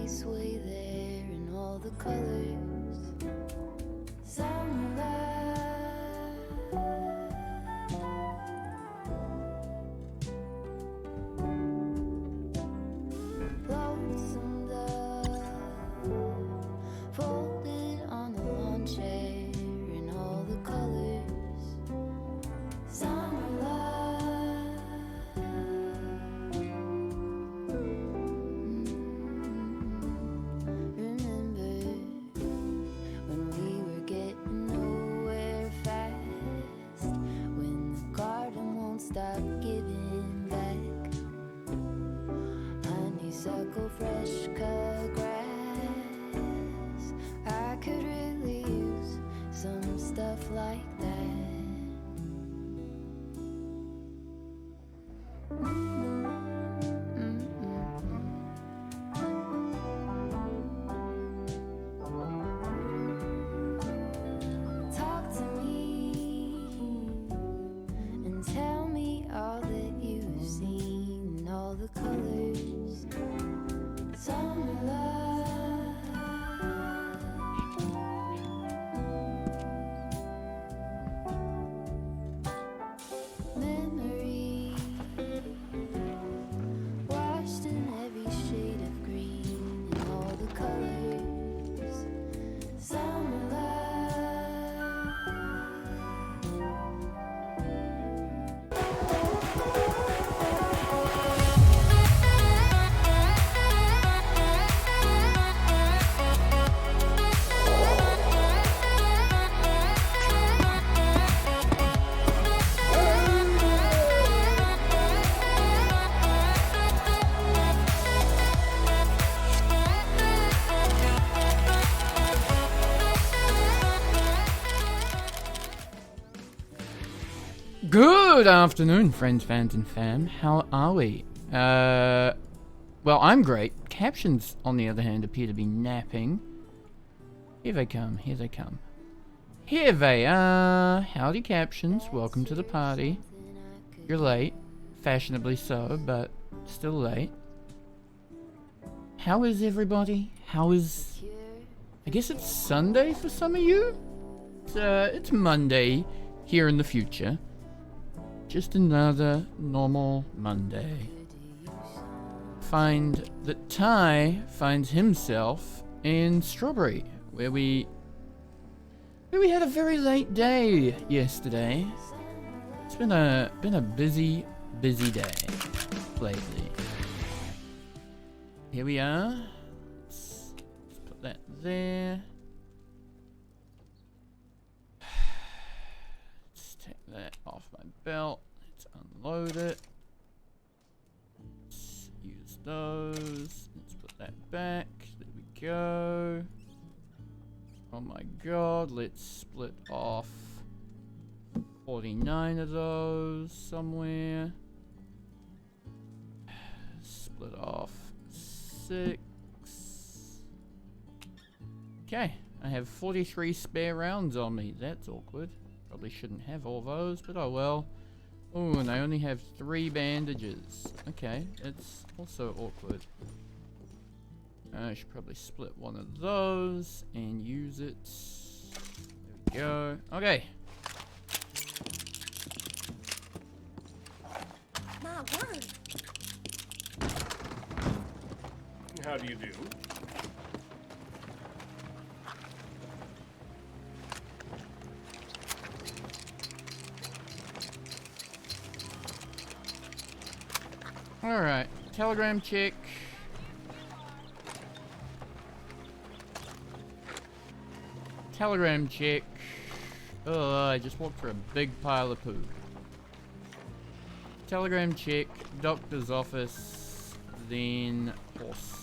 raceway there in all the colors. Summer lonesome dove folded on the lawn chair in all the colors. Summer love. Remember when we were getting nowhere fast, when the garden won't stop giving back honeysuckle, fresh cut grass. I could really use some stuff like that. Talk to me and tell me all that you've seen, all the colors. Summer love. Memory washed in every shade of green and all the colors. Summer love. Good afternoon, friends, fans, and fam. How are we? Well, I'm great. Captions, on the other hand, appear to be napping. Here they come, here they come. Here they are. Howdy, Captions. Welcome to the party. You're late. Fashionably so, but still late. How is everybody? How is... I guess it's Sunday for some of you? It's Monday here in the future. Just another normal Monday. Find that Ty finds himself in Strawberry, where we had a very late day yesterday. It's been a busy day lately. Here we are. Let's put that there. Let's take that off my belt. Let's unload it. Let's use those. Let's put that back. There we go. Oh my god, let's split off 49 of those somewhere. Split off 6. Okay, I have 43 spare rounds on me. That's awkward. Probably shouldn't have all those, but oh well. Oh, and I only have 3 bandages. Okay, it's also awkward. I should probably split one of those and use it. There we go. Okay. My word. How do you do? Alright, telegram check. Telegram check. Oh, I just walked through a big pile of poo. Telegram check, doctor's office, then horse.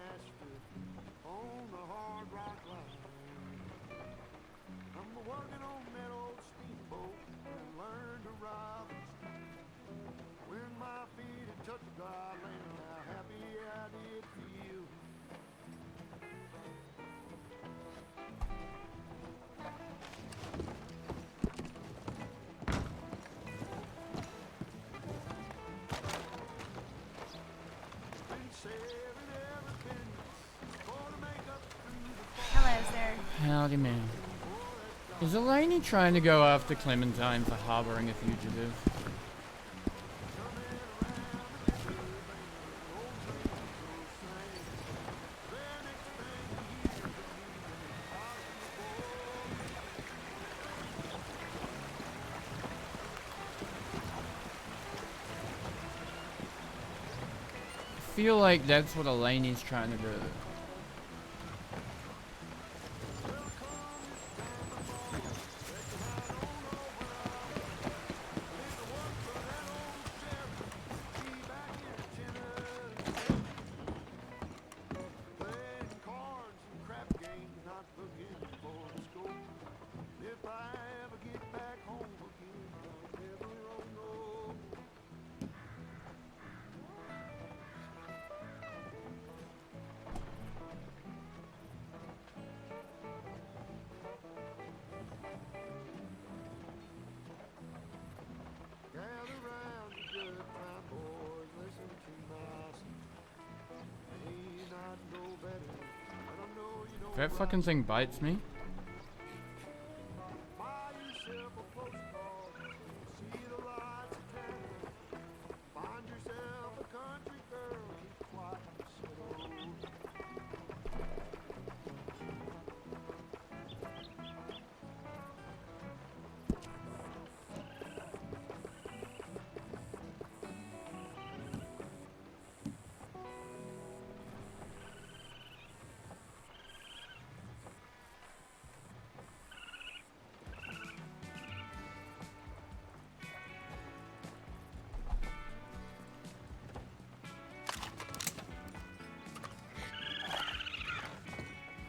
master on the hard rock line. I'm working on that old steamboat and learned to ride the stream. When my feet had touched dry land, how happy I did feel. Hello, sir. Howdy, man. Is Elaine trying to go after Clementine for harboring a fugitive? I feel like that's what Elaine's trying to do. If that fucking thing bites me.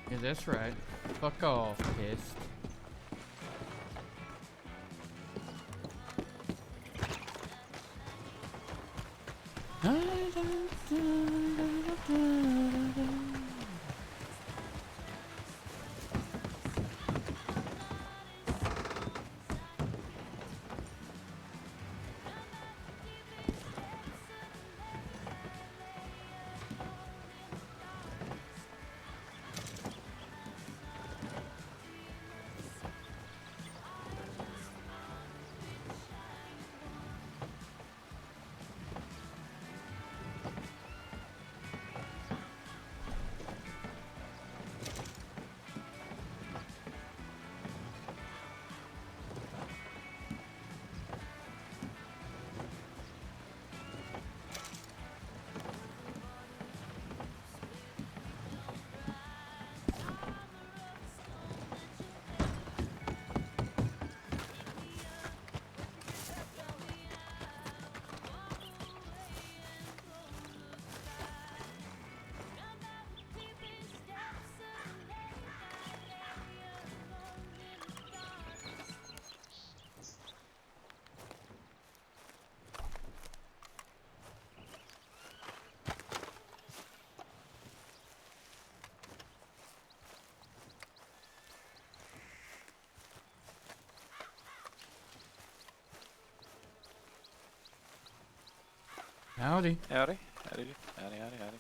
Yeah, that's right. Fuck off, pissed. Howdy. Howdy. Howdy. Howdy, howdy, howdy.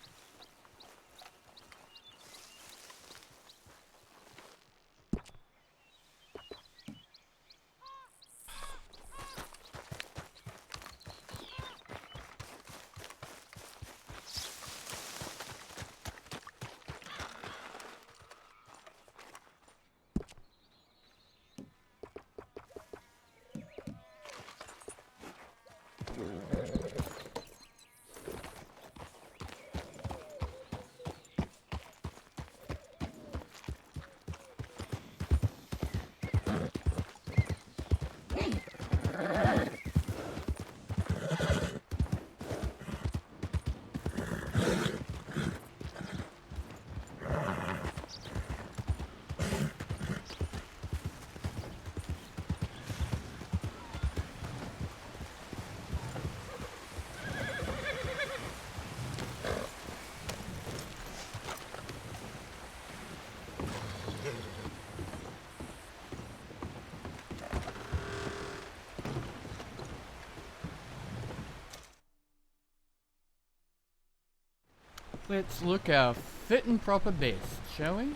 Let's look our fit and proper best, shall we?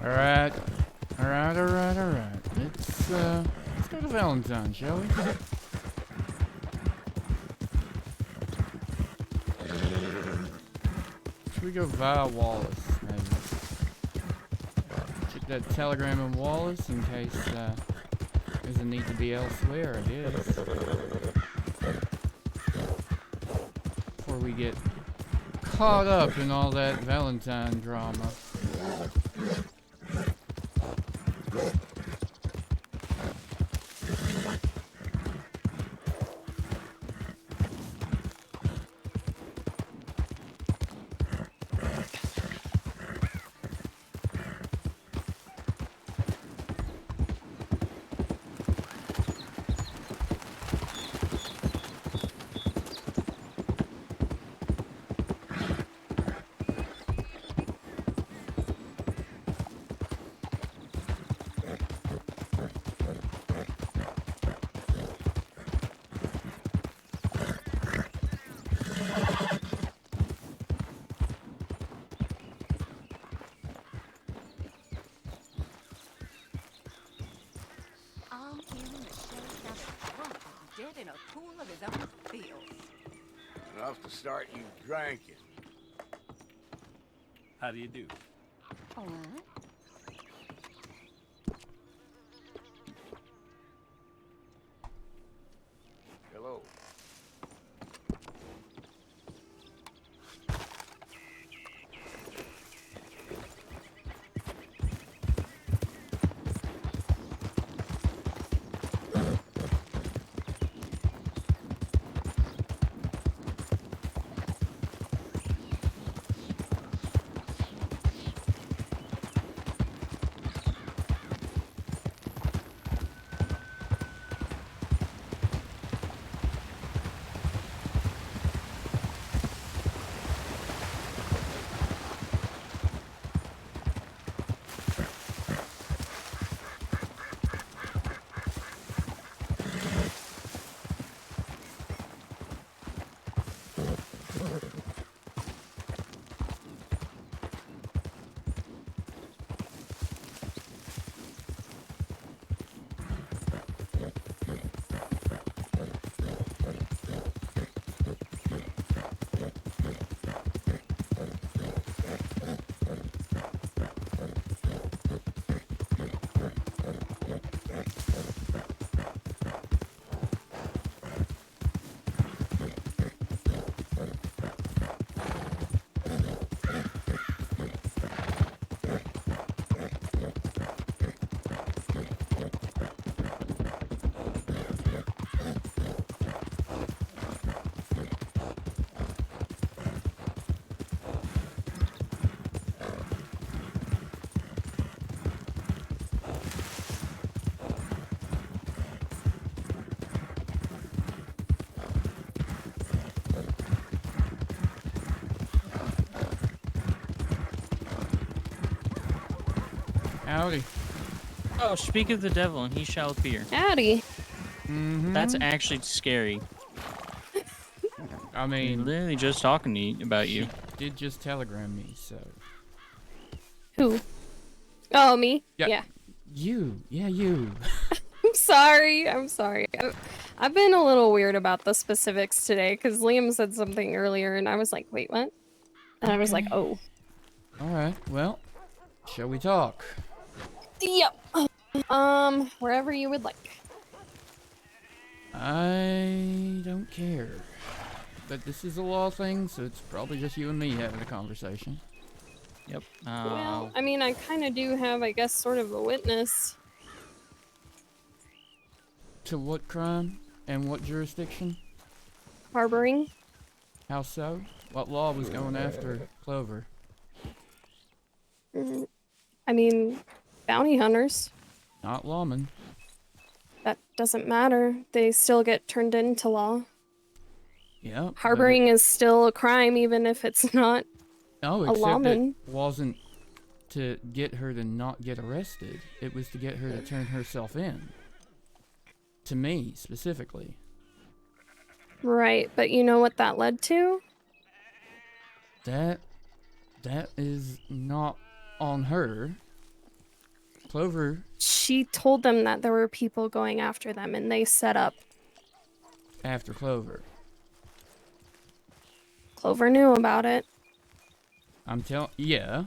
Alright. Alright. Let's go to Valentine, shall we? Should we go via Wallace, maybe? Check that telegram in Wallace in case there's a need to be elsewhere, I guess. Before we get caught up in all that Valentine drama. I'm hearing the sheriff got a drunk dead in a pool of his own fields. Enough to start you drinking. How do you do? All right. Hello. Howdy. Oh, speak of the devil, and he shall appear. Howdy. Mm-hmm. That's actually scary. I He's mean, literally just talking to you about you. she did just telegram me, so. Who? Oh, me? Yeah. You. Yeah, you. I'm sorry. I'm sorry. I've been a little weird about the specifics today because Liam said something earlier and I was like, wait, what? And I was like, oh. Alright, well, shall we talk? Yep. Wherever you would like. I don't care. But this is a law thing, so it's probably just you and me having a conversation. Yep. Well, I mean, I kind of do have, I guess, sort of a witness. To what crime? And what jurisdiction? Harboring. How so? What law was going after Clover? I mean, bounty hunters. Not lawmen. That doesn't matter. They still get turned into law. Yeah. Harboring is still a crime, even if it's not No, a except lawman. it wasn't to get her to not get arrested. It was to get her to turn herself in. To me, specifically. Right, but you know what that led to? That is not on her. Clover. She told them that there were people going after them, and they set up. After Clover. Clover knew about it. I'm telling you.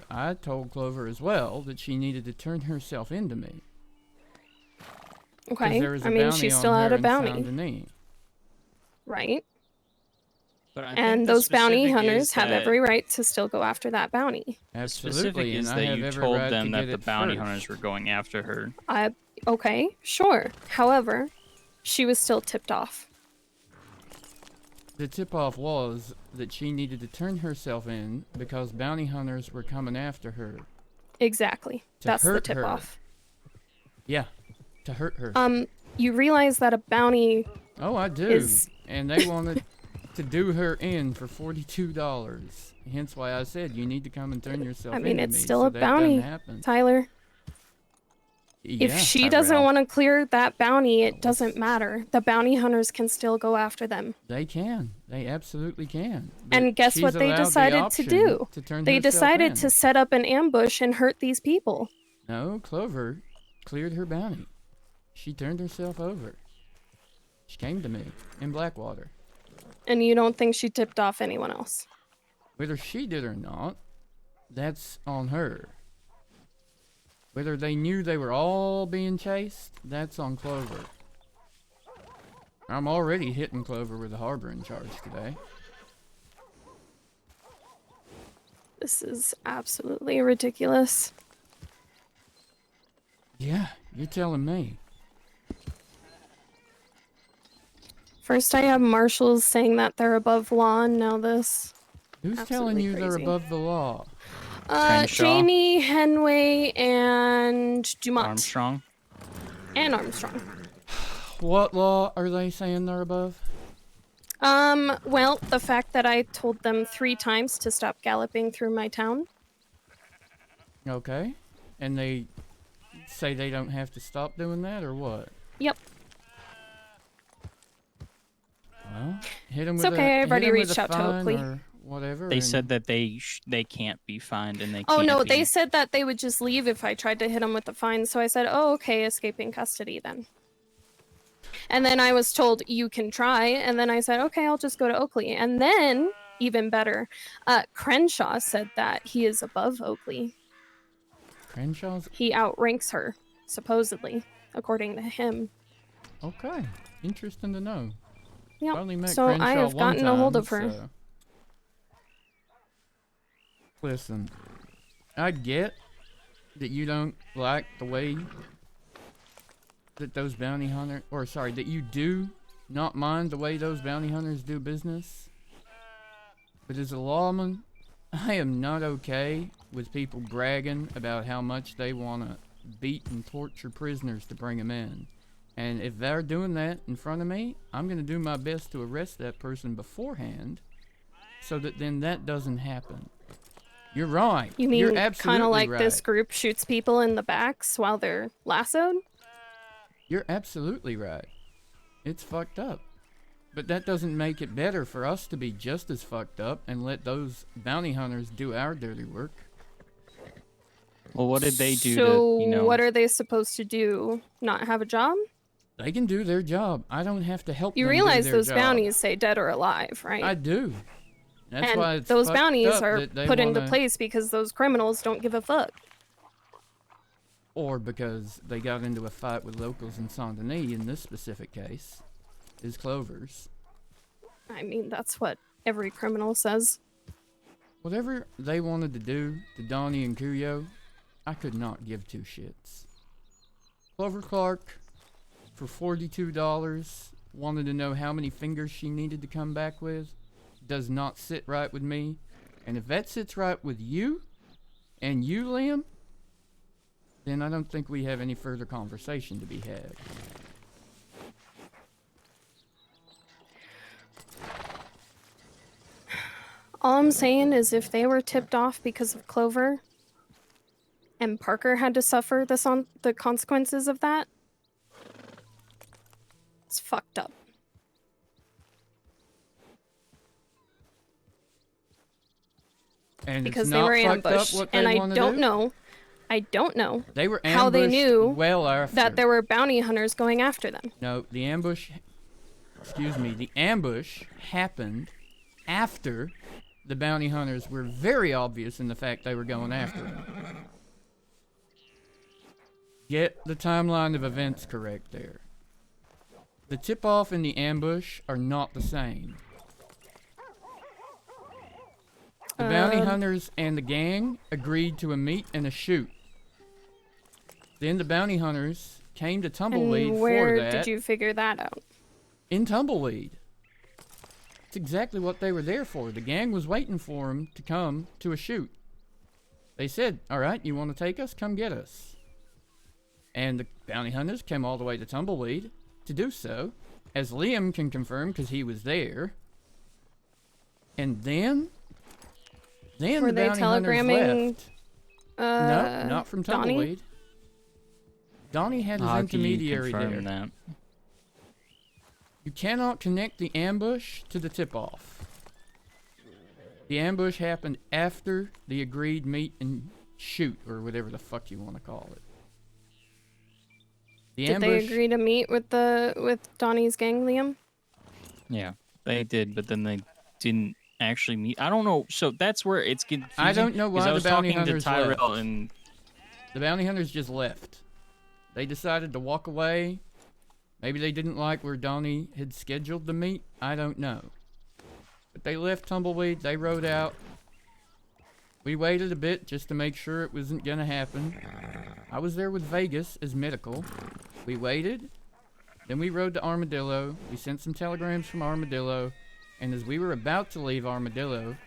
I told Clover as well that she needed to turn herself into me. Okay, There was a I mean, bounty she on still had her a and bounty. Saint Denis. Right? But I think And the those bounty specific hunters is have that- every right to still go after that bounty. The specific Absolutely, is and I that have you every told right them to that get the it bounty first. hunters were going after her. Okay, sure. However, she was still tipped off. The tip-off was that she needed to turn herself in because bounty hunters were coming after her. Exactly. To That's the hurt her. tip-off. Yeah, to hurt her. You realize that a bounty Oh, I do. is... And they wanted to do her in for $42. Hence why I said you need to come and turn yourself I mean, into it's me still so a that bounty, doesn't happen. Tyler. Yeah, If she doesn't Tyrell. want to clear that bounty, it doesn't matter. The bounty hunters can still go after them. they can. They absolutely can. But And guess she's what they allowed the decided to option do? to turn They herself decided in. to set up an ambush and hurt these people. No, Clover cleared her bounty. She turned herself over. She came to me in Blackwater. And you don't think she tipped off anyone else? Whether she did or not, that's on her. Whether they knew they were all being chased, that's on Clover. I'm already hitting Clover with a harboring charge today. This is absolutely ridiculous. Yeah, you're telling me. First I have marshals saying that they're above law, and now this. Who's Absolutely telling you they're crazy. above the law? Crenshaw. Jamie, Henway, and Dumont. Armstrong. And Armstrong. What law are they saying they're above? Well, the fact that I told them 3 times to stop galloping through my town. Okay. And they say they don't have to stop doing that, or what? Yep. Well, hit them It's with okay, I've already hit 'em with reached a out to fine Oakley. or whatever. They and- said that they can't be fined and they Oh can't no, be... they said that they would just leave if I tried to hit them with the fine, so I said, oh, okay, escaping custody then. And then I was told, you can try, and then I said, okay, I'll just go to Oakley. And then, even better, Crenshaw said that he is above Oakley. Crenshaw's He outranks her, supposedly, according to him. okay. Interesting to know. Yep. Only met So I Crenshaw have one gotten a hold time, of her. so- Listen, I get that you don't like the way that those bounty hunters, or sorry, that you do not mind the way those bounty hunters do business. But as a lawman, I am not okay with people bragging about how much they want to beat and torture prisoners to bring them in. And if they're doing that in front of me, I'm going to do my best to arrest that person beforehand so that then that doesn't happen. You're right. You You're mean absolutely kind of like right. this group shoots people in the backs while they're lassoed? You're absolutely right. It's fucked up. But that doesn't make it better for us to be just as fucked up and let those bounty hunters do our dirty work. Well, what did they do So to, you know? what are they supposed to do? Not have a job? They can do their job. I don't have to help You them realize do their those job. bounties say dead or alive, right? I do. That's and why it's those fucked bounties up are that they put into wanna- place because those criminals don't give a fuck. Or because they got into a fight with locals in Saint Denis in this specific case. Is Clover's. I mean, that's what every criminal says. Whatever they wanted to do to Donnie and Kuyo, I could not give two shits. Clover Clark, for $42, wanted to know how many fingers she needed to come back with. Does not sit right with me. And if that sits right with you, and you, Liam, then I don't think we have any further conversation to be had. All I'm saying is if they were tipped off because of Clover, and Parker had to suffer the consequences of that, it's fucked up. And Because it's they not were fucked up ambushed, what and they I wanna don't do. know. I don't know They were ambushed how they knew well after. that there were bounty hunters going after them. No, the ambush. Excuse me. The ambush happened after the bounty hunters were very obvious in the fact they were going after them. Get the timeline of events correct there. The tip-off and the ambush are not the same. The bounty hunters and the gang agreed to a meet and a shoot. Then the bounty hunters came to Tumbleweed And where for that. did you figure that out? In Tumbleweed. It's exactly what they were there for. The gang was waiting for them to come to a shoot. They said, alright, you want to take us? Come get us. And the bounty hunters came all the way to Tumbleweed to do so, as Liam can confirm because he was there. And then Were the they bounty hunters telegramming, left. No, not from Donnie? Tumbleweed. Donnie had his How can you intermediary there. confirm that? You cannot connect the ambush to the tip-off. The ambush happened after the agreed meet and shoot, or whatever the fuck you want to call it. The Did ambush, they agree to meet with Donnie's gang, Liam? Yeah, they did, but then they didn't actually meet. I don't know. So that's where it's confusing. I don't know 'cause why I was the bounty talking to hunters Tyrell left. and The bounty hunters just left. They decided to walk away. Maybe they didn't like where Donnie had scheduled the meet. I don't know. But they left Tumbleweed. They rode out. We waited a bit just to make sure it wasn't going to happen. I was there with Vegas as medical. We waited. Then we rode to Armadillo. We sent some telegrams from Armadillo. And as we were about to leave Armadillo,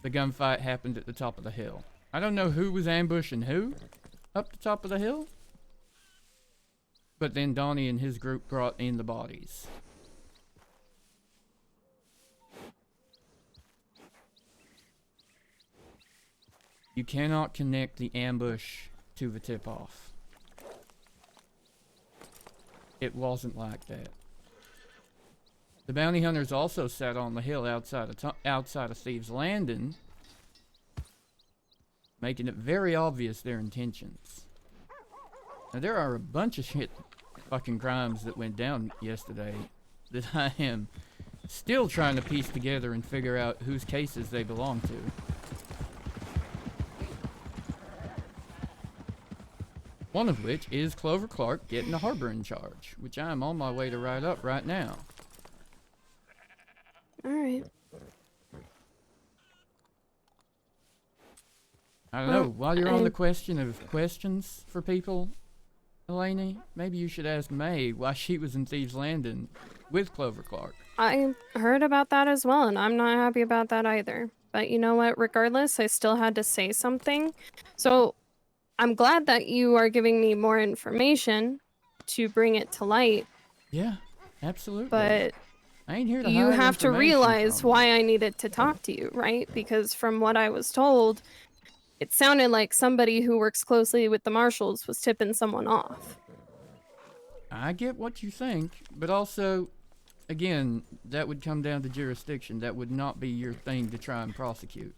the gunfight happened at the top of the hill. I don't know who was ambushing who up the top of the hill. But then Donnie and his group brought in the bodies. You cannot connect the ambush to the tip-off. It wasn't like that. The bounty hunters also sat on the hill outside of Thieves' Landing, making it very obvious their intentions. Now, there are a bunch of fucking crimes that went down yesterday that I am still trying to piece together and figure out whose cases they belong to. One of which is Clover Clark getting a harboring charge, which I am on my way to write up right now. Alright. I don't know, Well, while you're on I- the question of questions for people, Elaney, maybe you should ask May why she was in Thieves' Landing with Clover Clark. I heard about that as well, and I'm not happy about that either. But you know what? Regardless, I still had to say something. So I'm glad that you are giving me more information to bring it to light. Yeah, absolutely. But I ain't here to you hide have to information realize from you. why I needed to talk to you, right? Because from what I was told, it sounded like somebody who works closely with the Marshals was tipping someone off. I get what you think, but also, again, that would come down to jurisdiction. That would not be your thing to try and prosecute.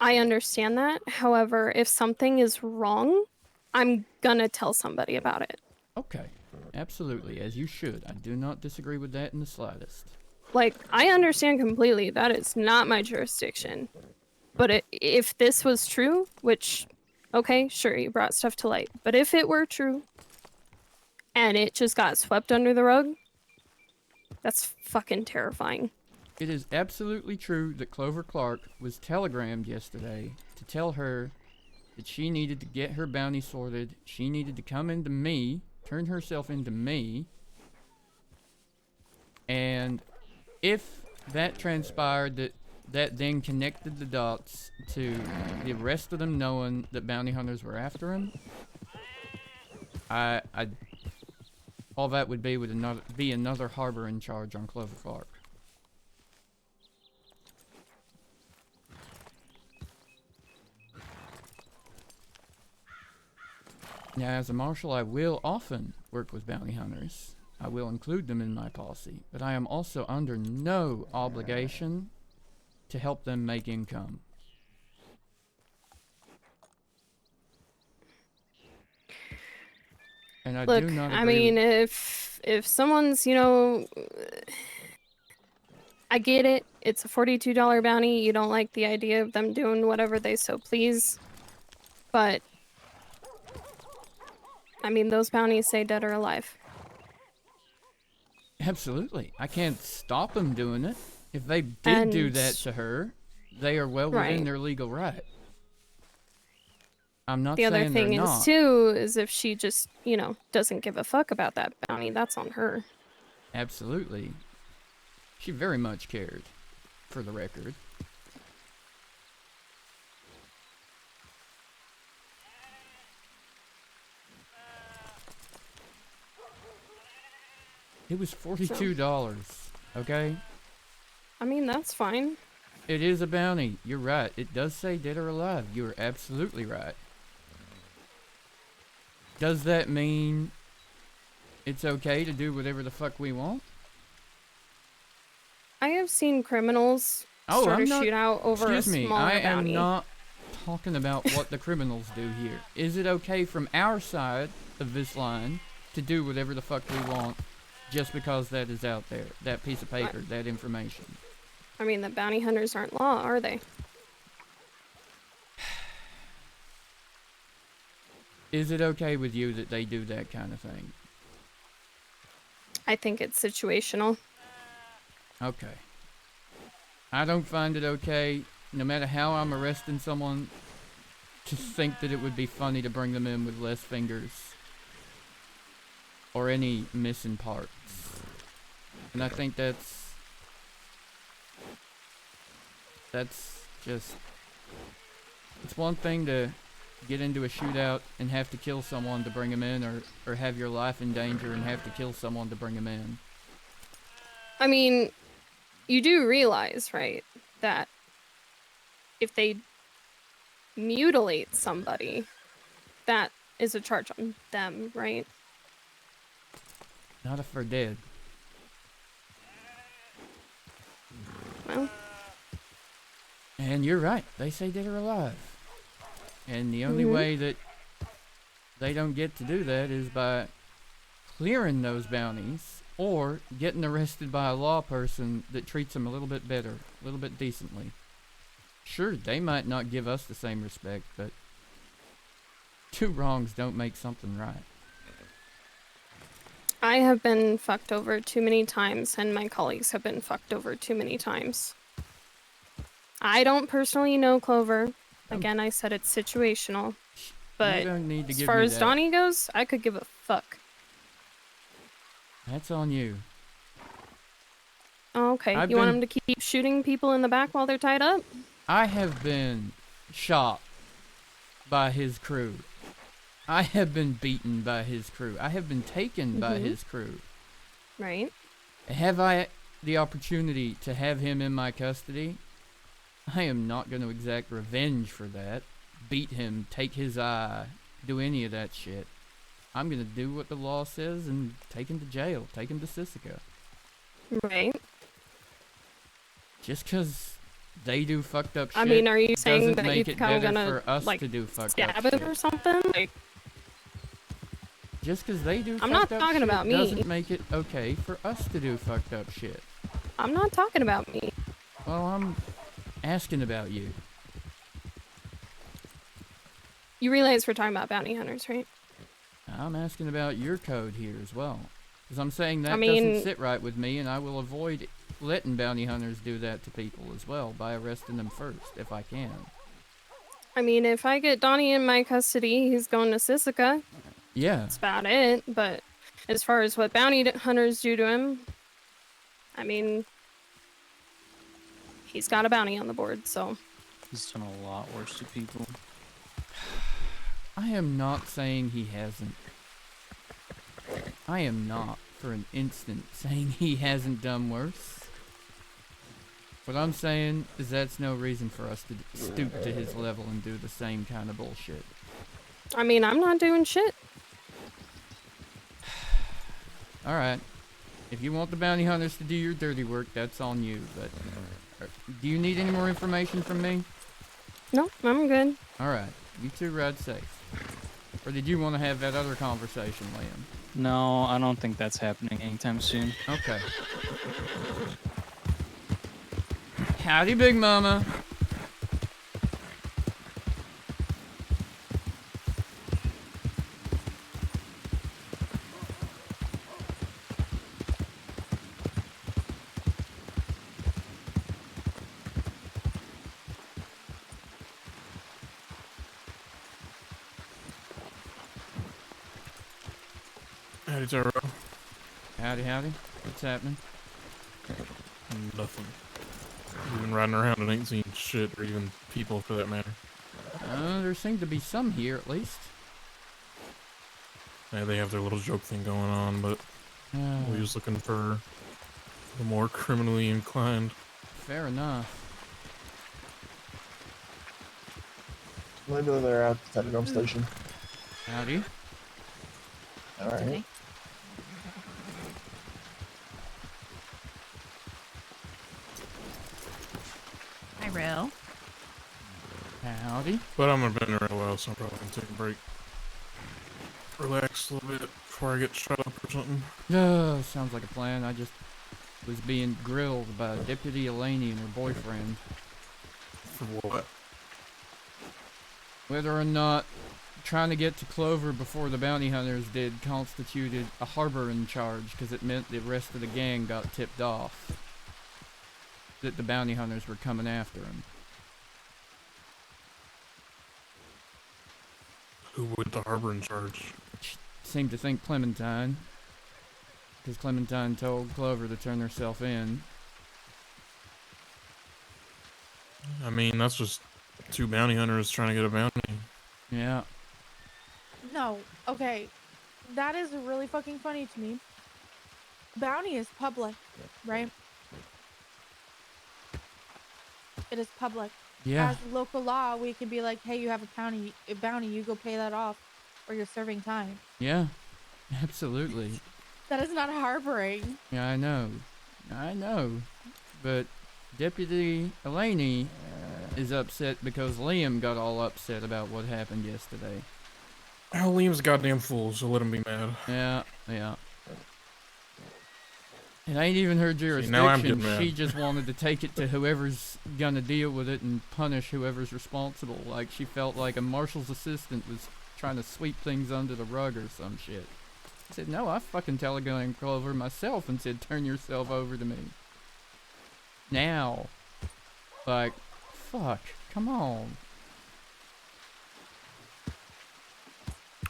I understand that. However, if something is wrong, I'm gonna tell somebody about it. Okay, absolutely, as you should. I do not disagree with that in the slightest. Like, I understand completely. That is not my jurisdiction. But if this was true, which, okay, sure, you brought stuff to light. But if it were true, and it just got swept under the rug, that's fucking terrifying. It is absolutely true that Clover Clark was telegrammed yesterday to tell her that she needed to get her bounty sorted. She needed to come into me, turn herself into me. And if that transpired, that then connected the dots to the rest of them knowing that bounty hunters were after him, all that would be another harboring charge on Clover Clark. Now, as a marshal, I will often work with bounty hunters. I will include them in my policy, but I am also under no obligation to help them make income. And I Look, do not agree I mean, with... if someone's, I get it. It's a $42 bounty. You don't like the idea of them doing whatever they so please. But, I mean, those bounties say dead or alive. Absolutely. I can't stop them doing it. If they did do that to her, they are well within their legal right. I'm not saying they're not. The other thing is, too, is if she just, doesn't give a fuck about that bounty, that's on her. Absolutely. She very much cared, for the record. It was $42, okay? I mean, that's fine. It is a bounty. You're right. It does say dead or alive. You are absolutely right. Does that mean it's okay to do whatever the fuck we want? I have seen criminals start a shootout over a smaller bounty. I am not talking about what the criminals do here. Is it okay from our side of this line to do whatever the fuck we want just because that is out there? That piece of paper, that information. I mean, the bounty hunters aren't law, are they? Is it okay with you that they do that kind of thing? I think it's situational. Okay. I don't find it okay, no matter how I'm arresting someone, to think that it would be funny to bring them in with less fingers. Or any missing parts. And I think that's just... It's one thing to get into a shootout and have to kill someone to bring them in, or have your life in danger and have to kill someone to bring them in. I mean, you do realize, right, that if they mutilate somebody, that is a charge on them, right? Not if they're dead. Well. And you're right. They say dead or alive. And the only way that they don't get to do that is by clearing those bounties or getting arrested by a law person that treats them a little bit better, a little bit decently. Sure, they might not give us the same respect, but two wrongs don't make something right. I have been fucked over too many times, and my colleagues have been fucked over too many times. I don't personally know Clover. Again, I said it's situational. But as far as Donnie goes, I could give a fuck. That's on you. Oh, okay. You want him to keep shooting people in the back while they're tied up? I have been shot by his crew. I have been beaten by his crew. I have been taken by his crew. Right. Have I the opportunity to have him in my custody, I am not going to exact revenge for that. Beat him, take his eye, do any of that shit. I'm going to do what the law says and take him to jail, take him to Sisika. Right. Just because they do fucked up shit I mean, are you saying doesn't that you make think it I'm better gonna for us like to do fucked stab up him shit. or something? Like, Just because they do I'm fucked not up talking shit about me. doesn't make it okay for us to do fucked up shit. I'm not talking about me. Well, I'm asking about you. You realize we're talking about bounty hunters, right? I'm asking about your code here as well. Because I'm saying that I mean- doesn't sit right with me, and I will avoid letting bounty hunters do that to people as well by arresting them first, if I can. I mean, if I get Donnie in my custody, he's going to Sisika. Yeah. That's about it. But as far as what bounty hunters do to him, I mean, he's got a bounty on the board, so. He's done a lot worse to people. I am not saying he hasn't. I am not, for an instant, saying he hasn't done worse. What I'm saying is that's no reason for us to stoop to his level and do the same kind of bullshit. I mean, I'm not doing shit. Alright. If you want the bounty hunters to do your dirty work, that's on you, but... do you need any more information from me? No, I'm good. Alright. You two ride safe. Or did you want to have that other conversation, Liam? No, I don't think that's happening anytime soon. Okay. Howdy, Big Mama. Howdy, Tyrell. Howdy, howdy. What's happening? Nothing. We've been riding around and ain't seen shit, or even people for that matter. There seem to be some here, at least. Yeah, they have their little joke thing going on, but we're just looking for the more criminally inclined. Fair enough. Maybe they're at the Teledome station. Howdy. Alright. Tyrell. Howdy. But I'm gonna been there a while, so I'm probably gonna take a break. Relax a little bit before I get shut up or something. Sounds like a plan. I just was being grilled by Deputy Elaney and her boyfriend. For what? Whether or not trying to get to Clover before the bounty hunters did constituted a harboring charge, because it meant the rest of the gang got tipped off that the bounty hunters were coming after him. Who would the harbor in charge? Seemed to think Clementine, because Clementine told Clover to turn herself in. I mean, that's just two bounty hunters trying to get a bounty. Yeah. No, okay. That is really fucking funny to me. Bounty is public, right? It is public. Yeah. As local law, we can be like, hey, you have a bounty, you go pay that off, or you're serving time. Yeah. Absolutely. That is not harboring. Yeah, I know. I know. But Deputy Elaney is upset because Liam got all upset about what happened yesterday. Well, Liam's a goddamn fool, so let him be mad. Yeah, yeah. It ain't even her now I'm getting jurisdiction. mad. She just wanted to take it to whoever's gonna deal with it and punish whoever's responsible. Like, she felt like a marshal's assistant was trying to sweep things under the rug or some shit. I said, no, I fucking telegraphed Clover myself and said, turn yourself over to me. Now. Like, fuck, come on.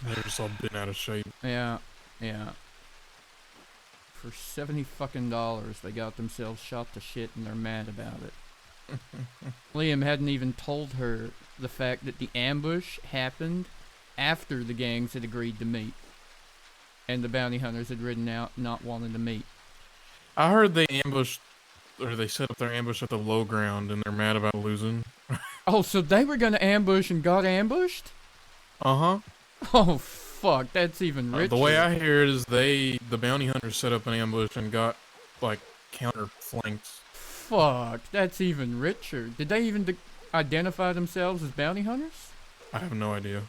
They're just all bent out of shape. Yeah, yeah. For $70 fucking they got themselves shot to shit and they're mad about it. Liam hadn't even told her the fact that the ambush happened after the gangs had agreed to meet. And the bounty hunters had ridden out not wanting to meet. I heard they ambushed, or they set up their ambush at the low ground, and they're mad about losing. Oh, so they were gonna ambush and got ambushed? Uh-huh. Oh, fuck, that's even richer. The way I hear it is the bounty hunters set up an ambush and got, like, counter-flanked. Fuck, that's even richer. Did they even identify themselves as bounty hunters? I have no idea.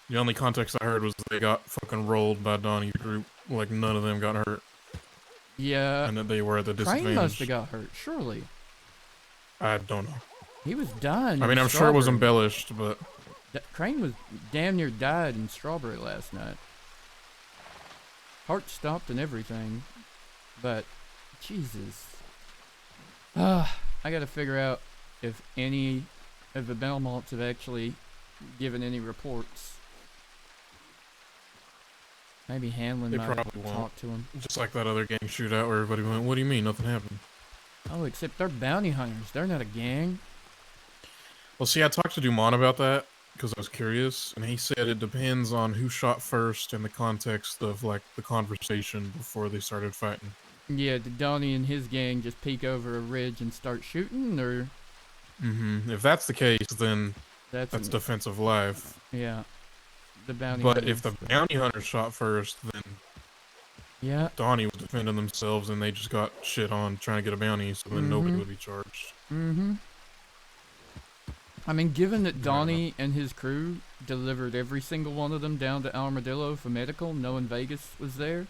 The only context I heard was they got fucking rolled by Donnie's group. Like, none of them got hurt. Yeah. And that they were at the disadvantage. Crane must have got hurt, surely. I don't know. He was dying. I mean, I'm sure it was embellished, but... Crane was damn near died in Strawberry last night. Heart stopped and everything. But, Jesus. I gotta figure out if any of the Belmonts have actually given any reports. Maybe Hanlon They might have probably won't. talked to him. Just like that other gang shootout where everybody went, what do you mean? Nothing happened. Oh, except they're bounty hunters. They're not a gang. Well, see, I talked to Dumont about that because I was curious, and he said it depends on who shot first in the context of, like, the conversation before they started fighting. Yeah, did Donnie and his gang just peek over a ridge and start shooting, or...? Mm-hmm. If that's the case, then that's defensive life. Yeah. The bounty But hunters. if the bounty hunters shot first, then yeah, Donnie was defending themselves and they just got shit on trying to get a bounty, so then nobody would be charged. Mm-hmm. I mean, given that Donnie and his crew delivered every single one of them down to Armadillo for medical, knowing Vegas was there,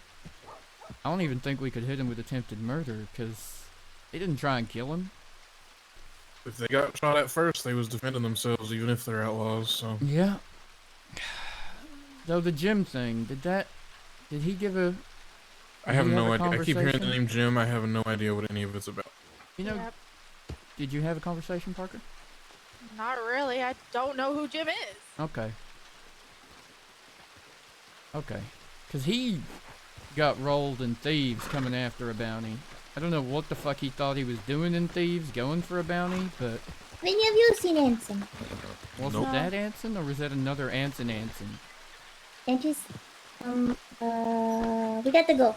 I don't even think we could hit him with attempted murder, because they didn't try and kill him. If they got shot at first, they was defending themselves, even if they're outlaws, so... Yeah. Though the Jim thing, did he give a... I have no idea. I keep hearing the name Jim, I have no idea what any of it's about. You know, did you have a conversation, Parker? Not really. I don't know who Jim is. Okay. Okay. Because he got rolled in Thieves coming after a bounty. I don't know what the fuck he thought he was doing in Thieves, going for a bounty, but... When have you seen Anson? Was it that Anson, or was that another Anson? And just, we got to go.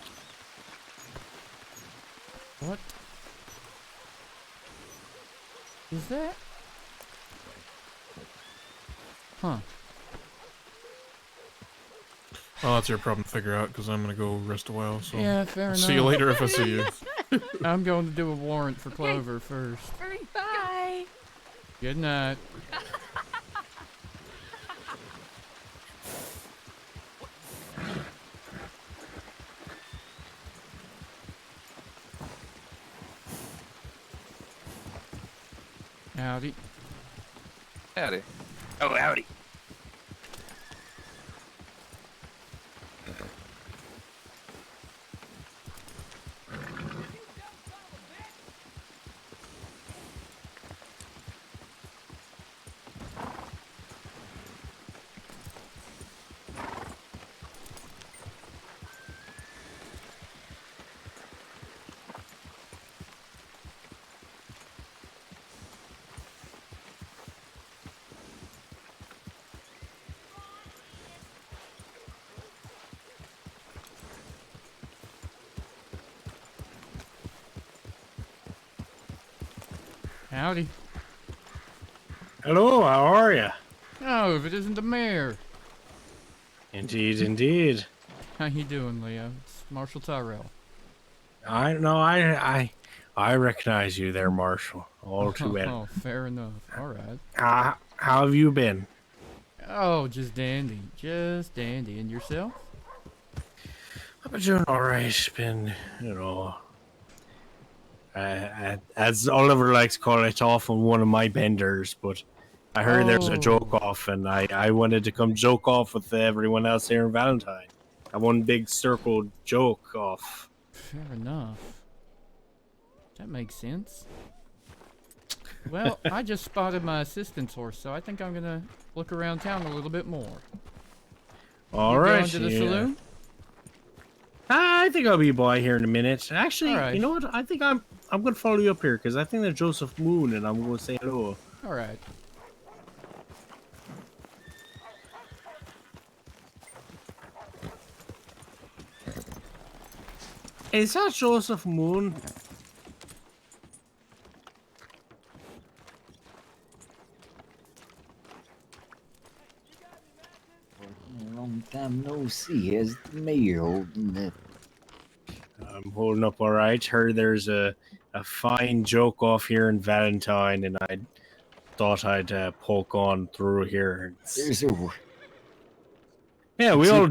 What? Is that? Huh. Well, that's your problem to figure out, because I'm going to go rest a while, so... Yeah, fair enough. See you later if I see you. I'm going to do a warrant for Clover first. Bye. Good night. Howdy. Howdy. Oh, howdy. Howdy. Hello, how are you? Oh, if it isn't the mayor. Indeed, indeed. How you doing, Leo? It's Marshal Tyrell. I know, I recognize you there, Marshal. All too well. Oh, fair enough. All right. How have you been? Oh, just dandy. Just dandy. And yourself? I've been doing all right. Been, you know, as Oliver likes to call it, off on one of my benders, but I heard there's a joke off, and I wanted to come joke off with everyone else here in Valentine. I one big circle joke off. Fair enough. That makes sense. Well, I just spotted my assistant's horse, so I think I'm gonna look around town a little bit more. All you right. Going to the saloon? I think I'll be a boy here in a minute. Actually, right. You know what? I think I'm gonna follow you up here because I think there's Joseph Moon, and I'm gonna say hello. All right. Is that Joseph Moon? Long time no see. As the mayor holding that. I'm holding up all right. Heard there's a fine joke off here in Valentine, and I thought I'd poke on through here. There's a. Yeah, we all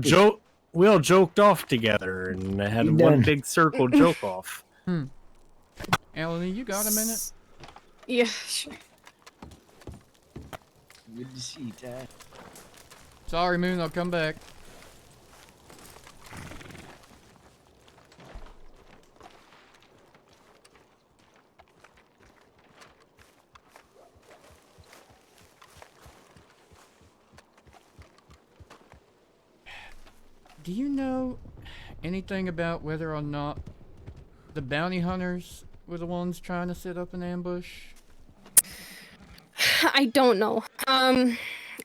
joked off together and had You one done. big circle joke off. Eleni, you got a minute? Yeah, sure. Good to see you, Ty. Sorry, Moon, I'll come back. Do you know anything about whether or not the bounty hunters were the ones trying to set up an ambush? I don't know. I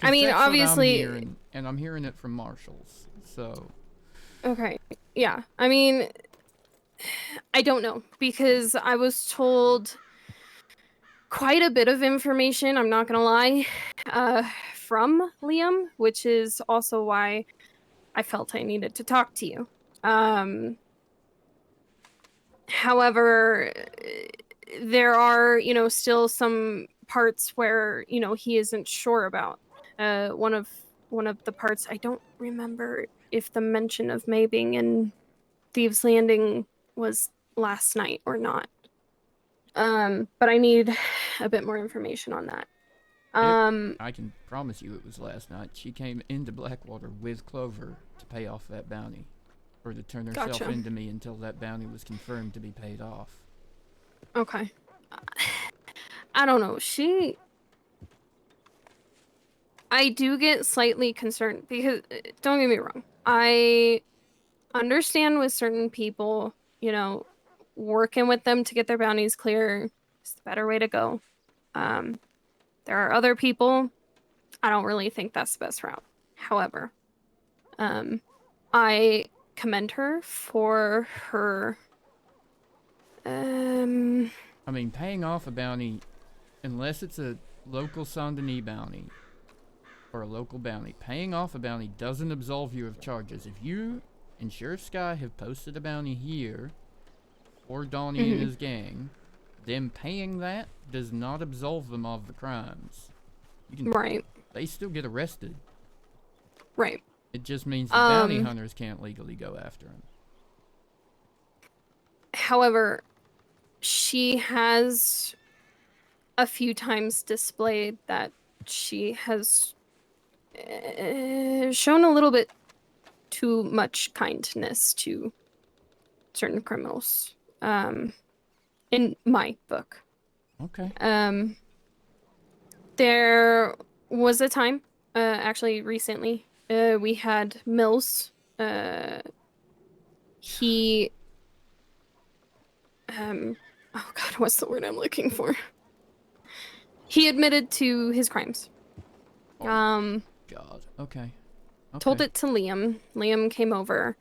'Cause mean, that's what I'm obviously. hearing, and I'm hearing it from Marshals. So Okay. Yeah. I mean, I don't know because I was told quite a bit of information, I'm not going to lie, from Liam, which is also why I felt I needed to talk to you. However, there are, still some parts where, he isn't sure about. One of the parts, I don't remember if the mention of May being in Thieves Landing was last night or not. But I need a bit more information on that. I can promise you it was last night. She came into Blackwater with Clover to pay off that bounty. Or to turn herself Gotcha. into me until that bounty was confirmed to be paid off. Okay. I don't know. I do get slightly concerned because, don't get me wrong, I understand with certain people, working with them to get their bounties clear is the better way to go. There are other people, I don't really think that's the best route. However, I commend her for her I mean, paying off a bounty, unless it's a local Saint Denis bounty or a local bounty, paying off a bounty doesn't absolve you of charges. If you and Sheriff Sky have posted a bounty here for Donnie and his gang, them paying that does not absolve them of the crimes. Right. They still get arrested. Right. It just means the bounty hunters can't legally go after him. However, she has a few times displayed that she has shown a little bit too much kindness to certain criminals. In my book. Okay. There was a time, actually recently, we had Mills. He oh god, what's the word I'm looking for? He admitted to his crimes. God. Okay. Told it to Liam. Liam came over,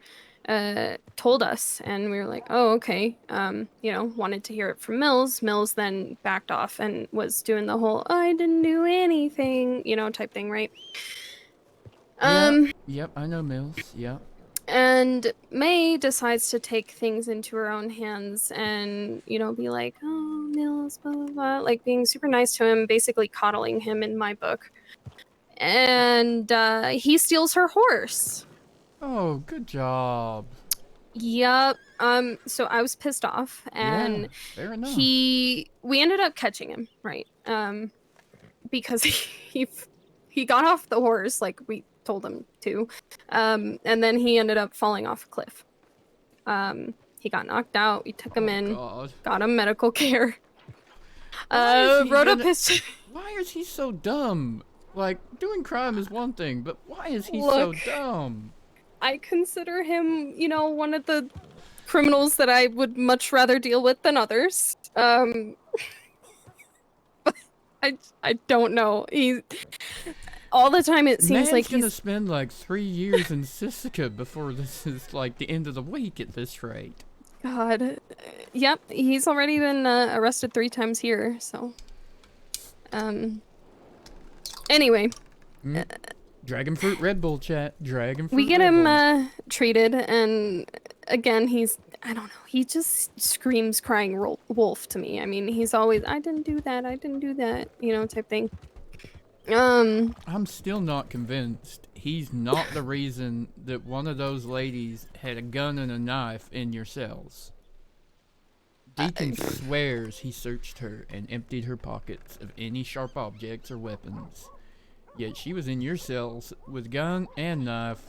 told us, and we were like, oh, okay. Wanted to hear it from Mills. Mills then backed off and was doing the whole, I didn't do anything, type thing, right? Yep, I know Mills. Yep. And May decides to take things into her own hands and, be like, oh, Mills, blah, blah, blah. Like being super nice to him, basically coddling him in my book. And he steals her horse. Oh, good job. Yep. So I was pissed off, and yeah, fair enough. we ended up catching him, right? Because he got off the horse like we told him to, and then he ended up falling off a cliff. He got knocked out. We took him in, got him medical care. Wrote up his. Why is he so dumb? Like, doing crime is one thing, but why is he so dumb? I consider him, one of the criminals that I would much rather deal with than others. But I don't know. All the time it seems like he's gonna spend like 3 years in Sisika before this is like the end of the week at this rate. God. Yep, he's already been arrested 3 times here, so. Anyway. Dragon fruit Red Bull chat. Dragon fruit We get Red him Bull. treated, and again, I don't know, he just screams crying wolf to me. I mean, he's always, I didn't do that, you know, type thing. I'm still not convinced he's not the reason that one of those ladies had a gun and a knife in your cells. Deacon swears he searched her and emptied her pockets of any sharp objects or weapons. Yet she was in your cells with gun and knife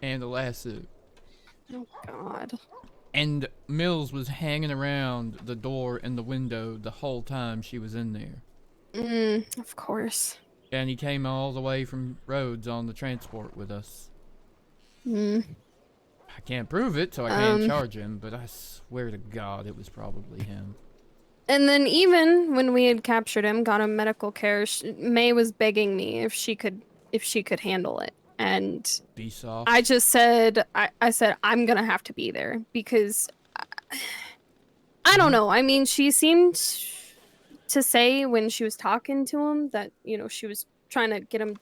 and a lasso. Oh, God. And Mills was hanging around the door and the window the whole time she was in there. Of course. And he came all the way from Rhodes on the transport with us. Hmm. I can't prove it, so I can't charge him, but I swear to God it was probably him. And then even when we had captured him, got him medical care, May was begging me if she could handle it. And be soft. I just said, I said, I'm gonna have to be there because I don't know. I mean, she seemed to say when she was talking to him that, you know, she was trying to get him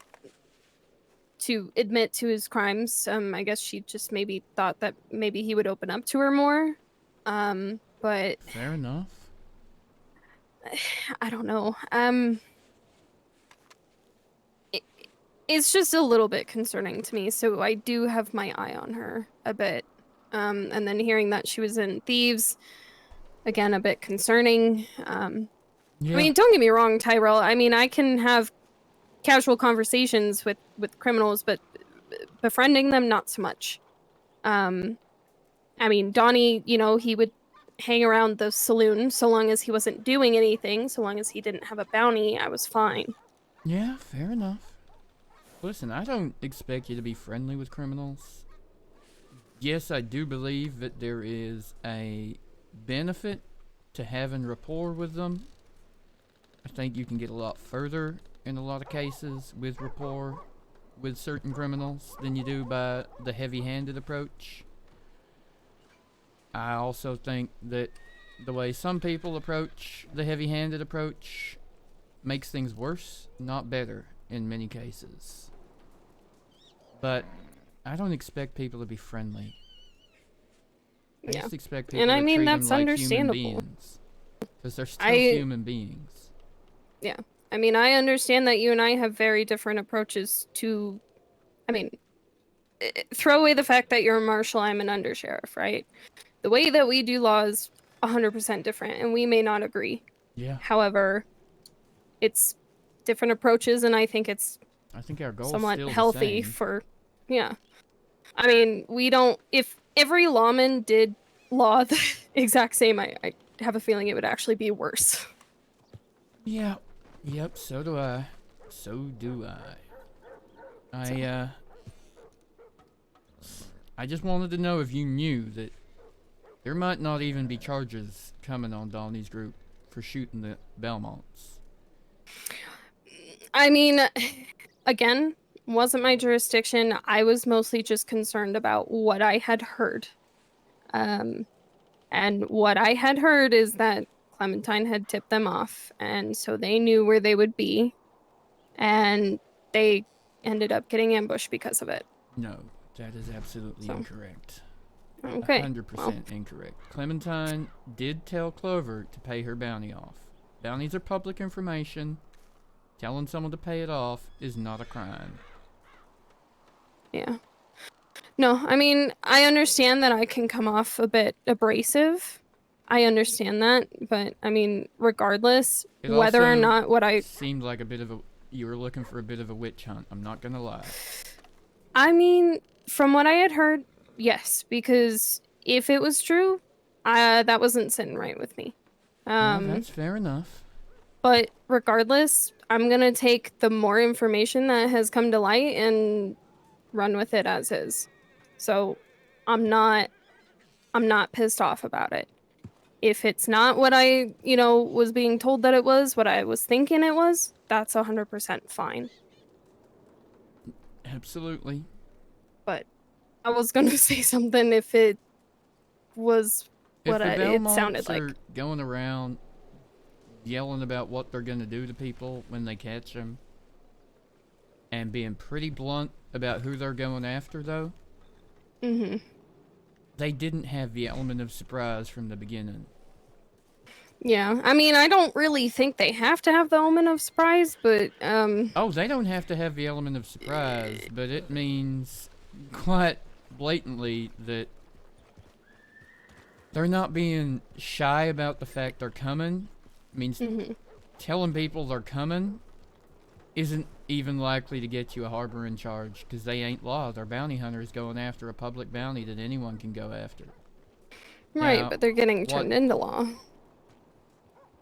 to admit to his crimes. I guess she just maybe thought that maybe he would open up to her more. But fair enough. I don't know. It's just a little bit concerning to me, so I do have my eye on her a bit. And then hearing that she was in Thieves, again, a bit concerning. Yeah. I mean, don't get me wrong, Tyrell. I mean, I can have casual conversations with criminals, but befriending them, not so much. I mean, Donnie, you know, he would hang around the saloon so long as he wasn't doing anything, so long as he didn't have a bounty, I was fine. Yeah, fair enough. Listen, I don't expect you to be friendly with criminals. Yes, I do believe that there is a benefit to having rapport with them. I think you can get a lot further in a lot of cases with rapport with certain criminals than you do by the heavy-handed approach. I also think that the way some people approach the heavy-handed approach makes things worse, not better, in many cases. But I don't expect people to be friendly. I just expect people to treat them like human beings. Because they're still human beings. Yeah. I mean, I understand that you and I have very different approaches to... I mean, throw away the fact that you're a marshal, I'm an undersheriff, right? The way that we do law is 100% different, and we may not agree. Yeah. However, it's different approaches, and I think it's our goal somewhat is still healthy the same. for... Yeah. I mean, we don't... If every lawman did law the exact same, I have a feeling it would actually be worse. Yeah. Yep, so do I. So do I. I just wanted to know if you knew that there might not even be charges coming on Donnie's group for shooting the Belmonts. I mean, again, wasn't my jurisdiction. I was mostly just concerned about what I had heard. And what I had heard is that Clementine had tipped them off, and so they knew where they would be, and they ended up getting ambushed because of it. No, that is absolutely incorrect. Okay. 100% incorrect. Clementine did tell Clover to pay her bounty off. Bounties are public information. Telling someone to pay it off is not a crime. Yeah. No, I mean, I understand that I can come off a bit abrasive. I understand that, but I mean, regardless, whether or not what I... seemed like you were looking for a bit of a witch hunt, I'm not gonna lie. I mean, from what I had heard, yes, because if it was true, that wasn't sitting right with me. Well, that's fair enough. But regardless, I'm gonna take the more information that has come to light and run with it as is. So I'm not pissed off about it. If it's not what I, was being told that it was, what I was thinking it was, that's 100% fine. Absolutely. But I was gonna say something if it was what if the it Belmonts sounded are like. going around yelling about what they're going to do to people when they catch them, and being pretty blunt about who they're going after, though, they didn't have the element of surprise from the beginning. Yeah, I mean, I don't really think they have to have the element of surprise, but Oh, they don't have to have the element of surprise, but it means quite blatantly that they're not being shy about the fact they're coming. It means telling people they're coming isn't even likely to get you a harboring charge, because they ain't law. They're bounty hunters going after a public bounty that anyone can go after. right, Now, but they're getting turned into law.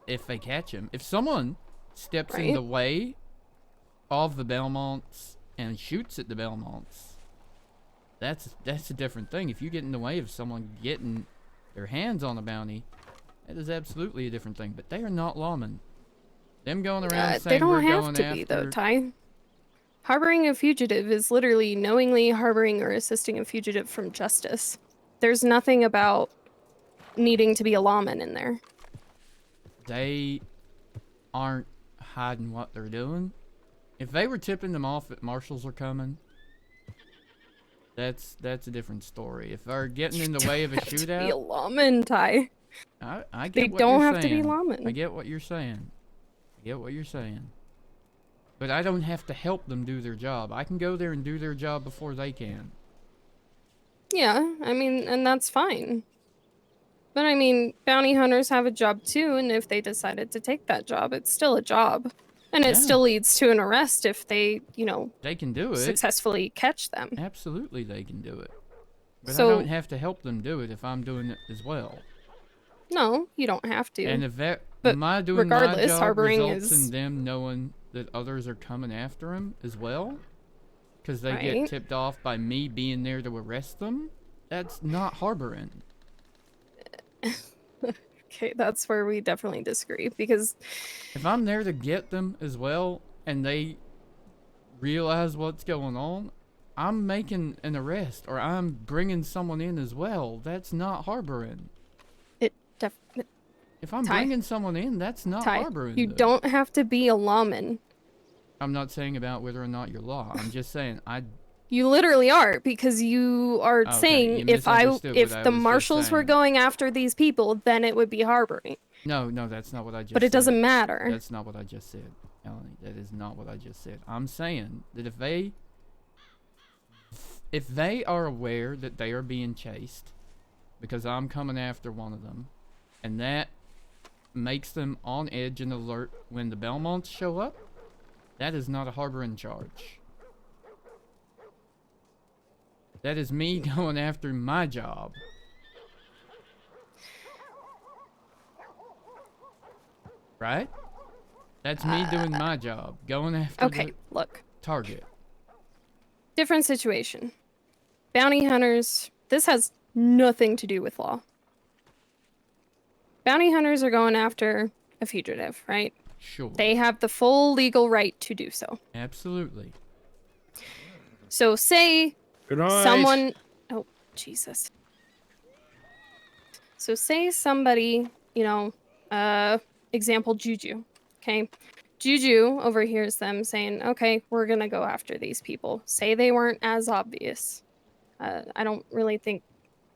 If they catch him, if someone steps in Right. the way of the Belmonts and shoots at the Belmonts, that's a different thing. If you get in the way of someone getting their hands on a bounty, that is absolutely a different thing. But they are not lawmen. Them going around They saying don't we're have going to be, though, after... Ty. Harboring a fugitive is literally knowingly harboring or assisting a fugitive from justice. There's nothing about needing to be a lawman in there. They aren't hiding what they're doing. If they were tipping them off that marshals are coming, that's a different story. If they're getting in the way of a To be a shootout, lawman, Ty. I get They what don't you're have to be saying. lawmen. I get what you're saying. I get what you're saying. But I don't have to help them do their job. I can go there and do their job before they can. Yeah, I mean, and that's fine. But I mean, bounty hunters have a job too, and if they decided to take that job, it's still a job. And it Yeah. still leads to an arrest if they, They can do it. successfully catch them. Absolutely, they can do it. But So- I don't have to help them do it if I'm doing it as well. No, you don't have to. And if that, But my doing my regardless, job harboring results is in them knowing that others are coming after them as well, because they Right. get tipped off by me being there to arrest them, that's not harboring. Okay, that's where we definitely disagree, because If I'm there to get them as well, and they realize what's going on, I'm making an arrest, or I'm bringing someone in as well. That's not harboring. If I'm Ty. bringing someone in, that's not Ty, harboring. you though. don't have to be a lawman. I'm not saying about whether or not you're law. I'm just saying You literally are, because you are Okay, saying you if misunderstood if what I the was just marshals were saying. going after these people, then it would be harboring. No, that's not what I just said. But it doesn't matter. That's not what I just said, Melanie. That is not what I just said. I'm saying that if they are aware that they are being chased because I'm coming after one of them, and that makes them on edge and alert when the Belmonts show up, that is not a harboring charge. That is me going after my job. Right? That's me doing my job. Going after Okay, the look. target. Different situation. Bounty hunters, this has nothing to do with law. Bounty hunters are going after a fugitive, right? Sure. They have the full legal right to do so. Absolutely. So say Good night. someone... Oh, Jesus. So say somebody, example Juju, okay? Juju overhears them saying, okay, we're gonna go after these people. Say they weren't as obvious. I don't really think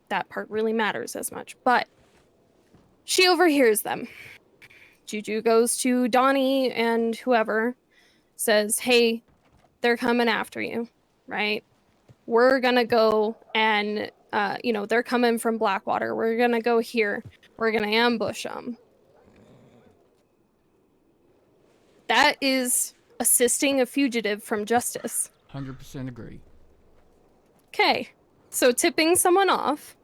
that part really matters as much, but she overhears them. Juju goes to Donnie and whoever, says, hey, they're coming after you, right? We're gonna go and, they're coming from Blackwater. We're gonna go here. We're gonna ambush them. That is assisting a fugitive from justice. 100% agree. Okay, so tipping someone off,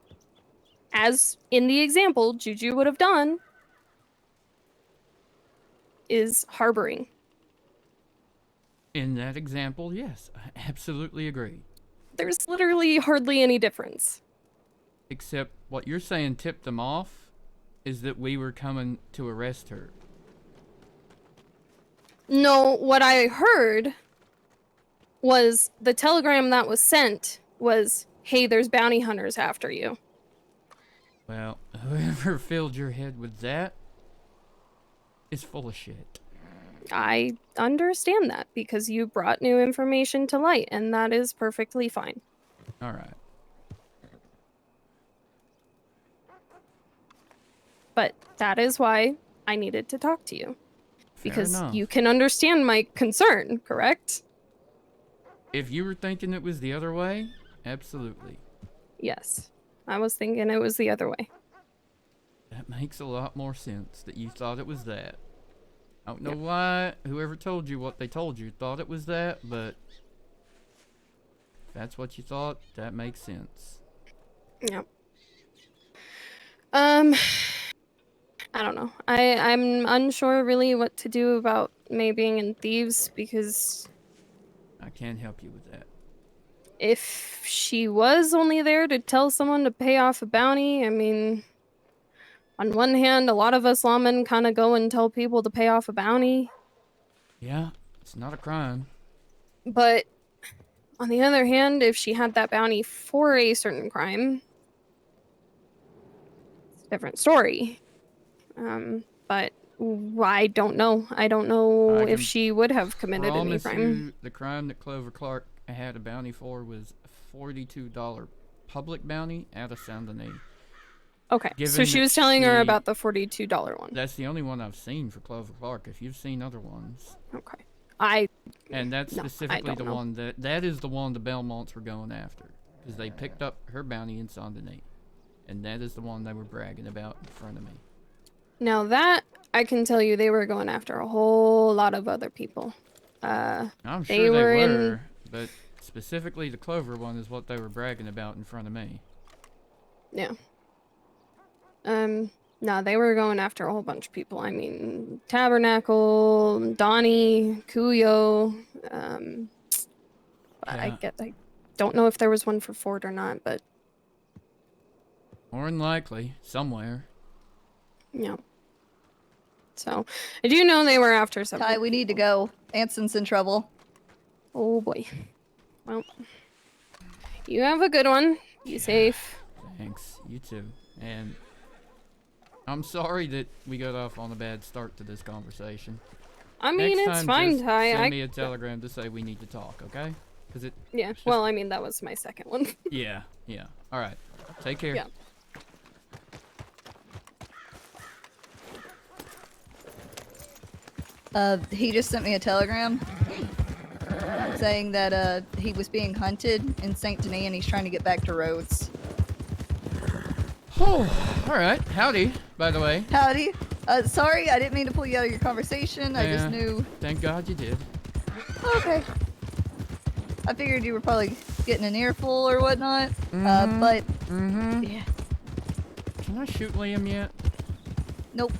as in the example Juju would have done, is harboring. In that example, yes, I absolutely agree. There's literally hardly any difference. Except what you're saying tipped them off is that we were coming to arrest her. No, what I heard was the telegram that was sent was, hey, there's bounty hunters after you. Well, whoever filled your head with that is full of shit. I understand that because you brought new information to light, and that is perfectly fine. All right. But that is why I needed to talk to you. Fair Because enough. you can understand my concern, correct? If you were thinking it was the other way, absolutely. Yes. I was thinking it was the other way. That makes a lot more sense that you thought it was that. I don't know why whoever told you what they told you thought it was that, but if that's what you thought, that makes sense. Yep. I don't know. I'm unsure really what to do about May being in Thieves because I can't help you with that. if she was only there to tell someone to pay off a bounty, I mean, on one hand, a lot of us lawmen kind of go and tell people to pay off a bounty. Yeah, it's not a crime. But on the other hand, if she had that bounty for a certain crime, it's a different story. But I don't know. I don't know if she would have committed any Promise crime. you, the crime that Clover Clark had a bounty for was a $42 public bounty out of Saint Denis. Okay, so Given she that was telling her she- about the $42 one. That's the only one I've seen for Clover Clark. If you've seen other ones. Okay. And that's No, I specifically don't the know. one that is the one the Belmonts were going after. Because they picked up her bounty in Saint Denis. And that is the one they were bragging about in front of me. Now that, I can tell you they were going after a whole lot of other people. I'm they sure they were were, but specifically the Clover one is what they were bragging about in front of me. Yeah. No, they were going after a whole bunch of people. I mean, Tabernacle, Donnie, Kuyo. I don't know if there was one for Ford or not, but More than likely, somewhere. yeah. So, I do know they were after something. Ty, we need to go. Anson's in trouble. Oh boy. Well, you have a good one. Be safe. Thanks. You too. And I'm sorry that we got off on a bad start to this conversation. I mean, Next it's time, fine, just Ty. Send me a telegram to say we need to talk, okay? Because it. Yeah. it's just- Well, I mean, that was my second one. Yeah. All right. Take care. Yeah. He just sent me a telegram saying that he was being hunted in Saint Denis and he's trying to get back to Rhodes. Oh, all right. Howdy, by the way. Howdy. Sorry, I didn't mean to pull you out of your conversation. I just Yeah, knew. Thank God you did. Okay. I figured you were probably getting an earful or whatnot. Mhm. But yeah. Can I shoot Liam yet? Nope.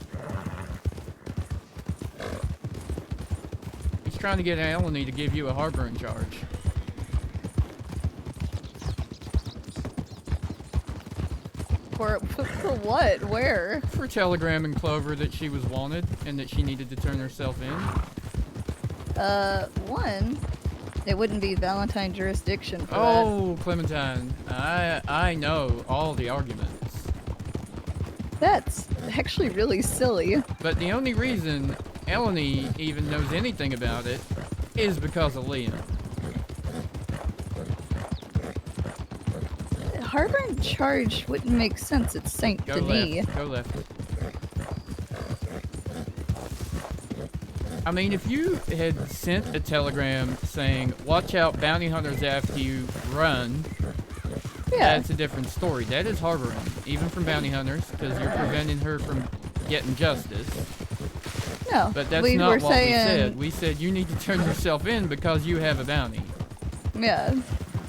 He's trying to get Eleni to give you a harboring charge. For what? Where? For telegramming Clover that she was wanted and that she needed to turn herself in. One, it wouldn't be Valentine jurisdiction for that. Oh, Clementine, I know all the arguments. That's actually really silly. But the only reason Eleni even knows anything about it is because of Liam. Harboring charge wouldn't make sense. It's Saint Go Denis. left. Go left. I mean, if you had sent a telegram saying, "Watch out, bounty hunters after you, run," that's a different story. That is harboring, even from bounty hunters, because you're preventing her from getting justice. No, But that's we not were what we saying, said. We said you need to turn yourself in because you have a bounty. Yeah.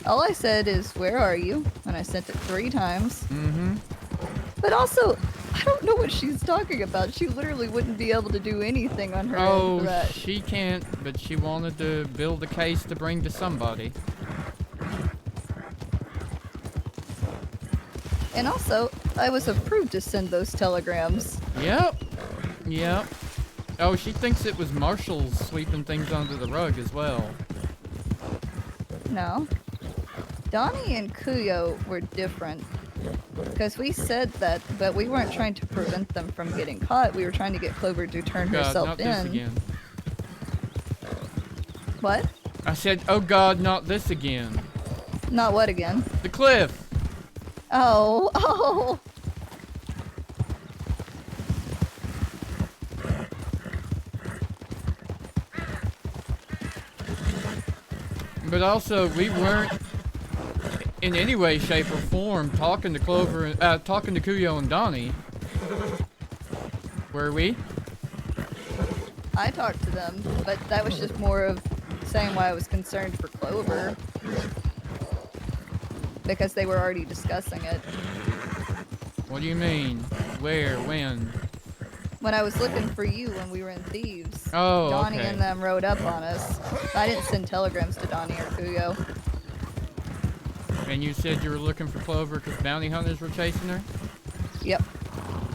All I said is, "Where are you?" And I sent it 3 times. Mm-hmm. But also, I don't know what she's talking about. She literally wouldn't be able to do anything on her end Oh, for that. she can't, but she wanted to build a case to bring to somebody. And also, I was approved to send those telegrams. Yep. Oh, she thinks it was Marshal sweeping things under the rug as well. No. Donnie and Kuyo were different. Because we said that, but we weren't trying to prevent them from getting caught. We were trying to get Clover to turn God, herself not in. this again. What? I said, oh God, not this again. Not what again? The cliff. Oh, oh. But also, we weren't in any way, shape, or form talking to Clover, talking to Kuyo and Donnie. Were we? I talked to them, but that was just more of saying why I was concerned for Clover. Because they were already discussing it. What do you mean? Where? When? When I was looking for you when we were in Thieves. Oh, Donnie okay. and them rode up on us. I didn't send telegrams to Donnie or Kuyo. And you said you were looking for Clover because bounty hunters were chasing her? Yep.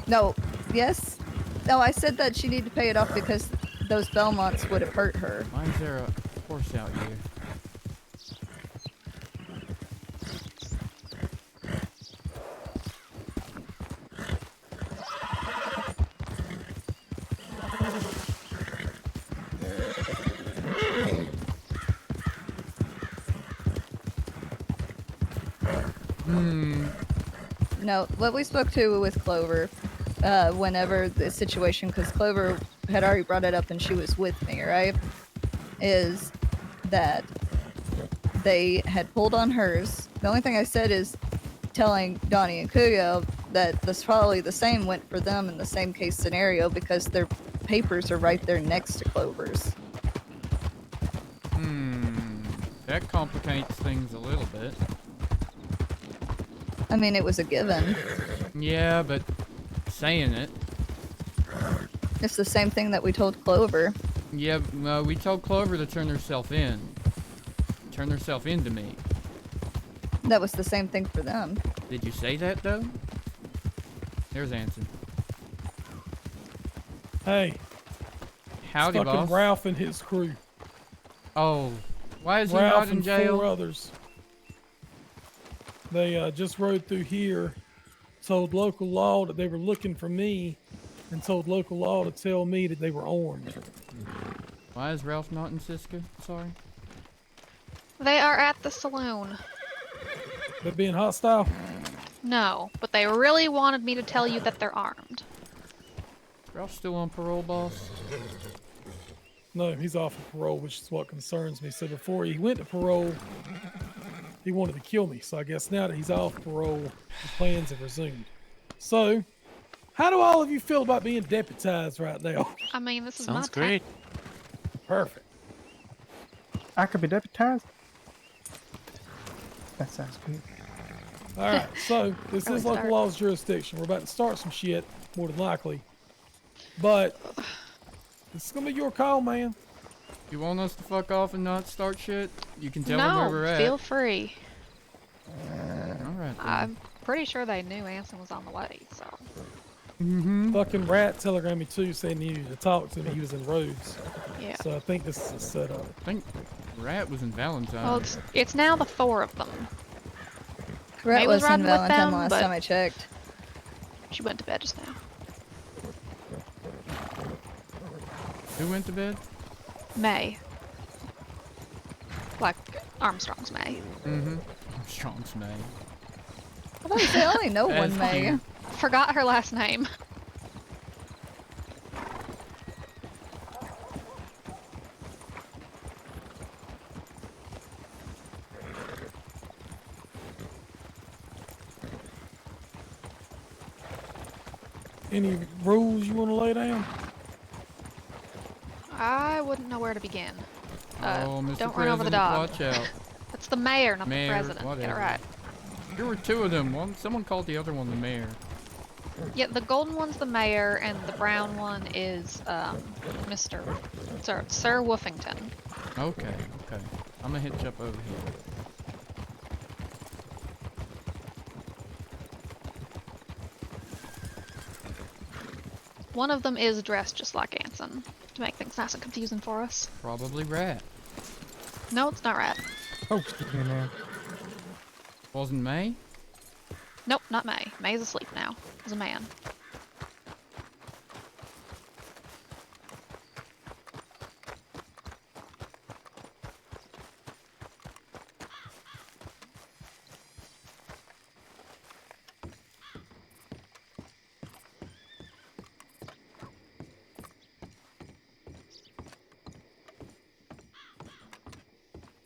No. Yes? No, I said that she needed to pay it off because those Belmonts would have hurt her. Why is there a horse out here? No, what we spoke to with Clover, whenever the situation, because Clover had already brought it up and she was with me, right? Is that they had pulled on hers. The only thing I said is telling Donnie and Kuyo that this probably the same went for them in the same case scenario because their papers are right there next to Clover's. That complicates things a little bit. I mean, it was a given. Yeah, but saying it. It's the same thing that we told Clover. Yeah, we told Clover to turn herself in. Turn herself into me. That was the same thing for them. Did you say that, though? There's Anson. Hey. Howdy, it's fucking boss. Ralph and his crew. Oh, why is he Ralph not in and jail? 4 others. They just rode through here, told local law that they were looking for me, and told local law to tell me that they were orange. Why is Ralph not in Cisco? Sorry. They are at the saloon. They're being hostile? No, but they really wanted me to tell you that they're armed. Ralph's still on parole, boss? No, he's off of parole, which is what concerns me. So before he went to parole, he wanted to kill me. So I guess now that he's off parole, the plans have resumed. So, how do all of you feel about being deputized right now? I mean, this is Sounds my great. Perfect. I could be deputized. That sounds good. Alright, so this Early is local start. law's jurisdiction. We're about to start some shit, more than likely. But, this is gonna be your call, man. You want us to fuck off and not start shit? You can tell No, them where we're at. feel free. Alright. I'm pretty sure they knew Anson was on the way, so. Fucking Rat telegrammed me too, saying he needed to talk to me. He was in Rhodes. Yeah. So I think this is a setup. I think Rat was in Valentine. Well, it's now the 4 of them. Rat May was in riding with Valentine them, last but time I checked. She went to bed just now. Who went to bed? May. Like Armstrong's May. Armstrong's May. I thought they only know That's one May. cute. Forgot her last name. Any rules you want to lay down? I wouldn't know where to begin. Oh, Mr. Don't run over the President, dog. watch out. That's the mayor, not Mayor, the president. whatever. Get it right. There were 2 of them. Someone called the other one the mayor. Yeah, the golden one's the mayor, and the brown one is Sir Woofington. Okay. I'm gonna hitch up over here. One of them is dressed just like Anson, to make things nice and confusing for us. Probably Rat. No, it's not Rat. Oh, stick me in there. Wasn't May? Nope, not May. May's asleep now. It was a man.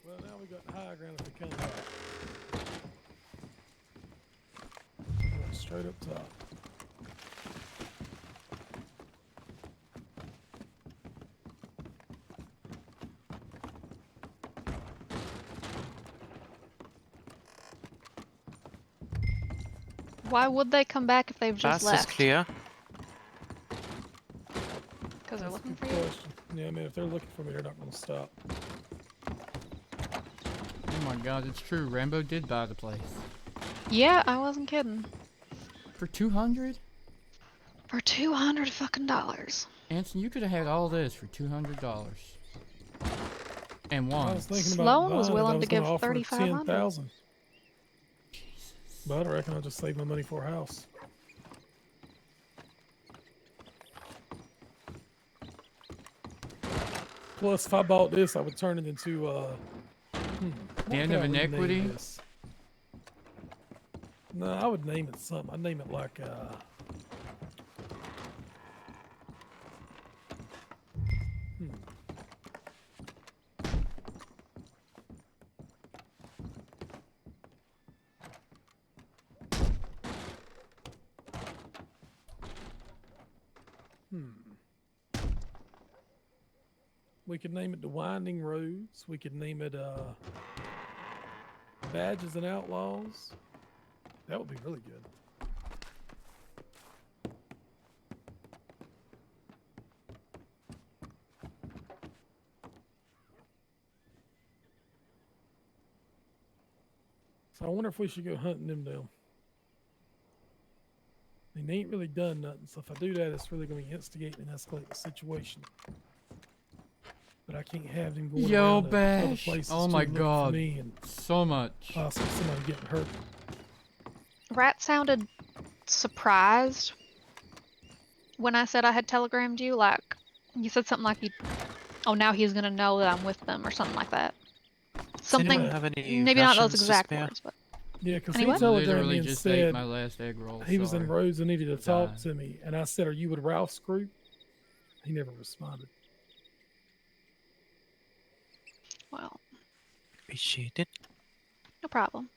Well, now we got the high ground if they come back. Going straight up top. Why would they come back if they've just Pass left? is clear. Because they're That's a looking good for you? question. Yeah, I mean, if they're looking for me, they're not going to stop. Oh my god, it's true. Rambo did buy the place. Yeah, I wasn't kidding. For 200? For $200 fucking dollars. Anson, you could have had all this for $200. And I one. was thinking about Sloan was buying it. I willing was to going give to offer $3,500. 10,000. But I reckon I'll just save my money for a house. Plus, if I bought this, I would turn it into what Den could of I rename Inequity? this? No, I would name it something. I'd name it like we could name it the Winding Roads. We could name it Badges and Outlaws. That would be really good. So I wonder if we should go hunting them down. They ain't really done nothing, so if I do that, it's really going to instigate and escalate the situation. But I can't have them going Yo, around to other Bash. places Oh too, my looking for god. me and So much. possibly somebody getting hurt. Rat sounded surprised when I said I had telegrammed you. Like, you said something like, oh, now he's gonna know that I'm with them, or something like that. Something, anyone have any maybe not those rations to exact spare? words, but Yeah, because Anyway? he telegrammed Literally me and just ate said my last egg roll. he was in sorry. Rhodes and needed to talk Died. to me. And I said, are you with Ralph's group? He never responded. well, Appreciate it. no problem.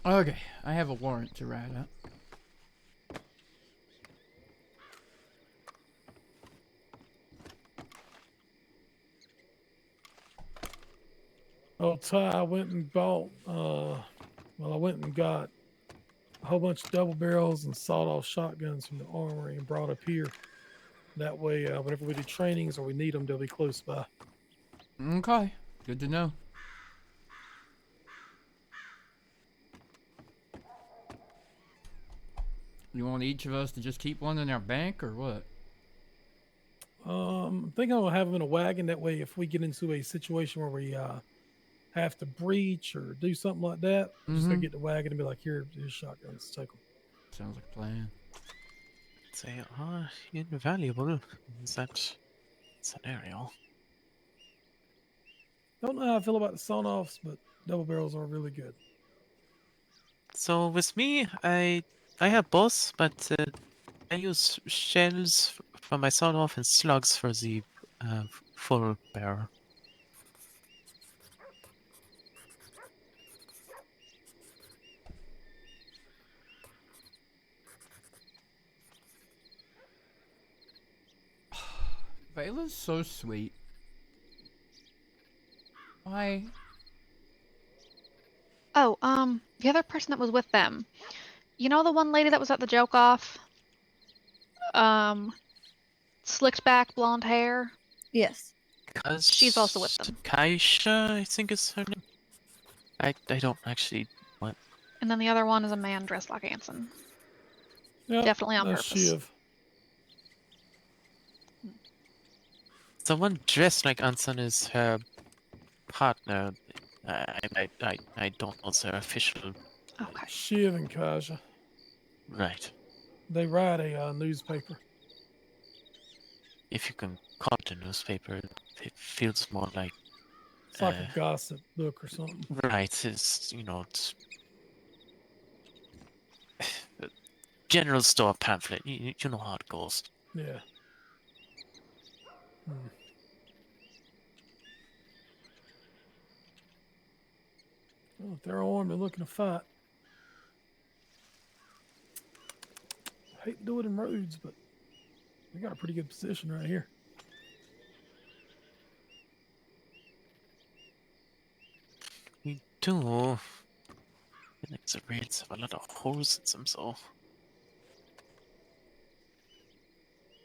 Okay, I have a warrant to write up. Oh, Ty, I went and bought, I went and got a whole bunch of double barrels and sawed-off shotguns from the armory and brought up here. That way, whenever we do trainings or we need them, they'll be close by. Okay, good to know. You want each of us to just keep one in our bank, or what? I think I'm gonna have them in a wagon. That way, if we get into a situation where we have to breach or do something like that, we're just gonna get the wagon and be like, here's shotguns, take them. Sounds like a plan. They are invaluable in that scenario. Don't know how I feel about the sawn-offs, but double barrels are really good. So with me, I have both, but I use shells for my sawed off and slugs for the full barrel. Vayla's so sweet. Why? Oh, the other person that was with them. You know the one lady that was at the joke off? Slicked back blonde hair? Yes. She's also with them. Kaisha, I think is her name. I don't actually want. And then the other one is a man dressed like Anson. Yep, Definitely on that's purpose. Shiv. The one dressed like Anson is her partner. I don't know their official. Okay. Shiv and Kaja. Right. They write a newspaper. If you can call it a newspaper, it feels more like. It's like a gossip book or something. Right. It's it's general store pamphlet. You know how it goes. Yeah. Well, if they're armed and looking to fight, I hate to do it in roads, but we got a pretty good position right here. We do. I think the raids have a lot of holes in them, so.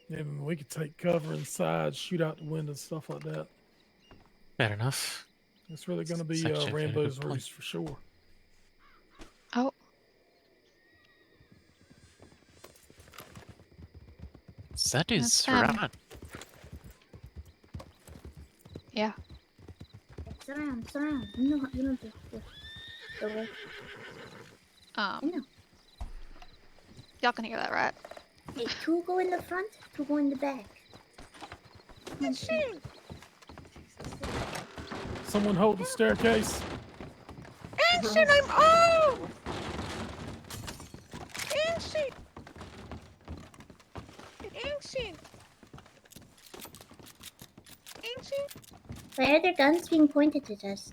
Yeah, I mean, we could take cover inside, shoot out the windows, stuff like that. Fair enough. It's really going to It's be actually a very good Rambo's point. roost for sure. Oh. That is Surround. Yeah. Surround. You know the way. I know. Y'all can hear that, right? Hey, 2 go in the front, 2 go in the back. Someone hold the staircase. Ancient, I'm home! Ancient! Ancient! Ancient? Why are their guns being pointed at us?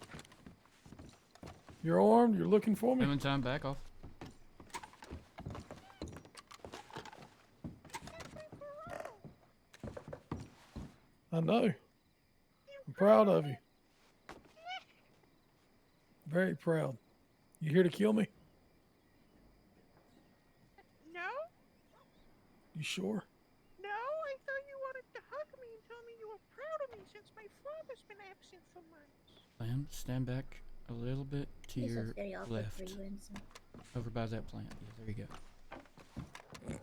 You're armed. You're looking for me. Time, back off. I know. I'm proud of you. Very proud. You here to kill me? No? You sure? No, I thought you wanted to hug me and tell me you were proud of me since my father's been absent for months. Lamb, stand back a little bit to This your is very awkward left. for you, Ensign. Over by that plant. Yeah, there you go.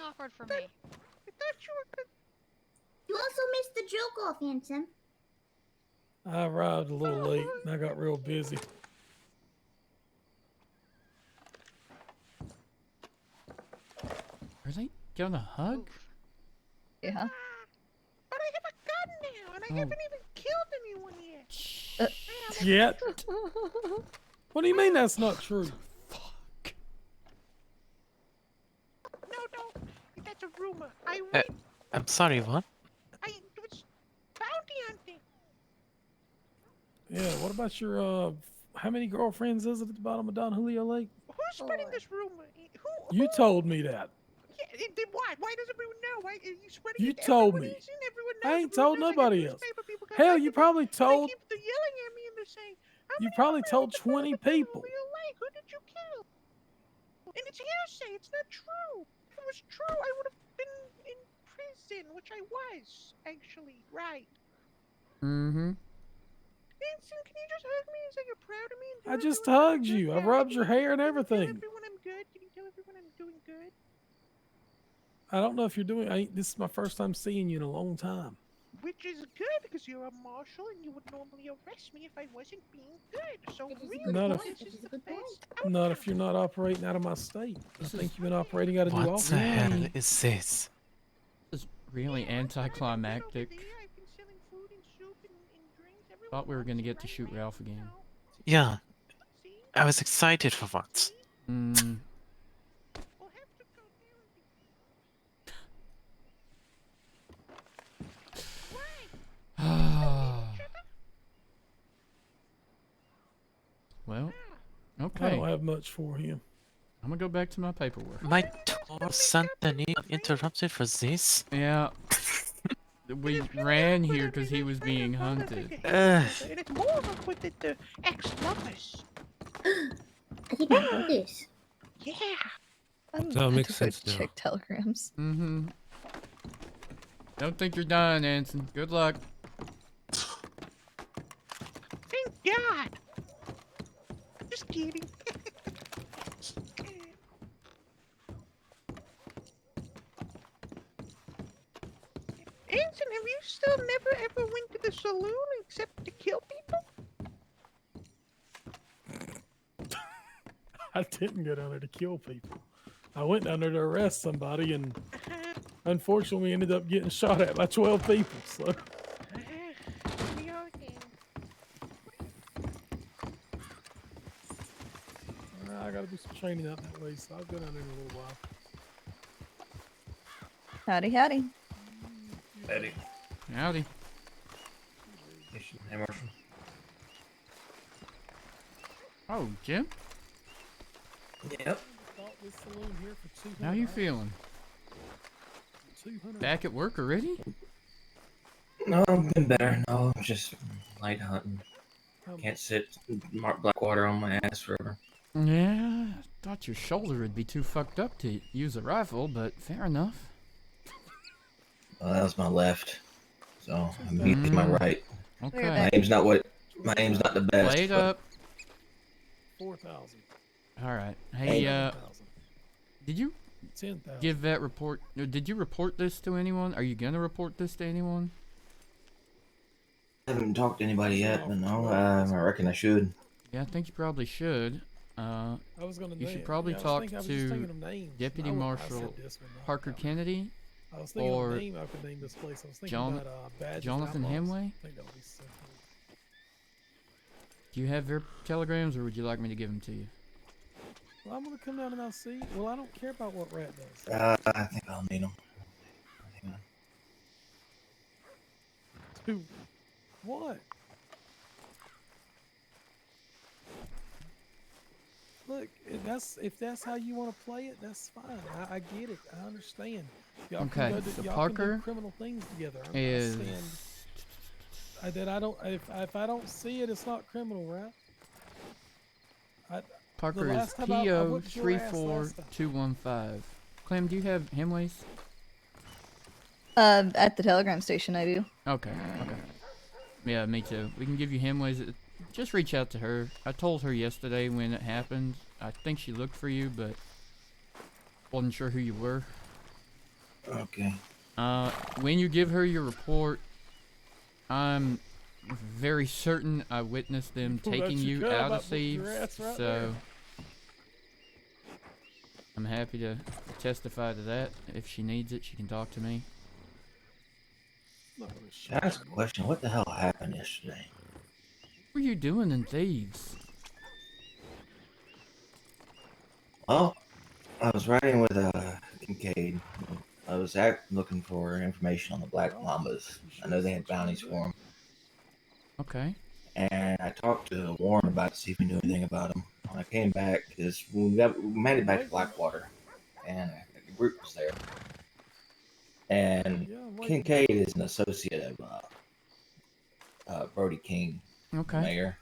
Awkward for me. I thought you were good. You also missed the joke off, Ensign. I arrived a little late and I got real busy. Are they gonna hug? Yeah. But I have a gun now, and I haven't even killed anyone yet. Yet? What do you mean that's not true? No, that's a rumor. I went, I'm sorry, what? I was bounty hunting. Yeah, what about your, how many girlfriends is it at the bottom of Don Julio Lake? Who's spreading this rumor? Who? You told me that. Yeah, then why? Why does everyone know? Why are you spreading You it? told Everyone me. is in, everyone knows, I ain't everyone told knows. I got nobody else. newspaper people got Hell, back you to me, probably and they told keep yelling at me and they're saying, "How you many probably people told at the front 20 of the Don people. Julio Lake? Who did you kill?" And it's hearsay. It's not true. If it was true, I would have been in prison, which I was actually. Right. Mm-hmm. Vincent, can you just hug me and say you're proud of me? And I just hugged you. I rubbed your hair and tell everything. everyone I'm good? Can you tell everyone I'm doing good? I don't know if you're doing. This is my first time seeing you in a long time. Which is good because you're a marshal and you would normally arrest me if I wasn't being good. So really, Not if, this is the best. not if you're not operating out of my state. I think you've been operating out of New What the Albany. hell is this? This is really anticlimactic. Thought we were gonna get to shoot Ralph again. Yeah. I was excited for once. Hmm. Well, I okay. don't have much for him. I'm gonna go back to my paperwork. My tour Santani interrupted for this? Yeah. We ran here because he was being hunted. And it's more of with the ex-lovers. I think I know this. Yeah. That makes sense now. Check telegrams. Mm-hmm. Don't think you're done, Anson. Good luck. Thank God. Just kidding. Anson, have you still never ever went to the saloon except to kill people? I didn't go down there to kill people. I went down there to arrest somebody, and unfortunately, we ended up getting shot at by 12 people. So. I gotta do some training out that way, so I'll go down there in a little while. Howdy, howdy. Eddie. Howdy. Hey, Marshal. Oh, Jim? Yep. How you feeling? Back at work already? No, I'm getting better. No, I'm just light hunting. Can't sit Blackwater on my ass forever. Yeah, I thought your shoulder would be too fucked up to use a rifle, but fair enough. Well, that was my left, so I'm using my right. Okay. My aim's not the best. Blade but up. 4,000. All right. Hey, did you 10,000. give that report? Did you report this to anyone? Are you gonna report this to anyone? I haven't talked to anybody yet, but no, I reckon I should. Yeah, I think you probably should. I was gonna You should name- probably yeah, I was talk thinking- I was just to thinking of names. Deputy I said Marshal this one, not Parker that one. Kennedy I was thinking or of a name I could name this place. I was thinking Jon- about Badges Jonathan Outlaws. Hemway? I think that would be simple. Do you have their telegrams, or would you like me to give them to you? Well, I'm gonna come down and I'll see. Well, I don't care about what Rat does. I think I'll need them. Dude, what? Look, if that's how you want to play it, that's fine. I get it. I understand. Y'all Okay, can go so y'all Parker can do criminal things together. I'm is- not saying that I don't. If I don't see it, it's not criminal, right? Parker the is last time I PO whipped your ass last time. 34215. Clem, do you have Hemways? At the telegram station, I do. Okay. Yeah, me too. We can give you Hemways. Just reach out to her. I told her yesterday when it happened. I think she looked for you, but wasn't sure who you were. Okay. When you give her your report, I'm very certain I witnessed them Well, taking that's you your out job. of I whooped your Thieves, ass right so there. I'm happy to testify to that. If she needs it, she can talk to me. Can I ask a question? What the hell happened yesterday? What were you doing in Thieves? Well, I was riding with Kincaid. I was looking for information on the Black Mambas. I know they had bounties for them. Okay. And I talked to Warren about it to see if he knew anything about them. When I came back, because we made it back to Blackwater, and the group was there. And Kincaid is an associate of Brody King, Okay. the mayor.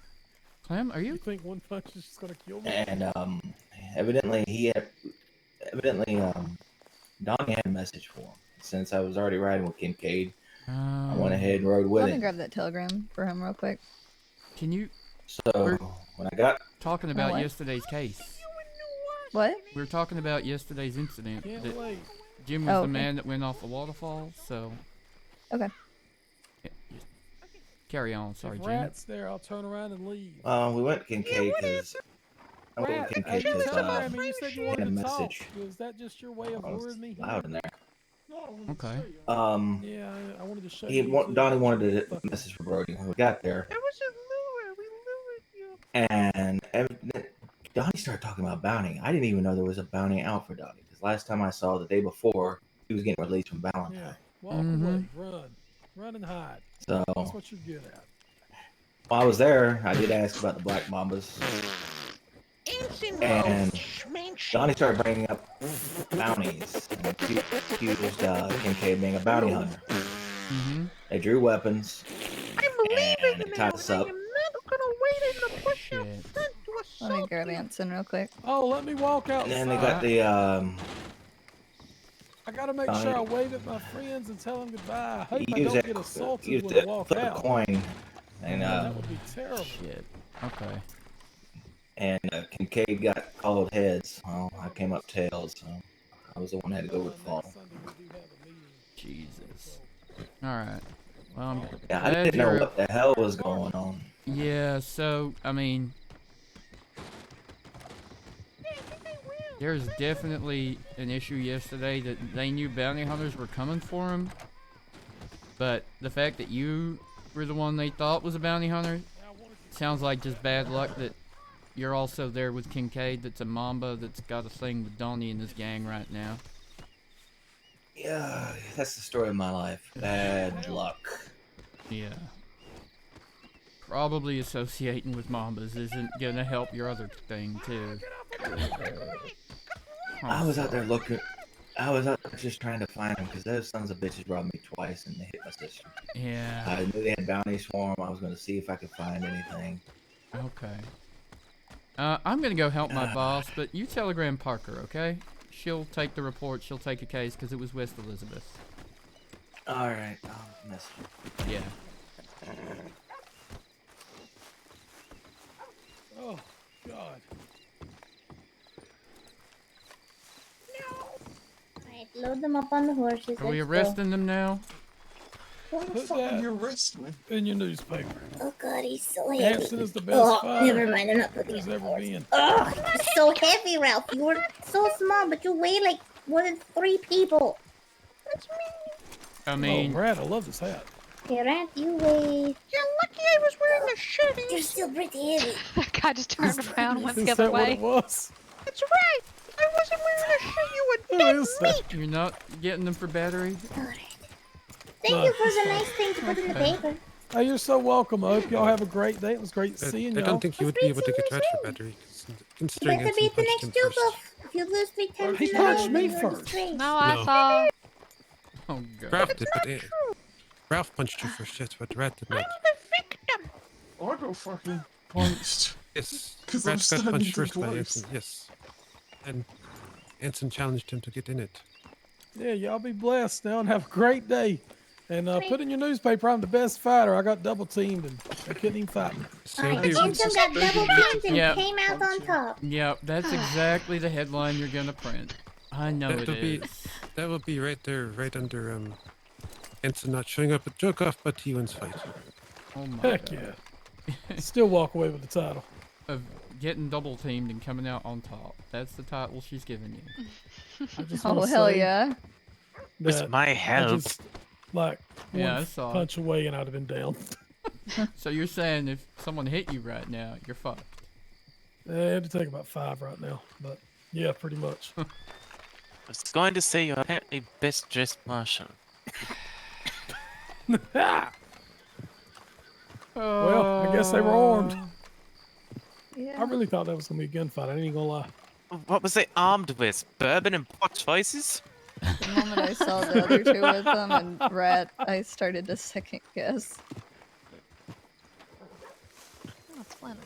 Clem, are you? You think one punch is just gonna kill me? And evidently Donnie had a message for him. Since I was already riding with Kincaid, I went ahead and rode with Let me him. grab that telegram for him real quick. Can you? So when I got talking about what? yesterday's case. What? We were talking about yesterday's incident. Can't That wait. Jim was Oh, the okay. man that went off the waterfall. So Okay. carry on. Sorry, If Jim. Rat's there, I'll turn around and leave. we went to Kincaid because I went Rat, to Kincaid you because telegram me. You said you he had a wanted to talk. message. Was that just your way of Oh, luring me? loud in there. Okay. Yeah, I wanted to show He you. Donnie wanted a message for Brody. When we got there, That was a lure. We lured you. and Donnie started talking about bounty. I didn't even know there was a bounty out for Donnie because last time I saw the day before, he was getting released from Valentine. Yeah. Walk away. Run and hide. So That's what you're good at. while I was there, I did ask about the Black Mambas. And Donnie started bringing up bounties and accused Kincaid of being a bounty hunter. They drew weapons. And they tied us up. I'm not gonna wait in the bush out front to assault Let me grab Anson real quick. Oh, let me walk outside. And then they got the I gotta make sure I wave at my friends and tell them goodbye. I hope I used don't that get assaulted used when I to walk flip a out. coin, and that would be terrible. Shit. Okay. And Kincaid got called heads. Well, I came up tails, so I was the one that had to go with the fall. Jesus. All right. Well, I'm Yeah, I glad didn't know you're- what the hell was going on. Yeah, so, I mean, there's definitely an issue yesterday that they knew bounty hunters were coming for them, but the fact that you were the one they thought was a bounty hunter sounds like just bad luck that you're also there with Kincaid that's a Mamba that's got a thing with Donnie and his gang right now. Yeah, that's the story of my life. Bad luck. Yeah. Probably associating with Mambas isn't gonna help your other thing, too. I was out there looking. I was out there just trying to find them because those sons of bitches robbed me twice and they hit my sister. Yeah. I knew they had bounties for them. I was going to see if I could find anything. Okay. I'm gonna go help my boss, but you telegram Parker, okay? She'll take the report, she'll take a case because it was West Elizabeth. Alright, I'll message you. Yeah. Oh, God. Alright, load them up on the horses. Are we Let's go. arresting them now? Put that in your newspaper. Oh God, he's so heavy. Hanson is the best Oh, fighter never mind. I'm not putting there's it ever been. Oh, you're so heavy, Ralph. You were so small, but you weigh like more than 3 people. That's me. I mean, Oh, Brad, I love this hat. Hey, Ralph, you weigh. You're lucky I was wearing a shirt. You're still pretty heavy. That guy just turned around and went the Is other that what way. it was? That's right. I wasn't wearing a shirt. You were Who dead is that? You're not getting them for battery? Thank you for the nice thing to put in the paper. Hey, you're so welcome. I hope y'all have a great day. It was great seeing I y'all. don't think you would be able to get red for battery, considering Better Ensign beat the punched next him joke first. off. If you lose 3 times He in a punched row, me you're a first. disgrace. No, I No. saw. Oh, God. Ralph did, but Ralph punched you first, yes, but Rat did not. I got fucking punched. Yes, 'Cause I'm Rat got standing punched too first by close. Ensign, yes. And Ensign challenged him to get in it. Yeah, y'all be blessed now and have a great day. And put in your newspaper, I'm the best fighter. I got double teamed and they couldn't even fight me. Alright, Hanson got double teamed and Yep. came out on top. Yep, that's exactly the headline you're gonna print. I know it is. That will be right there, right under Ensign not showing up at joke off, but he wins fight. Oh my Heck God. yeah. Still walk away with the title. Of getting double teamed and coming out on top. That's the title she's giving you. I just Oh, wanna hell say yeah. With that my I help. just, like, Yeah, I one saw it. punch away and I'd have been down. So you're saying if someone hit you right now, you're fucked. I had to take about 5 right now, but yeah, pretty much. I was going to say you're apparently best dressed Marshal. Well, I guess they were armed. Yeah. I really thought that was gonna be a gunfight. I ain't even gonna lie. What was they armed with? Bourbon and box faces? The moment I saw the other two with them and Rat, I started to second guess. That's fun.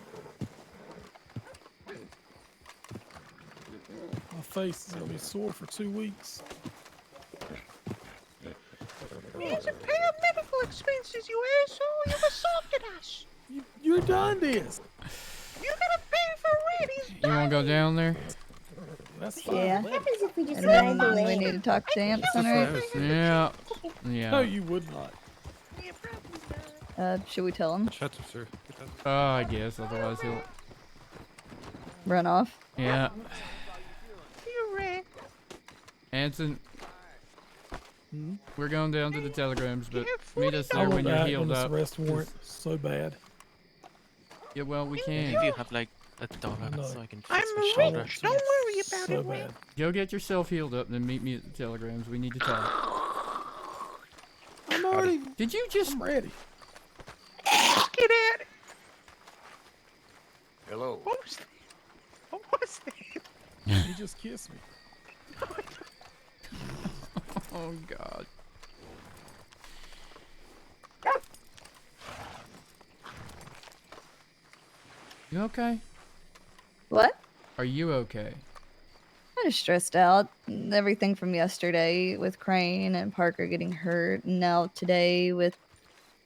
My face is gonna be sore for 2 weeks. We had to pay our medical expenses, you asshole. You've assaulted us. You're done this. You gotta pay for rent. He's You wanna go down there? That's fine. Yeah. What happens if we just And ride then away? we need to talk to Anson, right? Yeah. No, Yeah. you would not. Should we tell him? Shut up, sir. I guess, otherwise he'll... Run off? Yeah. You're right. Anson, we're going down to the telegrams, but meet us I there want when you're that healed on this up. arrest warrant so bad. Yeah, well, we Maybe can. you have like $1 so I can fix I'm my shoulder. rich. Don't worry about So it, Red. bad. Go get yourself healed up, then meet me at the telegrams. We need to talk. I'm already. Did you just... I'm ready. Get at it. Hello. What was that? What was that? He just kissed me. Oh, God. You okay? What? Are you okay? I'm just stressed out. Everything from yesterday with Crane and Parker getting hurt, and now today with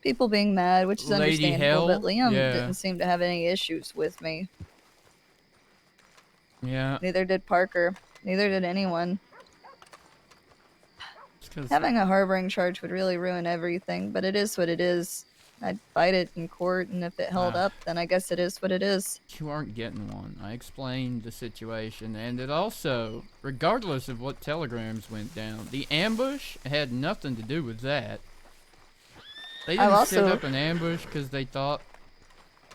people being mad, which is Lady understandable, but Hell? Liam Yeah. didn't seem to have any issues with me. Yeah. Neither did Parker. Neither did anyone. It's Having a harboring charge would really ruin everything, but it is what it is. I'd fight it in court, and if it held up, then I guess it is what it is. You aren't getting one. I explained the situation, and it also, regardless of what telegrams went down, the ambush had nothing to do with that. They didn't set up an ambush because they thought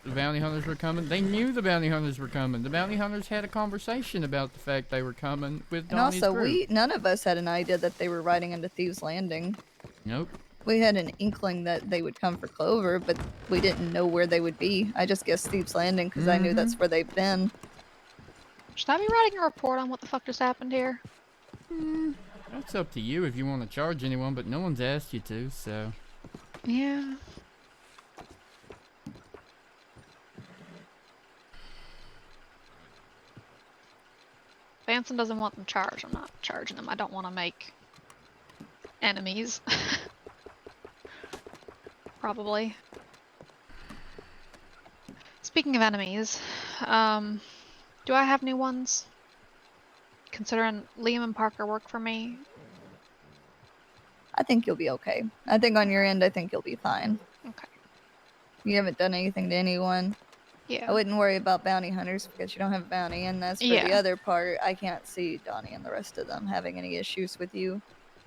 the bounty hunters were coming. They knew the bounty hunters were coming. The bounty hunters had a conversation about the fact they were coming with Donnie's And also, group. none of us had an idea that they were riding into Thieves' Landing. Nope. We had an inkling that they would come for Clover, but we didn't know where they would be. I just guessed Thieves' Landing because I knew that's where they've been. Should I be writing a report on what the fuck just happened here? That's up to you if you want to charge anyone, but no one's asked you to, so. Yeah. If Anson doesn't want them charged, I'm not charging them. I don't want to make enemies. Probably. Speaking of enemies, do I have new ones? Considering Liam and Parker work for me. I think you'll be okay. I think on your end, I think you'll be fine. Okay. You haven't done anything to anyone. Yeah. I wouldn't worry about bounty hunters because you don't have a bounty. And as for the Yeah. other part, I can't see Donnie and the rest of them having any issues with you.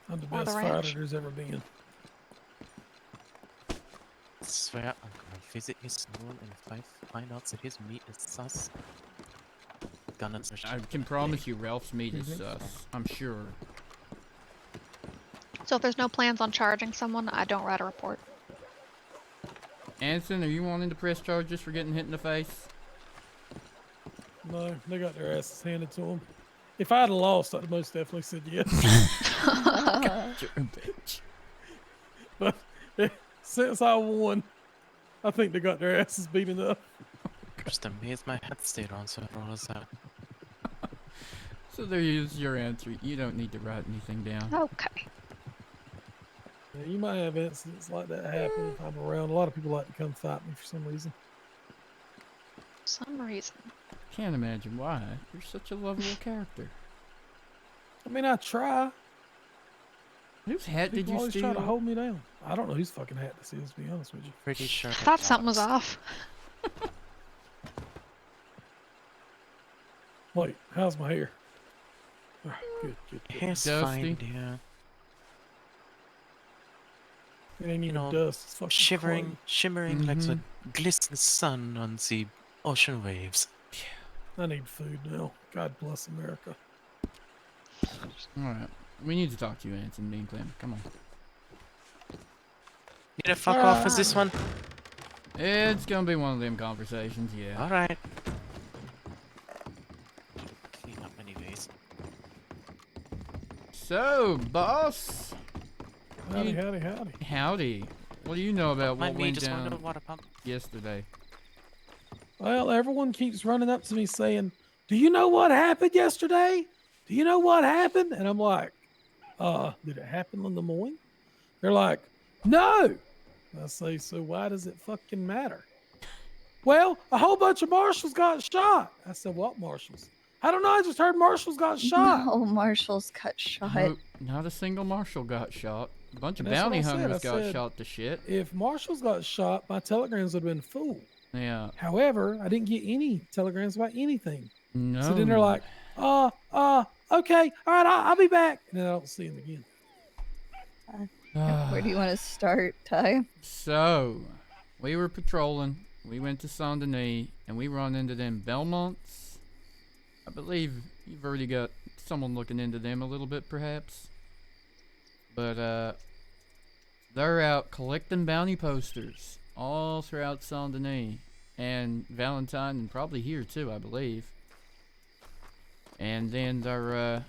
I'm the Or the best ranch. fighter there's ever been. I swear I'm gonna visit his saloon, and if I find out that his meat is sus, gonna. I can promise you Ralph's meat is sus. I'm sure. So if there's no plans on charging someone, I don't write a report. Anson, are you wanting to press charges for getting hit in the face? No, they got their asses handed to them. If I'd have lost, I'd have most definitely said yes. You're a bitch. But since I won, I think they got their asses beat enough. Just amazed my head stayed on, so it rolls out. So there is your answer. You don't need to write anything down. Okay. Yeah, you might have incidents like that happen if I'm around. A lot of people like to come fight me for some reason. Some reason. Can't imagine why. You're such a lovable character. I mean, I try. Whose hat did People you always steal? try to hold me down. I don't know whose fucking hat this is, to be honest with you. Pretty sure. I thought something was off. Wait, how's my hair? Ah, good. Hair's Dusty. fine, yeah. It ain't even know, dust. It's fucking shimmering like the glistening sun on the ocean waves. I need food now. God bless America. Alright. We need to talk to you, Anson, Bean Clam. Come on. Need a fuck off as this one? It's gonna be one of them conversations, yeah. Alright. Clean up anyways. So, boss. Howdy, You- howdy, howdy. Howdy. What do you know about Mind what me, went just wanted down a water pump. yesterday? Well, everyone keeps running up to me saying, "Do you know what happened yesterday? Do you know what happened?" And I'm like, did it happen in Des Moines? They're like, "No." I say, "So why does it fucking matter?" Well, a whole bunch of marshals got shot. I said, "What marshals?" I don't know. I just heard marshals got shot. No, Marshals got shot. No, not a single marshal got shot. A bunch of And that's what bounty I said. hunters I got said, shot to shit. If marshals got shot, my telegrams would have been full. Yeah. However, I didn't get any telegrams about anything. No. So then they're like, okay, all right, I'll be back. And then I don't see them again. Where do you want to start, Ty? So, we were patrolling. We went to Saint Denis, and we run into them Belmonts. I believe you've already got someone looking into them a little bit, perhaps. But, they're out collecting bounty posters all throughout Saint Denis. And Valentine, and probably here too, I believe. And then they're,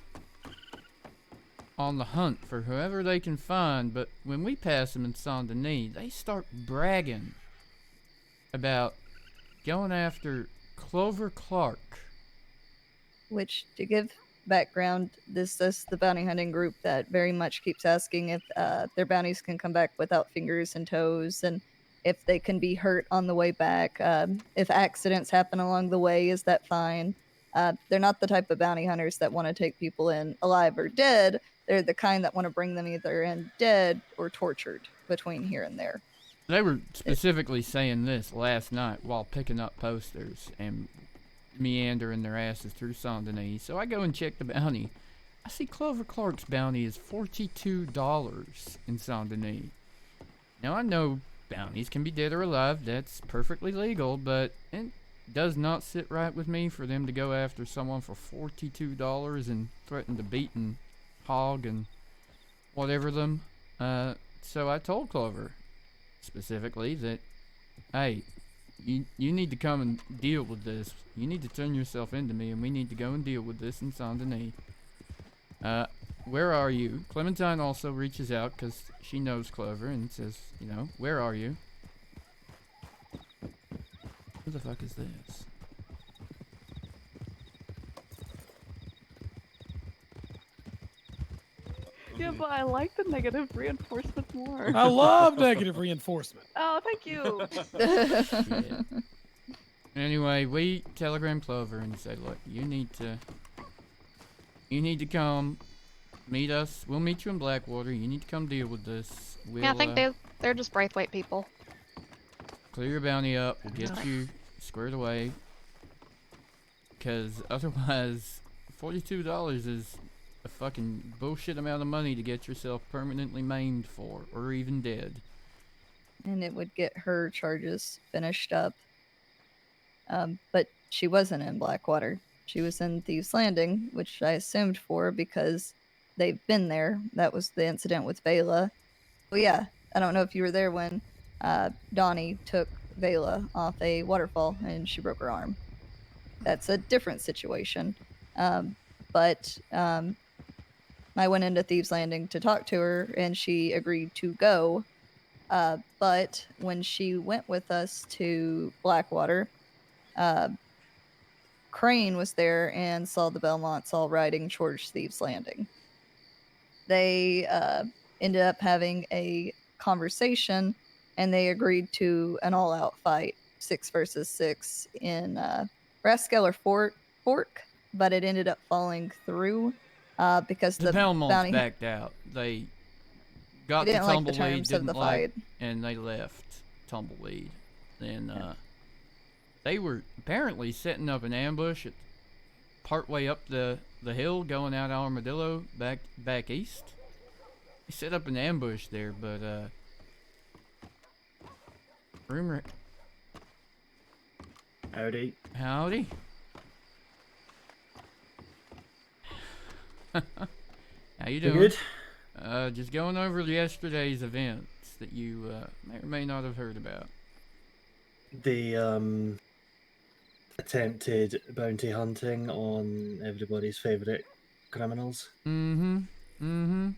on the hunt for whoever they can find, but when we pass them in Saint Denis, they start bragging about going after Clover Clark. Which, to give background, this is the bounty hunting group that very much keeps asking if their bounties can come back without fingers and toes, and if they can be hurt on the way back. If accidents happen along the way, is that fine? They're not the type of bounty hunters that want to take people in alive or dead, They're the kind that want to bring them either in dead or tortured between here and there. They were specifically saying this last night while picking up posters and meandering their asses through Saint Denis. So I go and check the bounty. I see Clover Clark's bounty is $42 in Saint Denis. Now I know bounties can be dead or alive. That's perfectly legal, but it does not sit right with me for them to go after someone for $42 and threaten to beat and hog and whatever them. So I told Clover specifically that, hey, you need to come and deal with this. You need to turn yourself into me, and we need to go and deal with this in Saint Denis. Where are you? Clementine also reaches out because she knows Clover and says, you know, where are you? Who the fuck is this? Yeah, but I like the negative reinforcement more. I love negative reinforcement. Oh, thank you. Shit. Anyway, we telegram Clover and say, look, you need to come meet us. We'll meet you in Blackwater. You need to come deal with this. We'll, Yeah, I think they're just Braithwaite people. clear your bounty up. We'll get you squared away. Because otherwise, $42 is a fucking bullshit amount of money to get yourself permanently maimed for, or even dead. And it would get her charges finished up. But she wasn't in Blackwater. She was in Thieves Landing, which I assumed for because they've been there. That was the incident with Vela. Well, yeah, I don't know if you were there when Donnie took Vela off a waterfall and she broke her arm. That's a different situation. But I went into Thieves Landing to talk to her, and she agreed to go. But when she went with us to Blackwater, Crane was there and saw the Belmonts all riding towards Thieves Landing. They ended up having a conversation, and they agreed to an all-out fight, 6 versus 6 in Raskeller Fork, but it ended up falling through because The the Belmonts bounty backed out. They got They the didn't like the Tumbleweed, terms of didn't the like, fight. and they left Tumbleweed. Then they were apparently setting up an ambush at partway up the hill going out Armadillo back east. They set up an ambush there, but rumor. Howdy. Howdy. How you doing? good? Just going over yesterday's events that you may or may not have heard about. The attempted bounty hunting on everybody's favorite criminals. Mm-hmm.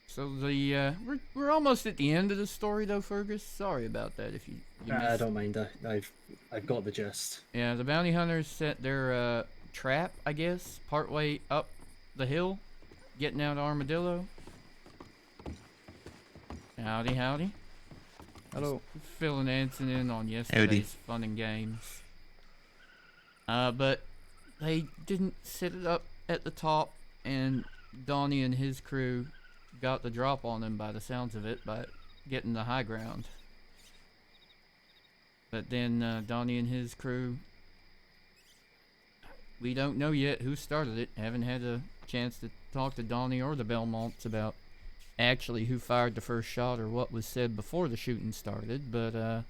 So the we're almost at the end of the story though, Fergus. Sorry about that if you I missed. don't mind. I've got the gist. Yeah, the bounty hunters set their trap, I guess, partway up the hill, getting out Armadillo. Howdy, howdy. Hello. Just filling Anson in on yesterday's fun and games. But they didn't set it up at the top, and Donnie and his crew got the drop on him by the sounds of it, by getting the high ground. But then Donnie and his crew, we don't know yet who started it. Haven't had a chance to talk to Donnie or the Belmonts about actually who fired the first shot or what was said before the shooting started, but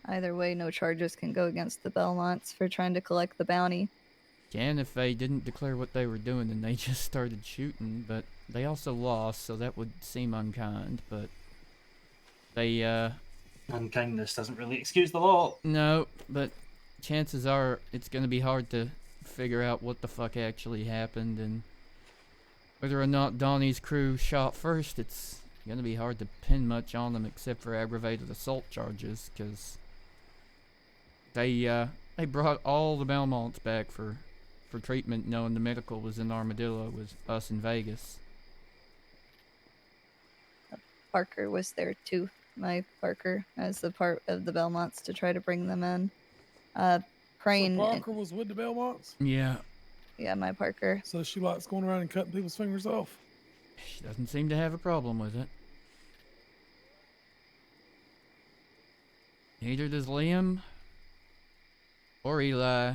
Either way, no charges can go against the Belmonts for trying to collect the bounty. can if they didn't declare what they were doing and they just started shooting, but they also lost, so that would seem unkind, but they Unkindness doesn't really excuse the law. no, but chances are it's gonna be hard to figure out what the fuck actually happened, and whether or not Donnie's crew shot first, it's gonna be hard to pin much on them except for aggravated assault charges, because they brought all the Belmonts back for treatment, knowing the medical was in Armadillo with us in Vegas. Parker was there too. My Parker as the part of the Belmonts to try to bring them in. Crane. So Parker was with the Belmonts? Yeah. Yeah, my Parker. So she likes going around and cutting people's fingers off. She doesn't seem to have a problem with it. Neither does Liam or Eli.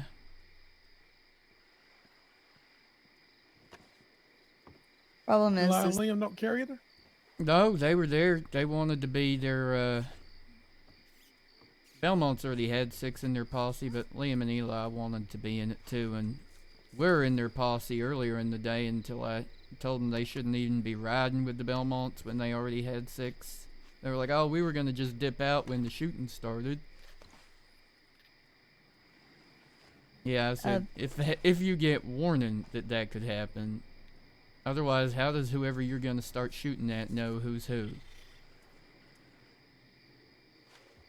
Problem is, Eli and Liam don't care either? No, they were there. They wanted to be their, Belmont's already had 6 in their posse, but Liam and Eli wanted to be in it too, and we're in their posse earlier in the day until I told them they shouldn't even be riding with the Belmonts when they already had 6. They were like, oh, we were going to just dip out when the shooting started. Yeah, I said, if you get warning that could happen, otherwise, how does whoever you're going to start shooting at know who's who?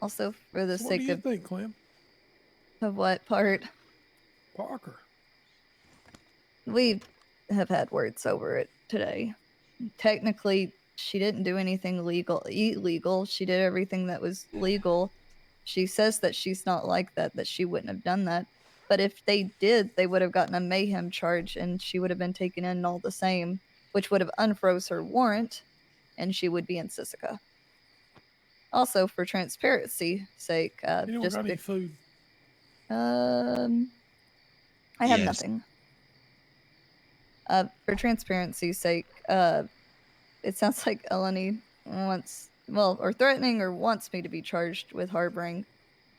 Also, for the So what sake do you of think, Clem? of what part? Parker. We have had words over it today. Technically, she didn't do anything illegal. She did everything that was legal. She says that she's not like that, that she wouldn't have done that. But if they did, they would have gotten a mayhem charge and she would have been taken in all the same, which would have unfroze her warrant and she would be in Sisika. Also, for transparency's sake, You don't got any food? I have nothing. For transparency's sake, it sounds like Eleni wants, or threatening or wants me to be charged with harboring.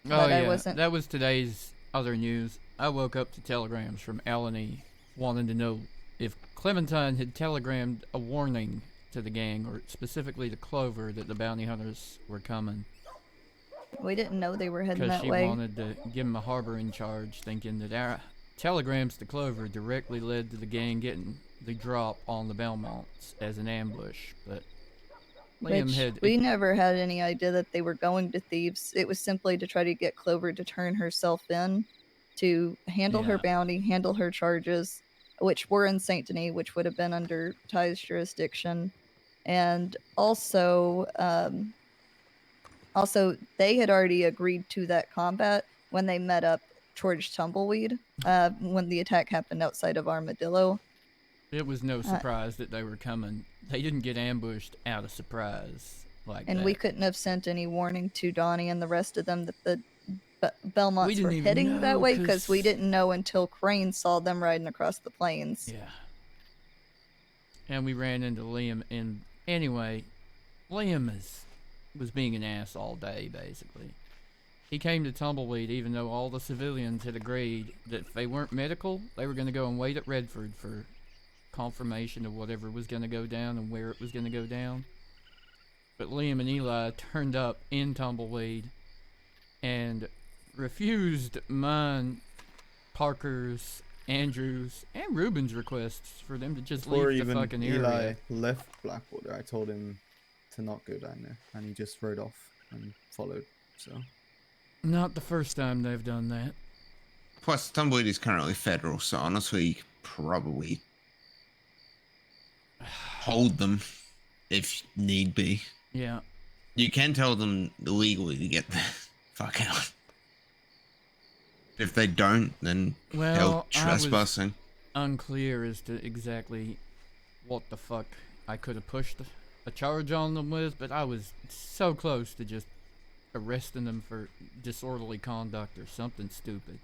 Oh, but yeah. I wasn't. That was today's other news. I woke up to telegrams from Eleni wanting to know if Clementine had telegrammed a warning to the gang, or specifically to Clover, that the bounty hunters were coming. We didn't know they were heading Because that she way. wanted to give him a harboring charge, thinking that our telegrams to Clover directly led to the gang getting the drop on the Belmonts as an ambush. But Liam Which had... we never had any idea that they were going to Thieves. It was simply to try to get Clover to turn herself in, to handle her bounty, handle her charges, which were in Saint Denis, which would have been under Ty's jurisdiction. And also, they had already agreed to that combat when they met up towards Tumbleweed, when the attack happened outside of Armadillo. It was no surprise that they were coming. They didn't get ambushed out of surprise like and that. we couldn't have sent any warning to Donnie and the rest of them that the Belmonts didn't were even heading that know, way 'cause- because we didn't know until Crane saw them riding across the plains. Yeah. And we ran into Liam, and anyway, Liam was being an ass all day, basically. He came to Tumbleweed even though all the civilians had agreed that if they weren't medical, they were going to go and wait at Redford for confirmation of whatever was going to go down and where it was going to go down. But Liam and Eli turned up in Tumbleweed and refused mine, Parker's, Andrew's, and Ruben's requests for them to just Before leave the even fucking Eli area. left Blackwater, I told him to not go down there, and he just rode off and followed. So Not the first time they've done that. Plus, Tumbleweed is currently federal, so honestly, you could probably hold them if need be. Yeah. You can tell them illegally to get the fuck out. If they don't, then Well, hell, trespassing. I was unclear as to exactly what the fuck I could have pushed a charge on them with, but I was so close to just arresting them for disorderly conduct or something stupid.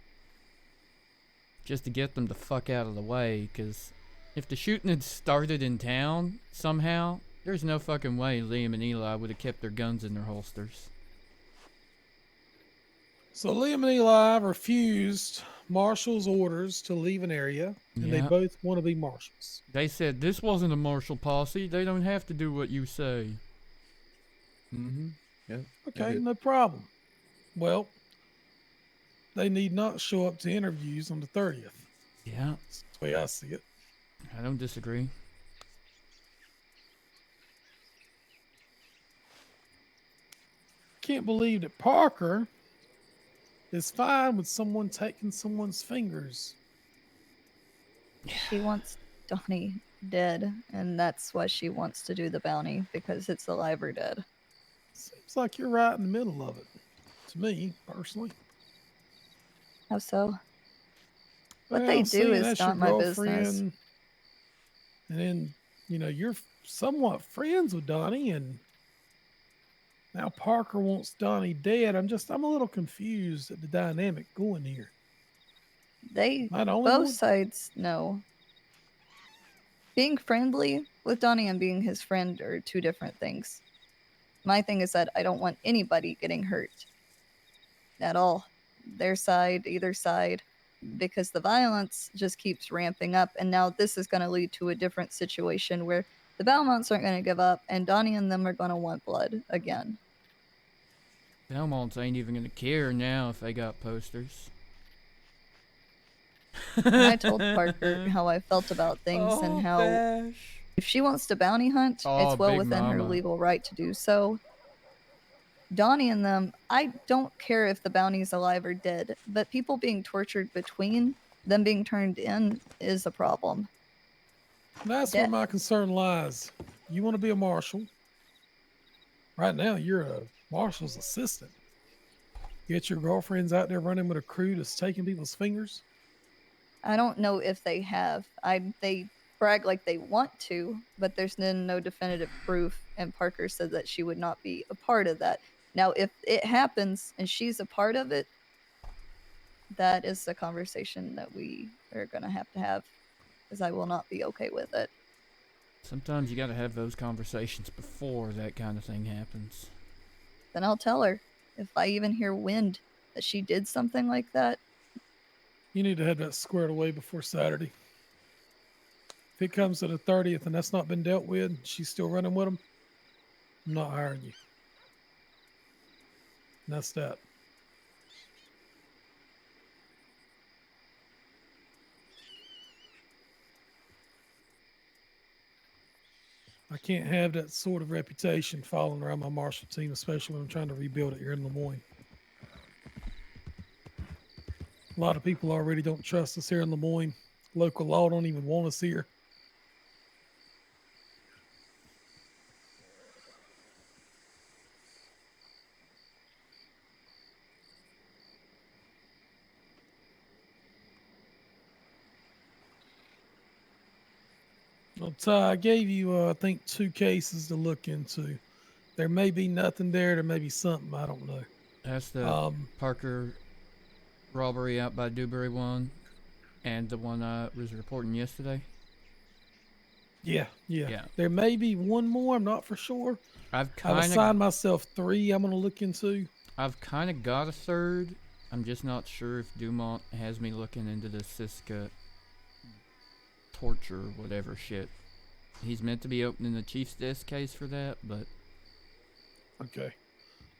Just to get them the fuck out of the way, because if the shooting had started in town somehow, there's no fucking way Liam and Eli would have kept their guns in their holsters. So Liam and Eli refused Marshal's orders to leave an area, and they Yeah. both want to be Marshals. They said, this wasn't a Marshal posse, they don't have to do what you say. Mm-hmm. Yeah. Okay, no problem. Well, they need not show up to interviews on the 30th. Yeah. That's the way I see it. I don't disagree. Can't believe that Parker is fine with someone taking someone's fingers. She wants Donnie dead, and that's why she wants to do the bounty, because it's alive or dead. Seems like you're right in the middle of it. To me, personally. How so? What they do seeing is that's not your my business. girlfriend, and then you're somewhat friends with Donnie, and now Parker wants Donnie dead. I'm a little confused at the dynamic going here. They Am I the only both one? sides know. Being friendly with Donnie and being his friend are two different things. My thing is that I don't want anybody getting hurt at all. Their side, either side, because the violence just keeps ramping up. And now this is going to lead to a different situation where the Belmonts aren't going to give up and Donnie and them are going to want blood again. Belmonts ain't even gonna care now if they got posters. And I told Parker how I felt about things and how if she wants to bounty hunt, Oh, it's well Big within her Mama. legal right to do so. Donnie and them, I don't care if the bounty's alive or dead, but people being tortured between them being turned in is a problem. That's where my concern lies. You want to be a marshal. Right now, you're a marshal's assistant. Get your girlfriends out there running with a crew that's taking people's fingers. I don't know if they have. They brag like they want to, but there's been no definitive proof, and Parker said that she would not be a part of that. Now, if it happens and she's a part of it, that is a conversation that we are going to have, because I will not be okay with it. Sometimes you gotta have those conversations before that kind of thing happens. Then I'll tell her. If I even hear wind that she did something like that, You need to have that squared away before Saturday. If it comes to the 30th and that's not been dealt with, she's still running with them, I'm not hiring you. And that's that. I can't have that sort of reputation following around my marshal team, especially when I'm trying to rebuild it here in Lemoyne. A lot of people already don't trust us here in Lemoyne. Local law don't even want us here. Well, Ty, I gave you, I think, 2 cases to look into. There may be nothing there. There may be something. I don't know. That's the Parker robbery out by Dewberry one, and the one I was reporting yesterday. Yeah. There may be one more. I'm not for sure. I've assigned myself 3 I'm going to look into. I've kind of got a third. I'm just not sure if Dumont has me looking into the Siska torture, whatever shit. He's meant to be opening the chief's desk case for that, but... Okay.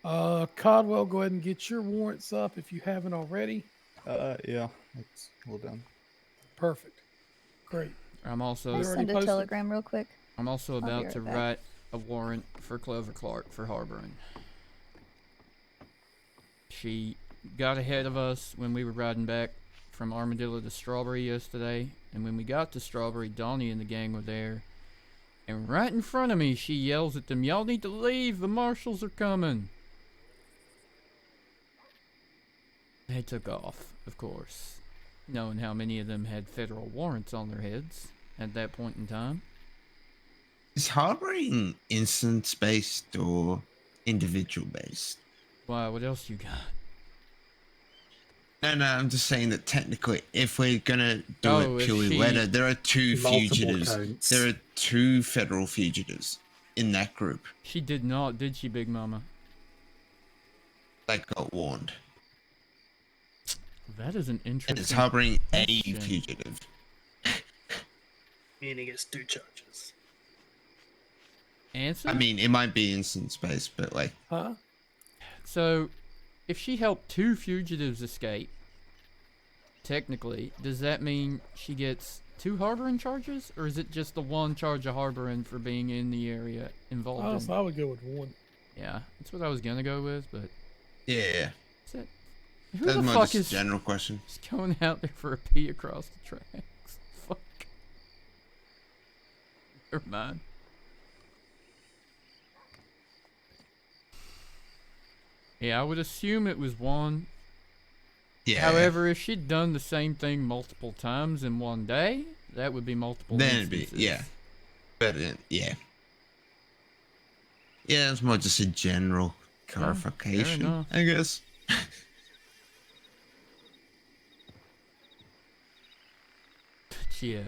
Codwell, go ahead and get your warrants up if you haven't already. Yeah, it's all done. Perfect. Great. I'm also... I'll send a telegram real quick. I'm also I'll be about right to back. write a warrant for Clover Clark for harboring. She got ahead of us when we were riding back from Armadillo to Strawberry yesterday, and when we got to Strawberry, Donnie and the gang were there, and right in front of me, she yells at them, "Y'all need to leave, the marshals are coming." They took off, of course, knowing how many of them had federal warrants on their heads at that point in time. Is harboring instance-based or individual-based? Why, what else you got? No, I'm just saying that technically, if we're gonna do it purely letter, there are 2 Multiple fugitives. counts. There are 2 federal fugitives in that group She did not, did she, Big Mama? that got warned. That is an interesting And it's harboring a question. fugitive. Meaning it's 2 charges. Answer? I mean, it might be instance-based, but like... Huh? So, if she helped 2 fugitives escape, technically, does that mean she gets 2 harboring charges? Or is it just the 1 charge of harboring for being in the area involved Honestly, I would go with 1. Yeah, that's what I was gonna go with, but... Yeah. Is that... Who That's the more fuck just a is general question. just going out there for a pee across the tracks? Fuck. Never mind. Yeah, I would assume it was 1. Yeah. However, if she'd done the same thing multiple times in one day, that would be multiple Then it'd instances. be, yeah. But, yeah. Yeah, it's more just a general clarification, enough. I guess. Yeah.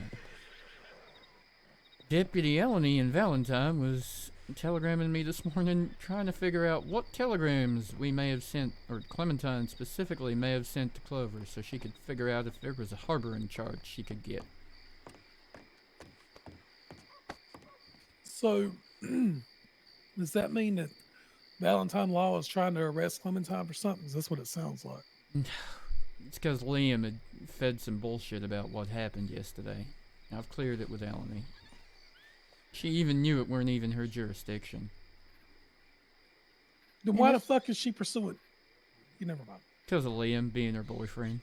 Deputy Eleni in Valentine was telegramming me this morning trying to figure out what telegrams we may have sent, or Clementine specifically may have sent to Clover, so she could figure out if there was a harboring charge she could get. So, does that mean that Valentine Law is trying to arrest Clementine for something? Is this what it sounds like? It's because Liam had fed some bullshit about what happened yesterday. I've cleared it with Eleni. She even knew it weren't even her jurisdiction. Then why the fuck is she pursuing? You never mind. Because of Liam being her boyfriend.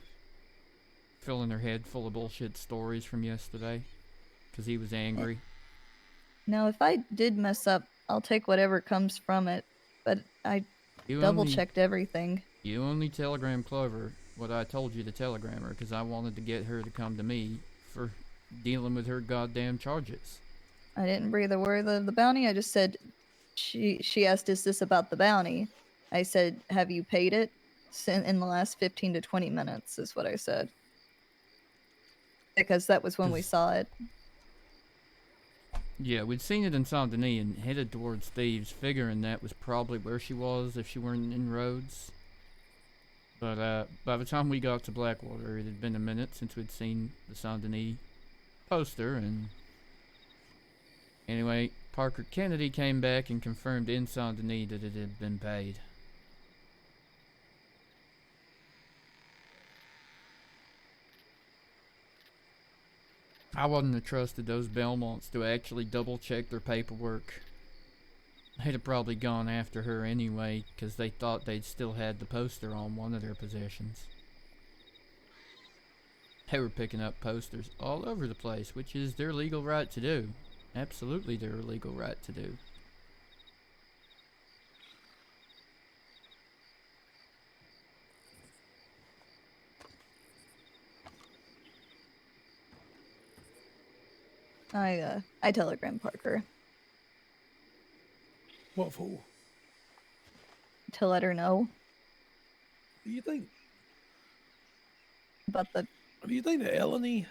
Filling her head full of bullshit stories from yesterday. Because he was angry. Now, if I did mess up, I'll take whatever comes from it. But I double-checked everything. You only telegram Clover what I told you to telegram her, because I wanted to get her to come to me for dealing with her goddamn charges. I didn't breathe a word of the bounty. I just said, she asked, is this about the bounty? I said, have you paid it in the last 15 to 20 minutes, is what I said. Because that was when we saw it. Yeah, we'd seen it in Saint Denis and headed towards Thieves, figuring that was probably where she was if she weren't in Rhodes. But by the time we got to Blackwater, it had been a minute since we'd seen the Saint Denis poster, and anyway, Parker Kennedy came back and confirmed in Saint Denis that it had been paid. I wouldn't have trusted those Belmonts to actually double check their paperwork. They'd have probably gone after her anyway, because they thought they'd still had the poster on one of their possessions. They were picking up posters all over the place, which is their legal right to do. Absolutely their legal right to do. I telegrammed Parker What for? to let her know What do you think? about the... Do you think that Eleni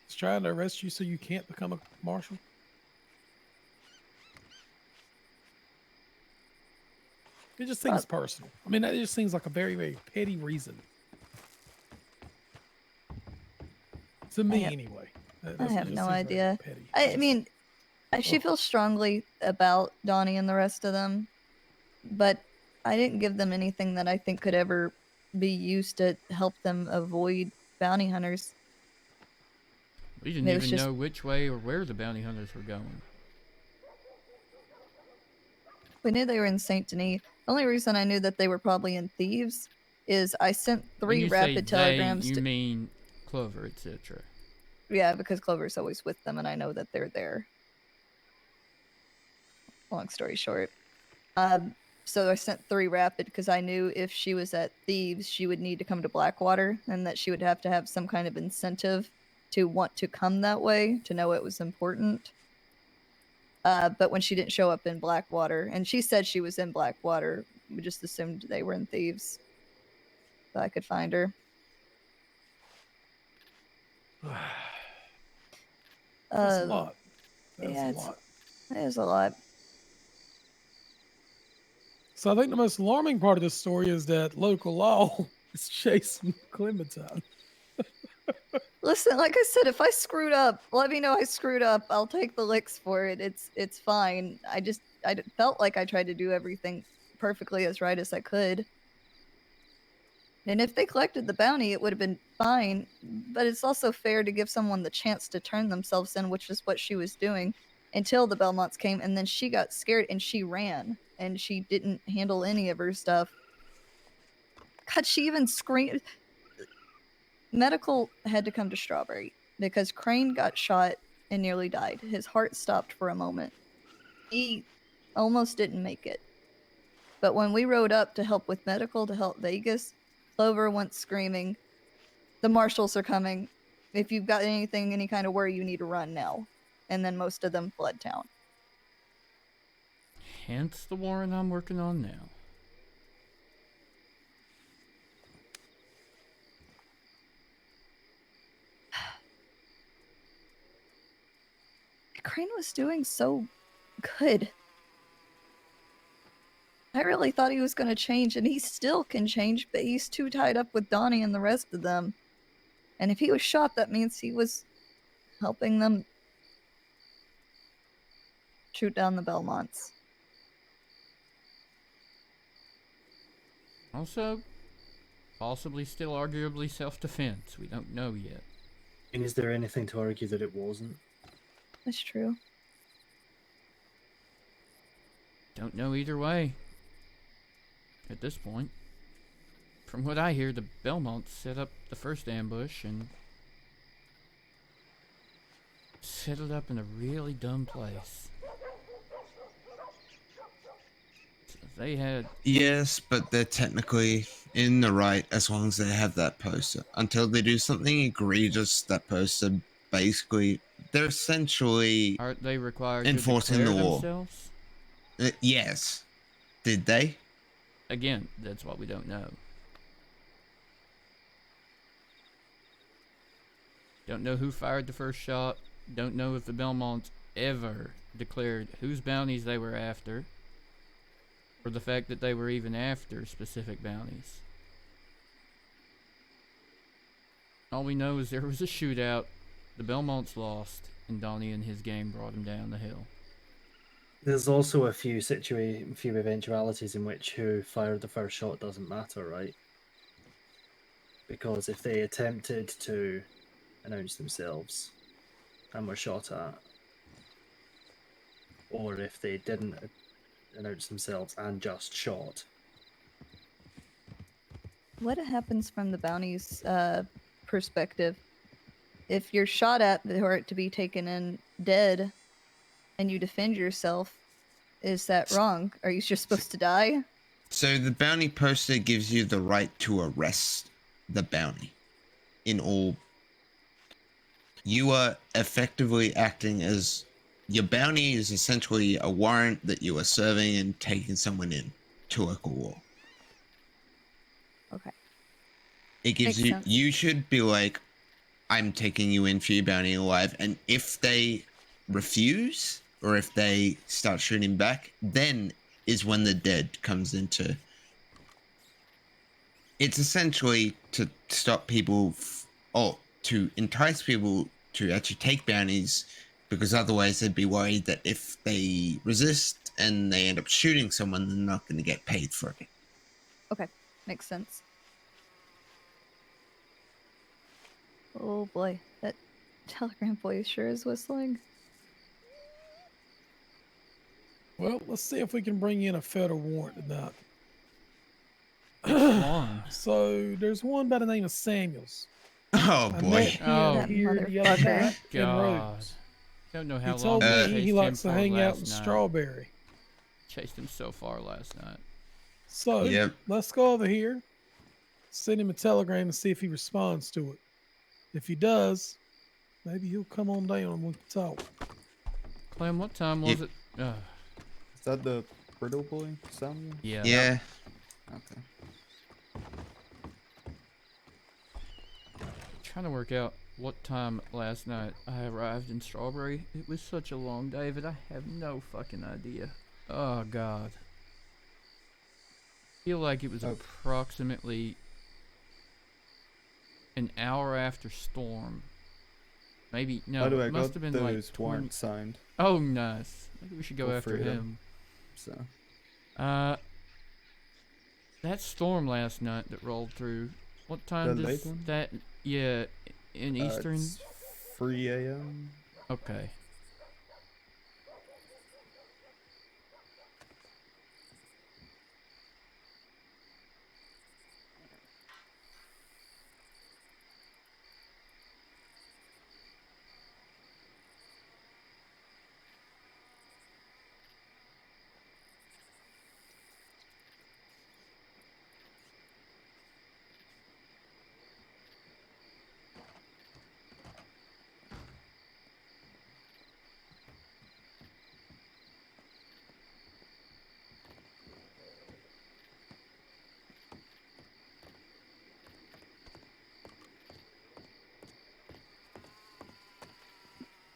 is trying to arrest you so you can't become a marshal? It just seems personal. I mean, that just seems like a very, very petty reason. To me, anyway. I have no idea. petty. I mean, she feels strongly about Donnie and the rest of them, but I didn't give them anything that I think could ever be used to help them avoid bounty hunters. We didn't even know which way or where the bounty hunters were going. We knew they were in Saint Denis. The only reason I knew that they were probably in Thieves is I sent 3 rapid telegrams. You mean Clover, etc. Yeah, because Clover's always with them, and I know that they're there. Long story short. So I sent 3 rapid because I knew if she was at Thieves, she would need to come to Blackwater, and that she would have to have some kind of incentive to want to come that way, to know it was important. But when she didn't show up in Blackwater, and she said she was in Blackwater, we just assumed they were in Thieves. So I could find her. That's a lot. That's a lot. It is a lot. So I think the most alarming part of this story is that local law is chasing Clementine. Listen, like I said, if I screwed up, let me know I screwed up. I'll take the licks for it. It's fine. I felt like I tried to do everything perfectly as right as I could. And if they collected the bounty, it would have been fine. But it's also fair to give someone the chance to turn themselves in, which is what she was doing until the Belmonts came. And then she got scared and she ran. And she didn't handle any of her stuff. God, she even screamed. Medical had to come to Strawberry because Crane got shot and nearly died. His heart stopped for a moment. He almost didn't make it. But when we rode up to help with medical to help Vegas, Clover went screaming. The marshals are coming. If you've got anything, any kind of worry, you need to run now. And then most of them fled town. Hence the warrant I'm working on now. Crane was doing so good. I really thought he was going to change, and he still can change, but he's too tied up with Donnie and the rest of them. And if he was shot, that means he was helping them shoot down the Belmonts. Also, possibly still arguably self-defense. We don't know yet. And is there anything to argue that it wasn't? That's true. Don't know either way. At this point. From what I hear, the Belmonts set up the first ambush and set it up in a really dumb place. So they had... Yes, but they're technically in the right as long as they have that poster. Until they do something egregious, that poster basically... They're essentially... Aren't they required enforcing to the declare law. themselves? Yes. Did they? Again, that's what we don't know. Don't know who fired the first shot. Don't know if the Belmonts ever declared whose bounties they were after. Or the fact that they were even after specific bounties. All we know is there was a shootout, the Belmonts lost, and Donnie and his gang brought him down the hill. There's also a few eventualities in which who fired the first shot doesn't matter, right? Because if they attempted to announce themselves and were shot at, or if they didn't announce themselves and just shot. What happens from the bounty's perspective? If you're shot at or to be taken in dead and you defend yourself, is that wrong? Are you just supposed to die? So the bounty poster gives you the right to arrest the bounty. In all, you are effectively acting as... Your bounty is essentially a warrant that you are serving and taking someone in to local law. Okay. It gives Makes you... sense. You should be like, I'm taking you in for your bounty alive, and if they refuse, or if they start shooting back, then is when the dead comes into... It's essentially to stop people... to entice people to actually take bounties, because otherwise they'd be worried that if they resist and they end up shooting someone, they're not going to get paid for it. Okay, makes sense. Oh boy, that telegram boy sure is whistling. Well, let's see if we can bring in a federal warrant tonight. One. So there's one by the name of Samuels. Oh I boy. met him Oh, here the other night in God. Rhodes. Don't know He how long told we me chased he him likes to for hang out in last night. Strawberry. Chased him so far last night. So Yep. let's go over here, send him a telegram and see if he responds to it. If he does, maybe he'll come on down and we can talk. Clem, what time was it? Is that the brittle boy, Samuel? Yeah. Yeah. Okay. Trying to work out what time last night I arrived in Strawberry. It was such a long day, but I have no fucking idea. Oh God. Feel like it was approximately an hour after storm. Maybe no. By the way, I it must got have been those like warrants signed. Oh, nice. Maybe we should go For after freedom. him. So. That storm last night that rolled through. What time The does late one? that? Yeah, in Eastern. It's 3 a.m. Okay.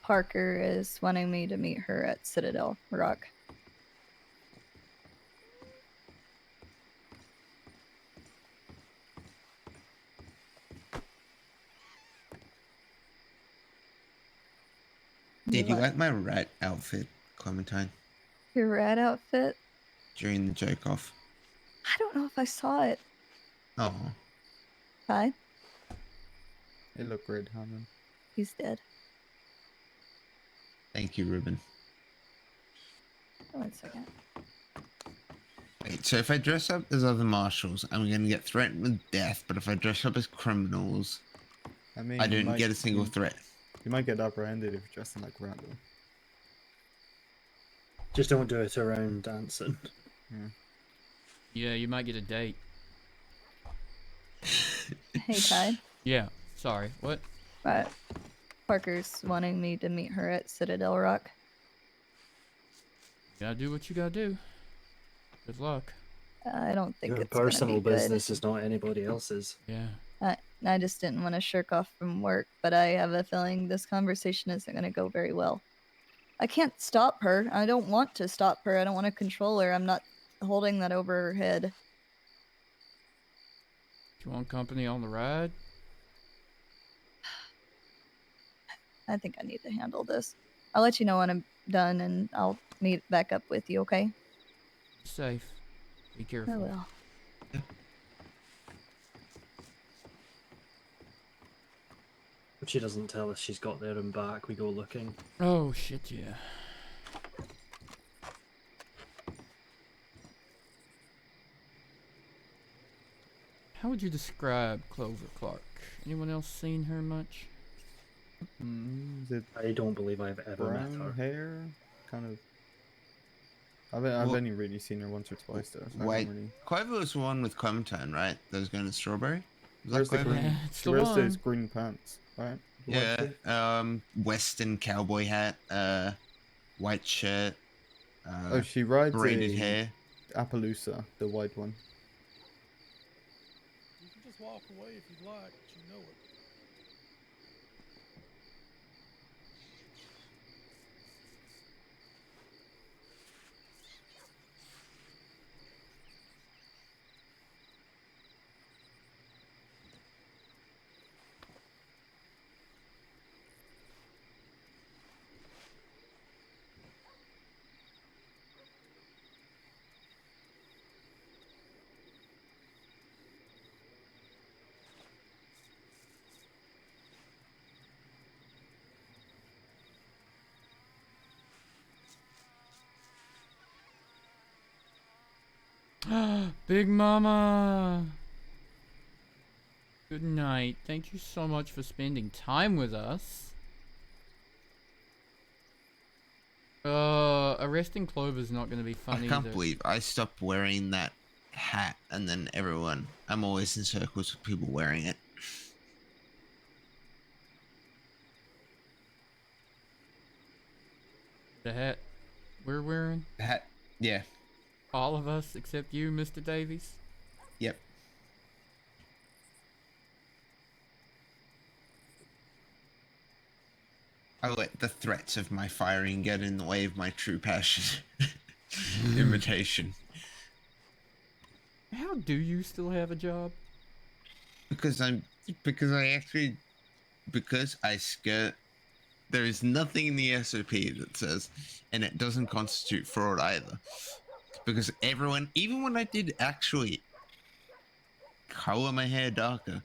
Parker is wanting me to meet her at Citadel Rock. Did you What? like my rat outfit, Clementine, Your rat outfit? during the joke off? I don't know if I saw it. Oh, Hi, It looked great, Hammond. he's dead. thank you, Ruben. 1 second. Wait, so if I dress up as other marshals, I'm gonna get threatened with death, but if I dress up as criminals, I mean, I you don't might- get a single you- threat. You might get apprehended if you're dressing like Randall. Just don't do it around dancing. Yeah, you might get a date. Hey, Ty. Yeah, sorry. What? Parker's wanting me to meet her at Citadel Rock. You gotta do what you gotta do. Good luck. I don't think Your it's gonna personal be good. business is not anybody else's. Yeah. I just didn't want to shirk off from work, but I have a feeling this conversation isn't going to go very well. I can't stop her. I don't want to stop her. I don't want to control her. I'm not holding that over her head. Do you want company on the ride? I think I need to handle this. I'll let you know when I'm done, and I'll meet back up with you, okay? Be safe. Be careful. I will. If she doesn't tell us she's got there and back, we go looking. Oh, shit, yeah. How would you describe Clover Clark? Anyone else seen her much? Is it I don't believe I've ever met brown her. hair? Kind of. I've only really seen her once or twice though. So I Wait, don't really... Clover was the one with Clementine, right? That was going to Strawberry? Was Where's that the Clover? green? Yeah, it's She the wears those one. green pants, right? The white Yeah, shirt? Western cowboy hat, white shirt, Oh, she rides braided a hair. Appaloosa, the white one. You can just walk away if you'd like, but you know it. Big Mama! Good night. Thank you so much for spending time with us. Arresting Clover's not going to be fun I can't either. believe I stopped wearing that hat, and then I'm always in circles with people wearing it. The hat we're wearing? The hat, yeah. All of us except you, Mr. Davies? Yep. I let the threats of my firing get in the way of my true passion. Imitation. How do you still have a job? Because I skirt. There is nothing in the SOP that says, and it doesn't constitute fraud either. Because everyone, even when I did actually color my hair darker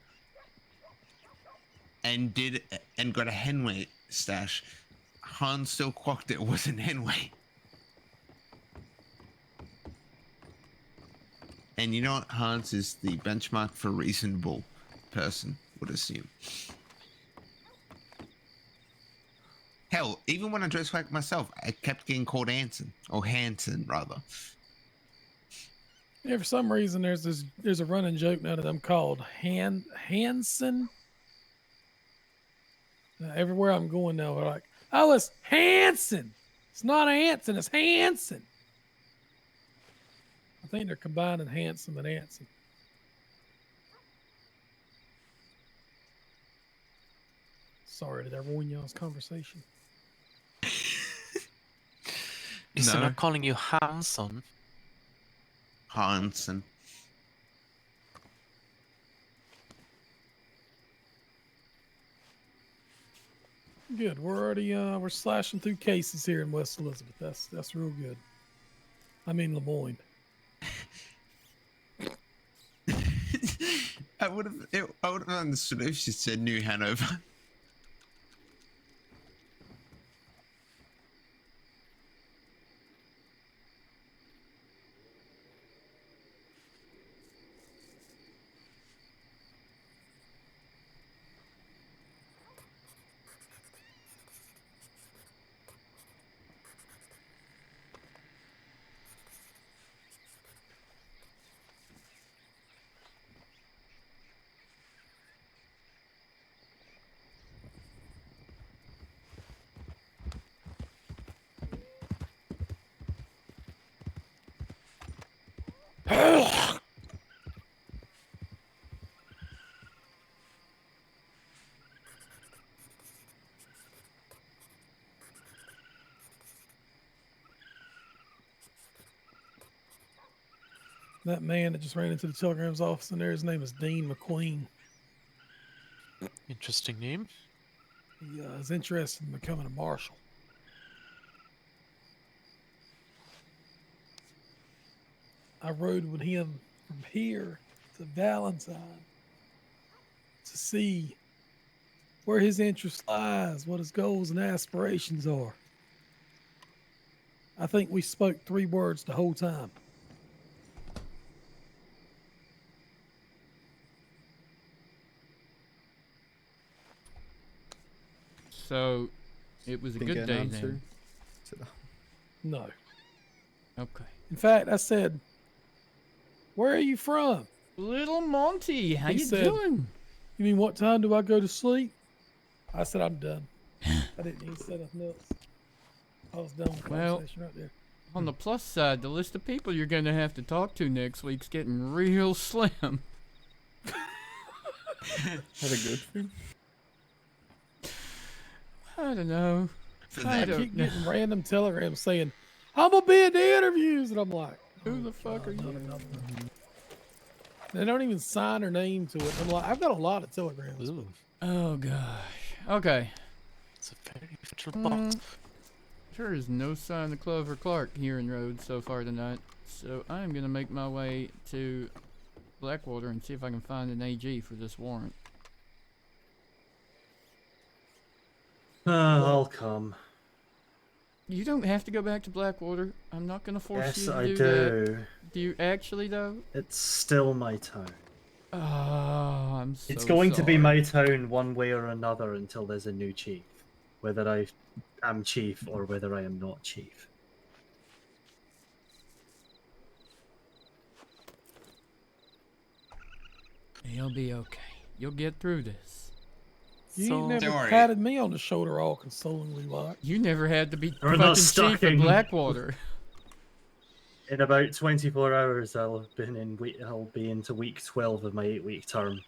and got a Henway stash, Han still clocked it wasn't Henway. And you know what? Hans is the benchmark for reasonable person, would assume. Hell, even when I dressed like myself, I kept getting called Hanson, or Hanson rather. Yeah, for some reason there's a running joke now that I'm called Hanson. Everywhere I'm going now, they're like, "Oh, it's Hanson. It's not Hanson. It's Hanson." I think they're combining Hanson and Hanson. Sorry, did I ruin y'all's conversation? least they're No. not calling you Hanson. Hanson. Good. We're already we're slashing through cases here in West Elizabeth. That's real good. I mean Lemoyne. I would have understood if she said New Hanover. That man that just ran into the telegram's office in there, his name is Dean McQueen. Interesting name. He is interested in becoming a marshal. I rode with him from here to Valentine to see where his interest lies, what his goals and aspirations are. I think we spoke 3 words the whole time. So, it was a Didn't good get an day answer then. to that. No. Okay. In fact, I said, "Where are you from?" Little Monty, how He you said, doing? "You mean what time do I go to sleep?" I said, "I'm done." I didn't even say nothing else. I was done with the Well, conversation right there. on the plus side, the list of people you're going to have to talk to next week's getting real slim. Had a good thing. I don't know. I keep getting random telegrams saying, "I'm gonna be at the interviews," and I'm like, who the fuck are you? They don't even sign their name to it. I'm like, I've got a lot of telegrams. Oh gosh. Okay. It's a very official box. There is no sign of Clover Clark here in Rhodes so far tonight, so I'm gonna make my way to Blackwater and see if I can find an AG for this warrant. I'll come. You don't have to go back to Blackwater. I'm not gonna force Yes, you to I do do. that. Do you actually though? It's still my town. Oh, I'm so It's going to be sorry. my town one way or another until there's a new chief. Whether I am chief or whether I am not chief. You'll be okay. You'll get through this. You ain't never Don't worry. patted me on the shoulder all consolingly like. You never had to be Or fucking not chief stalking. of Blackwater. In about 24 hours, I'll be into week 12 of my 8-week term.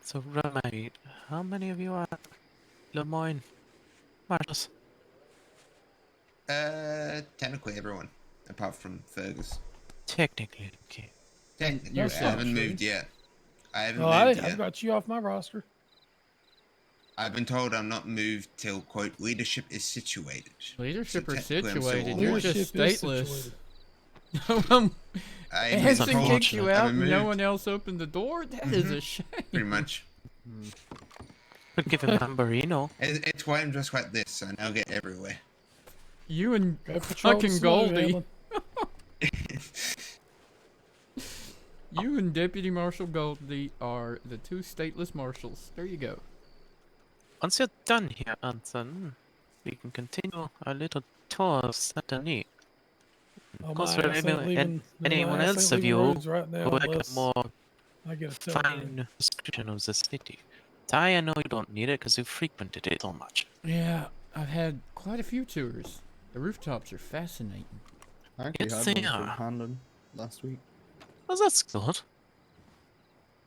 So remind me, how many of you are Lemoyne Marshals? Technically everyone, apart from Fergus. Technically, okay. Technically, I That's not haven't true. moved yet. I haven't Oh, moved I've yet. got you off my roster. I've been told I'm not moved till, quote, leadership is situated. Leadership So are technically I'm still situated. on You're one. just Leadership is stateless. situated. I've been Hanson told kicked you I've out been and no moved. one else opened the door? That is a shame. Pretty much. Could give him Amberino. It's why I'm dressed like this. I now get everywhere. You and Go patrol the fucking snow, Goldie. Hamlin. You and Deputy Marshal Goldie are the 2 stateless marshals. There you go. Once you're done here, Anson, we can continue our little tour of Saturday. Oh, Of course, my for ass ain't leaving- no, my anyone ass else ain't of leaving you Rhodes right now who would like a unless more I get a telegram. fine description of the city. Ty, I know you don't need it because you frequented it so much. Yeah, I've had quite a few tours. The rooftops are fascinating. I actually Yes, had they one are. from Handon last week. Oh, that's good.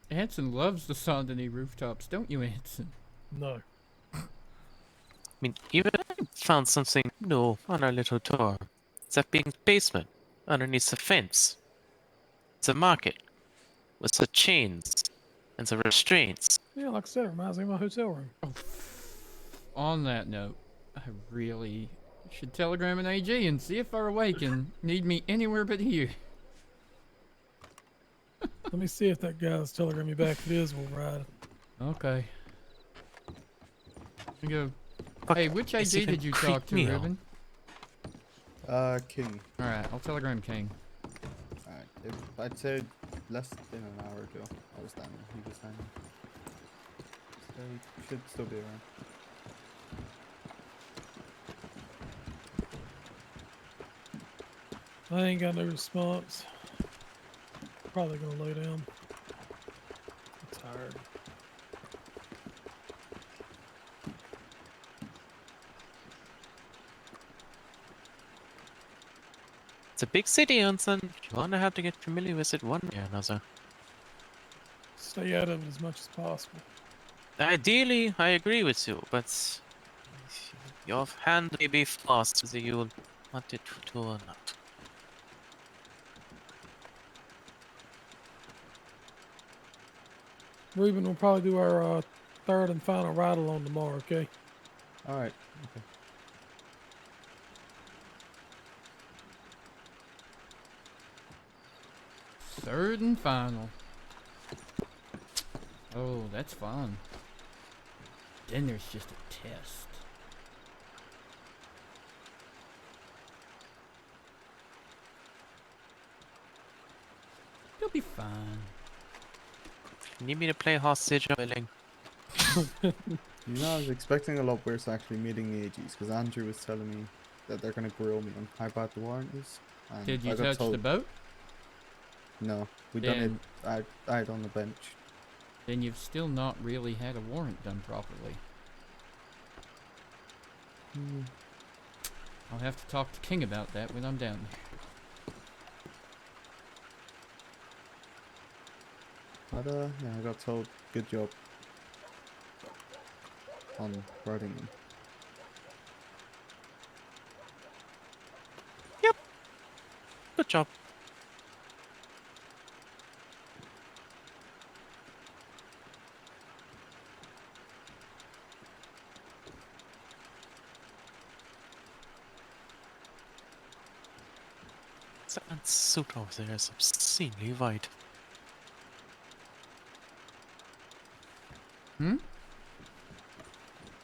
Anson loves the Saint Denis rooftops, don't you, Anson? No. I mean, even I found something new on our little tour. It's a big basement underneath the fence. It's a market with the chains and the restraints. Yeah, like I said, it reminds me of my hotel room. On that note, I really should telegram an AG and see if our awaken need me anywhere but here. Let me see if that guy's telegram me back. If it is, we'll ride. Okay. We go. Hey, which AG it's even did you talk creeped to, me out. Ribbon? King. Alright, I'll telegram King. Alright, I'd say less than an hour ago. I was down there. He was down there. So he should still be around. I ain't got no response. Probably gonna lay down. I'm tired. It's a big city, Onsen. You're gonna have to get familiar with it one way or another. Stay out of it as much as possible. Ideally, I agree with you, but your hand may be forced whether you want it to or not. Ruben, we'll probably do our third and final ride along tomorrow, okay? Alright, okay. Third and final. Oh, that's fun. Then there's just a test. You'll be fine. Need me to play hostage or willing? You know, I was expecting a lot worse actually meeting the AGs because Andrew was telling me that they're gonna grill me on how bad the warrant is. And Did I you got touch the told- boat? No, we done it out on the bench. Then you've still not really had a warrant done properly. I'll have to talk to King about that when I'm down there. But yeah, I got told good job on writing them. Good job. That suit over there is obscenely white. Hmm?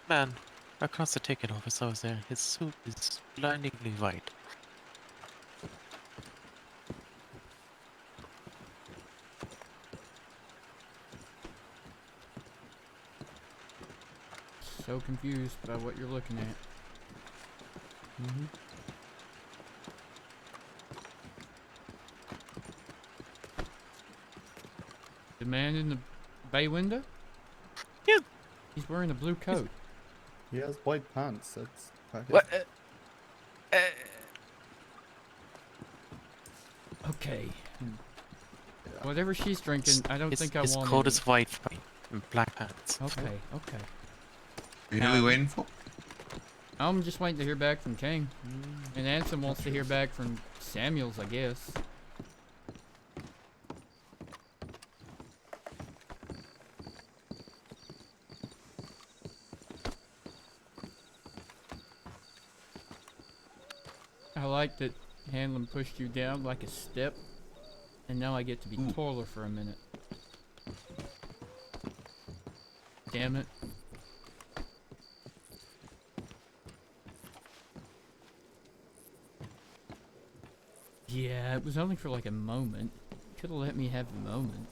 Man, across the ticket office over there, his suit is blindingly white. So confused by what you're looking at. The man in the bay window? Yeah. He's wearing a blue coat. He has white pants. That's about it. What? Okay. Whatever she's drinking, I don't think I his want coat any. is white and black pants. Okay, okay. Who are we waiting for? I'm just waiting to hear back from King. And Ansem wants to hear back from Samuels, I guess. I like that Hanlon pushed you down like a step, and now I get to be taller for a minute. Damn it. Yeah, it was only for like a moment. Could have let me have the moment.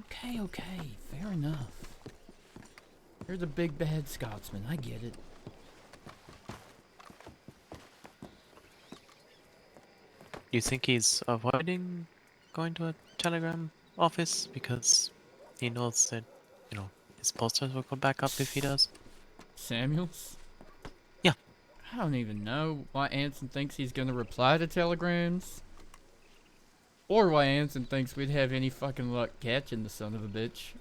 Okay, okay, fair enough. You're the big bad Scotsman, I get it. You think he's avoiding going to a telegram office because he knows that, you know, his posters will go back up if he does? Samuels? Yeah. I don't even know why Anson thinks he's gonna reply to telegrams. Or why Anson thinks we'd have any fucking luck catching the son of a bitch.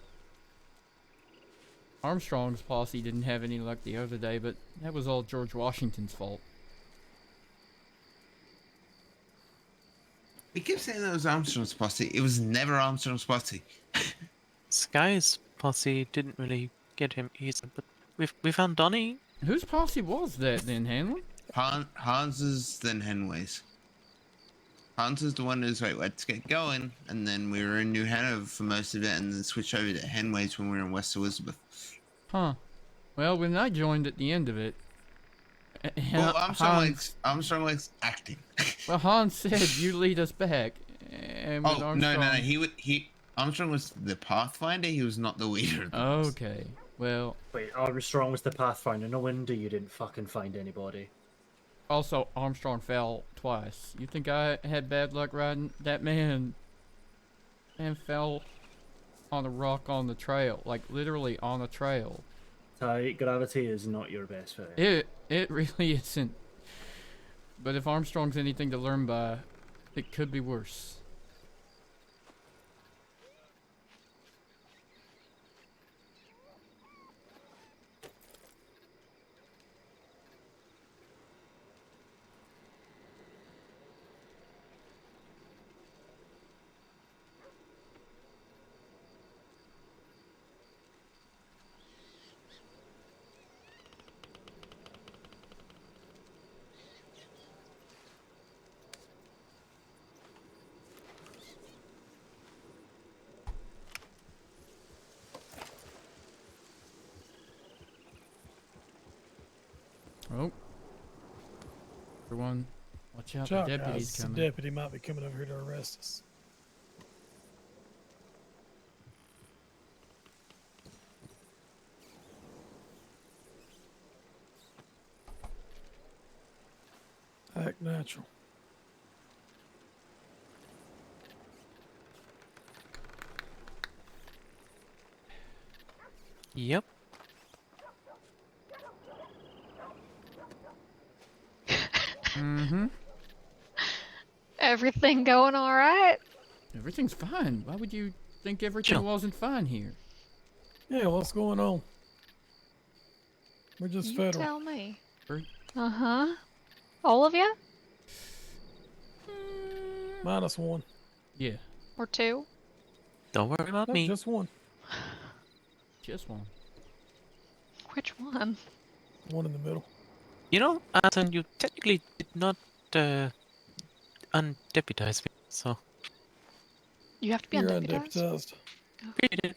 Armstrong's posse didn't have any luck the other day, but that was all George Washington's fault. We keep saying that was Armstrong's posse. It was never Armstrong's posse. Sky's posse didn't really get him either, but we found Donnie. Whose posse was that then, Hanlon? Hans's, then Henway's. Hans is the one who's like, let's get going, and then we were in New Hanover for most of it, and then switched over to Henway's when we were in West Elizabeth. Huh. Well, when I joined at the end of it, Well, Armstrong likes acting. Well, Hans said, "You lead us back." And with Oh no! Armstrong was the Pathfinder. He was not the leader. Of the Okay. Well. Wait, Armstrong was the Pathfinder. No wonder you didn't fucking find anybody. Also, Armstrong fell twice. You think I had bad luck riding that man? And fell on a rock on the trail, like literally on a trail. Ty, gravity is not your best friend. It really isn't. But if Armstrong's anything to learn by, it could be worse. Oh. Everyone, watch out, the deputy's guys. coming. The deputy might be coming over here to arrest us. Act natural. Yep. Mm-hmm. Everything going all right? Everything's fine. Why would you think everything wasn't fine here? Yeah, what's going on? We're just You federal. tell me. Uh-huh. All of you? -1. Yeah. Or 2? Don't worry about Nope, me. Just one. Just one. Which one? One in the middle. You know, Anton, you technically did not undeputize me, so. You have to be You're undeputized. undeputized.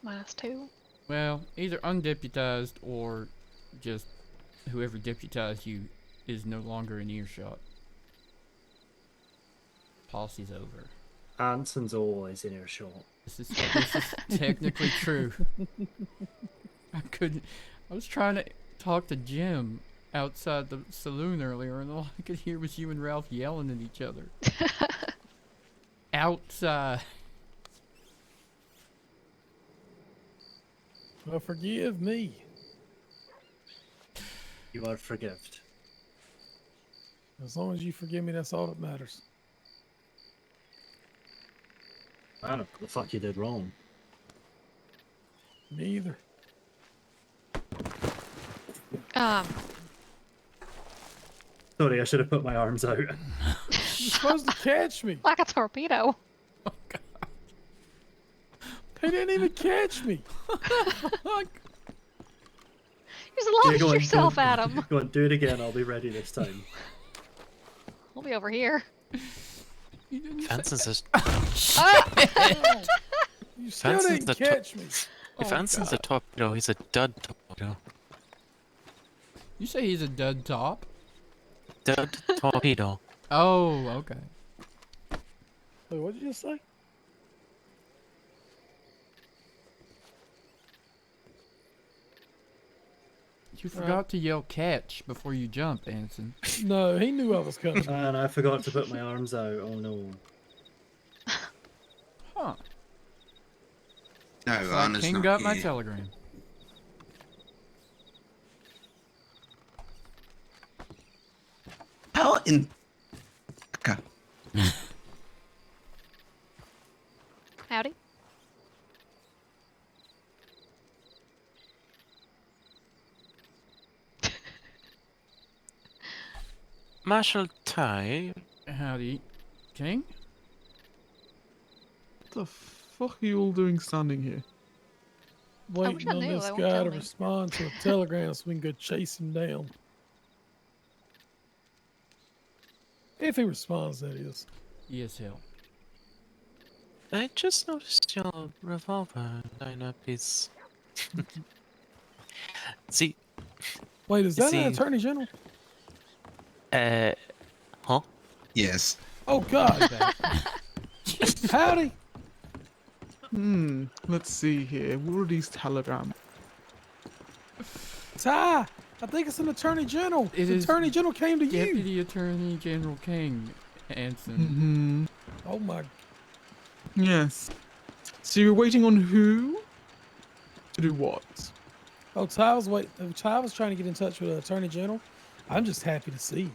-2. Well, either undeputized or just whoever deputized you is no longer in earshot. Policy's over. Anson's always in earshot. This is technically true. I was trying to talk to Jim outside the saloon earlier, and all I could hear was you and Ralph yelling at each other. Outside. Well, forgive me. You are forgived. As long as you forgive me, that's all that matters. I don't know what the fuck you did wrong. Me either. Sorry, I should have put my arms out. You're supposed to catch me. Like a torpedo. They didn't even catch me. You just launched go on, yourself go on, at him. Go on, do it again. I'll be ready this time. We'll be over here. Fences is. You still didn't catch me. If Anson's a torpedo, he's a dud torpedo. You say he's a dud top? Dud torpedo. Oh, okay. Wait, what did you just say? You forgot to yell catch before you jump, Anson. No, he knew I was coming. And I forgot to put my arms out. Oh no. Huh. No, So Anna's King not got my here. telegram. How in? Okay. Howdy. Marshal Ty. Howdy, King. What the fuck are you all doing standing here? Waiting I on knew, this they won't guy tell to me. respond to a telegram so we can go chase him down. If he responds, that is. Yes, hell. I just noticed your revolver lineup is. See. Wait, is that an see, attorney general? Huh? Yes. Oh God! Howdy. Let's see here. What are these telegrams? Ty, I think it's an attorney general. It the is attorney general came to you. Deputy Attorney General King Anson. Oh my. Yes. So you're waiting on who? To do what? Oh, Ty was Ty was trying to get in touch with the attorney general. I'm just happy to see you.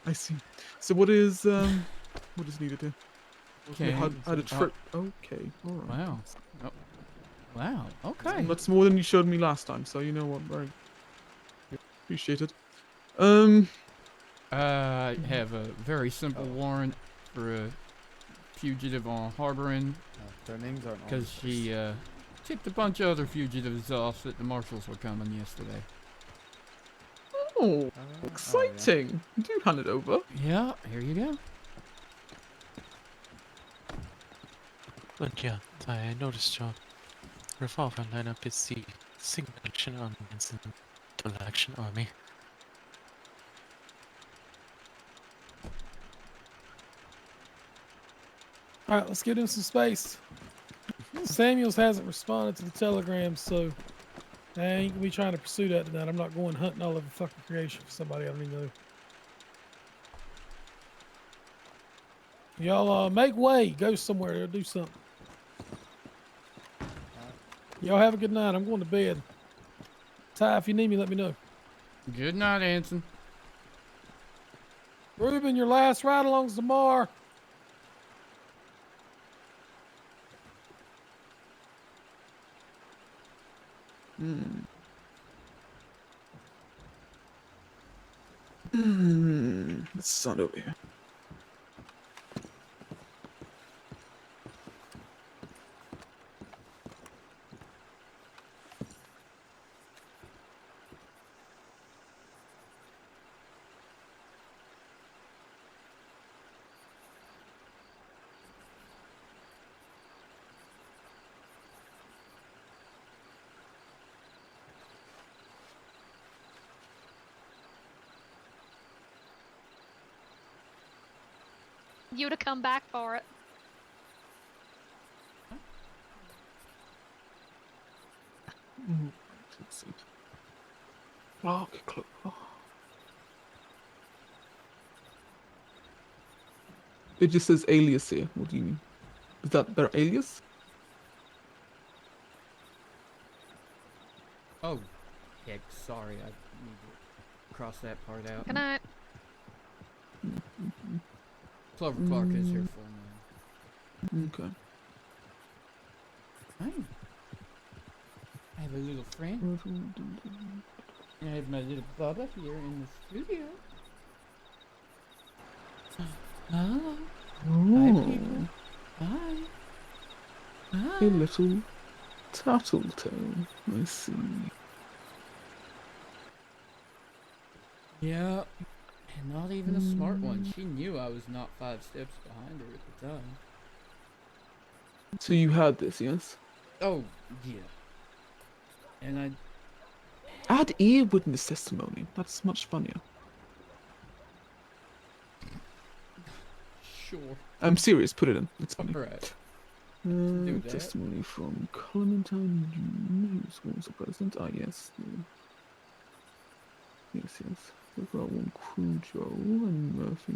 I see. So what is needed here? Okay. Had a trip. Okay. All right. Wow. Oh. Wow. Okay. That's more than you showed me last time. So you know what? Very appreciate it. I have a very simple warrant for a fugitive on harboring. Their names aren't on because she tipped a bunch of other fugitives off that the marshals were coming yesterday. Oh, exciting! Do hand it over. Yeah, here you go. But yeah, I noticed your revolver lineup is the signature on the Incident Action Army. All right, let's give him some space. Samuels hasn't responded to the telegram, so I ain't gonna be trying to pursue that tonight. I'm not going hunting all over fucking creation for somebody I don't even know. Y'all make way. Go somewhere. Or do something. Y'all have a good night. I'm going to bed. Ty, if you need me, let me know. Good night, Anson. Ruben, your last ride along's tomorrow. Let's start over here. You to come back for it. Let's see. Oh, okay, close. Oh. It just says alias here. What do you mean? Is that their alias? Oh, heck, sorry. I need to cross that part out. Good night. Clover Clark is her full name. Okay. Hi. I have a little friend. I have my little Bubba here in the studio. Oh. Hi, people. Hi. Hi. A little tattletale. I see. Yeah. And not even a smart one. She knew I was not 5 steps behind her at the time. So you had this, yes? Oh, yeah. And Add ear-witness testimony. That's much funnier. Sure. I'm serious. Put it in. It's funny. Alright. Do that. Testimony from Clementine Hughes, who was the president. Ah, yes. Yes. We've got one Cujo and Murphy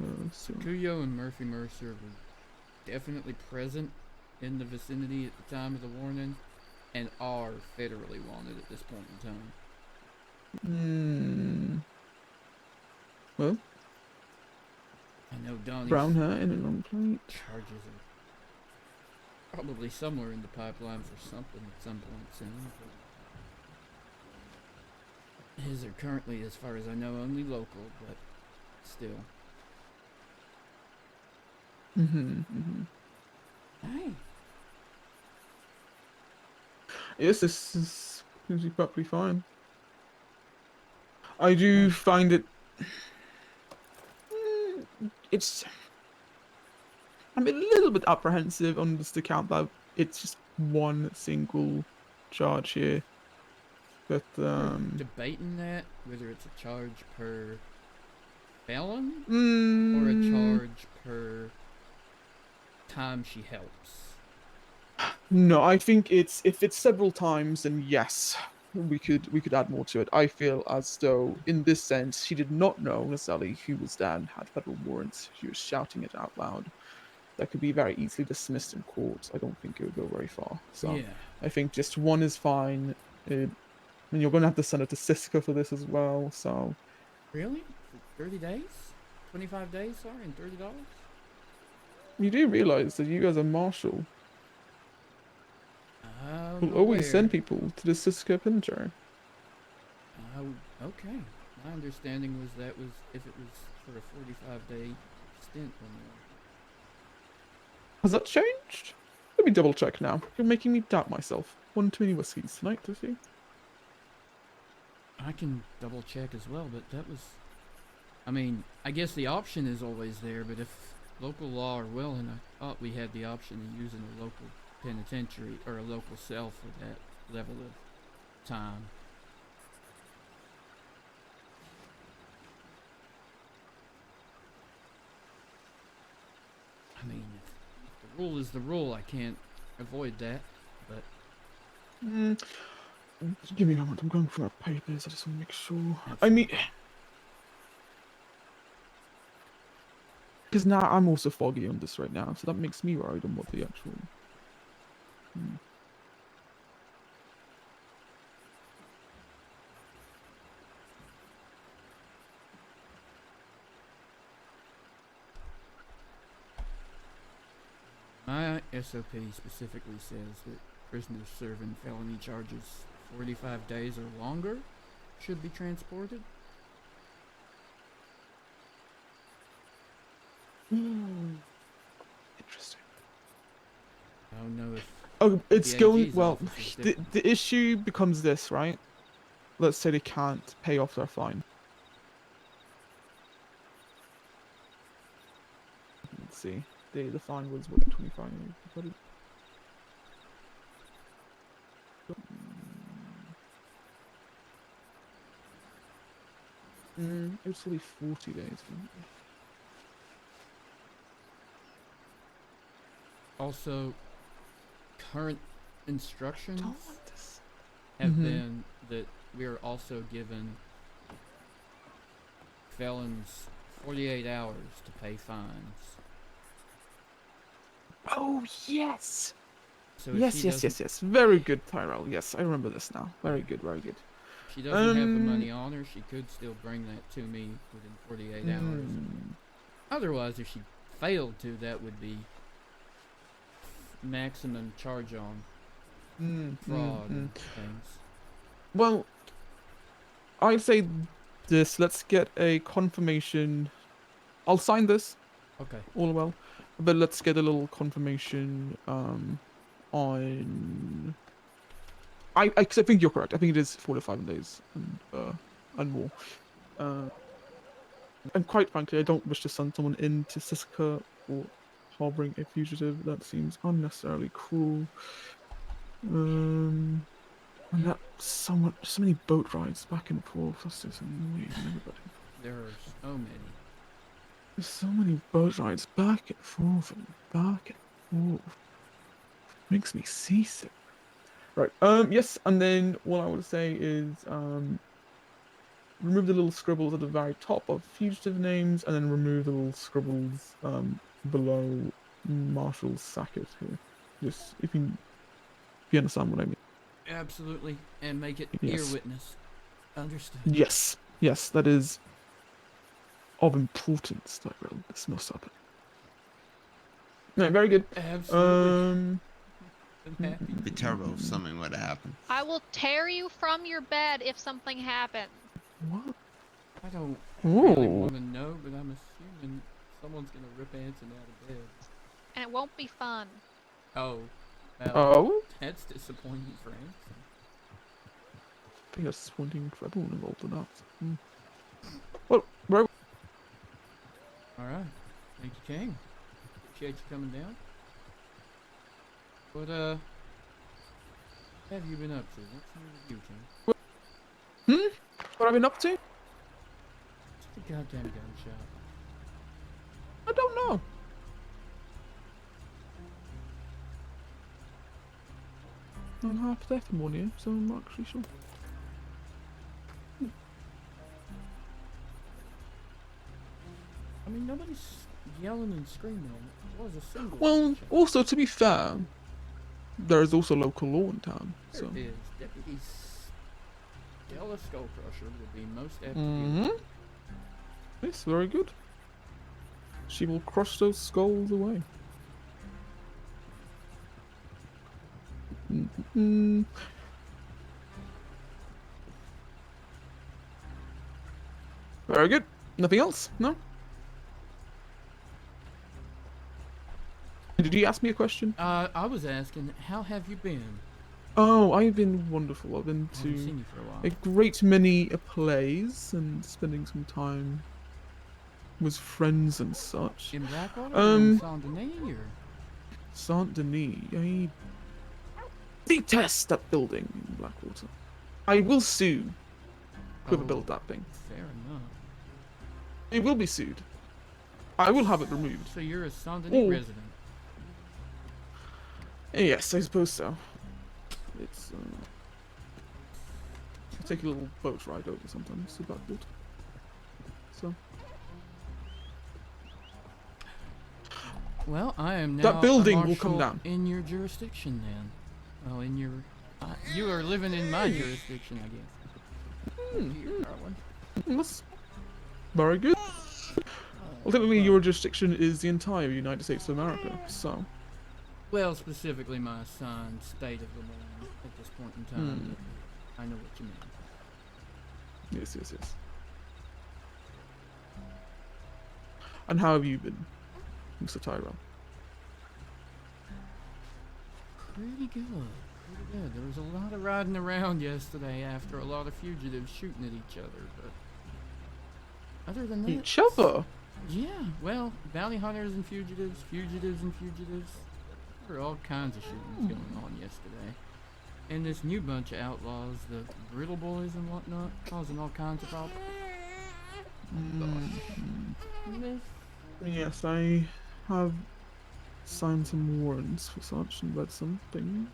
Mercer. Cuyo and Murphy Mercer were definitely present in the vicinity at the time of the warning and are federally wanted at this point in time. Well, I know Donnie's brown hair and a long plate. charges are probably somewhere in the pipeline for something at some point soon. His are currently, as far as I know, only local, but still. Hey. Yes, this is seems to be perfectly fine. I do find it. It's. I'm a little bit apprehensive on this account that it's just one single charge here. But Debating that, whether it's a charge per felon or a Mm. charge per time she helps. No, I think if it's several times, then yes, we could add more to it. I feel as though in this sense she did not know necessarily who was there and had federal warrants. She was shouting it out loud. That could be very easily dismissed in court. I don't think it would go very far. So Yeah. I think just one is fine. And you're going to have to send it to Cisco for this as well. So Really? For 30 days? 25 days, sorry, and $30? you do realize that you as a marshal will always send people to the Cisco penitentiary. Okay. My understanding was that was if it was for a 45-day stint or more. Has that changed? Let me double check now. You're making me doubt myself. One too many whiskeys tonight, I see. I can double check as well, but that was... I mean, I guess the option is always there, but if local law are willing, I thought we had the option of using a local penitentiary or a local cell for that level of time. I mean, if the rule is the rule, I can't avoid that, but... Give me a moment. I'm going through our papers. I just want to make sure. I mean... Because now I'm also foggy on this right now, so that makes me worried on what the actual... My SOP specifically says that prisoners serving felony charges 45 days or longer should be transported. Interesting. I don't know if... Oh, it's the going... AG's Well, office is the different. issue becomes this, right? Let's say they can't pay off their fine. Let's see. The fine was, what, 25? What did- it was only 40 days. Also, current instructions have Mhm. been that we are also given felons 48 hours to pay fines. Oh, yes! So if Yes, she yes, yes, doesn't- yes. Very good, Tyrell. Yes, I remember this now. Very good, very good. If she doesn't have the money on her, she could still bring that to me within 48 hours. Otherwise, if she failed to, that would be maximum charge on fraud and things. Well, I'd say this. Let's get a confirmation. I'll sign this. Okay. All well. But let's get a little confirmation on... Cause I think you're correct. I think it is 4 to 5 days and more. And quite frankly, I don't wish to send someone into Cisco for harboring a fugitive. That seems unnecessarily cruel. And that so many boat rides back and forth. That's just annoying everybody. There are so many. There's so many boat rides back and forth and back and forth. Makes me seasick. Right. Yes, and then what I would say is remove the little scribbles at the very top of fugitive names, and then remove the little scribbles below Marshal Sackett here. Just if you understand what I mean. Absolutely, and make it Yes. ear witness. Understood. Yes, yes, that is of importance, Tyrell. This must happen. No, very good. Absolutely. I'm happy. It'd be terrible if something were to happen. I will tear you from your bed if something happens. What? I don't really Ooh. want to know, but I'm assuming someone's gonna rip Anson out of bed. And it won't be fun. Oh. Well, Oh? that's disappointing for Anson. I think that's disappointing for everyone involved in that. Well, right. Alright. Thank you, King. Appreciate you coming down. What have you been up to? What's new with you, King? What have I been up to? Just a goddamn gunshot. I don't know. I'm half there for one year, so I'm not actually sure. I mean, nobody's yelling and screaming. It was a single Well, gunshot. also to be fair, there is also local law in town. So. There is. Deputy Stella Skullcrusher would be most apt to get it. Yes, very good. She will crush those skulls away. Very good. Nothing else? No? Did you ask me a question? I was asking, how have you been? Oh, I've been wonderful. I've been Haven't to seen you for a while. a great many plays and spending some time with friends and such. In Blackwater or in Saint Denis or? Saint Denis. I detest that building in Blackwater. I will sue whoever built that thing. Fair enough. It will be sued. I will have it removed. So you're a Saint Denis resident? Yes, I suppose so. It's I take a little boat ride over sometimes to Blackwater. So. Well, I am now That building a will come marshal down. in your jurisdiction then. Well, in your... you are living in my jurisdiction, I guess. Here, darling. That's very good. Well, technically, your jurisdiction is the entire United States of America, so. Well, specifically my assigned state of the land at this point in time. I know what you mean. Yes, yes, yes. And how have you been, Mr. Tyrell? Pretty good. Pretty good. There was a lot of riding around yesterday after a lot of fugitives shooting at each other, but other than that... Each other? Yeah, well, bounty hunters and fugitives, fugitives and fugitives. There were all kinds of shootings going on yesterday. And this new bunch of outlaws, the Brittle Boys and whatnot, causing all kinds of problems. Yes, I have signed some warrants for such and read some things.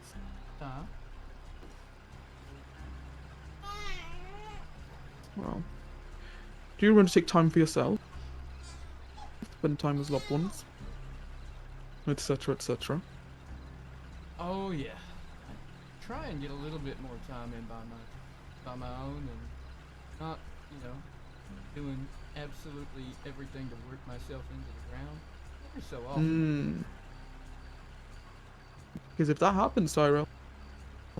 Well, do you want to take time for yourself? Spend time with loved ones? Etc., etc. Oh yeah. I try and get a little bit more time in by my own and not, you know, doing absolutely everything to work myself into the ground. Every so often. Because if that happens, Tyrell,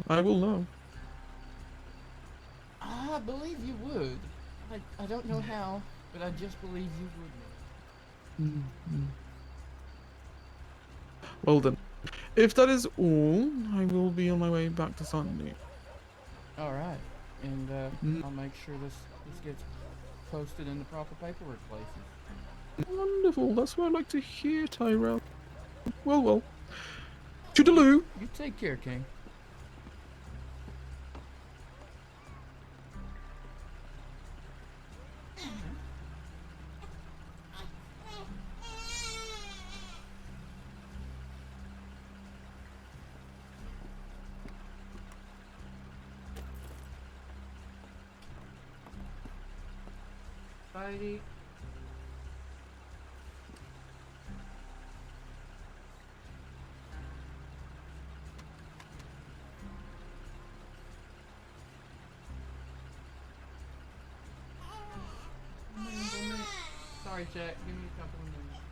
I will know. I believe you would. I don't know how, but I just believe you would know. Well then, if that is all, I will be on my way back to Sunday. Alright. And I'll make sure this gets posted in the proper paperwork places. Wonderful, that's what I like to hear, Tyrell. Well, well. Toodaloo! You take care, King. Spidey. Sorry, Jack. Give me a couple of minutes.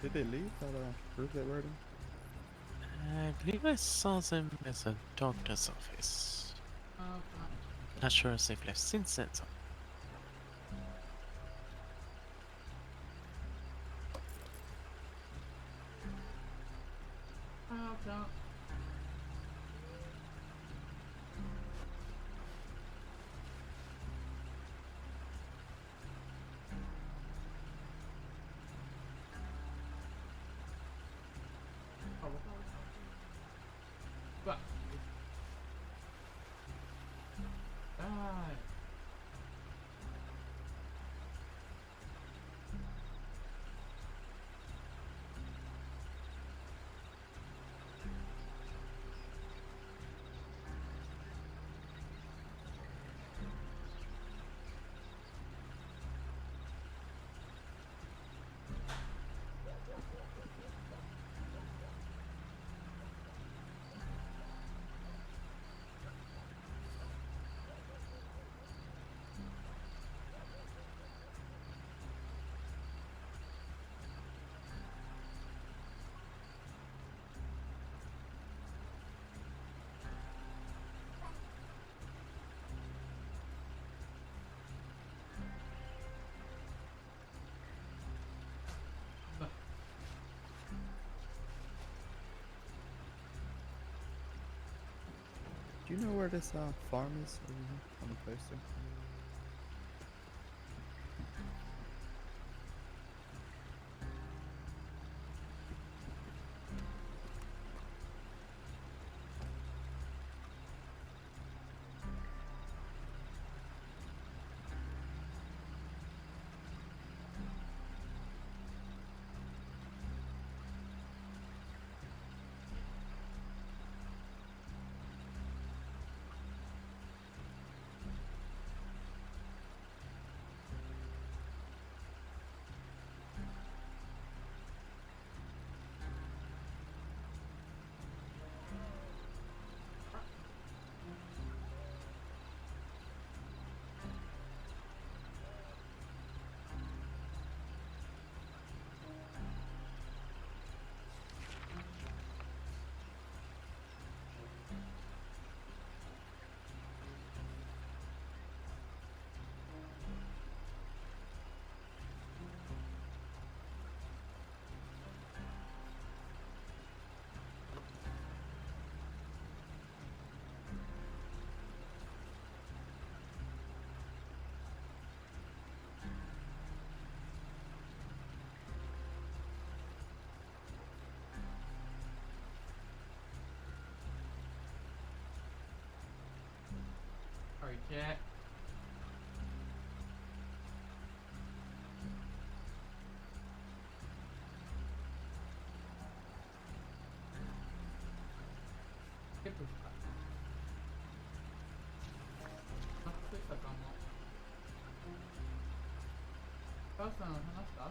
Did they leave that group they were in? I believe I saw them at a doctor's office. Not sure if they've left since then. So. Do you know where this farm is on the place there? Sorry, chat. Cosa non sta?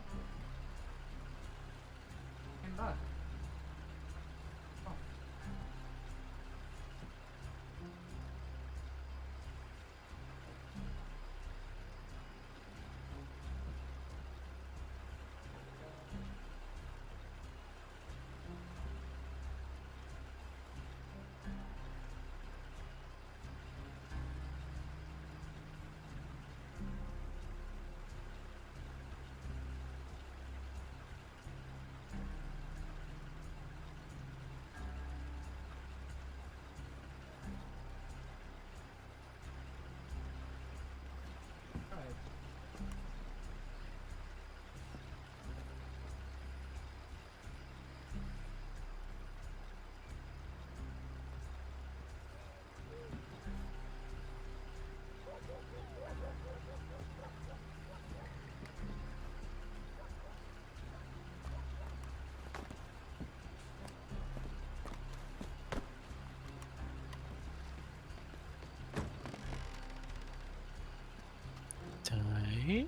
Came back. Oh. Die.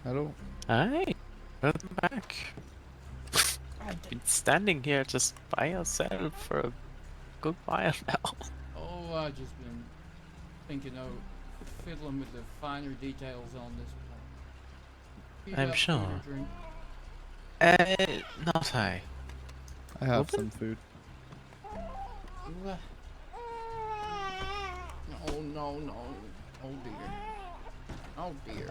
Hello. Hi. Welcome back. I've been standing here just by yourself for a good while now. Oh, I've just been thinking of fiddling with the finer details on this part. Do you I'm have sure. food or drink? Not I. I have Open? some food. No, no, no. Oh dear. Oh dear.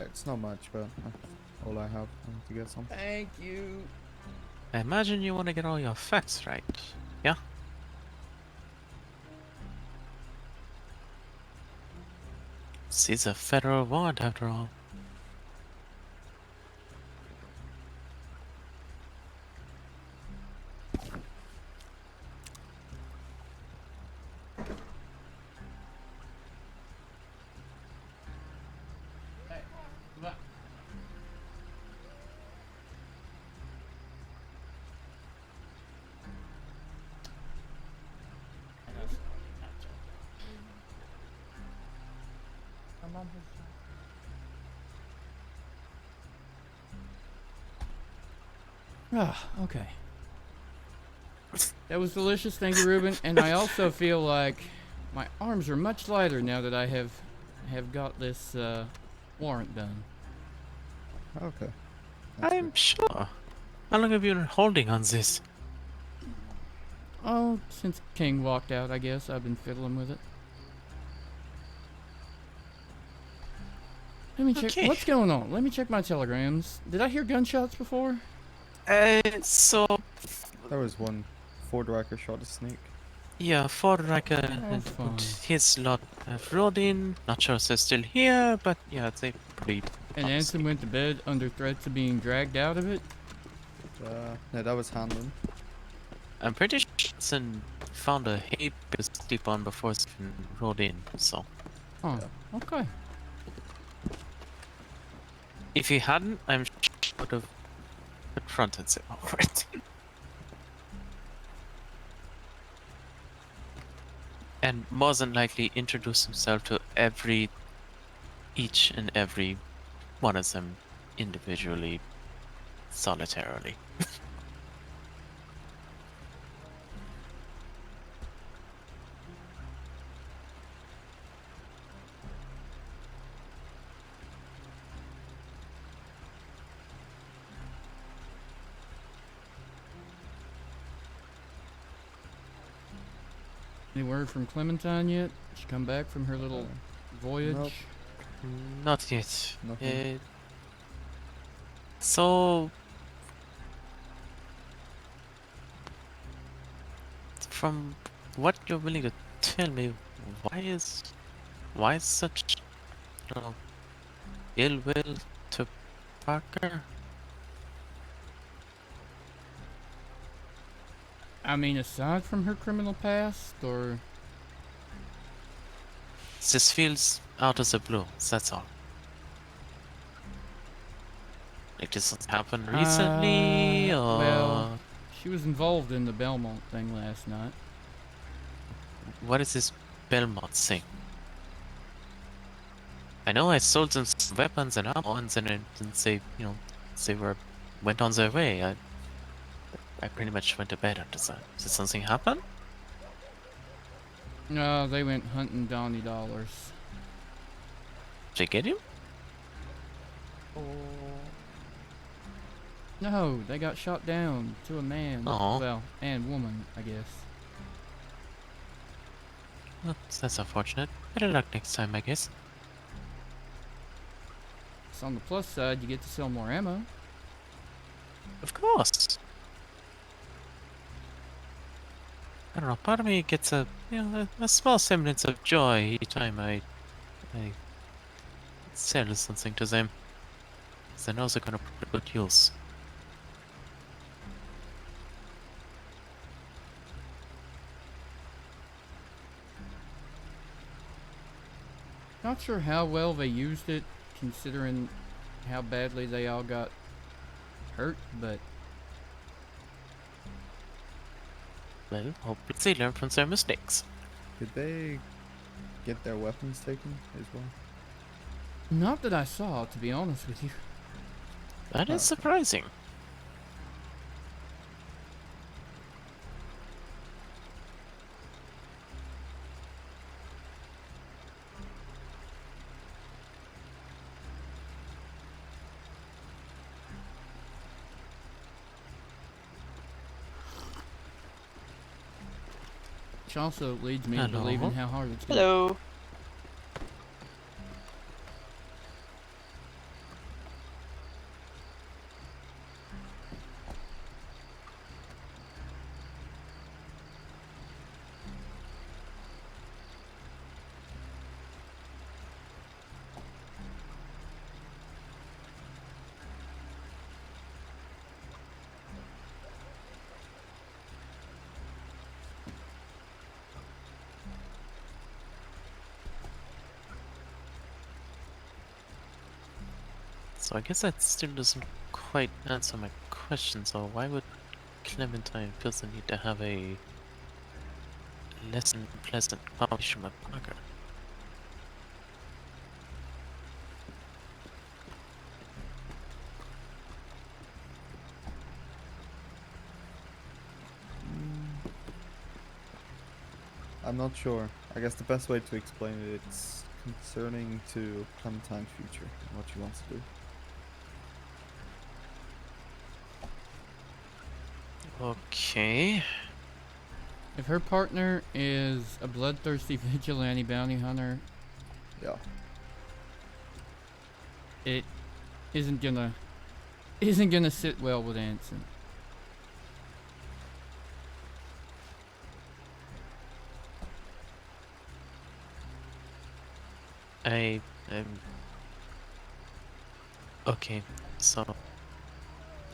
It's not much, but that's all I have. I need to get some. Thank you. I imagine you want to get all your facts right. Yeah? This is a federal warrant after all. Ah, okay. That was delicious, thank you, Ruben. And I also feel like my arms are much lighter now that I have got this warrant done. Okay. I'm sure. How long have you been holding on this? Oh, since King walked out, I guess I've been fiddling with it. Let me check. Okay. What's going on? Let me check my telegrams. Did I hear gunshots before? So... There was one. Ford Riker shot a snake. Yeah, Ford Riker Oh, and fine. his lot have rode in. Not sure if they're still here, but yeah, they pretty. And Anson went to bed under threats of being dragged out of it? No, that was Hanlon. I'm pretty sure Anson found a hay to sleep on before he even rode in, so. Oh, okay. If he hadn't, I'm sure he would have confronted him over it. And more than likely introduce himself to each and every one of them individually, solitarily. Any word from Clementine yet? Did she come back from her little voyage? Nope. Not yet. Nothing. So, from what you're willing to tell me, why is such ill will to Parker? I mean, aside from her criminal past, or... This feels out of the blue, that's all. Like this happened recently, or... Well, she was involved in the Belmont thing last night. What is this Belmont thing? I know I sold them some weapons and ammo, and then they, went on their way. I pretty much went to bed after that. Did something happen? No, they went hunting Donnie Dollars. Did they get him? No, they got shot down to a man. Aw. Well, and woman, I guess. Well, that's unfortunate. Better luck next time, I guess. So on the plus side, you get to sell more ammo. Of course. I don't know. Part of me gets a small semblance of joy each time I sell something to them. 'Cause I know they're gonna put to good use. Not sure how well they used it, considering how badly they all got hurt, but... Well, hopefully they learn from their mistakes. Did they get their weapons taken as well? Not that I saw, to be honest with you. That is surprising. Which also leads me to believe in how hard it's going. Hello. So I guess that still doesn't quite answer my question. So why would Clementine feel the need to have a less than pleasant conversation with Parker? I'm not sure. I guess the best way to explain it, it's concerning to Clementine's future and what she wants to do. Okay. If her partner is a bloodthirsty vigilante bounty hunter, yeah, it isn't gonna sit well with Anson. Okay, so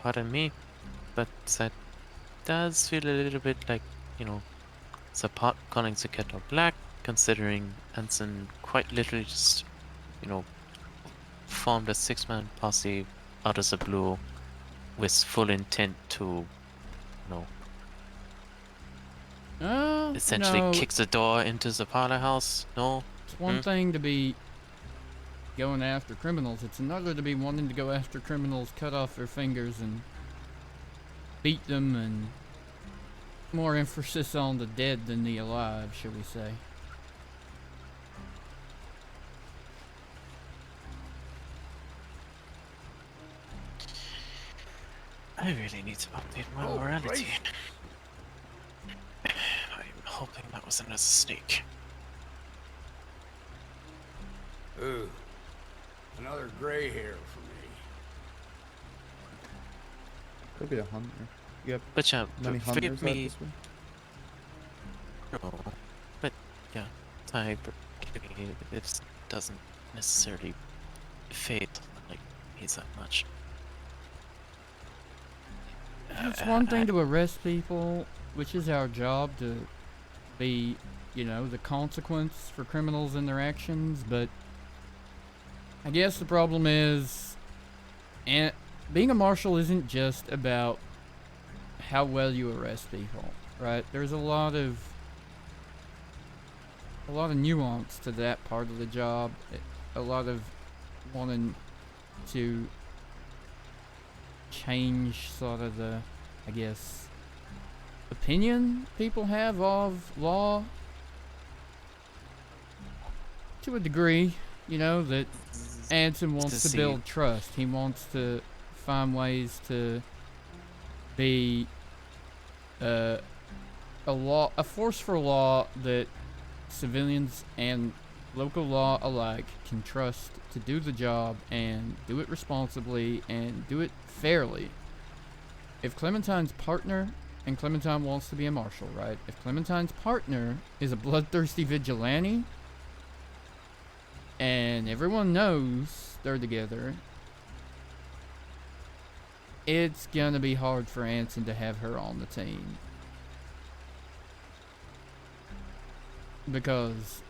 pardon me, but that does feel a little bit like, you know, the pot calling the kettle black, considering Anson quite literally just, you know, formed a 6-man posse out of the blue with full intent to, you know, essentially no. kick the door into the parlor house. No? It's one thing to be going after criminals, it's another to be wanting to go after criminals, cut off their fingers and beat them, and more emphasis on the dead than the alive, shall we say. I really need to update my morality. I'm hoping that was another snake. Ooh, another gray hair for me. Could be a hunter. Yep. But yeah, many forgive hunters out me. this way. No, but yeah, forgive me. It doesn't necessarily fade like he's that much. It's one thing to arrest people, which is our job, to be, you know, the consequence for criminals and their actions, but I guess the problem is, and being a marshal isn't just about how well you arrest people, right? There's a lot of nuance to that part of the job, a lot of wanting to change sort of the, I guess, opinion people have of law to a degree, you know, that Anson wants to build trust. He wants to find ways to be a force for law that civilians and local law alike can trust to do the job and do it responsibly and do it fairly. If Clementine's partner, and Clementine wants to be a marshal, right? If Clementine's partner is a bloodthirsty vigilante, and everyone knows they're together, it's gonna be hard for Anson to have her on the team. Because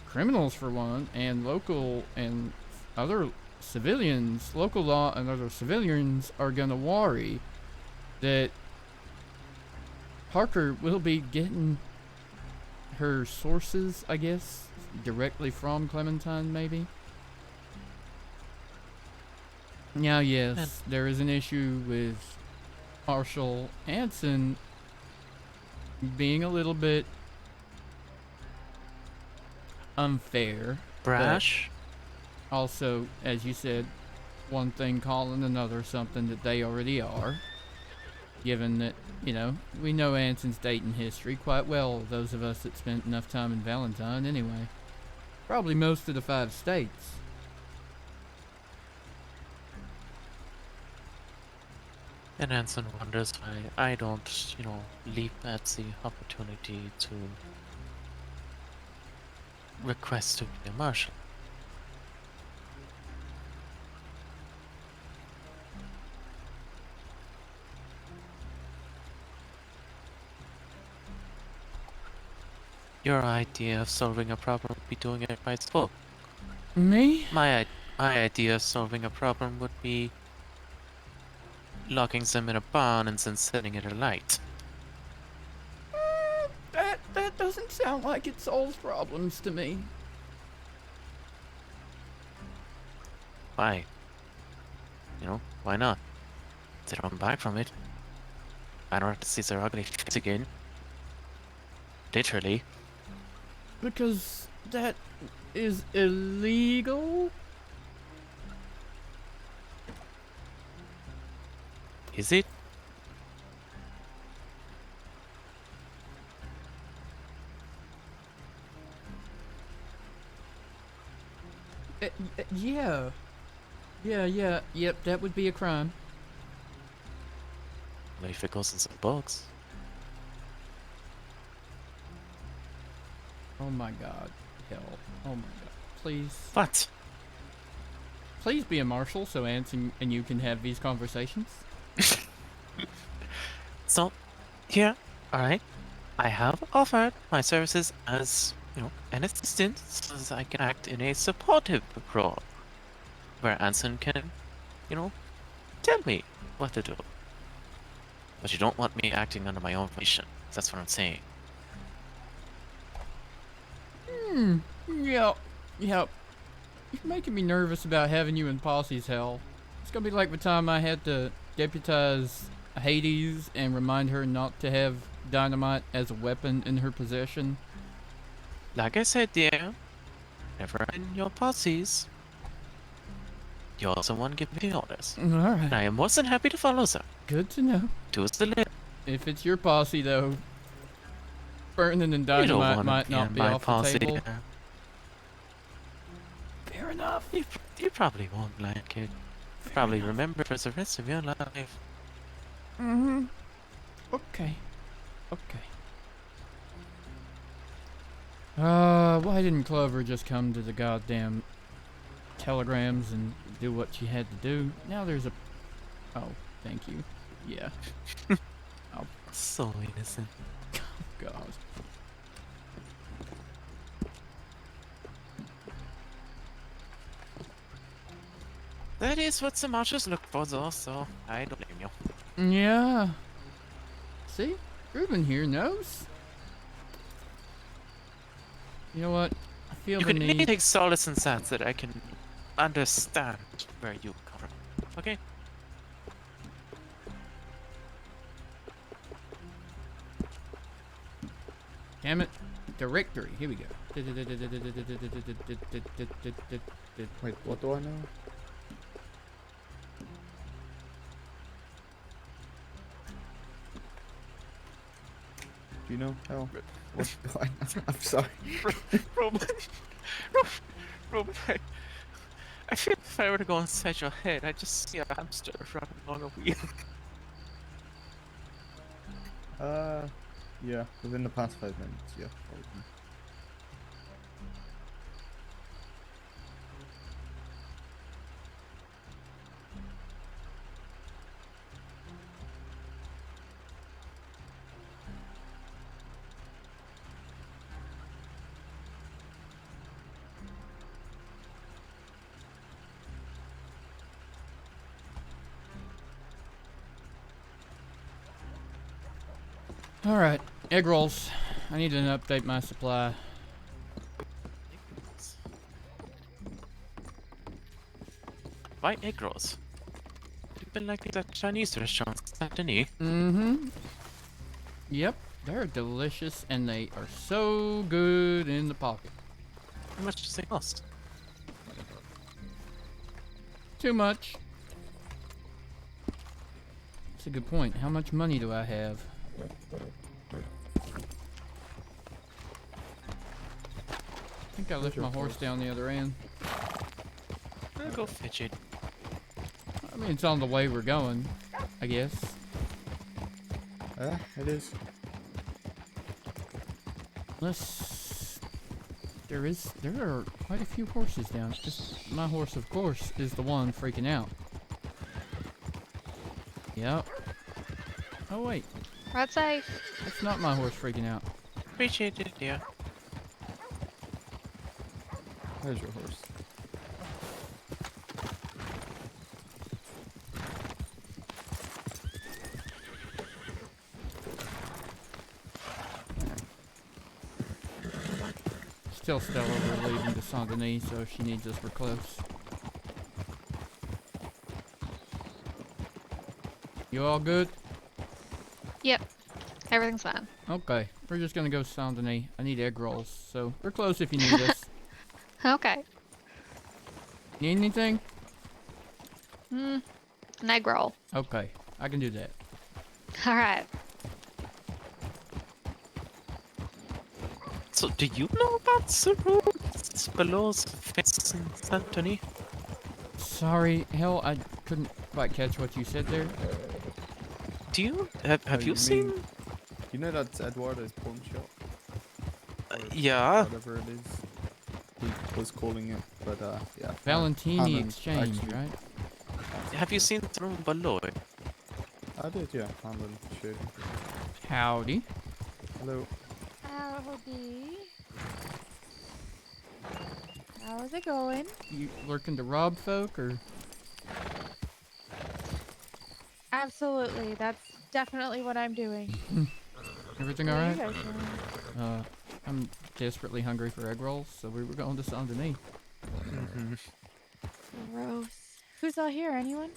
criminals, for one, and local and other civilians, local law and other civilians are gonna worry that Parker will be getting her sources, I guess, directly from Clementine, maybe. Now, yes, there is an issue with Marshal Anson being a little bit unfair. but Brash? Also, as you said, one thing calling another something that they already are. Given that, you know, we know Anson's dating history quite well, those of us that spent enough time in Valentine anyway. Probably most of the 5 states. And Anson wonders why I don't, you know, leap at the opportunity to request to be a marshal. Your idea of solving a problem would be doing it by its book. Me? My idea of solving a problem would be locking them in a barn and then setting it alight. That doesn't sound like it solves problems to me. Why? You know, why not? They don't come back from it. I don't have to see their ugly face again. Literally. Because that is illegal? Is it? Yeah. Yep, that would be a crime. Only if it goes in some books. Oh my god. Hell. Oh my god. Please. What? Please be a marshal so Anson and you can have these conversations. So, here, alright, I have offered my services as, you know, an assistant so that I can act in a supportive role. Where Anson can, you know, tell me what to do. But you don't want me acting under my own volition. That's what I'm saying. Yep. You're making me nervous about having you in Posse's hell. It's gonna be like the time I had to deputize Hades and remind her not to have dynamite as a weapon in her possession. Like I said, dear, whenever I'm in your posses, you're the one giving the orders. Alright. And I am more than happy to follow them. Good to know. Do as the letter. If it's your posse, though, burning and You don't dynamite wanna might be not in be my off posse, the table. dear. Fair enough. You probably won't like it. Probably remember for the rest of your life. Mm-hmm. Okay. Why didn't Clover just come to the goddamn telegrams and do what she had to do? Now there's a... Oh, thank you. Yeah. Oh. So innocent. God. That is what the marshals look for, though, so I don't blame you. Yeah. See? Ruben here knows. You know what? I feel You the can need... take solace in that I can understand where you come from. Okay? Damn it. Directory. Here we go. Wait, what do I know? Do you know how? What do I know? I'm sorry. Roman, I feel if I were to go inside your head, I'd just see a hamster running along a wheel. Yeah, within the past 5 minutes, yeah, probably. Alright, egg rolls. I need to update my supply. Why egg rolls? You've been like these at Chinese restaurants, haven't you? Mm-hmm. Yep, they're delicious and they are so good in the pocket. How much does it cost? Too much. That's a good point. How much money do I have? I think I left my horse down the other end. I'll go fetch it. I mean, it's on the way we're going, I guess. It is. There are quite a few horses down. Just my horse, of course, is the one freaking out. Yep. Oh wait, Right safe. that's not my horse freaking out. Appreciate it, yeah. Where's your horse? Still Stella, we're leaving to Saint Denis, so if she needs us, we're close. You all good? Yep. Everything's fine. Okay, we're just gonna go to Saint Denis. I need egg rolls, so we're close if you need us. Okay. Need anything? An egg roll. Okay, I can do that. Alright. So, do you know about the roads below the fence in Santoni? Sorry, hell, I couldn't quite catch what you said there. Do you have you seen? mean- You know that's Eduardo's pawn shop? Yeah. Whatever it is. He was calling it, but yeah. Valentini Hammond Exchange, actually- right? Have you seen the room below it? I did, yeah. Hammond showed me. Howdy. Hello. Howdy. How's it going? You looking to rob folk, or? Absolutely. That's definitely what I'm doing. Everything What are alright? you guys doing? I'm desperately hungry for egg rolls, so we were going to Saint Denis. Gross. Who's all here? Anyone?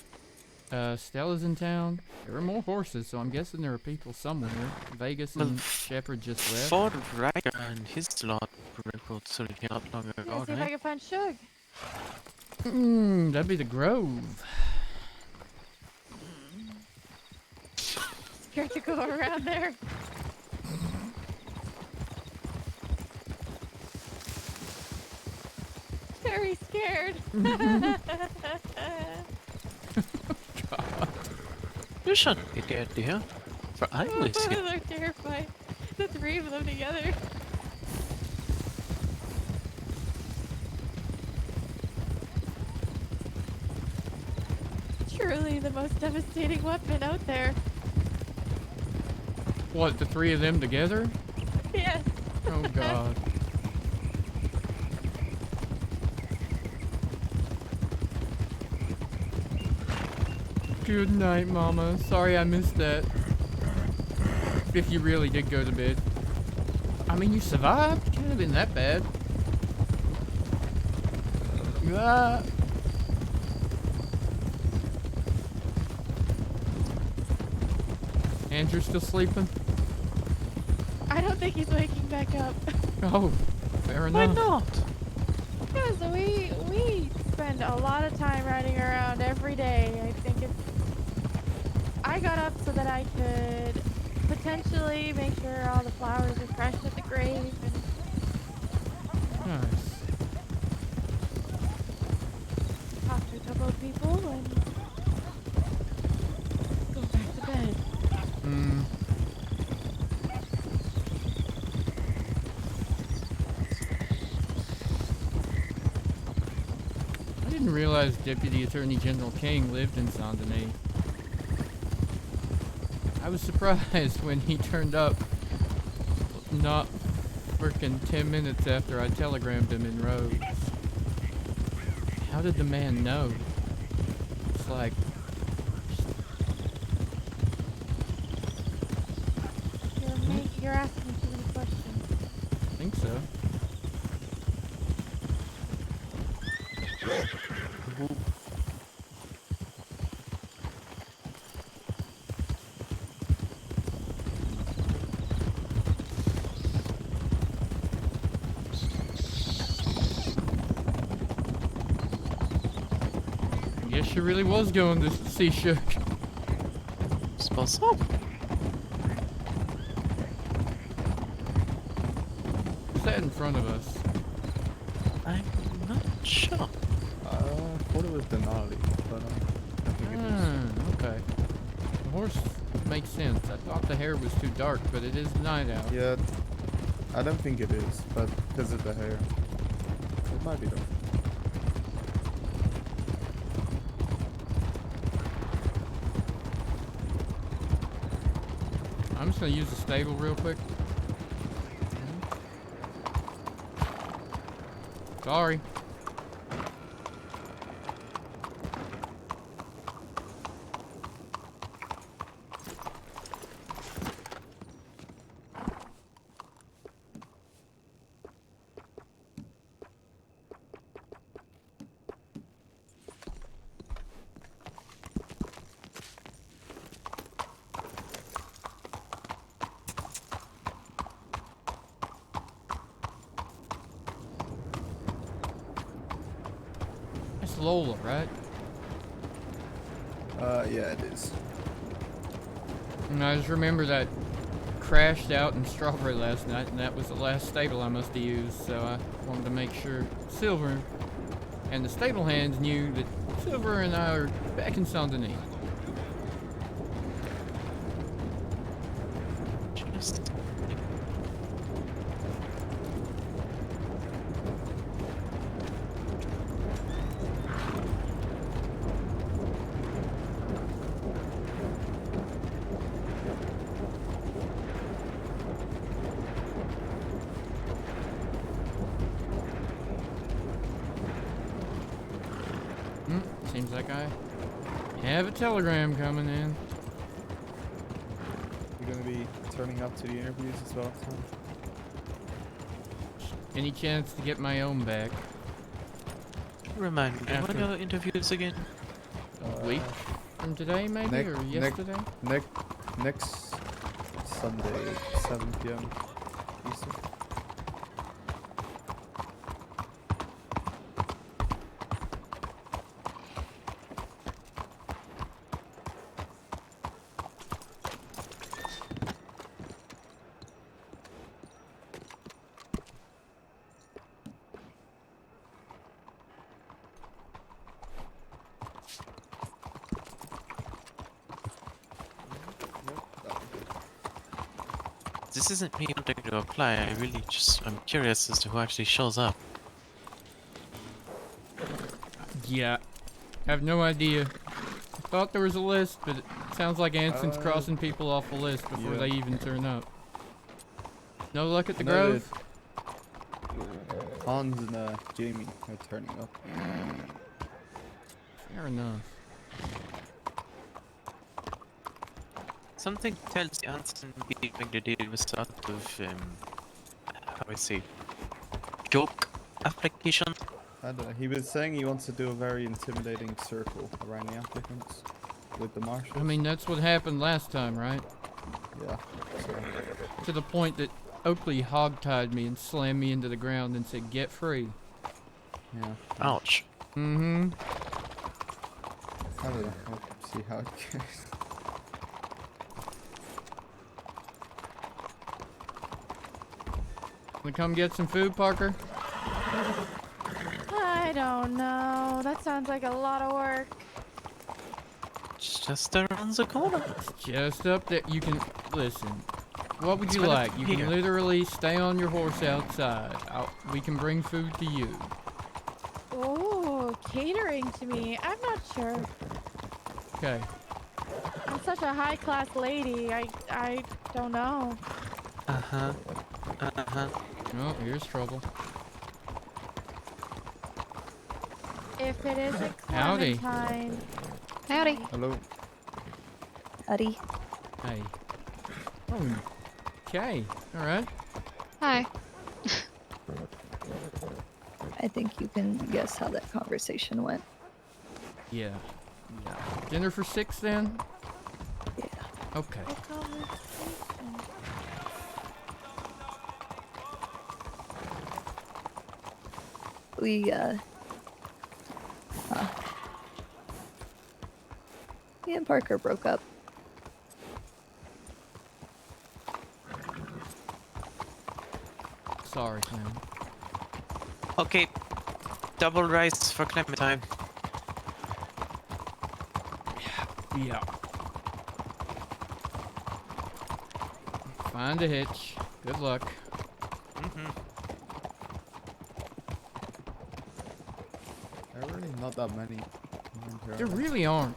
Stella's in town. There are more horses, so I'm guessing there are people somewhere. Vegas and Shepard just left. Ford Riker and his lot rode through here not long ago, Yeah, see if I right? can find Shug. That'd be the Grove. Scared to go around there. Very scared. You shouldn't be scared, dear. For I was Both here. of them are terrified. The three of them together. Truly the most devastating weapon out there. What, the three of them together? Yes. Oh god. Good night, Mama. Sorry I missed that. If you really did go to bed. I mean, you survived. Can't have been that bad. Ah. Andrew's still sleeping? I don't think he's waking back up. Oh, fair Why enough. not? Yeah, so we spend a lot of time riding around every day. I think it's. I got up so that I could potentially make sure all the flowers are fresh at the grave and Nice. talk to a couple of people and go back to bed. I didn't realize Deputy Attorney General King lived in Saint Denis. I was surprised when he turned up not freaking 10 minutes after I telegrammed him in Rhodes. How did the man know? It's like... You're asking too many questions. so. I guess she really was going to see Shook. Suppose so. Who's that in front of us? I'm not sure. I thought it was Denali, but I think it is. Okay. The horse makes sense. I thought the hair was too dark, but it is night out. Yeah, I don't think it is, but because of the hair. It might be though. I'm just gonna use the stable real quick. Sorry. That's Lola, right? Yeah, it is. And I just remember that crashed out in Strawberry last night, and that was the last stable I must have used, so I wanted to make sure Silver and the stable hands knew that Silver and I are back in Saint Denis. Just Seems like I have a telegram coming in. You're gonna be turning up to the interviews as well, Tom? Any chance to get my own back? remind me, when After- are your interviews again? A week from today, maybe? Or yesterday? Next Sunday, 7 p.m. Eastern. This isn't me wanting to apply. I'm curious as to who actually shows up. Yeah. I have no idea. I thought there was a list, but it sounds like Anson's crossing people off the list before yeah. they even turn up. No luck at the Noted. Grove? Hans and Jamie are turning up. Fair enough. Something tells Anson being to deal with sort of, how I say, joke application. I don't know. He was saying he wants to do a very intimidating circle around the applicants with the Marshal. I mean, that's what happened last time, right? Yeah. So. To the point that Oakley hogtied me and slammed me into the ground and said, "Get free." Yeah. Ouch. Mm-hmm. I don't know. We'll see how it goes. Wanna come get some food, Parker? I don't know. That sounds like a lot of work. It's just around the corner. Just up there. You can listen. What would It's you right up like? You can here. literally stay on your horse outside. We can bring food to you. Oh, catering to me. I'm not sure. Okay. I'm such a high class lady. I don't know. Uh-huh. Uh-huh. Oh, here's trouble. If it isn't Howdy. Clementine. Howdy. Hello. Howdy. Hey. Oh. Okay. All right. Hi. I think you can guess how that conversation went. Yeah. Yeah. Dinner for 6 then? Yeah. Okay. We, me and Parker broke up. Sorry, Clem. Okay, double rice for Clementine. Yeah. Find a hitch. Good luck. There are really not that many. There really aren't.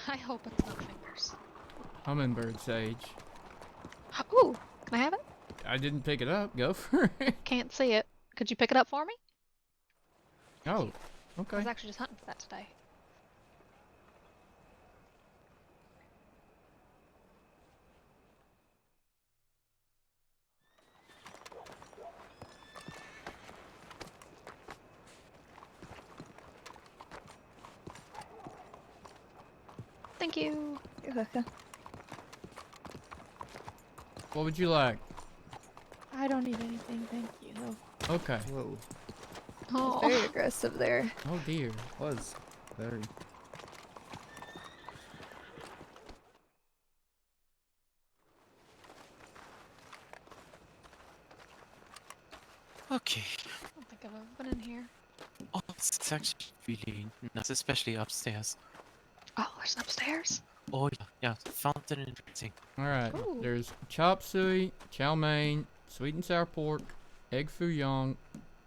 I hope it's not fingers. Hummingbird sage. Ooh, can I have it? I didn't pick it up. Go for it. Can't see it. Could you pick it up for me? Oh, I okay. was actually just hunting for that today. Thank you. You're welcome. What would you like? I don't need anything, thank you. Okay. Whoa. Oh. Very aggressive there. Oh dear. Was very. Okay. I don't think I've ever been in here. Oh, it's actually really nice, especially upstairs. Oh, there's upstairs? Oh yeah, fountain and everything. Alright. Ooh. There's chop suey, chow mein, sweet and sour pork, egg foo young,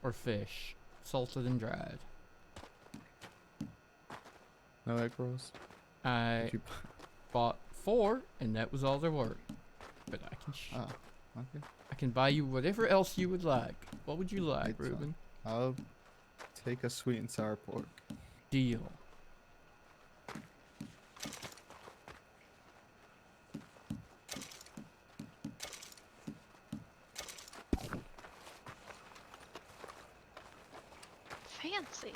or fish. Salted and dried. No egg rolls. I Did you bought 4, and that was all there were. But I can okay. I can buy you whatever else you would like. What would you like, It's Ruben? I'll take a sweet and sour pork. Deal. Fancy.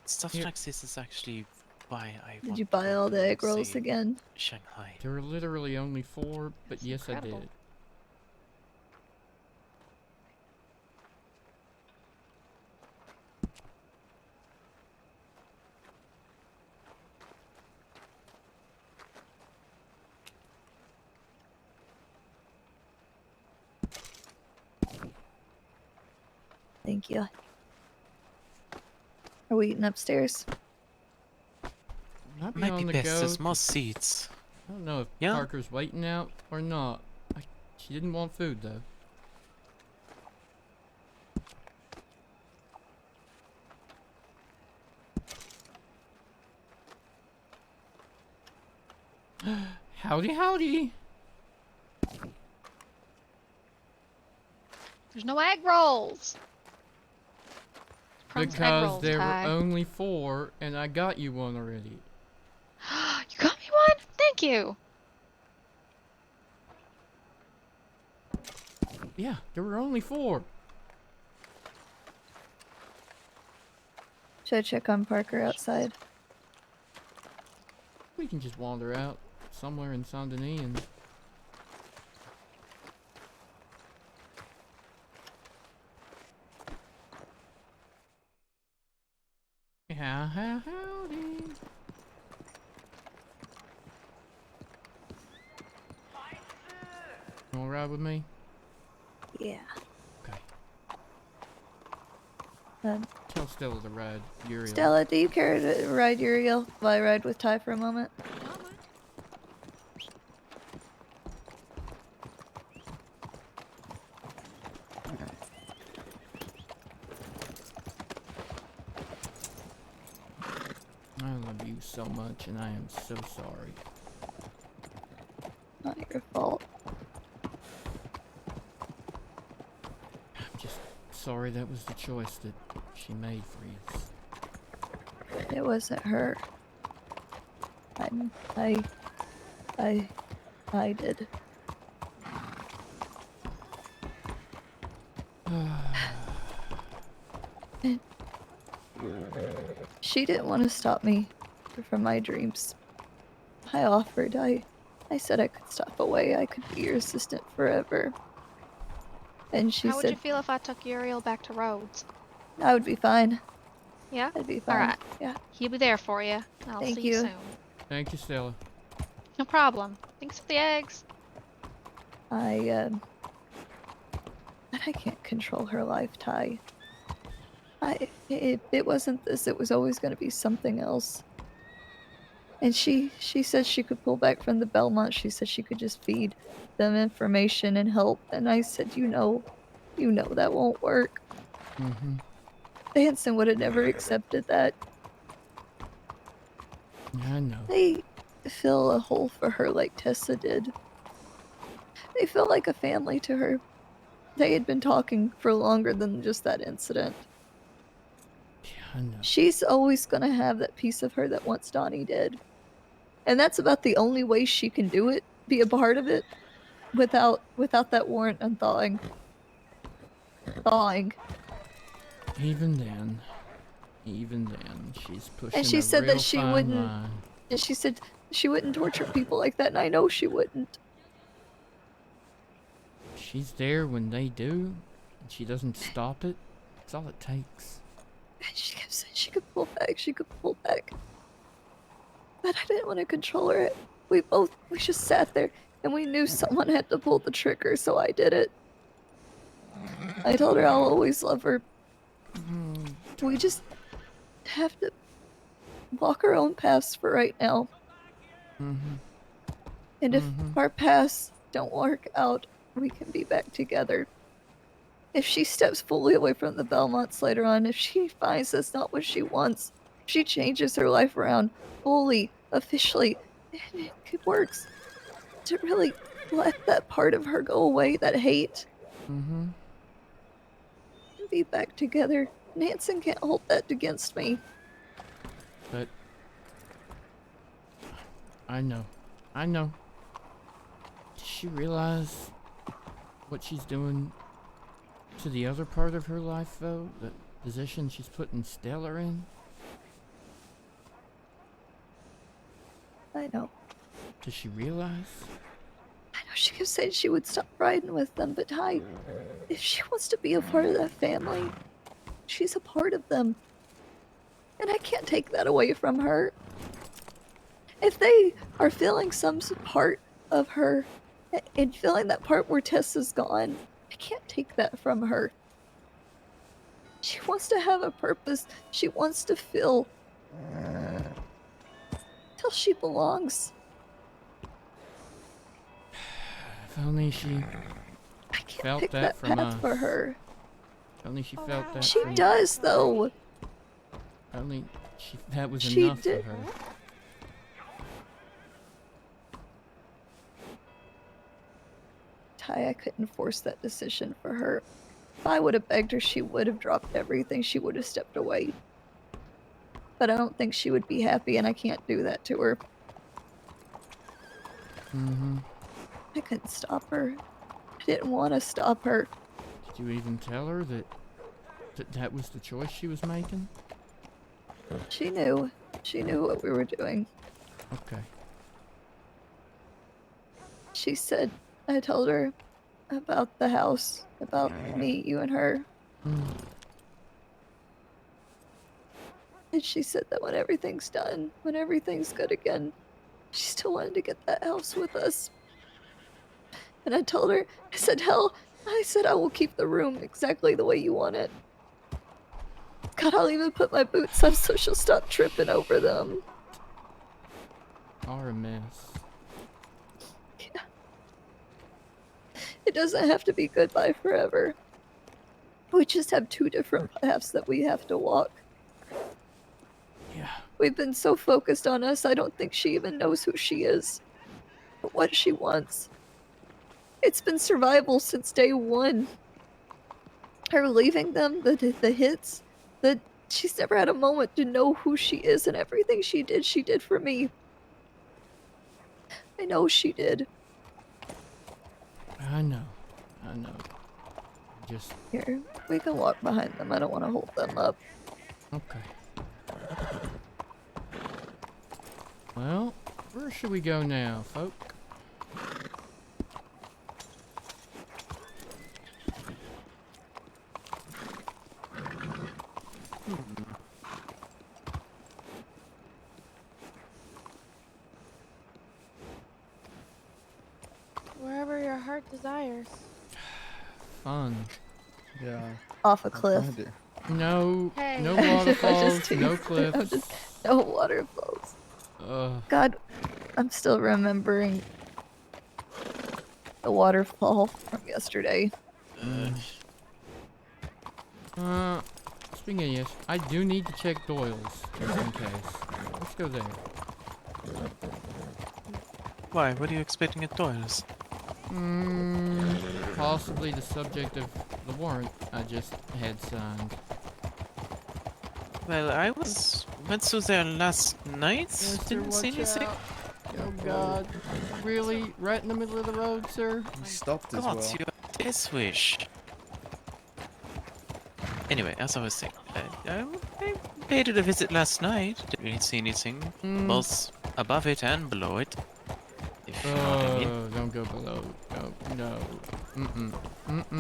Stuff Here. like this is actually why I Did want you buy all the egg to rolls say again? Shanghai. There were literally only 4, but That's yes, incredible. I did. Thank you. Are we eating upstairs? Might be Might on be the best. go. There's more seats. I don't know if Yeah? Parker's waiting out or not. She didn't want food though. Howdy, howdy. There's no egg rolls. Promise egg Because rolls, there Ty. were only 4, and I got you one already. You got me one? Thank you. Yeah, there were only 4. Should I check on Parker outside? We can just wander out somewhere in Saint Denis and... Howdy. You wanna ride with me? Yeah. Okay. Tell Stella to ride Uriel. Stella, do you care to ride Uriel while I ride with Ty for a moment? I love you so much, and I am so sorry. not your fault. I'm just sorry that was the choice that she made for you. It wasn't her. I did. And she didn't want to stop me from my dreams. I offered. I said I could stop away. I could be your assistant forever. And she How would said you feel if I took Uriel back to Rhodes? I would be fine. Yeah? I'd be fine. Alright. Yeah. He'll be there for you. I'll Thank see you. you soon. Thank you, Stella. No problem. Thanks for the eggs. But I can't control her life, Ty. It wasn't this. It was always going to be something else. And she said she could pull back from the Belmont. She said she could just feed them information and help. And I said, you know that won't work. Mm-hmm. Hanson would have never accepted that. I know. They fill a hole for her like Tessa did. They feel like a family to her. They had been talking for longer than just that incident. Yeah, I know. She's always gonna have that piece of her that once Donnie did. And that's about the only way she can do it, be a part of it, without that warrant unthawing. Thawing. Even then, she's pushing And she a said real that she fine wouldn't. line. And she said she wouldn't torture people like that, and I know she wouldn't. She's there when they do, and she doesn't stop it. That's all it takes. And she kept saying she could pull back, she could pull back. But I didn't want to control her. We just sat there, and we knew someone had to pull the trigger, so I did it. I told her I'll always love her. We just have to walk our own paths for right now. Mm-hmm. And if our paths don't work out, we can be back together. If she steps fully away from the Belmonts later on, if she finds that's not what she wants, if she changes her life around fully, officially, and it works, to really let that part of her go away, that hate, Mm-hmm. and be back together. Nansen can't hold that against me. But I know. Does she realize what she's doing to the other part of her life, though? The position she's putting Stella in? I know. Does she realize? I know she kept saying she would stop riding with them, but if she wants to be a part of that family, she's a part of them. And I can't take that away from her. If they are feeling some part of her, and feeling that part where Tessa's gone, I can't take that from her. She wants to have a purpose. She wants to feel till she belongs. If only she felt Pick that from path us. for her. If only she felt that She from does, though. If only that was She enough did. for her. Ty, I couldn't force that decision for her. If I would have begged her, she would have dropped everything. She would have stepped away. But I don't think she would be happy, and I can't do that to her. Mm-hmm. I couldn't stop her. I didn't want to stop her. Did you even tell her that that was the choice she was making? She knew. She knew what we were doing. Okay. She said, I told her about the house, about me, you, and her. And she said that when everything's done, when everything's good again, she still wanted to get that house with us. And I told her, I said, hell, I said I will keep the room exactly the way you want it. God, I'll even put my boots on so she'll stop tripping over them. Are a mess. Yeah. It doesn't have to be goodbye forever. We just have two different paths that we have to walk. Yeah. We've been so focused on us, I don't think she even knows who she is. what she wants. It's been survival since day one. Her leaving them, the hits, she's never had a moment to know who she is, and everything she did for me. I know she did. I know. Just Here, we can walk behind them. I don't want to hold them up. okay. Well, where should we go now, folk? Wherever your heart desires. Fun. Yeah. Off a cliff. No, Hey. no I'm just waterfalls, teasing. no I'm cliffs. just no waterfalls. God, I'm still remembering the waterfall from yesterday. Speaking of yes, I do need to check Doyle's, just in case. Let's go there. Why? What are you expecting at Doyle's? Possibly the subject of the warrant I just had signed. Well, I went through there last night. Didn't see anything. Oh God! Really? Right in the middle of the road, sir? He stopped as God, well. your death wish. Anyway, as I was saying, I paid it a visit last night. Didn't really see anything, both above it and below it. If you know what I mean. Don't go below. No.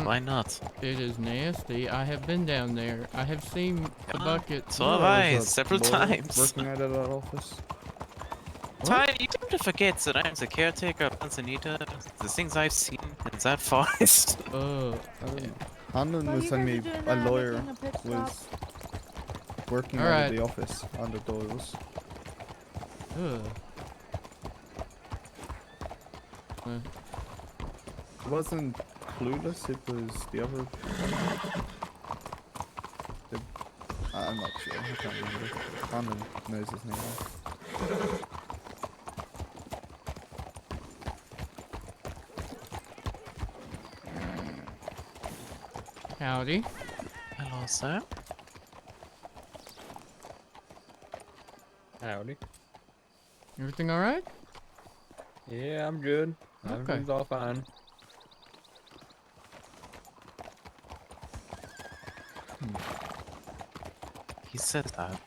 Why not? It is nasty. I have been down there. I have seen the bucket. So have I, several times. Working out of that office. Ty, you seem to forget that I'm the caretaker of Antonita. The things I've seen in that forest. Hanlon Well, was you telling me guys are doing a that, lawyer making a pit was working All out right. of the office under Doyle's. It wasn't Clueless, it was the other... I'm not sure, I can't remember. Hanlon knows his name. Howdy. Hello, sir. Howdy. Everything all right? Yeah, I'm good. Okay. Everything's all fine. He said that.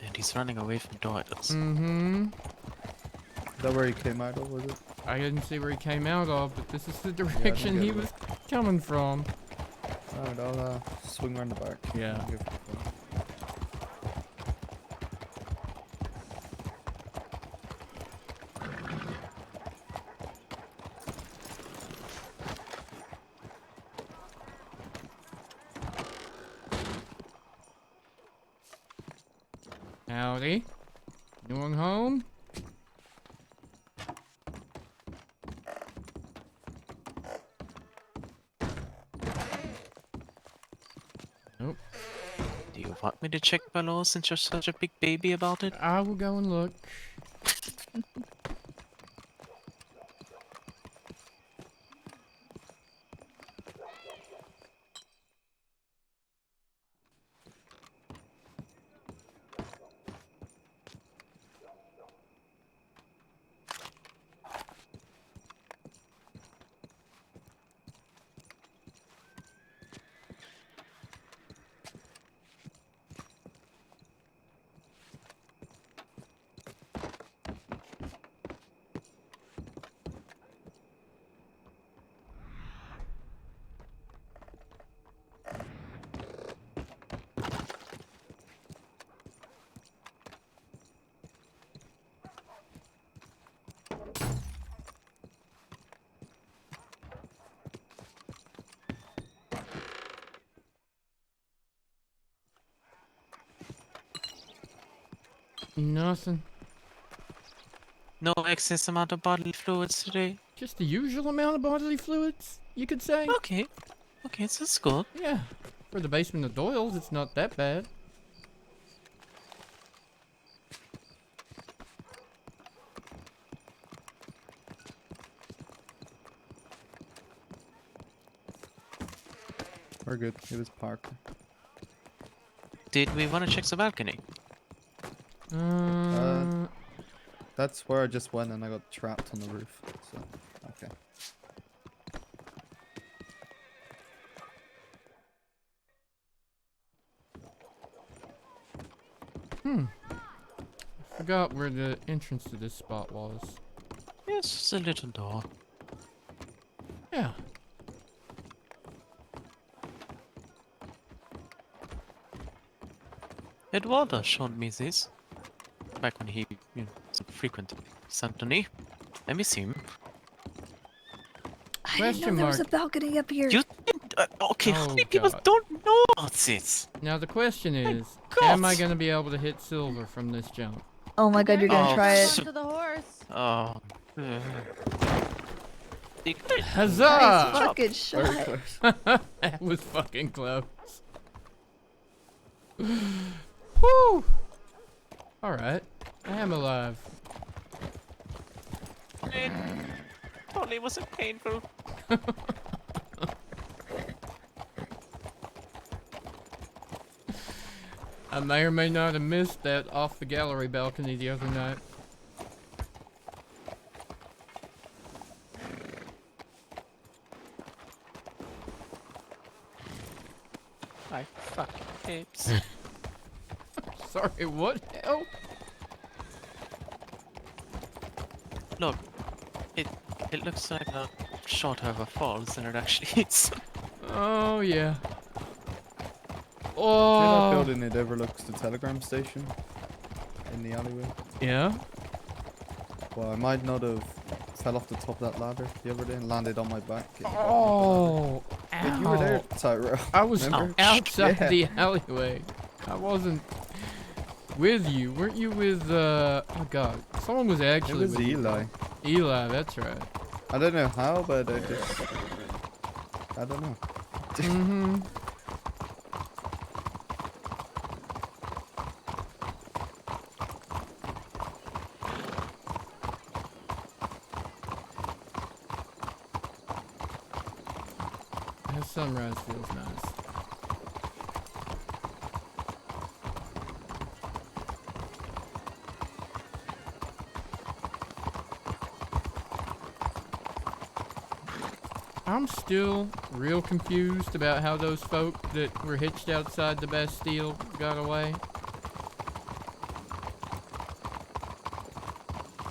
And he's running away from Doyle's. Is that where he came out of, was it? I didn't see where he came out of, but this is the I didn't direction get he it. was coming from. Alright, I'll swing around the back. Yeah. Give it a go. Howdy. Going home? Nope. Do you want me to check below since you're such a big baby about it? I will go and look. Nothing. No excess amount of bodily fluids today? Just the usual amount of bodily fluids, you could say. Okay. Okay, so that's good. Yeah. For the basement of Doyle's, it's not that bad. We're good. It was parked. Did we want to check the balcony? That's where I just went and I got trapped on the roof. So, okay. I forgot where the entrance to this spot was. Yes, a little door. Yeah. Eduardo showed me this back when he, frequented Santoni. Let me see him. I didn't know there was a balcony up here. You okay? How Oh, many people God. don't know about this? Now the question is, God. am I gonna be able to hit silver from this jump? Oh my god, you're gonna try it. To the horse. Oh. Huzzah! Nice fucking Very shot. close. That was fucking close. Whew! Alright, I am alive. It totally wasn't painful. I may or may not have missed that off the gallery balcony the other night. I fucking hips. Sorry, what hell? Look, it looks like a shorter of a falls than it actually is. Oh yeah. See that Oh. building it overlooks the telegram station in the alleyway? Yeah. Well, I might not have fell off the top of that ladder the other day and landed on my back. Oh. Yeah, you were there, Ow. Tyrell. I was Remember? outside Yeah. the alleyway. I wasn't with you. Weren't you with oh god. Someone was actually was with you. Eli. Eli, that's right. I don't know how, but I just... I don't know. Mm-hmm. That sunrise feels nice. I'm still real confused about how those folk that were hitched outside the Bastille got away.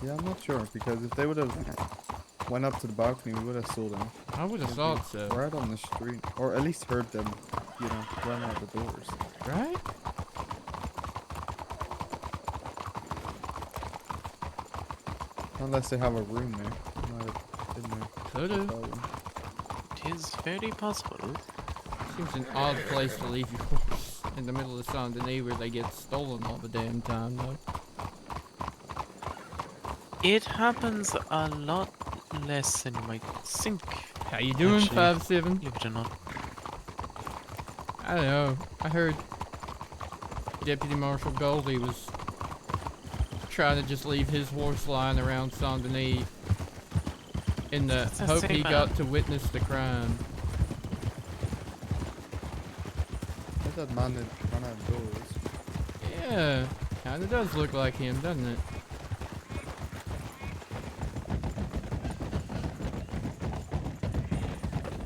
Yeah, I'm not sure, because if they would have went up to the balcony, we would have saw them. I would have thought so. Right on the street. Or at least heard them, run out the doors. Right? Unless they have a room there. Might have been there. Could have. It is very possible. Seems an odd place to leave your horse in the middle of Saint Denis where they get stolen all the damn time, though. It happens a lot less than you might think. How you doing, actually, 5-7? Believe it or not. I don't know. I heard Deputy Marshal Goldie was trying to just leave his horse lying around Saint Denis in the That's the hope same he man. got to witness the crime. There's that man that run out doors. Yeah, kinda does look like him, doesn't it?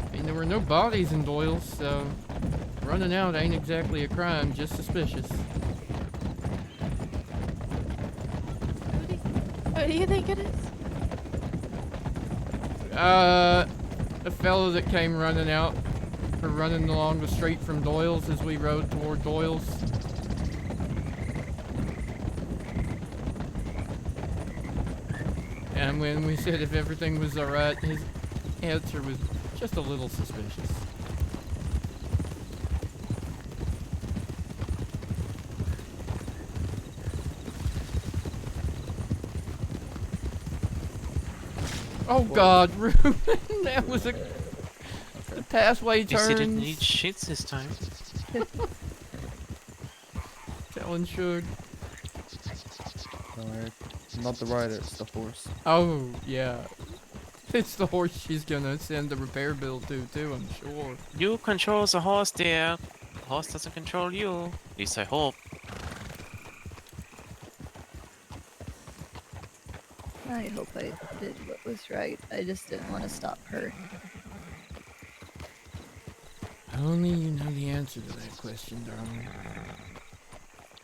I mean, there were no bodies in Doyle's, so running out ain't exactly a crime, just suspicious. What do you think it is? A fellow that came running out, or running along the street from Doyle's as we rode toward Doyle's. And when we said if everything was alright, his answer was just a little suspicious. Oh god, Ruben, that was a... The pathway At least he didn't turns. need shits this time. Telling Suge. Alright. Not the rider, it's the horse. Oh, yeah. It's the horse she's gonna send the repair bill to, too, I'm sure. You control the horse, dear. The horse doesn't control you. At least I hope. I hope I did what was right. I just didn't want to stop her. Only you know the answer to that question, darling.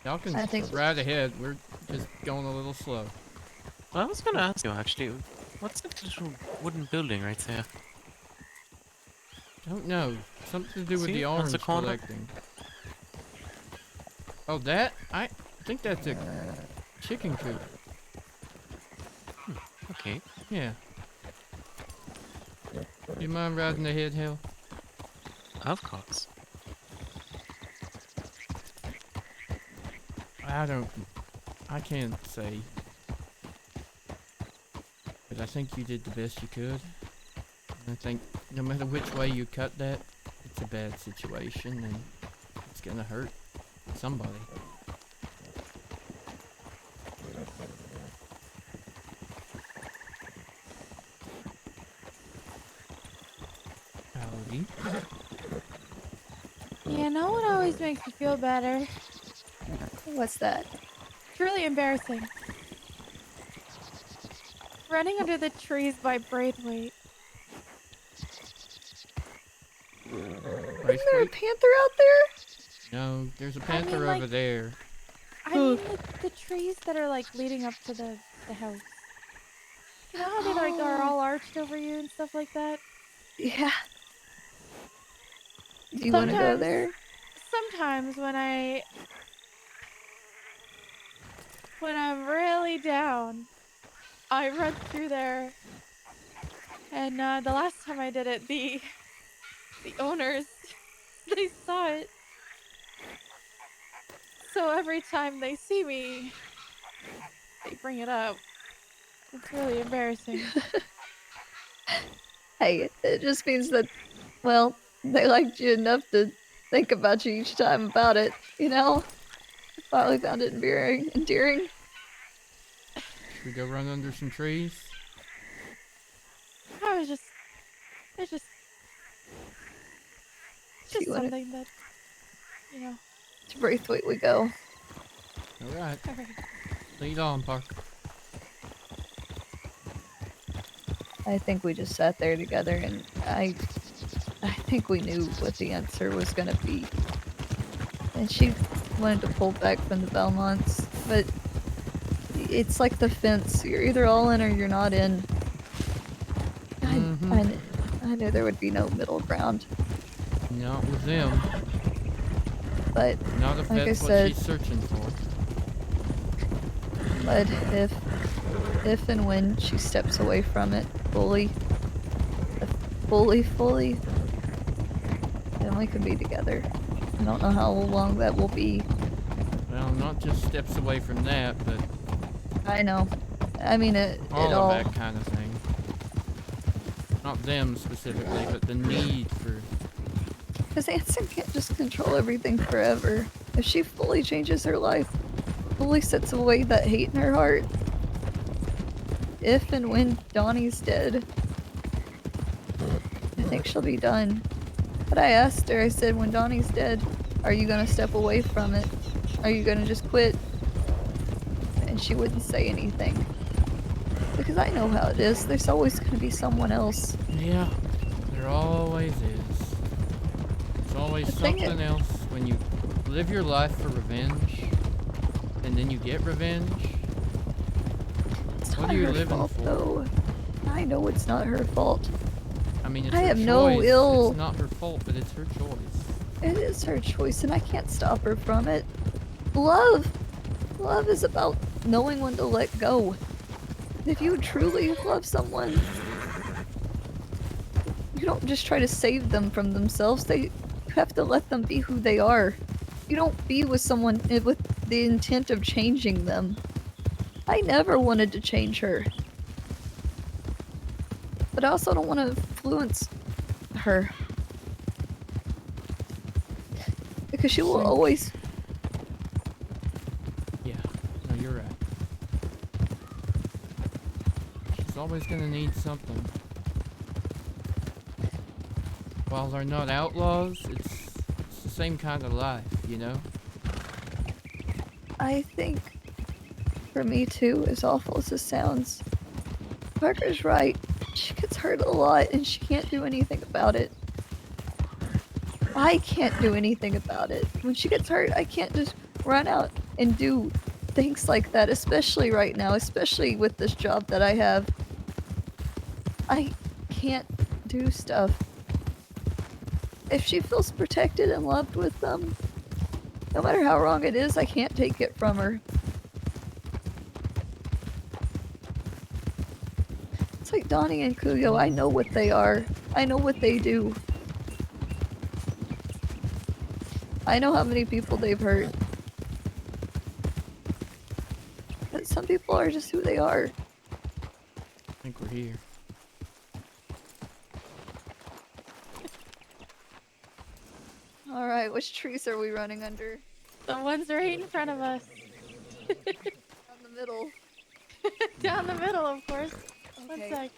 Y'all can I think- right ahead. We're just going a little slow. Well, I was gonna ask you actually, what's that little wooden building right there? Don't know. Something to do with See, the on the orange corner. collecting. Oh, that? I think that's a chicken coop. Okay. Yeah. You mind riding ahead, Hell? Of course. I can't say. But I think you did the best you could. And I think no matter which way you cut that, it's a bad situation and it's gonna hurt somebody. Howdy. You know what always makes me feel better? What's that? It's really embarrassing. Running under the trees by Braithwaite. Isn't there a panther out there? No, there's a panther like- over there. I mean the trees that are like leading up to the house. You know how they like are all arched over you and stuff like that? Yeah. Do you want to go Sometimes- there? Sometimes when I'm really down, I run through there. And the last time I did it, the owners, they saw it. So every time they see me, they bring it up. It's really embarrassing. Hey, it just means that, well, they liked you enough to think about you each time about it, you know? I finally found it endearing. Should we go run under some trees? It's just Do you wanna- something that, you know. To Braithwaite we go. Alright. Alright. Lead on, Parker. I think we just sat there together and I think we knew what the answer was gonna be. And she wanted to pull back from the Belmonts, but it's like the fence. You're either all in or you're not in. I knew there would be no middle ground. Not with them. But Not if like that's I what said, she's searching for. but if and when she steps away from it fully, then we can be together. I don't know how long that will be. Well, not just steps away from that, but I know. I mean it all all. of that kind of thing. Not them specifically, but the need for... Because Anson can't just control everything forever. If she fully changes her life, fully sets away that hate in her heart, if and when Donnie's dead, I think she'll be done. But I asked her, I said, when Donnie's dead, are you gonna step away from it? Are you gonna just quit? And she wouldn't say anything. Because I know how it is. There's always gonna be someone else. Yeah, there always is. There's always The thing something else when you live your life for revenge, and then you get revenge. It's What not are you her living fault, for? though. I know it's not her fault. I mean, it's I her have choice. no ill. It's not her fault, but it's her choice. It is her choice, and I can't stop her from it. Love is about knowing when to let go. If you truly love someone, you don't just try to save them from themselves. You have to let them be who they are. You don't be with someone with the intent of changing them. I never wanted to change her. But I also don't want to influence her. Because she will always... Yeah, no, you're right. She's always gonna need something. while they're not outlaws, it's the same kind of life, you know? I think, for me too, as awful as this sounds, Parker's right. She gets hurt a lot and she can't do anything about it. I can't do anything about it. When she gets hurt, I can't just run out and do things like that, especially right now, especially with this job that I have. I can't do stuff. If she feels protected and loved with them, no matter how wrong it is, I can't take it from her. It's like Donnie and Kuyo. I know what they are. I know what they do. I know how many people they've hurt. But some people are just who they are. I think we're here. Alright, which trees are we running under? The ones right in front of us. Down the middle. Down the middle, of course. One Okay. sec.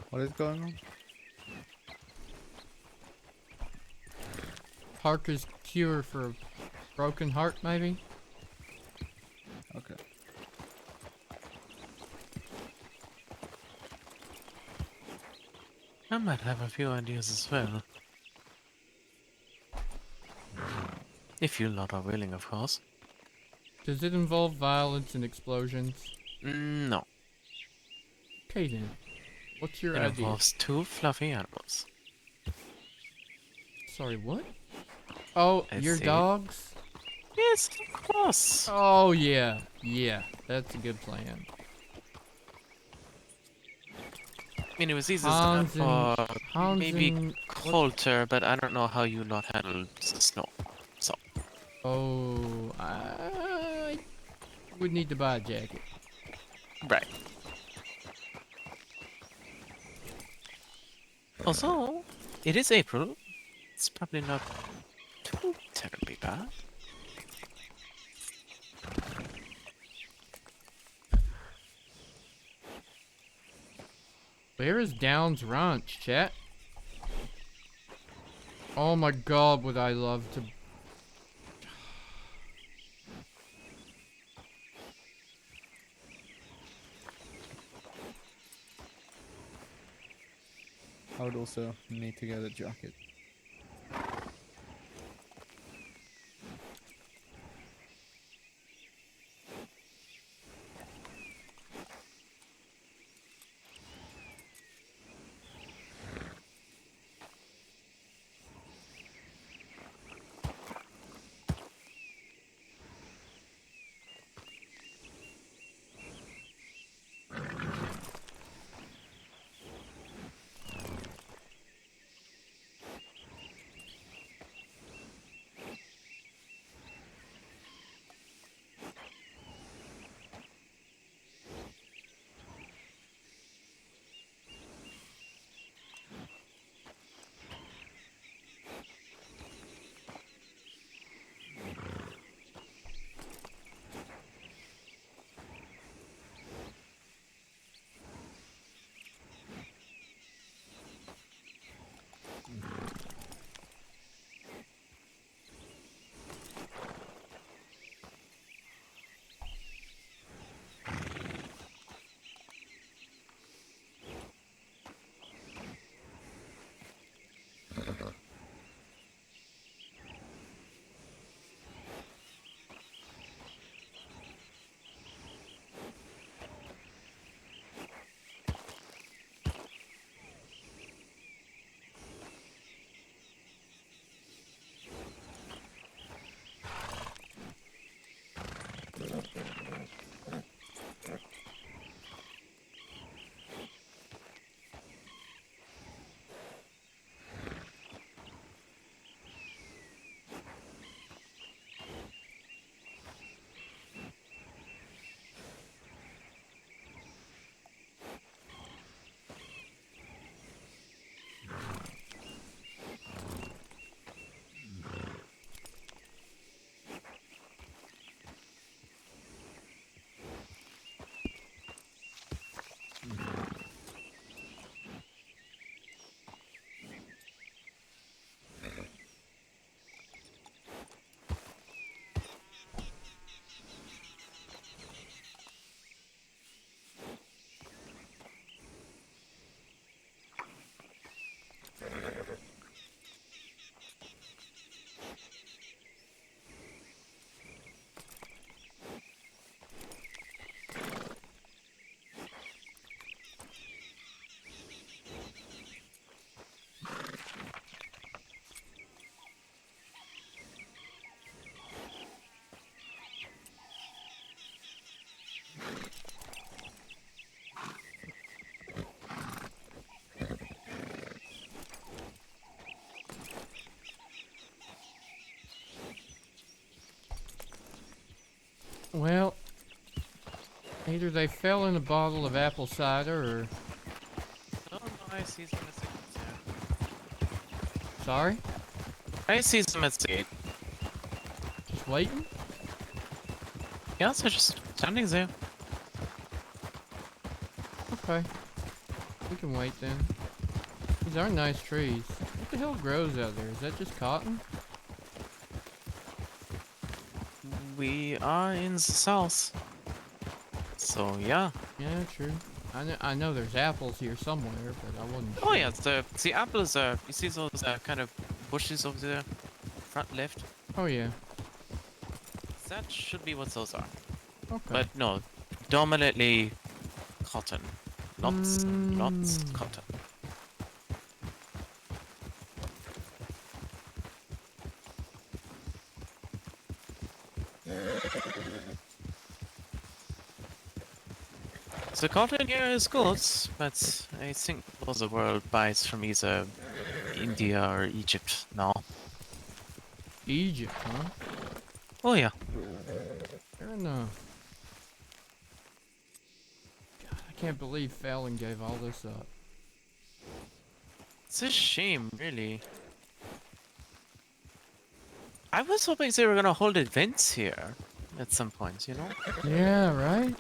What is going on? Parker's cure for a broken heart, maybe? Okay. I might have a few ideas as well. If you lot are willing, of course. Does it involve violence and explosions? No. Okay then. What's your It idea? involves two fluffy animals. Sorry, what? Oh, I your see. dogs? Yes, of course. Oh yeah, yeah. That's a good plan. I mean, it was easy Hans enough and- for Hans maybe and- Coulter, but I don't know how you lot handle the snow. So, Oh, I would need to buy a jacket. right. Also, it is April. It's probably not too terribly bad. Where is Downs Ranch, chat? Oh my god, would I love to... I would also need to get a jacket. Either they fell in a bottle of apple cider or... No, I see them at the gate. Sorry? I see them at the gate. Just waiting? Yeah, they're just standing there. Okay. We can wait then. These are nice trees. What the hell grows out there? Is that just cotton? We are in the south. So, yeah. Yeah, true. I know there's apples here somewhere, but I wasn't Oh, sure. yeah, the apples are... You see those kind of bushes over there? Front left? Oh, yeah. That should be what those are. Okay. But no, dominantly cotton. Lots cotton. The cotton here is good, but I think all the world buys from either India or Egypt now. Egypt, huh? Oh yeah. Fair enough. God, I can't believe Fallon gave all this up. It's a shame, really. I was hoping they were gonna hold events here at some point, you know? Yeah, right?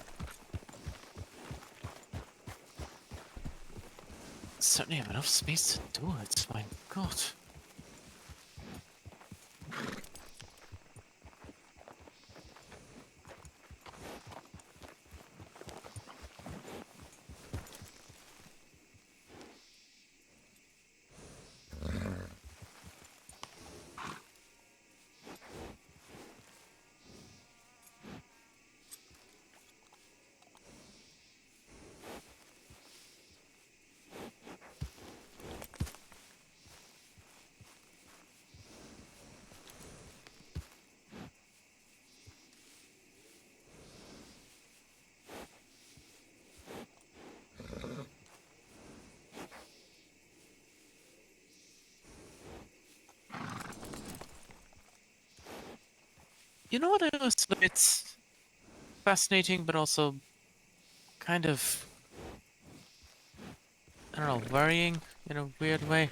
Certainly have enough space to do it, my god. You know what I was a bit fascinating, but also kind of, I don't know, worrying in a weird way?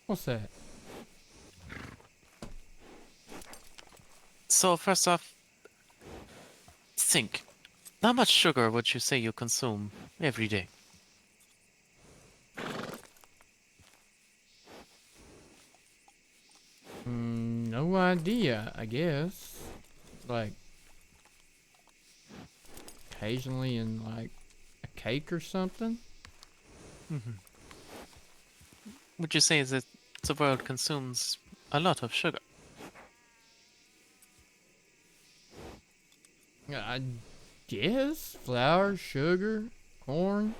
What's that? So first off, think, how much sugar would you say you consume every day? No idea, I guess. Like, occasionally in, like, a cake or something? Would you say that the world consumes a lot of sugar? I guess. Flour, sugar, corn.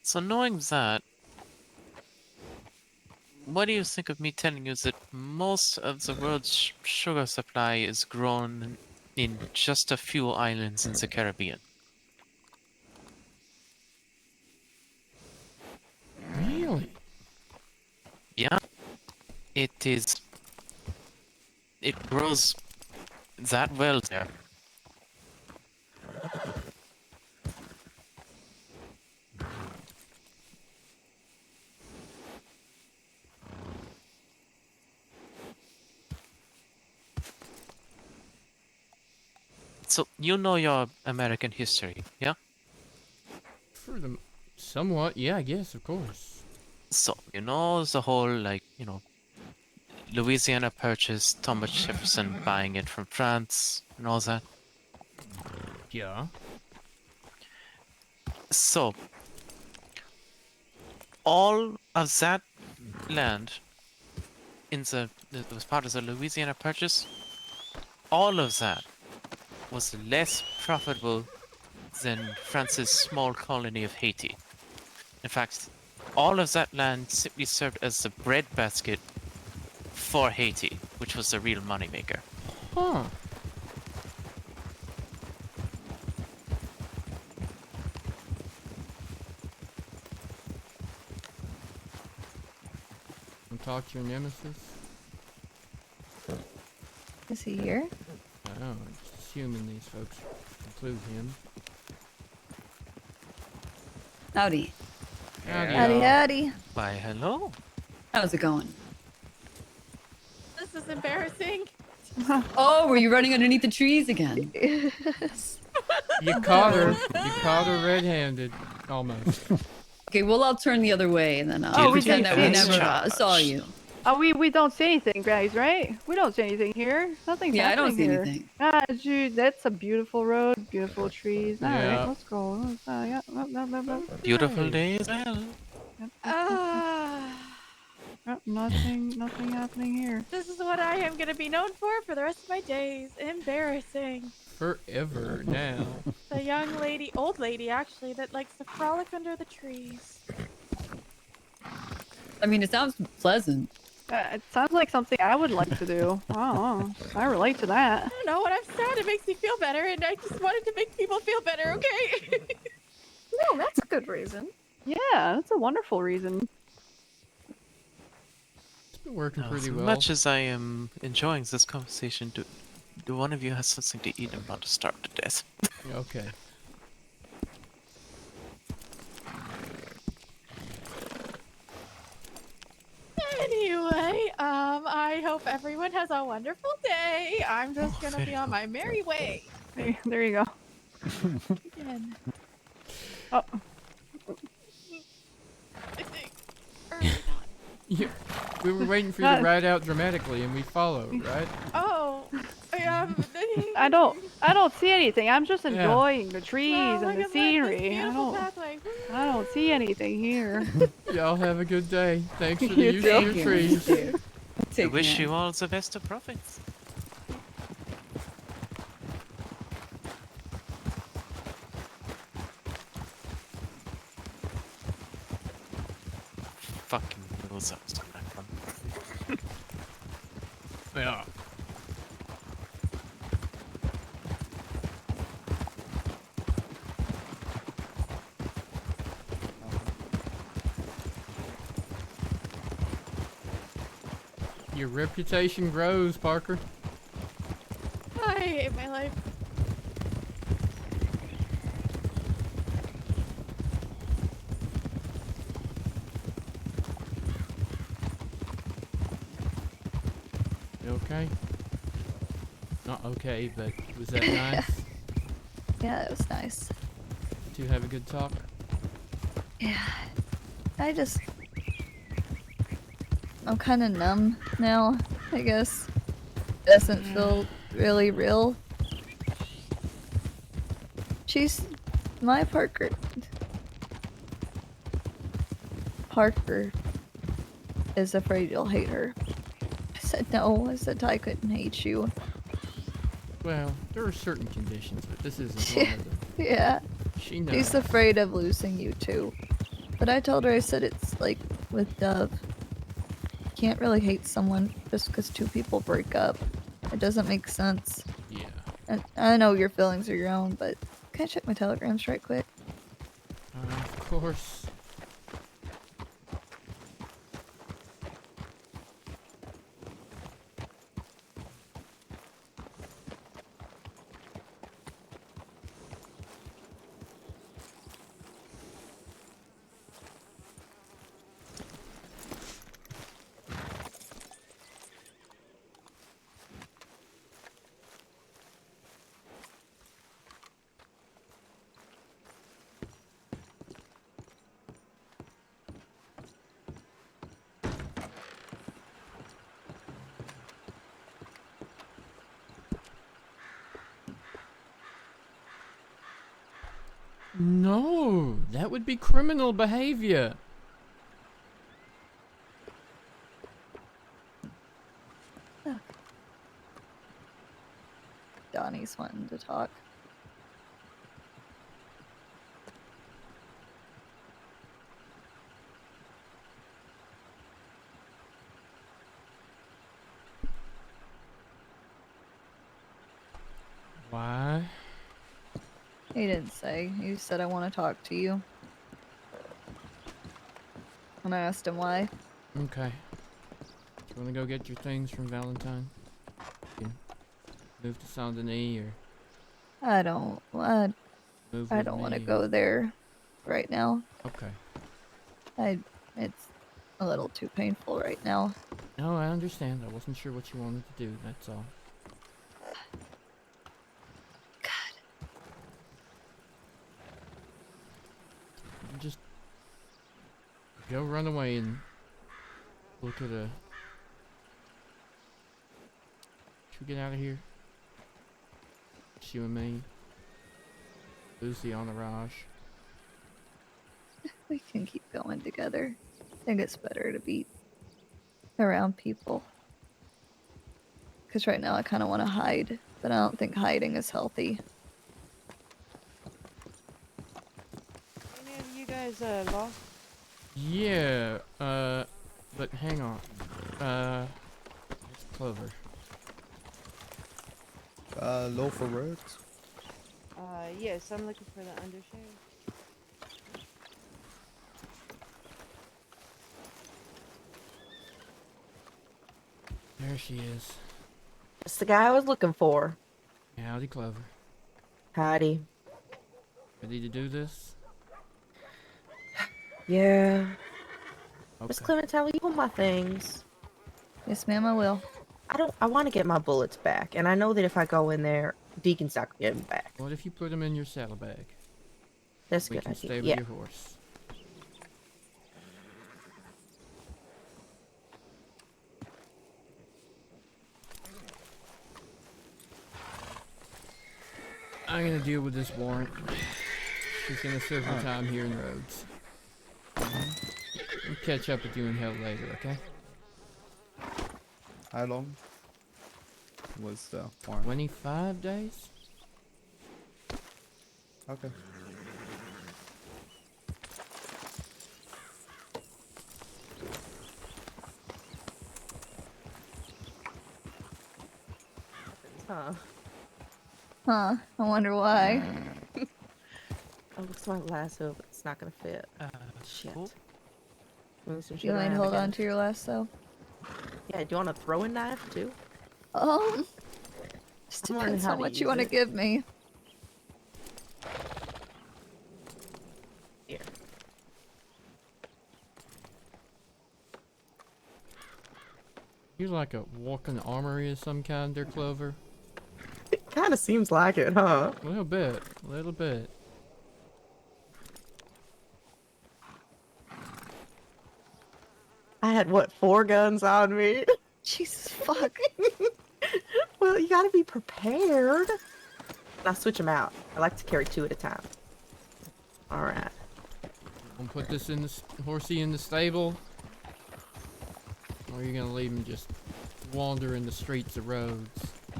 So knowing that, what do you think of me telling you that most of the world's sugar supply is grown in just a few islands in the Caribbean? Really? Yeah, it is. It grows that well there. So you know your American history, yeah? For the somewhat, yeah, I guess, of course. So you know the whole, like, you know, Louisiana Purchase, Thomas Jefferson buying it from France and all that. Yeah. So all of that land that was part of the Louisiana Purchase, all of that was less profitable than France's small colony of Haiti. In fact, all of that land simply served as the breadbasket for Haiti, which was the real moneymaker. Huh. Want to talk to your nemesis? Is he here? I don't know. Just assuming these folks include him. Howdy. Howdy, Howdy, y'all. howdy. Why, hello. How's it going? This is embarrassing. Oh, were you running underneath the trees again? You caught her. You caught her red-handed, almost. Okay, well, I'll turn the other way and then I'll Oh, we pretend didn't that we see never anything. saw you. Oh, we don't see anything, guys, right? We don't see anything here. Nothing's Yeah, I don't happening see here. anything. That's a beautiful road, beautiful trees. All Yeah. right, let's go. Beautiful day as well. Nothing happening here. This is what I am gonna be known for the rest of my days. Embarrassing. Forever now. The young lady, old lady actually, that likes to frolic under the trees. I mean, it sounds pleasant. It sounds like something I would like to do. Oh, I relate to that. I don't know, when I'm sad it makes me feel better, and I just wanted to make people feel better, okay? No, that's a good reason. Yeah, that's a wonderful reason. It's been working Now, pretty as well. much as I am enjoying this conversation, do one of you has something to eat? I'm about to starve to death. Okay. Anyway, I hope everyone has a wonderful day. I'm just gonna be on my merry way. There you go. Again. Oh. Yeah, we were waiting for you to ride out dramatically, and we followed, right? Oh, I don't see anything. I'm just Yeah. enjoying the trees Well, and look the at this scenery. beautiful pathway. I don't see anything here. Y'all have a good day. Thanks for the You use too. of your trees. I wish you all the best of profits. Fucking rules up on that one. Yeah. Your reputation grows, Parker. I hate my life. You okay? Not okay, but was that nice? Yeah, it was nice. Did you have a good talk? Yeah. I'm kind of numb now, I guess. Doesn't feel really real. She's my Parker. Parker is afraid you'll hate her. I said no. I said I couldn't hate you. Well, there are certain conditions, but this isn't one of them. Yeah. She knows. She's afraid of losing you too. But I told her, I said it's like with Dove. You can't really hate someone just because two people break up. It doesn't make sense. Yeah. And I know your feelings are your own, but can I check my telegrams right quick? Of course. No, that would be criminal behavior. Donnie's wanting to talk. Why? He didn't say. He said, I want to talk to you. And I asked him why. Okay. Wanna go get your things from Valentine? You can move to Saint Denis or I don't. move I with don't want to me, go there right now. Okay. It's a little too painful right now. No, I understand. I wasn't sure what you wanted to do, that's all. Just go run away and look at a... Should we get out of here? Just you and me. Lucy on the Raj. We can keep going together. I think it's better to be around people. Because right now I kind of want to hide, but I don't think hiding is healthy. Any of you guys lost? Yeah, but hang on. It's Clover. Low for words. Yes, I'm looking for the undershave. There she is. That's the guy I was looking for. Howdy, Clover. Howdy. Ready to do this? Yeah. Miss Okay. Clementine, will you want my things? Yes, ma'am, I will. I want to get my bullets back, and I know that if I go in there, Deacon's not gonna get them back. What if you put them in your saddlebag? That's a We good can idea. stay with Yeah. your horse. I'm gonna deal with this warrant. She's gonna serve her time here in Rhodes. We'll catch up with you in hell later, okay? How long was the warrant? 25 days? Okay. Huh. Huh, I wonder why. Oh, looks my lasso, but it's not gonna fit. Shit. Move some shit You want me to around hold again. on to your lasso? Yeah, do you want a throwing knife too? Just I'm learning depends how on to what you use want to it. give me. Here. You like a walking armory of some kind there, Clover? It kind of seems like it, huh? A little bit, a little bit. I had what, 4 guns on me? Jesus fuck. Well, you gotta be prepared. And I switch them out. I like to carry 2 at a time. All right. Gonna put this in the horsey in the stable, or are you gonna leave him just wander in the streets of Rhodes?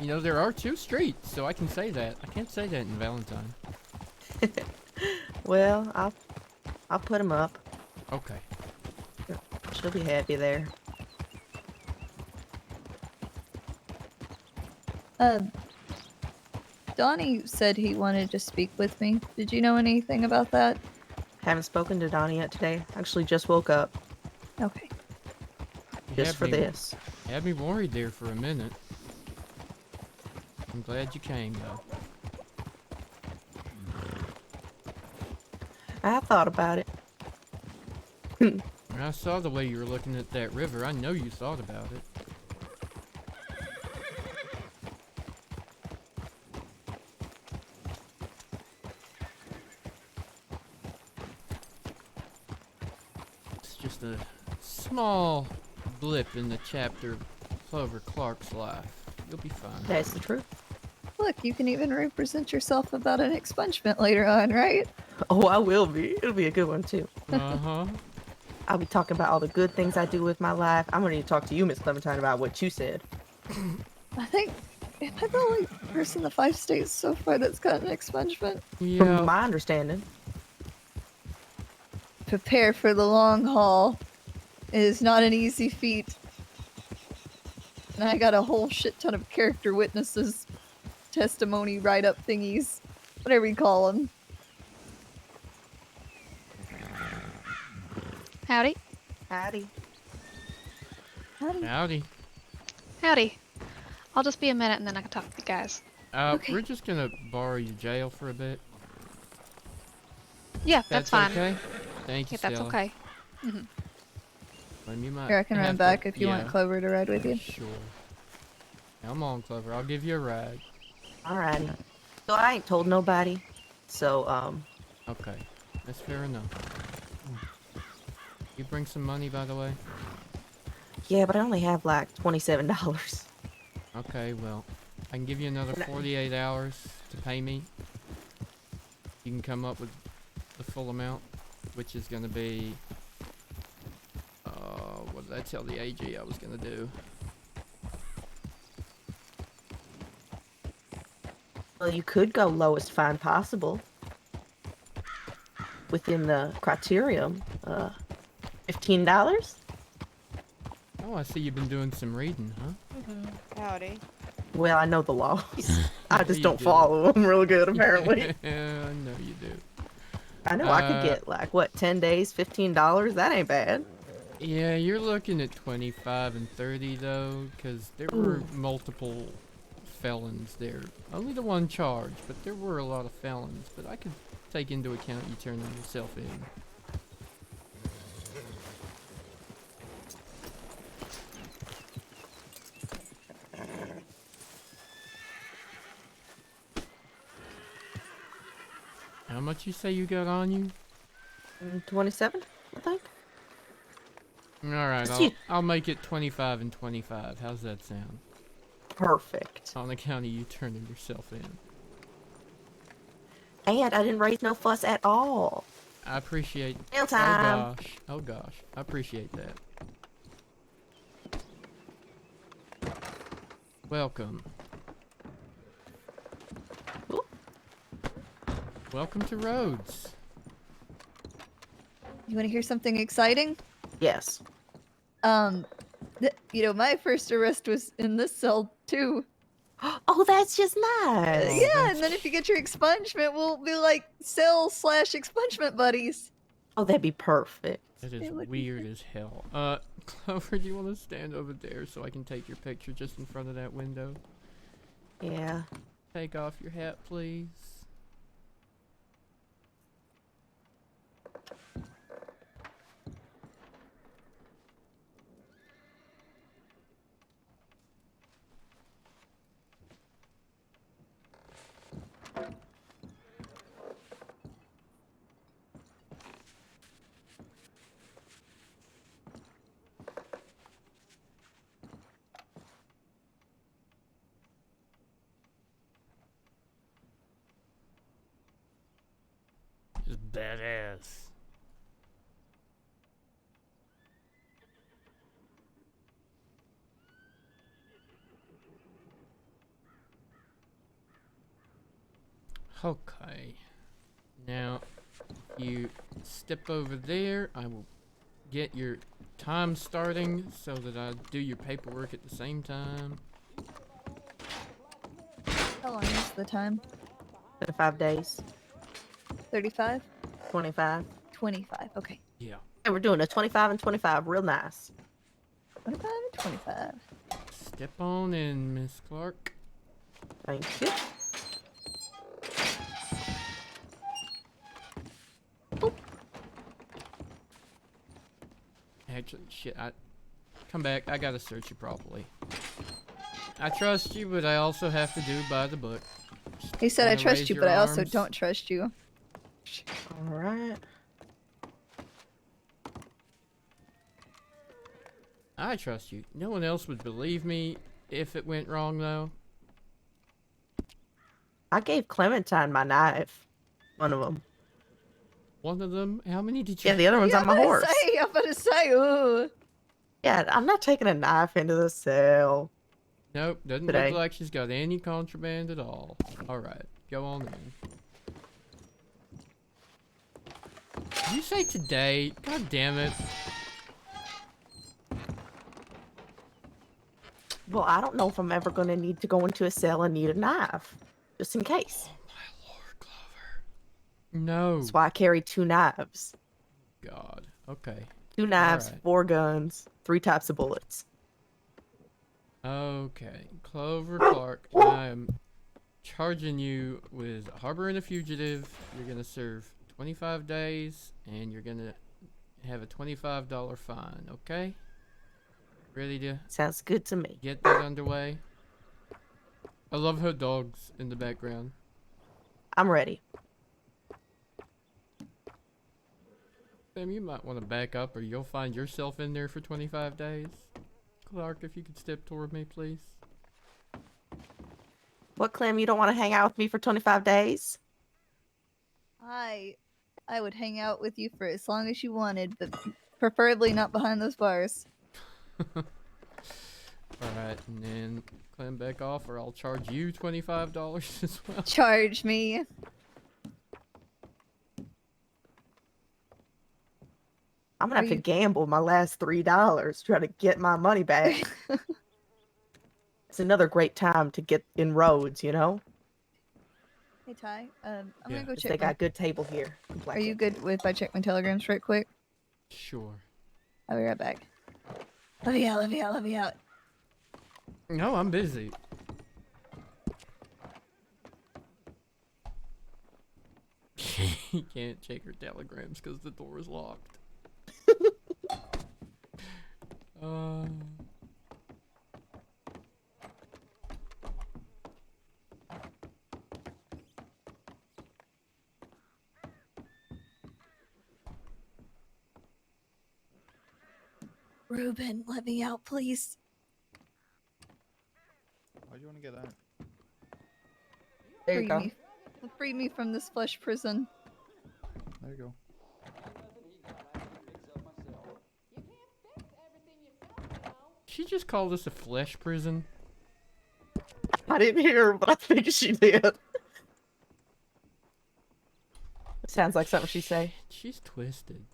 You know there are 2 streets, so I can say that. I can't say that in Valentine. Well, I'll put them up. Okay. She'll be happy there. Donnie said he wanted to speak with me. Did you know anything about that? Haven't spoken to Donnie yet today. Actually, just woke up. Okay. You Just had for me- this. Had me worried there for a minute. I'm glad you came, though. I thought about it. When I saw the way you were looking at that river, I know you thought about it. It's just a small blip in the chapter of Clover Clark's life. You'll be fine. That's the truth. Look, you can even represent yourself about an expungement later on, right? Oh, I will be. It'll be a good one, too. Uh-huh. I'll be talking about all the good things I do with my life. I'm going to talk to you, Miss Clementine, about what you said. I think, am I the only person in the 5 states so far that's got an expungement? From my understanding. Prepare for the long haul. It is not an easy feat. And I got a whole shit ton of character witnesses, testimony write-up thingies, whatever you call them. Howdy. Howdy. Howdy. Howdy. I'll just be a minute and then I can talk to you guys. We're just gonna borrow your jail for a bit. Yeah, that's fine. Okay? Thank you, Yeah, that's Stella. okay. Mm-hmm. Well, you might Here, I can run have back to- if you want yeah. Clover to ride with you. Sure. Come on, Clover. I'll give you a ride. Alrighty. So I ain't told nobody. So, Okay. That's fair enough. You bring some money, by the way? yeah, but I only have like $27. Okay, well, I can give you another 48 hours to pay me. You can come up with the full amount, which is going to be... what did I tell the AG I was going to do? Well, you could go lowest fine possible. Within the criterion. $15? Oh, I see you've been doing some reading, huh? Howdy. Well, I know the laws. I just You don't do. follow them real good, apparently. Yeah, I know you do. I know I could get like, what, 10 days, $15? That ain't bad. Yeah, you're looking at 25 and 30 though, because there were multiple felons there. Only the one charge, but there were a lot of felons. But I could take into account you turning yourself in. How much you say you got on you? 27, I think. Alright, Just I'll make it 25 and 25. How's that sound? Perfect. On account of you turning yourself in. And I didn't raise no fuss at all. I appreciate... Meal time. Oh gosh. Oh gosh. I appreciate that. Welcome. Ooh. Welcome to Rhodes. You want to hear something exciting? Yes. You know, my first arrest was in this cell too. Oh, that's just nice. Yeah, and then if you get your expungement, we'll be like cell/expungement buddies. Oh, that'd be perfect. That is weird as hell. Clover, do you want to stand over there so I can take your picture just in front of that window? Yeah. Take off your hat, please. Just badass. Okay. Now, if you step over there, I will get your time starting so that I do your paperwork at the same time. How long is the time? 25 days. 35? 25. 25, okay. Yeah. And we're doing a 25 and 25. Real nice. 25 and 25. Step on in, Miss Clark. Thank you. Actually, shit, come back. I gotta search you properly. I trust you, but I also have to do by the book. He said I Wanna trust raise you, your but I also arms? don't trust you. Alright. I trust you. No one else would believe me if it went wrong, though. I gave Clementine my knife. One of them. One of them? How many did you... Yeah, the other one's on my horse. I'm about to say, ooh. Yeah, I'm not taking a knife into the cell. Nope, doesn't Today. look like she's got any contraband at all. Alright, go on in. Did you say today? God damn it. Well, I don't know if I'm ever going to need to go into a cell and need a knife. Just in case. No. That's why I carry 2 knives. God. Okay. 2 knives, Alright. 4 guns, 3 types of bullets. Okay, Clover Clark, I am charging you with harboring a fugitive. You're gonna serve 25 days, and you're gonna have a $25 fine. Okay? Ready to? Sounds good to me. Get that underway. I love her dogs in the background. I'm ready. Sam, you might want to back up, or you'll find yourself in there for 25 days. Clark, if you could step toward me, please. What, Clem? You don't want to hang out with me for 25 days? I would hang out with you for as long as you wanted, but preferably not behind those bars. Alright, and then Clem back off, or I'll charge you $25 as well. Charge me. I'm gonna have to gamble my last $3 trying to get my money back. It's another great time to get in roads, you know? Hey Ty, I'm gonna go 'Cause check. they got good table here. Are you good if I check my telegrams right quick? Sure. I'll be right back. Let me out, let me out, let me out. No, I'm busy. He can't check her telegrams because the door is locked. Ruben, let me out, please. Why do you want to get out? There you go. Free me from this flesh prison. There you go. She just called us a flesh prison. I didn't hear her, but I think she did. Sounds like something she'd say. She's twisted.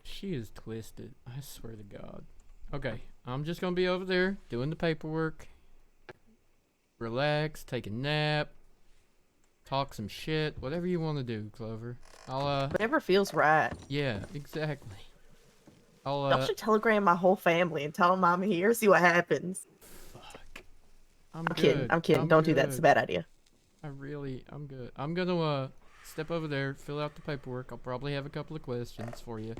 She is twisted. I swear to God. Okay, I'm just gonna be over there doing the paperwork. Relax, take a nap, talk some shit, whatever you want to do, Clover. I'll Whatever feels right. Yeah, exactly. I'll Y'all should telegram my whole family and tell them I'm here. See what happens. I'm kidding. good. I'm kidding. Don't do that. It's a bad idea. I'm good. I'm gonna step over there, fill out the paperwork. I'll probably have a couple of questions for you.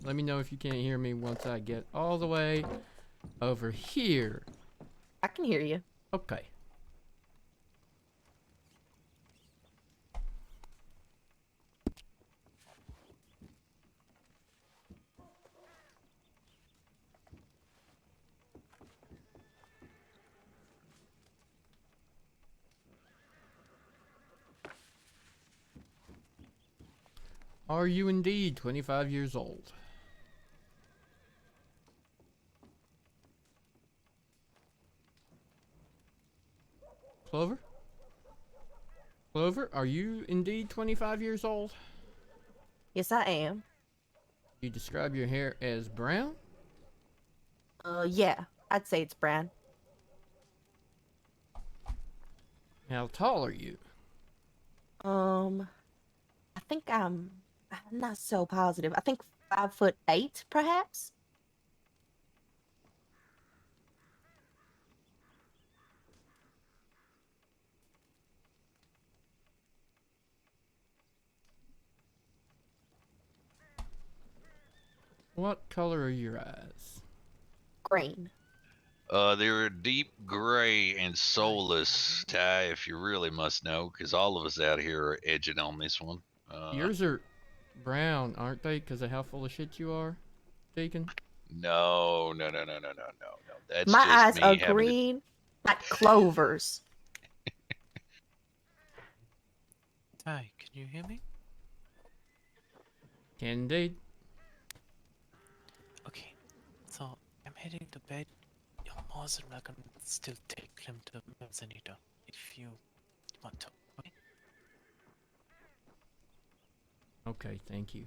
Let me know if you can't hear me once I get all the way over here. I can hear you. Okay. Are you indeed 25 years old? Clover? Clover, are you indeed 25 years old? Yes, I am. You describe your hair as brown? Yeah. I'd say it's brown. How tall are you? I think I'm not so positive. I think 5'8", perhaps. What color are your eyes? Green. They're deep gray and soulless, Ty, if you really must know, because all of us out here are edging on this one. Yours are brown, aren't they? Because of how full of shit you are, Deacon? No. That's My just eyes me are having green like clovers. Ty, can you hear me? Can indeed. Okay, so I'm heading to bed. You're more than welcome to still take him to Manzanita if you want to. Okay? Okay, thank you.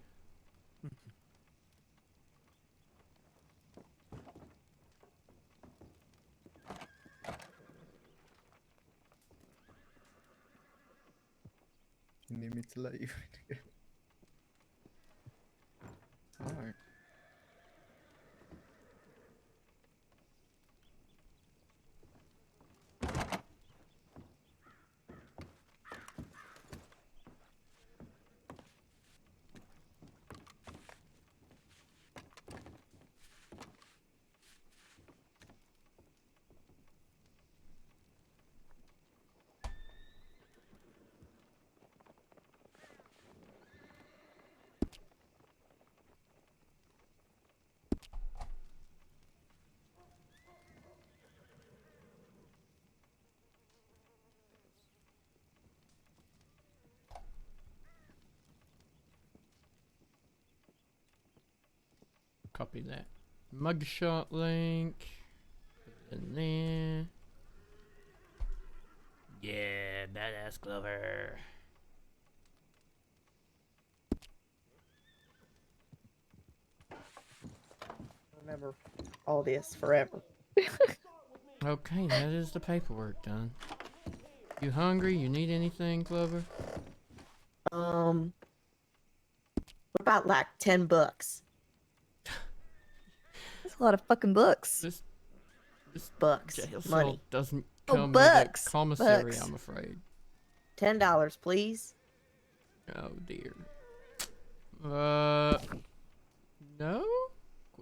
You need me to let you again. Alright. Copy that. Mugshot link. Put it in there. Yeah, badass Clover. Remember all this forever. Okay, that is the paperwork done. You hungry? You need anything, Clover? What about like $10? That's a lot of fucking books. This bucks jail cell money. doesn't Oh, come bucks. with a commissary, Bucks. I'm afraid. $10, please. Oh dear. No?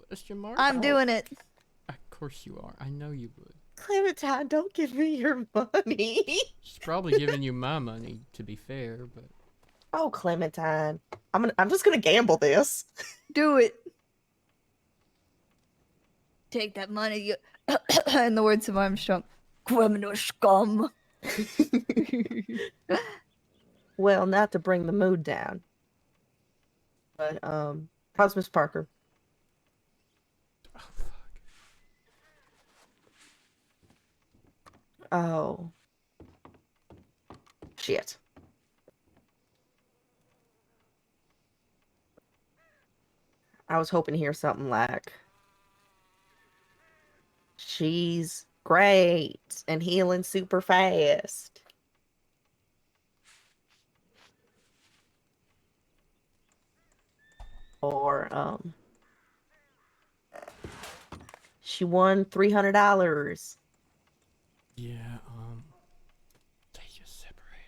Question mark? I'm doing it. Of course you are. I know you would. Clementine, don't give me your money. She's probably giving you my money, to be fair, but Oh, Clementine, I'm just gonna gamble this. Do it. Take that money, you. In the words of Armstrong, criminal scum. Well, not to bring the mood down, but how's Miss Parker? Oh, shit. I was hoping to hear something like, she's great and healing super fast. Or, she won $300. yeah, they just separated.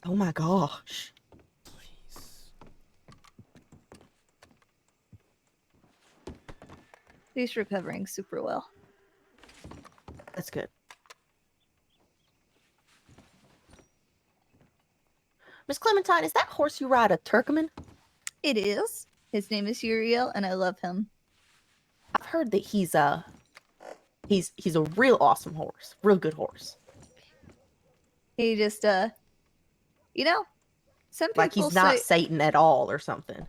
Oh my gosh. He's recovering super well. That's good. Miss Clementine, is that horse you ride a Turkmen? It is. His name is Uriel, and I love him. I've heard that he's a real awesome horse. Real good horse. He just, you know, some people Like he's not say... Satan at all or something.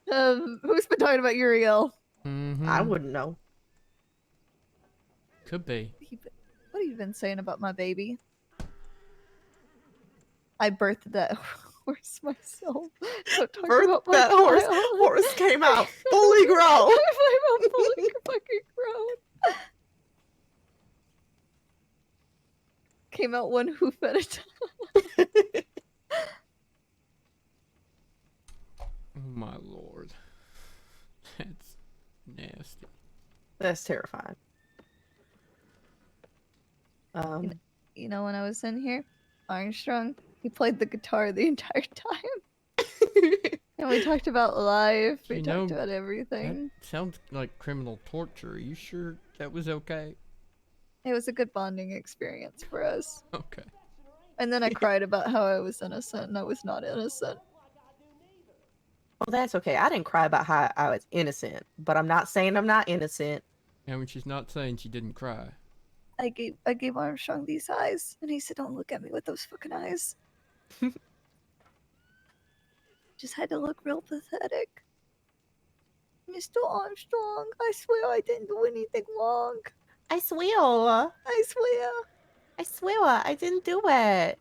Who's been talking about Uriel? I wouldn't know. Could be. What have you been saying about my baby? I birthed that horse myself. Don't talk about my that horse. child. Horse came out fully grown. I'm fully fucking grown. Came out one hoof at a time. Oh my lord. That's nasty. That's terrifying. You know, when I was in here, Armstrong, he played the guitar the entire time. And we talked about life. We You talked know, about everything. That sounds like criminal torture. Are you sure that was okay? It was a good bonding experience for us. Okay. And then I cried about how I was innocent, and I was not innocent. Well, that's okay. I didn't cry about how I was innocent, but I'm not saying I'm not innocent. And when she's not saying she didn't cry. I gave Armstrong these eyes, and he said, "Don't look at me with those fucking eyes." Just had to look real pathetic. Mr. Armstrong, I swear I didn't do anything wrong. I swear. I swear. I swear I didn't do it.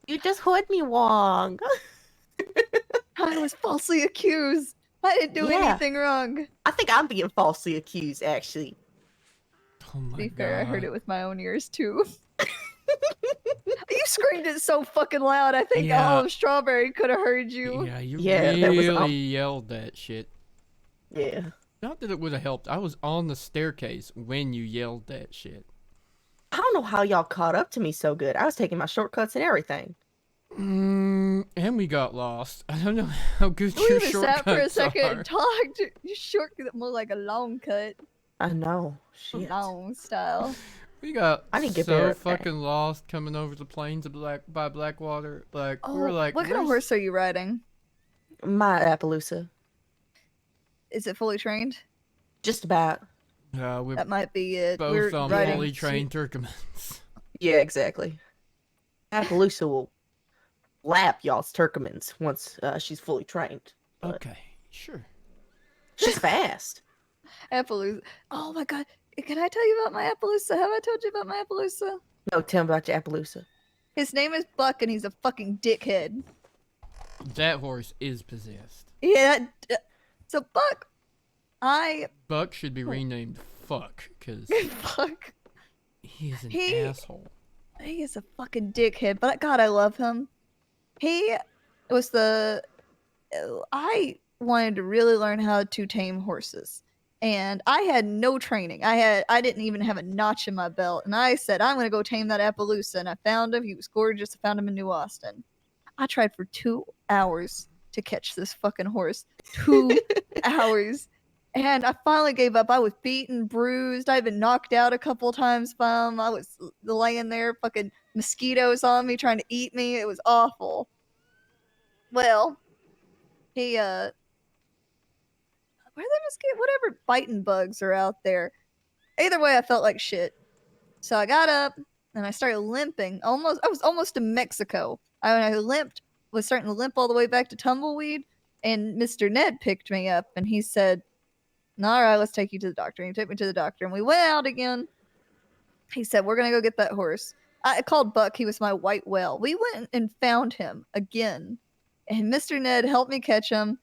You just heard me wrong. I was falsely accused. I didn't do anything wrong. I think I'm being falsely accused, actually. Oh my To be fair, I heard God. it with my own ears too. You screamed it so fucking loud. I think Yeah. all of Strawberry could have heard you. Yeah, you that was, really yelled that shit. Yeah. Not that it would have helped. I was on the staircase when you yelled that shit. I don't know how y'all caught up to me so good. I was taking my shortcuts and everything. And we got lost. I don't know how good We your even shortcuts sat for a second are. and talked. You shortcut more like a long cut. I know. Shit. Long style. We got I need to get better so at that. fucking lost coming over the plains of Blackwater. Like we were Oh, like, what kind of "Where's-" horse are you riding? My Appaloosa. Is it fully trained? Just about. We're That might be it. both We're riding fully trained Turkmens. Yeah, exactly. Appaloosa will lap y'all's Turkomans once she's fully trained. But Okay, sure. she's fast. Appaloosa. Oh my god. Can I tell you about my Appaloosa? Have I told you about my Appaloosa? No, tell me about your Appaloosa. His name is Buck and he's a fucking dickhead. That horse is possessed. Yeah. So Buck, Buck should be renamed Fuck, because Fuck. he is an He- asshole. He is a fucking dickhead, but God, I love him. He was I wanted to really learn how to tame horses. And I had no training. I didn't even have a notch in my belt. And I said, I'm gonna go tame that Appaloosa. And I found him. He was gorgeous. I found him in New Austin. I tried for 2 hours to catch this fucking horse. 2 hours. And I finally gave up. I was beaten, bruised. I'd been knocked out a couple times by him. I was laying there, fucking mosquitoes on me, trying to eat me. It was awful. Well, he, where they mosquito, whatever biting bugs are out there. Either way, I felt like shit. So I got up and I started limping. I was almost to Mexico. I limped, was starting to limp all the way back to Tumbleweed. And Mr. Ned picked me up and he said, all right, let's take you to the doctor. And he took me to the doctor and we went out again. He said, we're going to go get that horse. I called Buck. He was my white whale. We went and found him again. And Mr. Ned helped me catch him.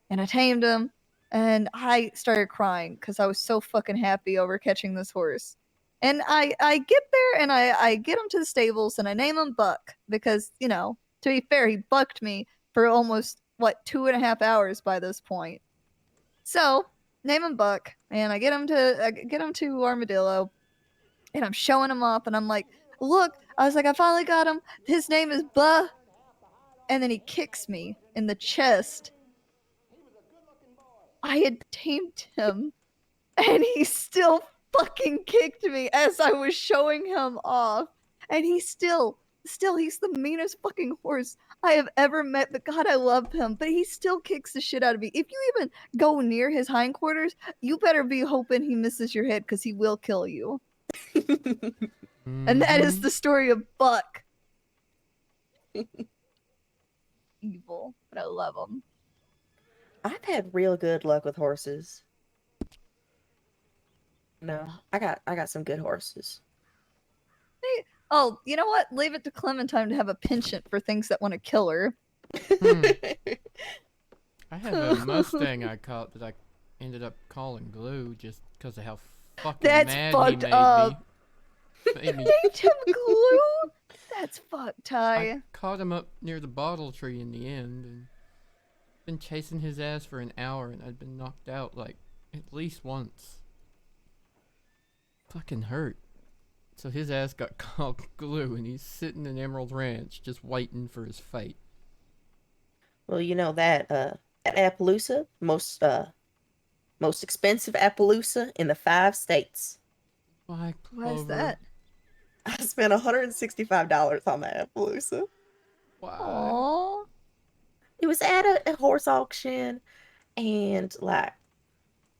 And I tamed him. And I started crying because I was so fucking happy over catching this horse. And I get there and I get him to the stables and I name him Buck. Because, you know, to be fair, he bucked me for almost, 2.5 hours by this point. So name him Buck, and I get him to Armadillo, and I'm showing him off, and I'm like, look, I was like, I finally got him. His name is Buh. And then he kicks me in the chest. I had tamed him, and he still fucking kicked me as I was showing him off. And he's still, he's the meanest fucking horse I have ever met, but God, I love him. But he still kicks the shit out of me. If you even go near his hindquarters, you better be hoping he misses your head because he will kill you. And that is the story of Buck. Evil, but I love him. I've had real good luck with horses. No, I got some good horses. Hey, oh, you know what? Leave it to Clementine to have a penchant for things that want to kill her. I have a Mustang I caught that I ended up calling Glue just because of how fucking That's mad fucked he up. made me. Named him Glue? That's fucked, Ty. I caught him up near the bottle tree in the end and been chasing his ass for an hour and I'd been knocked out like at least once. Fucking hurt. So his ass got called Glue and he's sitting in Emerald Ranch just waiting for his fate. Well, you know that at Appaloosa, most expensive Appaloosa in the 5 states. Why, Why is that? I spent $165 on that Appaloosa. Aww. It was at a horse auction, and like,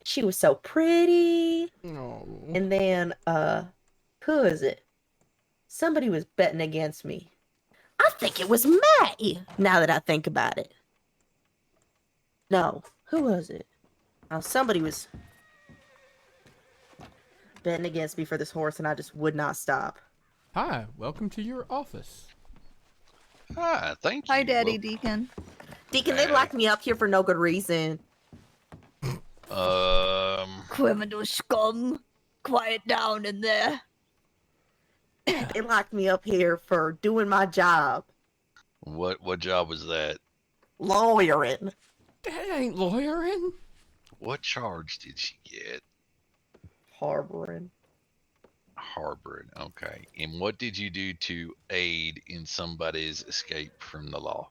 she was so pretty. No. And then, who is it? Somebody was betting against me. I think it was Maddie, now that I think about it. No, who was it? Oh, somebody was betting against me for this horse, and I just would not stop. Hi, welcome to your office. Ah, thank you. Hi, Daddy Deacon. Deacon, they locked me up here for no good reason. Criminal scum. Quiet down in there. They locked me up here for doing my job. What job was that? Lawyering. That ain't lawyering. What charge did she get? Harboring. Harboring, okay. And what did you do to aid in somebody's escape from the law?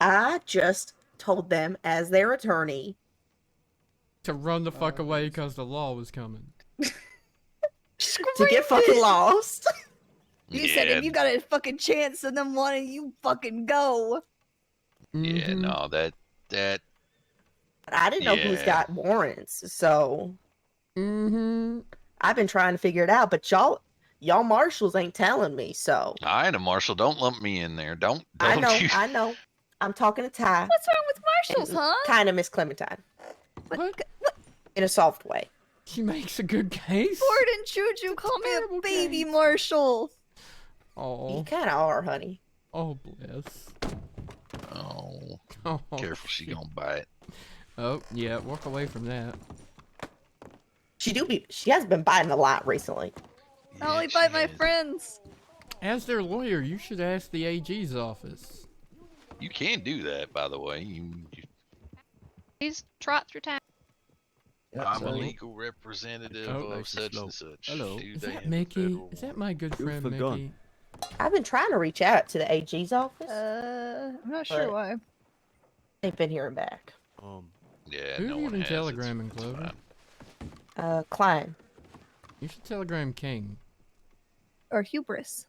I just told them as their attorney To run the fuck away because the law was coming. to get fucking lost. You said if you got a fucking chance of them wanting you fucking go. Yeah, no, that But I didn't know who's Yeah. got warrants, so I've been trying to figure it out. But y'all y'all marshals ain't telling me, so I ain't a marshal. Don't lump me in there. Don't I know, you? I know. I'm talking to Ty. What's wrong with marshals, huh? Kind of Miss Clementine. What? In a soft way. She makes a good case. Ford and Juju call me a baby marshal. Oh. You kind of are, honey. Oh, bless. Oh. Oh, Careful, she gonna bite. Oh, yeah, walk away from that. She has been biting a lot recently. I only bite my friends. As their lawyer, you should ask the AG's office. You can do that, by the way. Please trot through town. I'm a legal representative of such and such. Hello. Do Is they that have a Mickey? federal Is that my good friend the gun. Mickey? I've been trying to reach out to the AG's office. I'm not sure but why. They've been hearing back. Yeah, Who no have you one been has. telegramming, Clover? Klein. You should telegram King. Or hubris.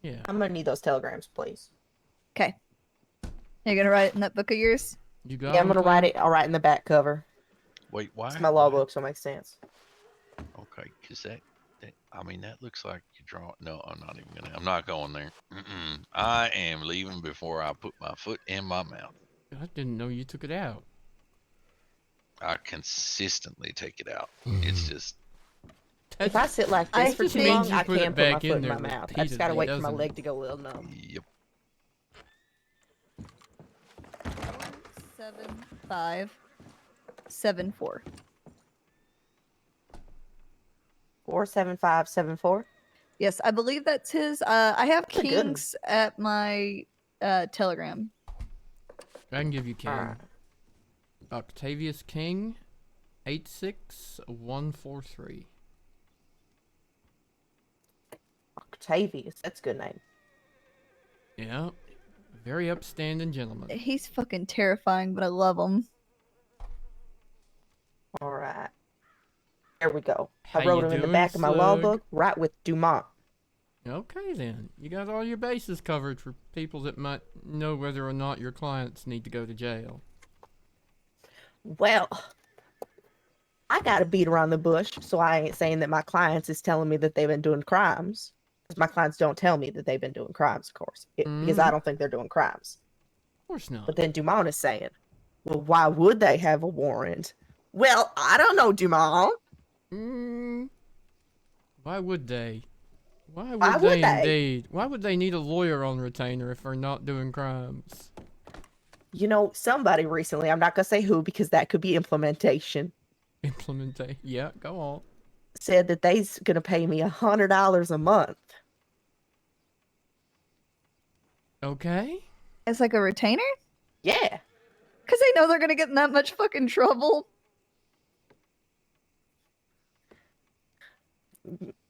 Yeah. I'm gonna need those telegrams, please. Okay. You're gonna write it in that book of yours? You got Yeah, I'm gonna write it. I'll write in the back cover. Wait, why? It's my law book, so it makes sense. Okay, because that, I mean, that looks like you draw. No, I'm not even gonna. I'm not going there. I am leaving before I put my foot in my mouth. I didn't know you took it out. I consistently take it out. It's just. If I sit like this for just too means long, you I put it can't put my back foot in in my there mouth. I just gotta repeatedly, wait for my doesn't leg to go a little numb. Yep. 7574. 47574. Yes, I believe that's his. I have That's a good one. King's at my telegram. I can give you King. Octavius King, 86143. Octavius, that's a good name. Yeah. Very upstanding gentleman. He's fucking terrifying, but I love him. All right. There we go. How I wrote you him in the doing, back of my law Slug? book, right with Dumont. Okay then. You got all your bases covered for people that might know whether or not your clients need to go to jail. Well, I got to beat around the bush, so I ain't saying that my clients is telling me that they've been doing crimes. Because my clients don't tell me that they've been doing crimes, of course. Because I don't think they're doing crimes. Of course not. But then Dumont is saying, well, why would they have a warrant? Well, I don't know, Dumont. Why would they? Why would Why they would they? indeed? Why would they need a lawyer on retainer if they're not doing crimes? You know, somebody recently, I'm not going to say who because that could be implementation, Yeah, go on. said that they's going to pay me $100 a month. Okay. It's like a retainer? Yeah. Because they know they're gonna get in that much fucking trouble.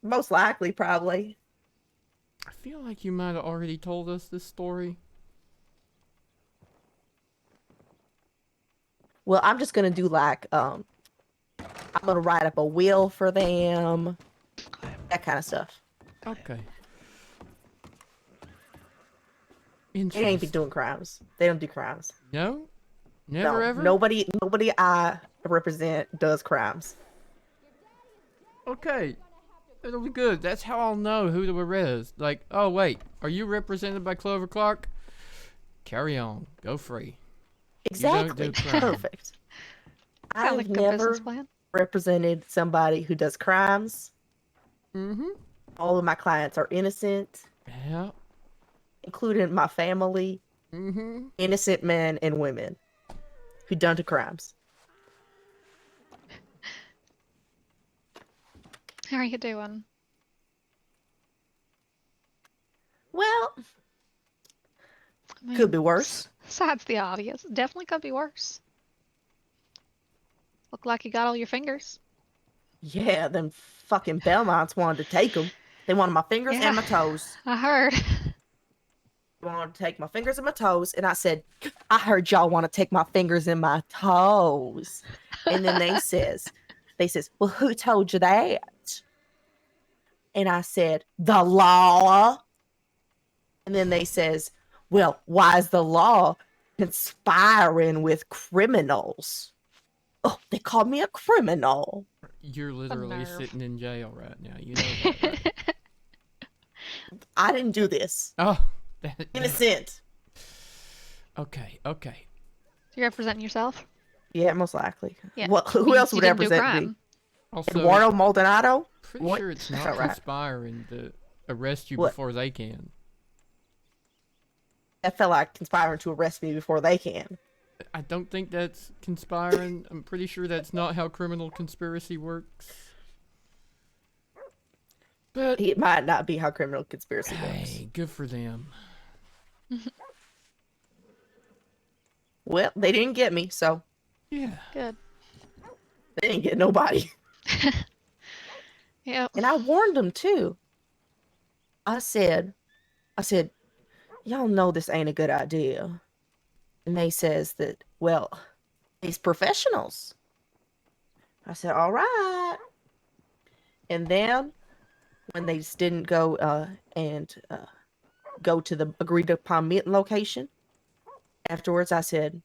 Most likely, probably. I feel like you might have already told us this story. Well, I'm just going to do like, I'm going to write up a will for them. That kind of stuff. Okay. They ain't be doing crimes. They don't do crimes. No? Never ever? Nobody I represent does crimes. Okay. It'll be good. That's how I'll know who to arrest. Like, oh wait, are you represented by Clover Clark? Carry on. Go free. Exactly. You don't do crime. Perfect. Sounds I've like a never business plan. represented somebody who does crimes. Mm-hmm. All of my clients are innocent. Yeah. Including my family. Mm-hmm. Innocent men and women who done to crimes. How are you doing? Well, I mean, could be worse. Besides the obvious, definitely could be worse. Look like you got all your fingers. Yeah, them fucking Belmonts wanted to take them. They wanted my fingers Yeah. and my toes. I heard. They wanted to take my fingers and my toes, and I said, I heard y'all want to take my fingers and my toes. And then they says, well, who told you that? And I said, the law. And then they says, well, why is the law conspiring with criminals? Oh, they called me a criminal. You're literally nerve. sitting in jail right now. You know that, right? I didn't do this. Oh, Innocent. Okay, okay. You're representing yourself? Yeah, most likely. Yeah. Well, who You- else you would didn't do represent me? crime. Also, Eduardo Maldonado? Pretty What? sure it's That's not not right. conspiring to arrest you What? before they can. That felt like conspiring to arrest me before they can. I don't think that's conspiring. I'm pretty sure that's not how criminal conspiracy works. But it might not be how criminal conspiracy works. Hey, good for them. Well, they didn't get me, so yeah, good. They didn't get nobody. Yeah. And I warned them too. I said, y'all know this ain't a good idea. And they says that, well, these professionals. I said, all right. And then when they just didn't go and go to the agreed upon meeting location, afterwards I said,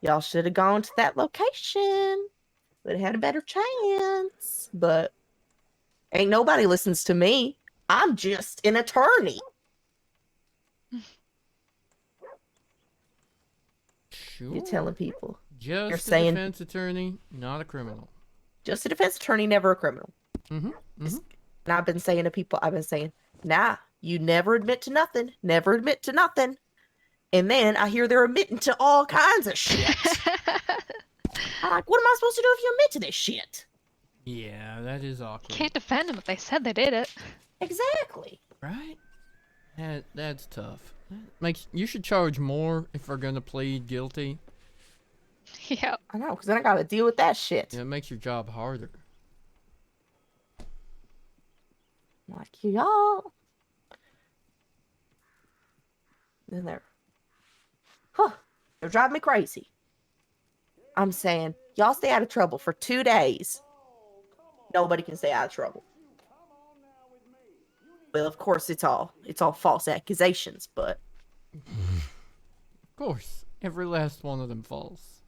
y'all should have gone to that location. Would have had a better chance. But ain't nobody listens to me. I'm just an attorney. Sure. You're telling people. Just You're a saying defense attorney, not a criminal. just a defense attorney, never a criminal. Mm-hmm. And I've been saying to people, nah, you never admit to nothing. Never admit to nothing. And then I hear they're admitting to all kinds of shit. I'm like, what am I supposed to do if you admit to this shit? Yeah, that is awkward. Can't defend them if they said they did it. Exactly. Right? That's tough. You should charge more if we're gonna plead guilty. Yeah. I know, because then I gotta deal with that shit. Yeah, it makes your job harder. Like, y'all. Then they're driving me crazy. I'm saying, y'all stay out of trouble for 2 days. Nobody can stay out of trouble. Well, of course, it's all false accusations, but Of course, every last one of them false.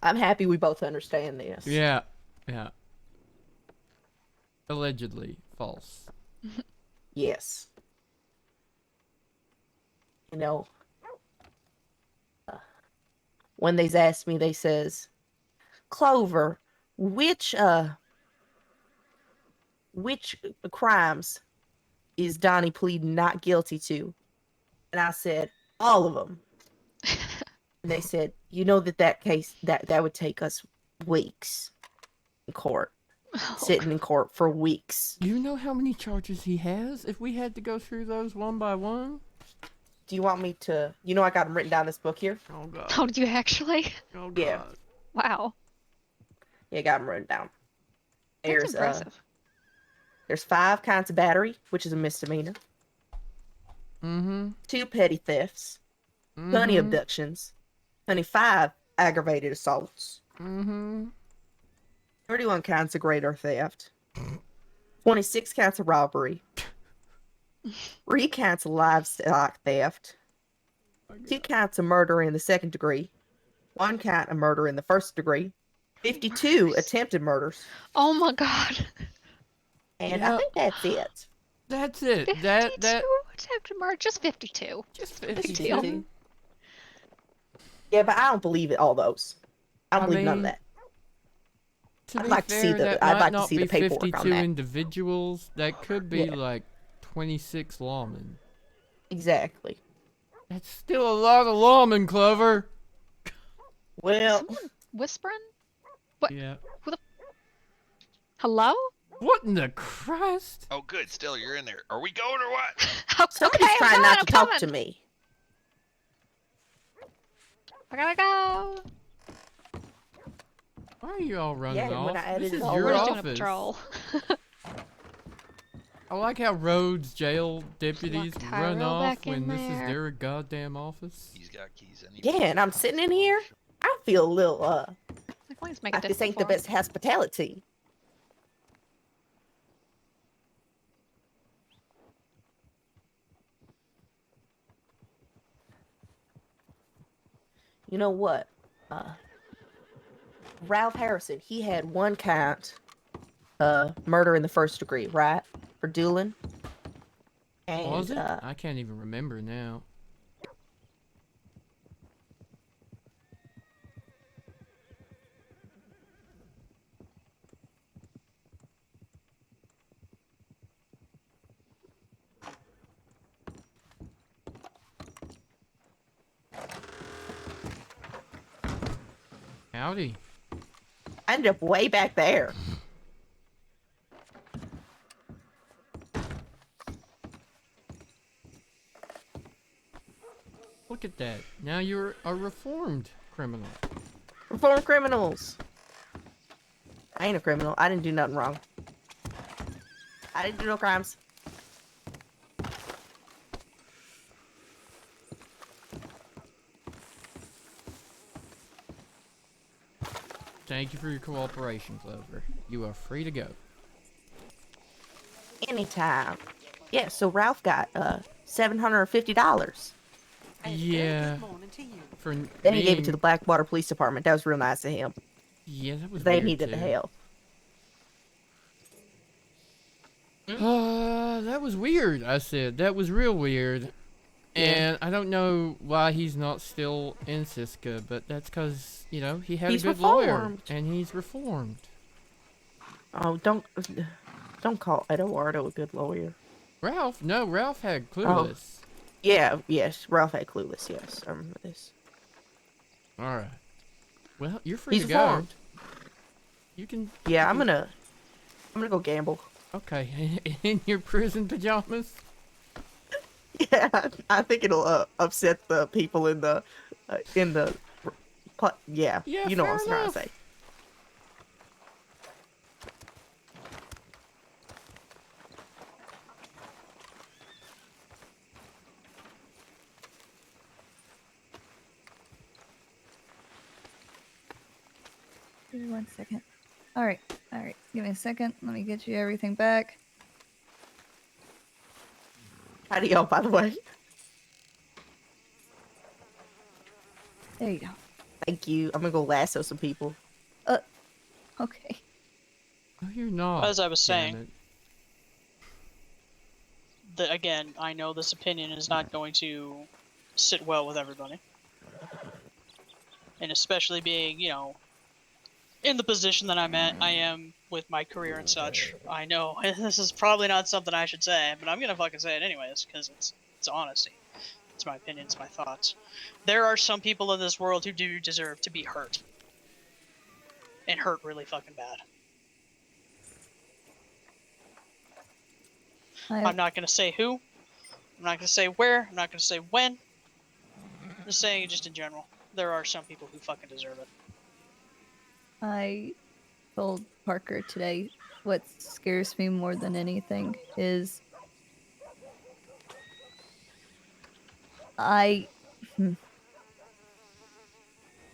I'm happy we both understand this. Yeah. Allegedly false. Yes. You know, when they asked me, they says, Clover, which crimes is Donnie pleading not guilty to? And I said, all of them. And they said, you know that case, that would take us weeks in court. Sitting in court for weeks. Do you know how many charges he has if we had to go through those one by one? Do you want me to? You know I got them written down in this book here? Oh, God. Oh, did you actually? Oh, God. Yeah. Wow. Yeah, got them written down. That's impressive. There's 5 counts of battery, which is a misdemeanor. 2 petty thefts. 20 abductions. 25 aggravated assaults. 31 counts of greater theft. 26 counts of robbery. 3 counts of livestock theft. 2 counts of murder in the 2nd degree. 1 count of murder in the 1st degree. 52 attempted murders. Oh my god. And Yeah. I think that's it. That's it. 52 That attempted murder. Just 52. Just 52. Yeah, but I don't believe it. All those. I don't believe none of that. I'd like to see the. I'd like to see the paperwork on 52 that. individuals. That could be Yeah. like 26 lawmen. Exactly. That's still a lot of lawmen, Clover. Well, Someone whispering? What? Yeah. Who the? Hello? What in the Christ? Oh, good. Still, you're in there. Are we going or what? somebody's I'm trying coming, not I'm to talk coming. to me. I gotta go. Why are you all running Yeah, and off? when I added This it is all your We're just doing a office. patrol. I like how Rhodes jail deputies Lock run Tyrell off back in when this is there. their goddamn office. He's got keys anyway. Yeah, and I'm sitting in here. I feel a little Like, please make a like this ain't the difference best hospitality. You know what? Ralph Harrison, he had 1 count murder in the 1st degree, right? for dueling. And Was it? I can't even remember now. Howdy. I ended up way back there. Look at that. Now you're a reformed criminal. Reformed criminals. I ain't a criminal. I didn't do nothing wrong. I didn't do no crimes. Thank you for your cooperation, Clover. You are free to go. Anytime. Yeah, so Ralph got $750. Yeah. For Then he gave it to being- the Blackwater Police Department. That was real nice of him. Yeah, that was They weird, needed too. the help. That was weird, I said. That was real weird. Yeah. And I don't know why he's not still in Siska, but that's because, you know, he had He's a good lawyer. reformed. And he's reformed. Oh, don't call Eduardo a good lawyer. Ralph? No, Ralph had Clueless. Yeah, yes, Ralph had Clueless, yes. I remember this. Alright. Well, you're free He's to go. reformed. You can... Yeah, you I'm can- gonna go gamble. Okay, in your prison pajamas? Yeah, I think it'll upset the people in the yeah, Yeah, you know what fair I'm trying enough. to say. Give me 1 second. All right. Give me a second. Let me get you everything back. Howdy, y'all, by the way. There you go. Thank you. I'm gonna go lasso some people. Okay. Oh, you're not. As I was damn saying, it. Again, I know this opinion is not going to sit well with everybody. And especially being, you know, in the position that I am with my career and such. I know this is probably not something I should say, but I'm gonna fucking say it anyways, because it's honesty. It's my opinion, it's my thoughts. There are some people in this world who do deserve to be hurt. And hurt really fucking bad. I'm not gonna say who. I'm not gonna say where. I'm not gonna say when. I'm just saying, just in general, there are some people who fucking deserve it. I told Parker today what scares me more than anything is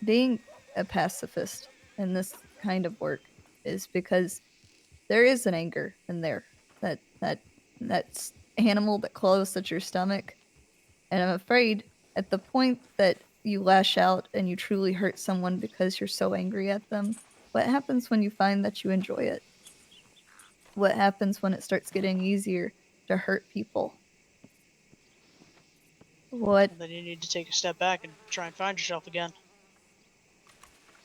being a pacifist in this kind of work is because there is an anger in there that's animal that claws at your stomach, and I'm afraid at the point that you lash out and you truly hurt someone because you're so angry at them, what happens when you find that you enjoy it? What happens when it starts getting easier to hurt people? What? And then you need to take a step back and try and find yourself again.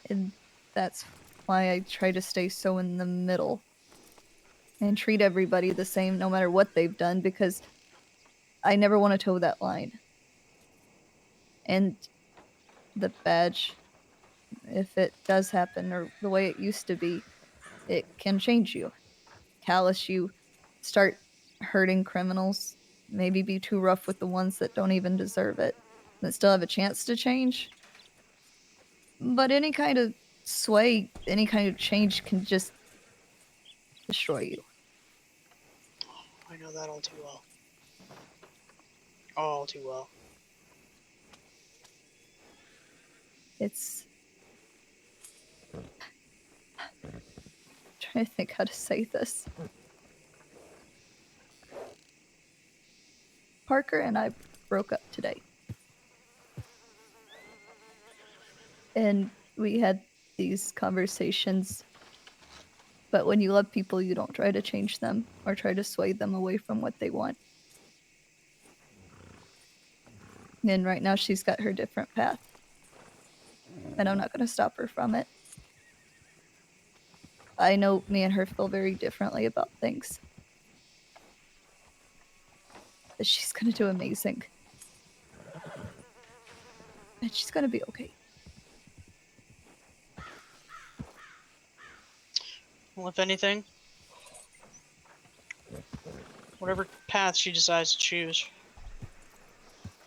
And that's why I try to stay so in the middle and treat everybody the same no matter what they've done, because I never want to toe that line. And the badge, if it does happen, or the way it used to be, it can change you, callous you, start hurting criminals, maybe be too rough with the ones that don't even deserve it, that still have a chance to change. But any kind of sway, any kind of change can just destroy you. I know that all too well. All too well. It's... I'm trying to think how to say this. Parker and I broke up today. And we had these conversations But when you love people, you don't try to change them or try to sway them away from what they want. And right now she's got her different path. And I'm not going to stop her from it. I know me and her feel very differently about things. But she's going to do amazing. And she's going to be okay. Well, if anything, whatever path she decides to choose,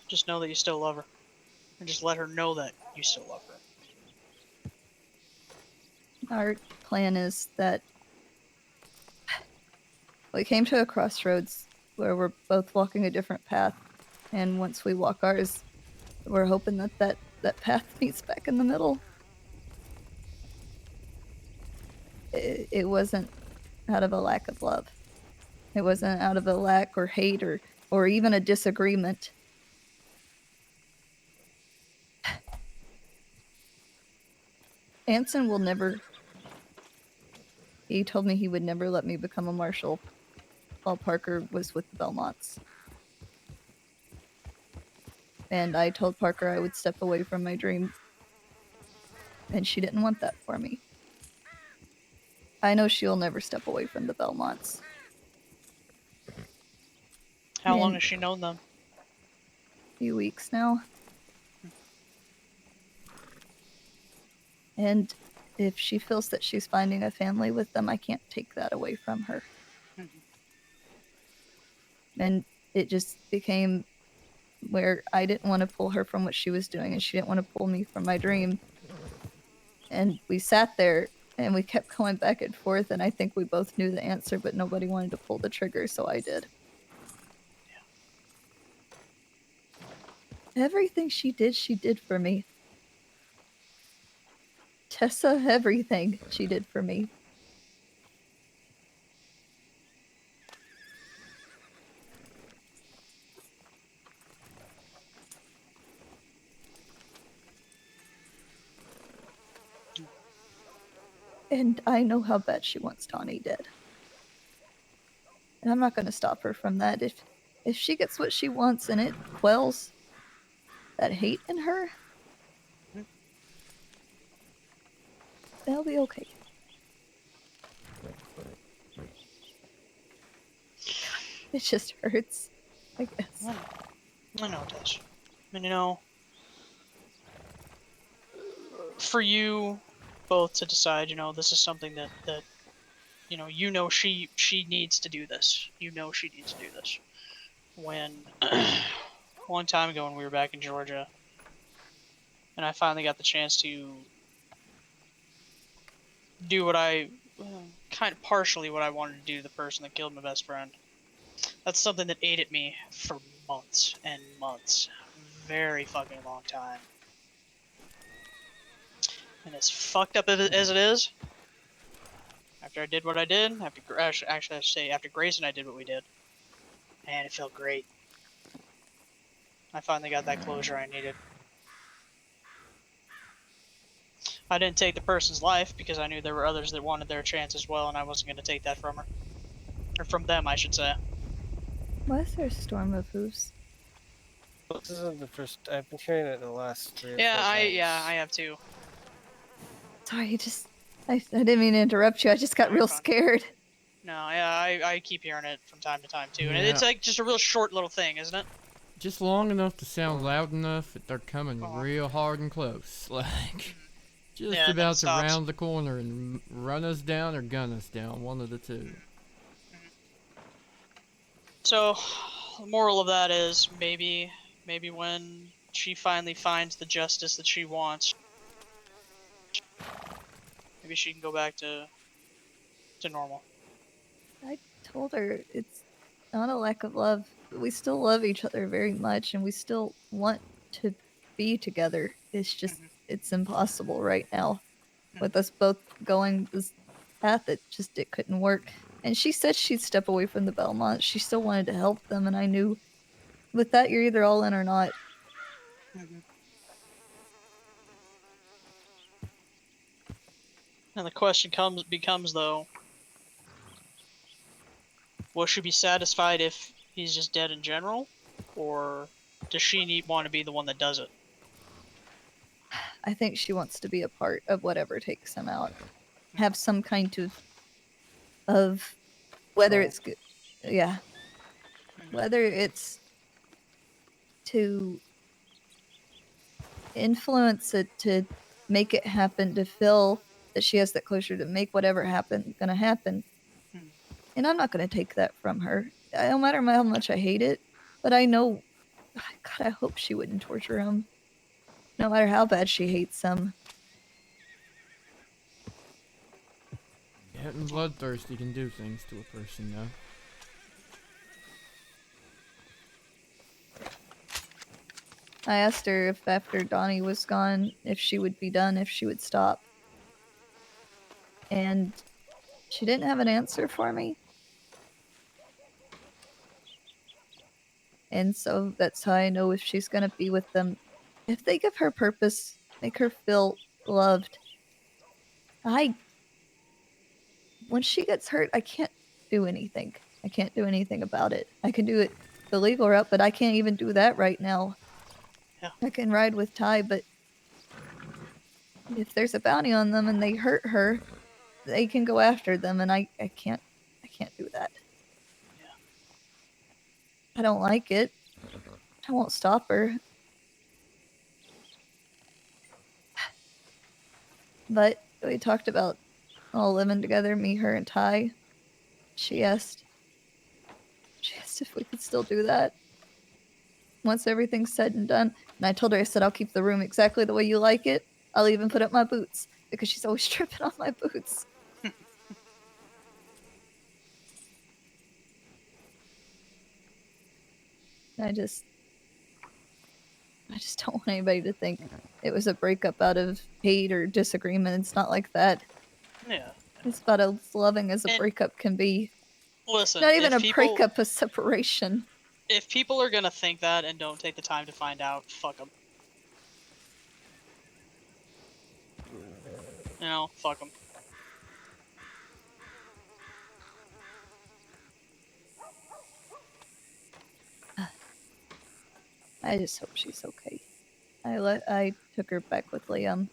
just know that you still love her. And just let her know that you still love her. Our plan is that we came to a crossroads where we're both walking a different path. And once we walk ours, we're hoping that path meets back in the middle. It wasn't out of a lack of love. It wasn't out of a lack or hate or even a disagreement. Anson will never... He told me he would never let me become a marshal while Parker was with the Belmonts. And I told Parker I would step away from my dream. And she didn't want that for me. I know she'll never step away from the Belmonts. How long And- has she known them? Few weeks now. And if she feels that she's finding a family with them, I can't take that away from her. And it just became where I didn't want to pull her from what she was doing, and she didn't want to pull me from my dream. And we sat there, and we kept going back and forth, and I think we both knew the answer, but nobody wanted to pull the trigger, so I did. Everything she did for me. Tessa, everything she did for me. And I know how bad she wants Tawny dead. And I'm not going to stop her from that. If she gets what she wants and it quells that hate in her, they'll be okay. It just hurts, I guess. I know it does. And you know, for you both to decide, this is something that she needs to do this. You know she needs to do this. When a long time ago when we were back in Georgia, and I finally got the chance to do what kind of partially what I wanted to do to the person that killed my best friend. That's something that ate at me for months and months. Very fucking long time. And as fucked up as it is, after I did what I did, actually I should say after Grace and I did what we did, man, it felt great. I finally got that closure I needed. I didn't take the person's life because I knew there were others that wanted their chance as well, and I wasn't going to take that from her. Or from them, I should say. Why is there a storm of hooves? This isn't the first. I've been hearing it in the last 3 or 4 Yeah, times. I have too. Sorry, I didn't mean to interrupt you. I just got real scared. No, yeah, I keep hearing it from time to time too, and Yeah. it's like just a real short little thing, isn't it? Just long enough to sound loud enough that they're coming real hard and close. Like, just Yeah, and then about it to stops. round the corner and run us down or gun us down. One of the two. So, the moral of that is maybe when she finally finds the justice that she wants, maybe she can go back to normal. I told her it's not a lack of love. We still love each other very much, and we still want to be together. It's just, it's impossible right now. With us both going this path, it couldn't work. And she said she'd step away from the Belmont. She still wanted to help them, and I knew with that you're either all in or not. And the question becomes though, will she be satisfied if he's just dead in general, or does she want to be the one that does it? I think she wants to be a part of whatever takes him out. Have some kind of whether it's good, yeah, whether it's to influence it, to make it happen, to feel that she has that closure, to make whatever happen gonna happen. And I'm not gonna take that from her. No matter how much I hate it, but I know, God, I hope she wouldn't torture him. No matter how bad she hates him. Getting bloodthirsty can do things to a person, though. I asked her if after Donnie was gone, if she would be done, if she would stop. And she didn't have an answer for me. And so that's how I know if she's gonna be with them. If they give her purpose, make her feel loved. When she gets hurt, I can't do anything. I can't do anything about it. I can do it the legal route, but I can't even do that right now. Yeah. I can ride with Ty, but if there's a bounty on them and they hurt her, they can go after them, and I can't do that. I don't like it. I won't stop her. But we talked about all living together, me, her, and Ty. She asked if we could still do that once everything's said and done. And I told her, I said, I'll keep the room exactly the way you like it. I'll even put up my boots because she's always tripping on my boots. I just don't want anybody to think it was a breakup out of hate or disagreement. It's not like that. Yeah. It's about as loving as a breakup can be. Listen, Not even if a people, breakup, a separation. If people are gonna think that and don't take the time to find out, fuck them. You know, fuck them. I just hope she's okay. I took her back with Liam.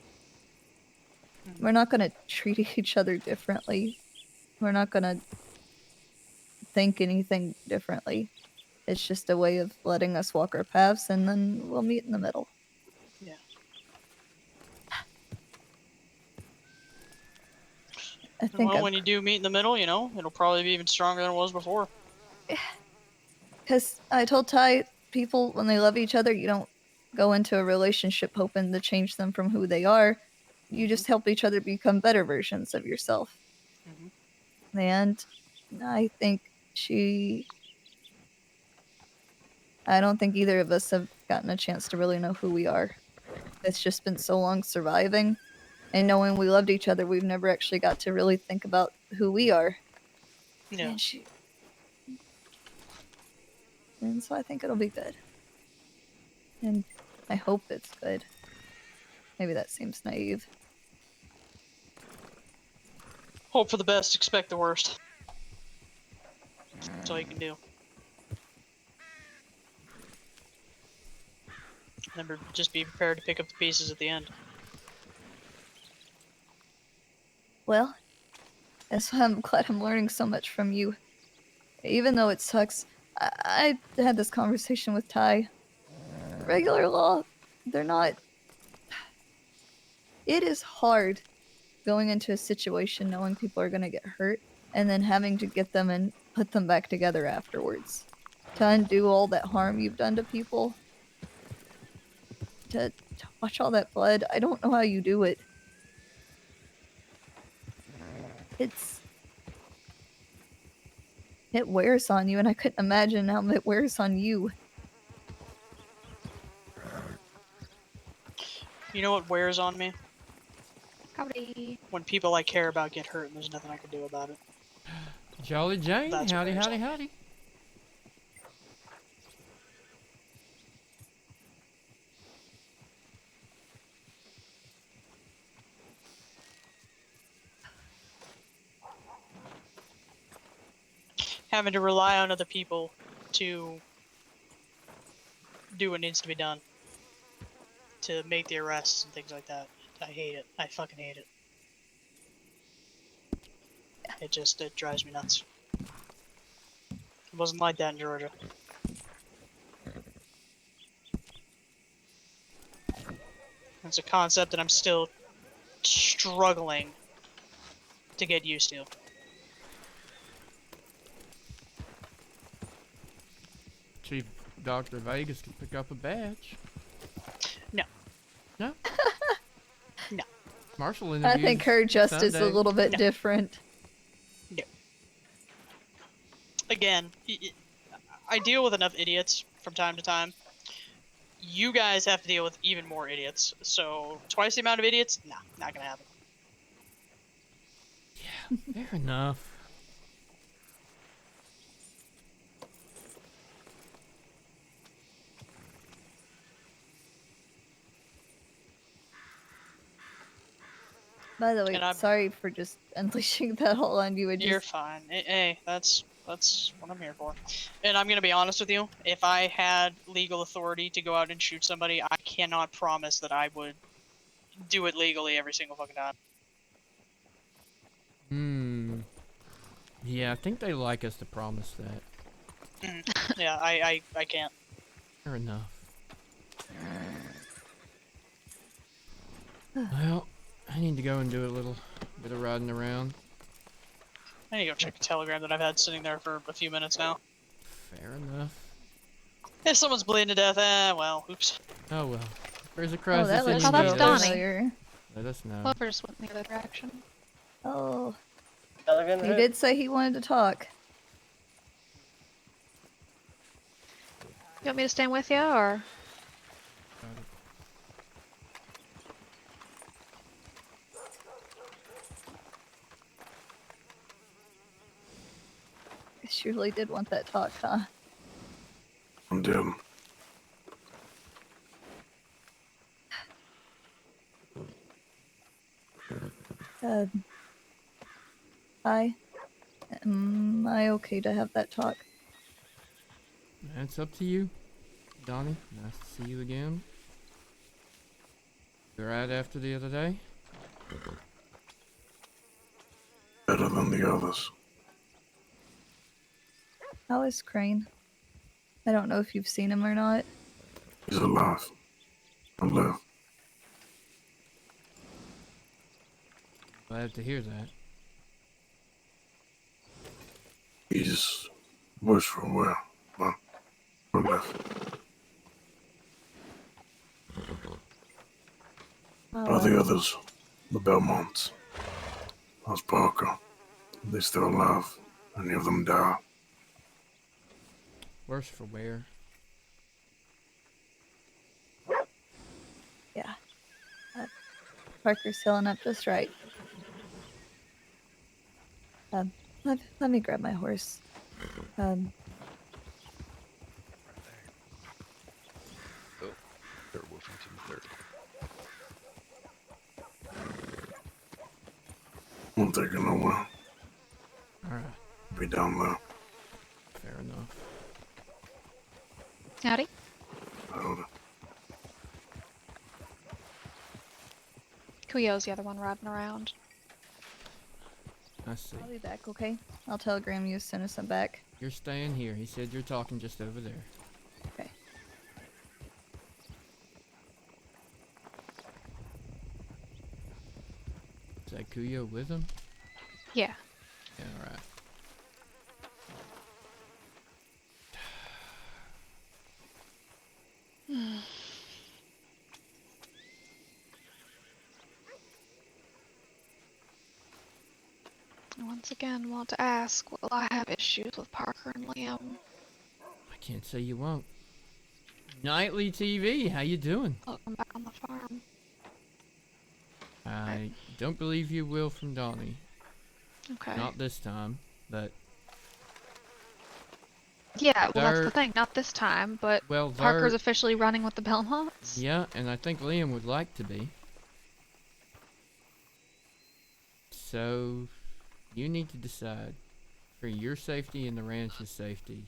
We're not gonna treat each other differently. We're not gonna think anything differently. It's just a way of letting us walk our paths, and then we'll meet in the middle. Yeah. I think Well, when you do meet in the middle, you know, it'll probably be even stronger than it was before. Because I told Ty, people, when they love each other, you don't go into a relationship hoping to change them from who they are. You just help each other become better versions of yourself. And I think I don't think either of us have gotten a chance to really know who we are. It's just been so long surviving. And knowing we loved each other, we've never actually got to really think about who we are. Yeah. And so I think it'll be good. And I hope it's good. Maybe that seems naive. Hope for the best, expect the worst. That's all you can do. Remember, just be prepared to pick up the pieces at the end. Well, that's why I'm glad I'm learning so much from you. Even though it sucks, I had this conversation with Ty. Regular law, they're not... It is hard going into a situation knowing people are going to get hurt and then having to get them and put them back together afterwards. To undo all that harm you've done to people. To watch all that blood. I don't know how you do it. It wears on you, and I couldn't imagine how it wears on you. You know what wears on me? Howdy. When people I care about get hurt and there's nothing I can do about it. Jolly Jane, That's what howdy, wears howdy, on me. howdy. having to rely on other people to do what needs to be done to make the arrests and things like that. I hate it. I fucking hate it. It drives me nuts. It wasn't like that in Georgia. It's a concept that I'm still struggling to get used to. Chief Dr. Vegas can pick up a badge. No. No? No. Marshall I interviews think her justice is a Sunday. little bit No. different. No. Again, I deal with enough idiots from time to time. You guys have to deal with even more idiots. So twice the amount of idiots? Nah, not gonna happen. Fair enough. By the way, And I'm- sorry for just unleashing that all on you. You're fine. Hey, that's what I'm here for. And I'm gonna be honest with you. If I had legal authority to go out and shoot somebody, I cannot promise that I would do it legally every single fucking time. Yeah, I think they like us to promise that. Yeah, I can't. Fair enough. Well, I need to go and do a little bit of riding around. I need to go check a telegram that I've had sitting there for a few minutes now. Fair enough. If someone's bleeding to death, well, oops. Oh well. If there's a crisis that and was you that's need Donnie. us, familiar. let us know. Clover just went in the other direction. Oh, Telegram he hit? did say he wanted to talk. You want me to stand with you, or? She really did want that talk, huh? I'm dim. Hi. Am I okay to have that talk? That's up to you, Donnie. Nice to see you again. You right after the other day? Better than the others. How is Crane? I don't know if you've seen him or not. He's alive. I'm left. Glad to hear that. He's worse for wear, but we're left. All the others, the Belmonts, how's Parker? They still alive? Any of them died? Worse for wear. Yeah. Parker's healing up just right. Let me grab my horse. Oh, they're Wolfington 30. Won't take it nowhere. Alright. Be down there. Fair enough. Howdy. Kuyo's the other one riding around. I see. I'll be back, okay? I'll telegram you as soon as I'm back. You're staying here. He said you're talking just over there. Okay. Is that Kuyo with him? Yeah. Yeah, alright. Once again, want to ask, will I have issues with Parker and Liam? I can't say you won't. Nightly TV, how you doing? Welcome back on the farm. I don't believe you will from Donnie. Okay. Not this time, but Yeah, well, that's They're- the thing. Not this time, but well, Parker's they're- officially running with the Belmonts. yeah, and I think Liam would like to be. So, you need to decide for For your safety and the ranch's safety.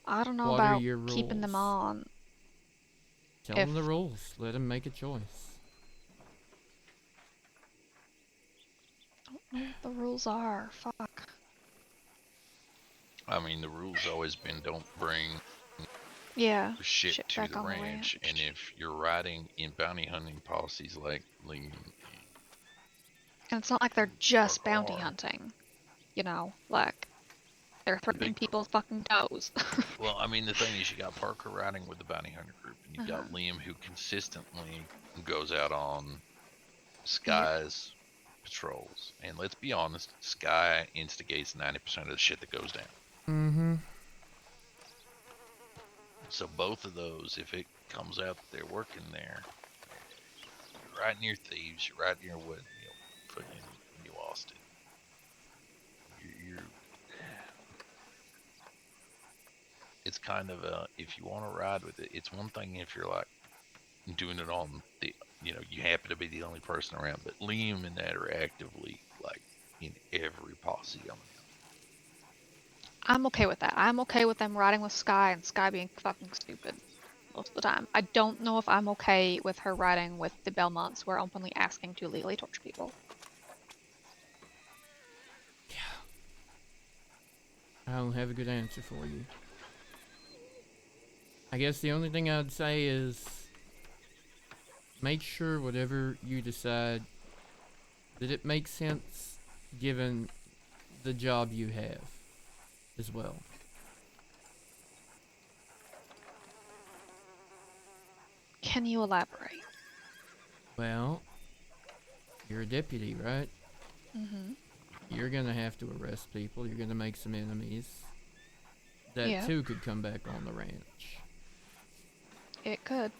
I don't know What are about your rules? keeping them on. Tell them the rules. Let them make a choice. I don't know what the rules are. Fuck. I mean, the rule's always been don't bring Yeah. shit to back the on the ranch. And if you're riding in bounty hunting policies like Liam, And it's not like they're just bounty hunting. You know, like they're threatening people's fucking toes. well, I mean, the thing is, you got Parker riding with the bounty hunter group, and you got Uh-huh. Liam who consistently goes out on Sky's patrols. And let's be honest, Sky instigates 90% of the shit that goes down. Mm-hmm. So both of those, if it comes out that they're working there, you're right near thieves, you're right near what, fucking New Austin. You're it's kind of if you want to ride with it, it's one thing if you're like doing it on the, you happen to be the only person around, but Liam and that are actively like in every posse on the I'm okay with that. I'm okay with them riding with Sky and Sky being fucking stupid most of the time. I don't know if I'm okay with her riding with the Belmonts who are openly asking to legally torture people. I don't have a good answer for you. I guess the only thing I'd say is make sure whatever you decide that it makes sense given the job you have as well. Can you elaborate? Well, you're a deputy, right? Mm-hmm. You're gonna have to arrest people. You're gonna make some enemies. That too could come back on the ranch. It could.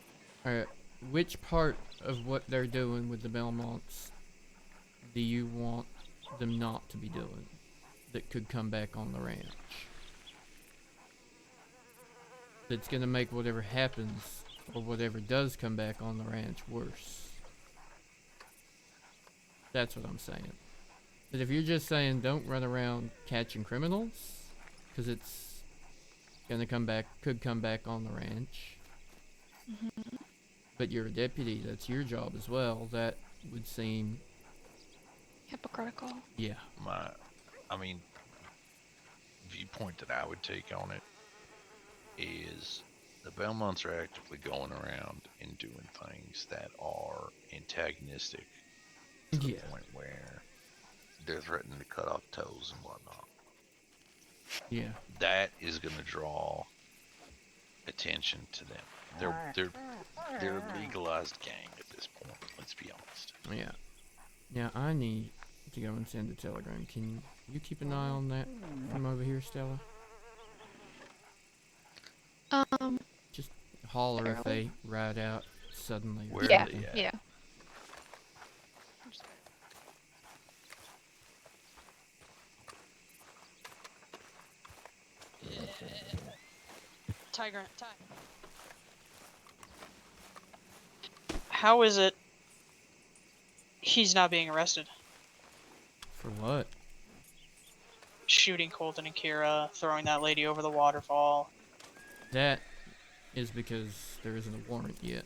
Alright, which part of what they're doing with the Belmonts do you want them not to be doing that could come back on the ranch? That's gonna make whatever happens or whatever does come back on the ranch worse. That's what I'm saying. But if you're just saying don't run around catching criminals, because it's gonna could come back on the ranch. Mm-hmm. But you're a deputy, that's your job as well. That would seem hypocritical. Yeah. Viewpoint that I would take on it is the Belmonts are actively going around and doing things that are antagonistic to the point where they're threatening to cut off toes and whatnot. Yeah. That is going to draw attention to them. They're a legalized gang at this point. Let's be honest. Yeah. Yeah, I need to go and send a telegram. Can you keep an eye on that from over here, Stella? Just holler if they ride out suddenly. Or something. Yeah. Tiger. How is it he's not being arrested? For what? Shooting Colton and Kira, throwing that lady over the waterfall. That is because there isn't a warrant yet.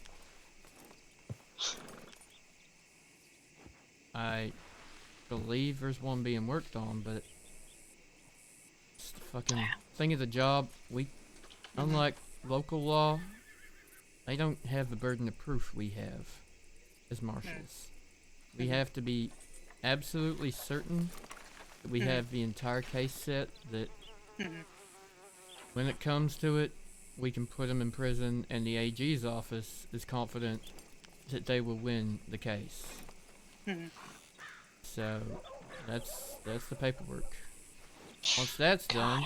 I believe there's one being worked on, but it's the fucking thing of the job. Unlike local law, they don't have the burden of proof we have as marshals. We have to be absolutely certain that we have the entire case set, that when it comes to it, we can put them in prison, and the AG's office is confident that they will win the case. So, that's the paperwork. Once that's done...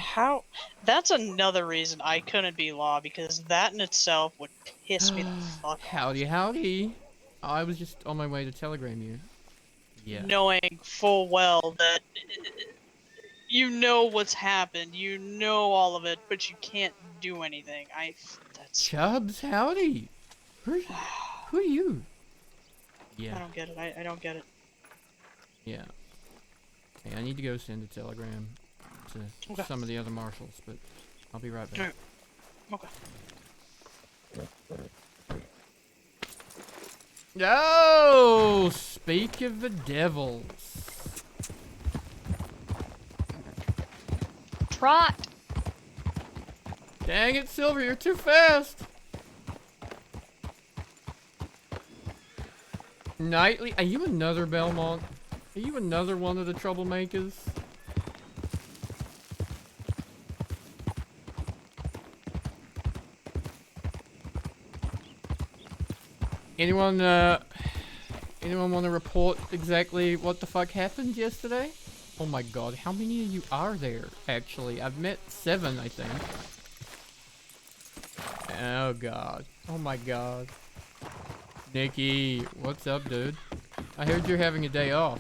That's another reason I couldn't be law, because that in itself would piss me the fuck off. Howdy. I was just on my way to telegram you. Yeah. Knowing full well that you know what's happened, you know all of it, but you can't do anything. Chubbs, howdy. Who are you? Yeah. I don't get it. I don't get it. Yeah. Hey, I need to go send a telegram. to some of the other marshals, but I'll be right back. Okay. Oh, speak of the devils. Trot. Dang it, Silver, you're too fast. Nightly, are you another Belmont? Are you another one of the troublemakers? Anyone want to report exactly what the fuck happened yesterday? Oh my god, how many of you are there, actually? I've met 7, I think. Oh god. Oh my god. Nikki, what's up, dude? I heard you're having a day off.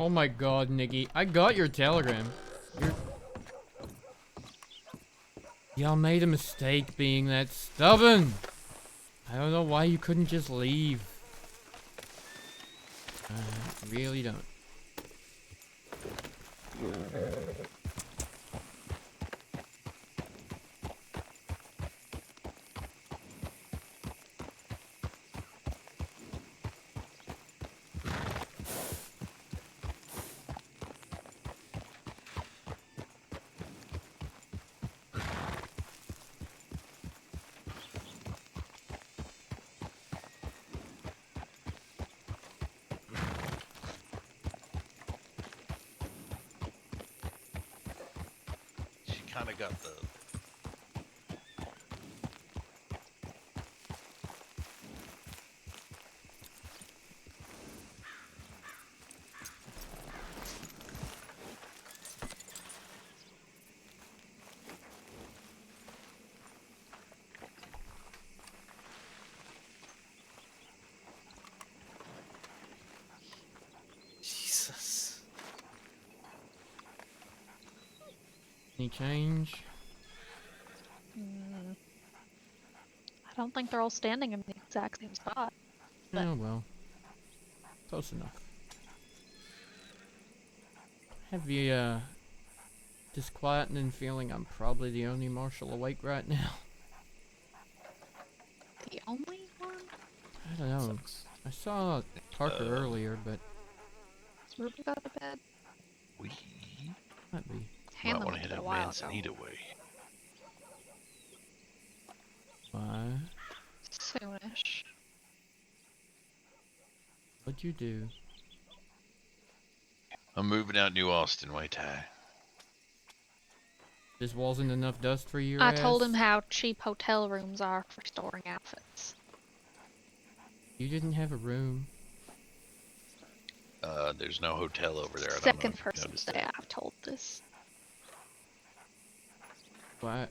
Oh my god, Nikki. I got your telegram. Y'all made a mistake being that stubborn. I don't know why you couldn't just leave. I really don't. She kind of got the. Jesus. Any change? I don't think they're all standing in the exact same spot. But Oh well. Close enough. Have the disquieting feeling I'm probably the only Marshal awake right now. the only one? I don't know. I saw Parker earlier, but Is Ruby go to bed? We might be. Hand might them want to went hit a up while ago. Manzanita way. Why? Soonish. What'd you do? I'm moving out New Austin way, Ty. This wasn't enough dust for your I ass? told him how cheap hotel rooms are for storing outfits. You didn't have a room. There's no hotel over there. I don't know Second if you person noticed today that. I've told this. What?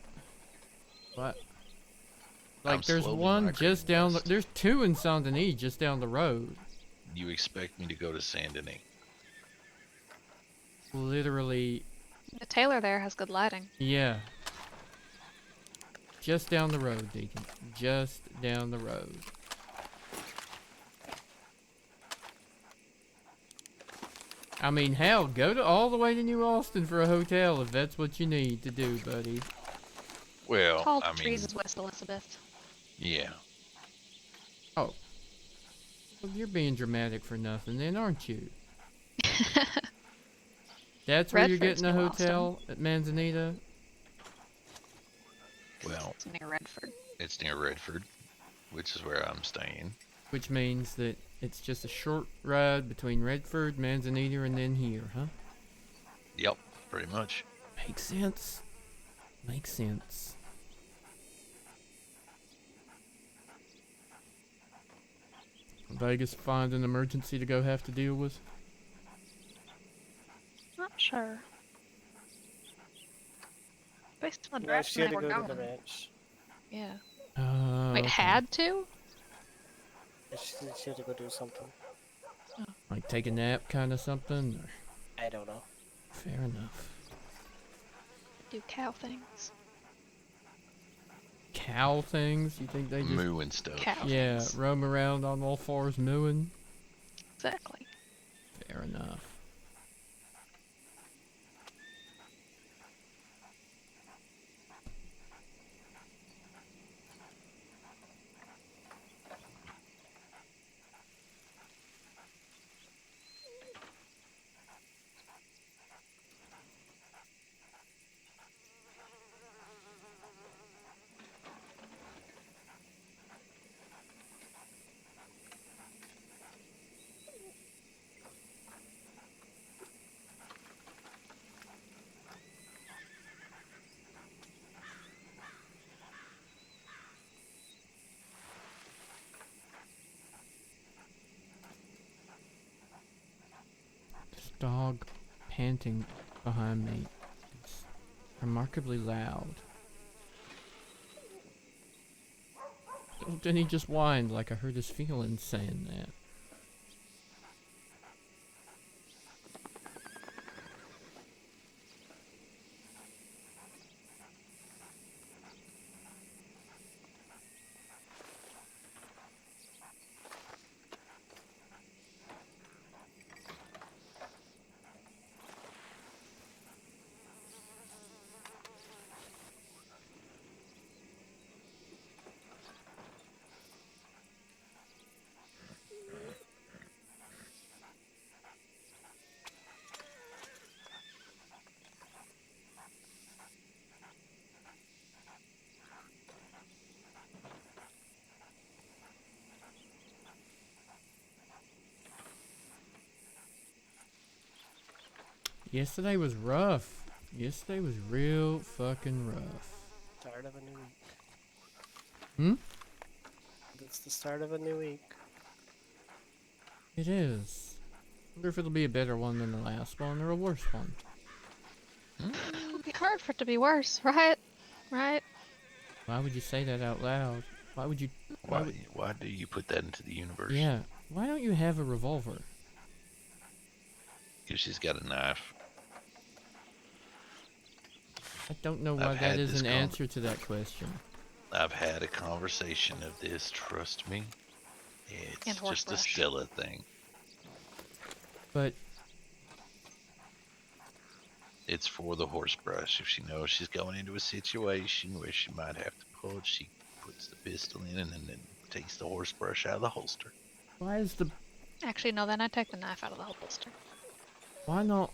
What? I'm Like, there's slowly one migrating just down the... west. There's two in Saint Denis just down the road. You expect me to go to Saint Denis? Literally, The Taylor there has good lighting. yeah. Just down the road, Deacon. Just down the road. I mean, hell, go to all the way to New Austin for a hotel if that's what you need to do, buddy. Well, Tall I mean, trees is West Elizabeth. yeah. Oh. Well, you're being dramatic for nothing then, aren't you? That's where you're Redford's getting a New hotel at Manzanita? Well, It's near Redford. it's near Redford, which is where I'm staying. Which means that it's just a short ride between Redford, Manzanita, and then here, huh? Yep, pretty much. Makes sense. Makes sense. Vegas find an emergency to go have to deal with? Not sure. Based on the No, she had direction to they go were to the going. ranch. Yeah. okay. Wait, had to? She had to go do something. Like take a nap kind of something? Or... I don't know. Fair enough. Do cow things. Cow things? You think they just... Mooing stuff. Cow Yeah, things. roam around on all fours mooing? Exactly. Fair enough. This dog panting behind me is remarkably loud. Didn't he just whine like I heard his feelings saying that? Yesterday was rough. Yesterday was real fucking rough. Start of a new week. Hmm? It's the start of a new week. It is. Wonder if it'll be a better one than the last one or a worse one. It would be hard for it to be worse, right? Right? Why would you say that out loud? Why would you? Why do you put that into the universe? Yeah. Why don't you have a revolver? Because she's got a knife. I don't know why I've that had is this an answer to that question. I've had a conversation of this, trust me. It's just a Stella thing. But it's for the horse brush. If she knows she's going into a situation where she might have to pull it, she puts the pistol in and then takes the horse brush out of the holster. Why is the... Actually, no, then I take the knife out of the holster. Why not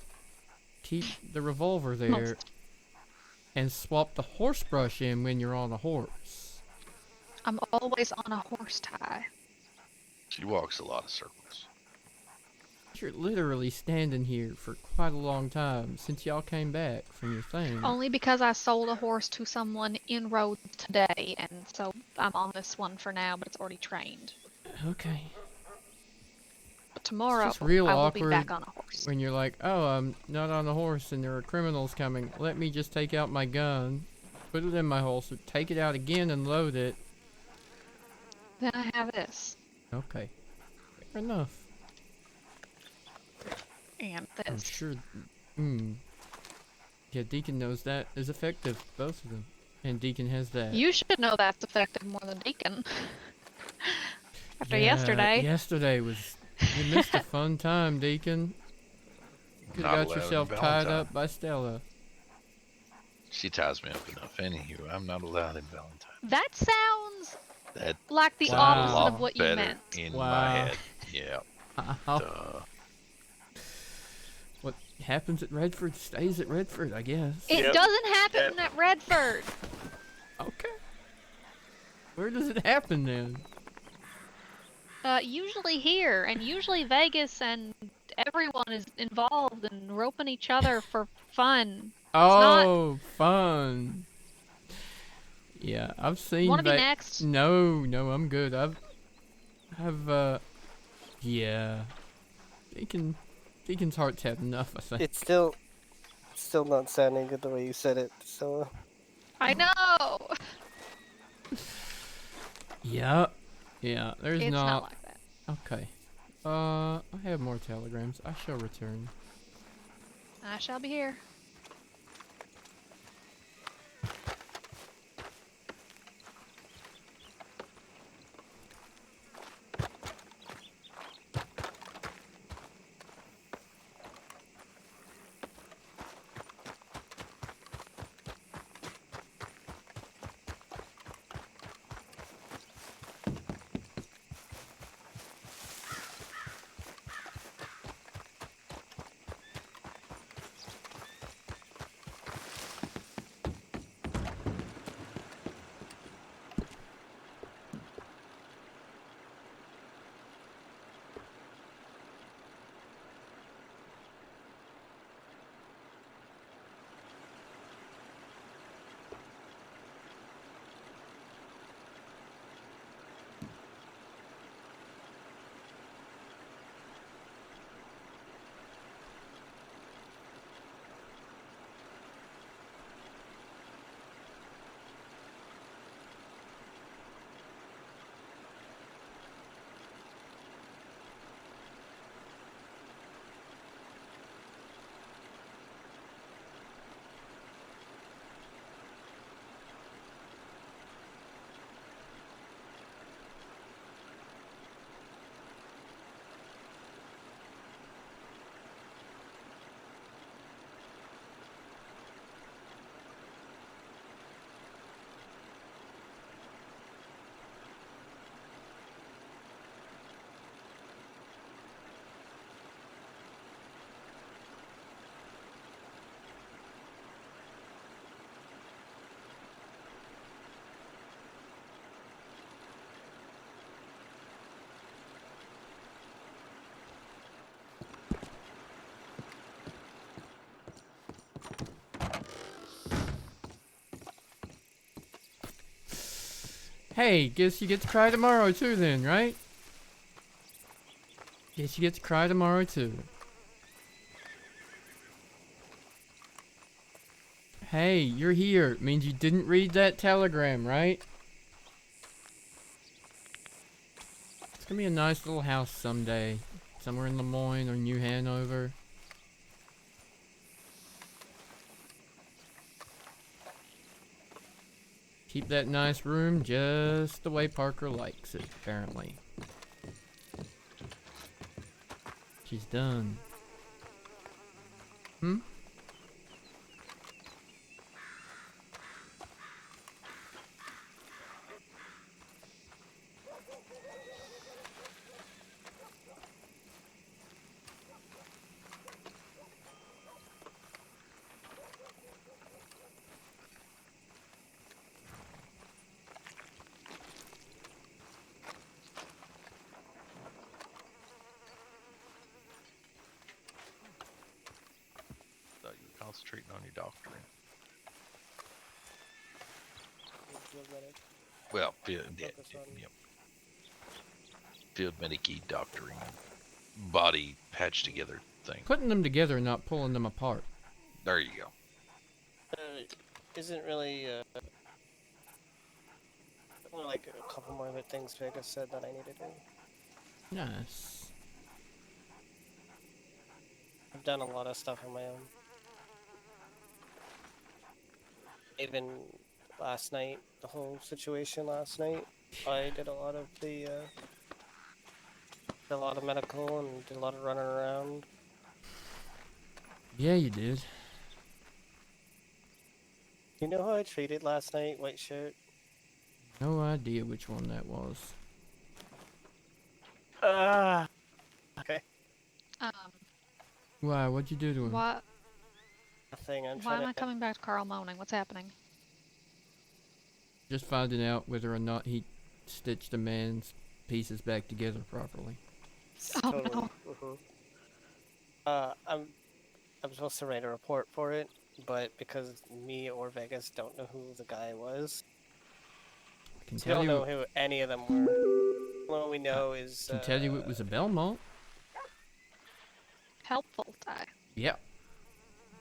keep the revolver there and swap the horse brush in when you're on a horse? I'm always on a horse tie. She walks a lot of circles. You're literally standing here for quite a long time since y'all came back from your thing. Only because I sold a horse to someone in road today, and so I'm on this one for now, but it's already trained. Okay. But tomorrow, It's real I will awkward be back on a horse. when you're like, oh, I'm not on a horse and there are criminals coming. Let me just take out my gun, put it in my holster, take it out again and load it. Then I have this. Okay. Fair enough. And I'm this. sure. Yeah, Deacon knows that is effective. Both of them. And Deacon has that. You should know that's effective more than Deacon. After Yeah, yesterday. Yesterday was... You missed a fun time, Deacon. You Not got allowed yourself in tied Valentine. up by Stella. She ties me up enough. Anywho, I'm not allowed in Valentine. That sounds That like the sounds a opposite lot of what you better meant. in Wow. my head. Yeah. Wow. What happens at Redford stays at Redford, I guess. It doesn't happen at Redford. Okay. Where does it happen then? Usually here, and usually Vegas, and everyone is involved and roping each other for fun. Oh, fun. Yeah, I've seen. Wanna be next? No, I'm good. Yeah. Deacon's heart's had enough, I think. It's still not sounding good the way you said it. So. I know. Yeah. There's It's not. not like that. Okay. I have more telegrams. I shall return. I shall be here. Hey, guess you get to cry tomorrow too then, right? Guess you get to cry tomorrow too. Hey, you're here. Means you didn't read that telegram, right? It's gonna be a nice little house someday. Somewhere in Lemoyne or New Hanover. Keep that nice room just the way Parker likes it, apparently. She's done. Hmm? Thought you were concentrating on your doctoring. Well, field medic doctoring, body patched together thing. Putting them together, not pulling them apart. There you go. Isn't really more like a couple more things Vegas said that I need to do. Nice. I've done a lot of stuff on my own. Even last night, the whole situation last night, I did a lot of did a lot of medical and did a lot of running around. Yeah, you did. You know how I treated last night, white shirt? No idea which one that was. Okay. Why? What'd you do to him? What? Nothing. Why am I coming back to Carl moaning? What's happening? Just finding out whether or not he stitched a man's pieces back together properly. Oh, Totally. no. I'm supposed to write a report for it, but because me or Vegas don't know who the guy was, I can we tell don't you. know who any of them were. All we know is. I can tell you it was a Belmont. Helpful die. Yep.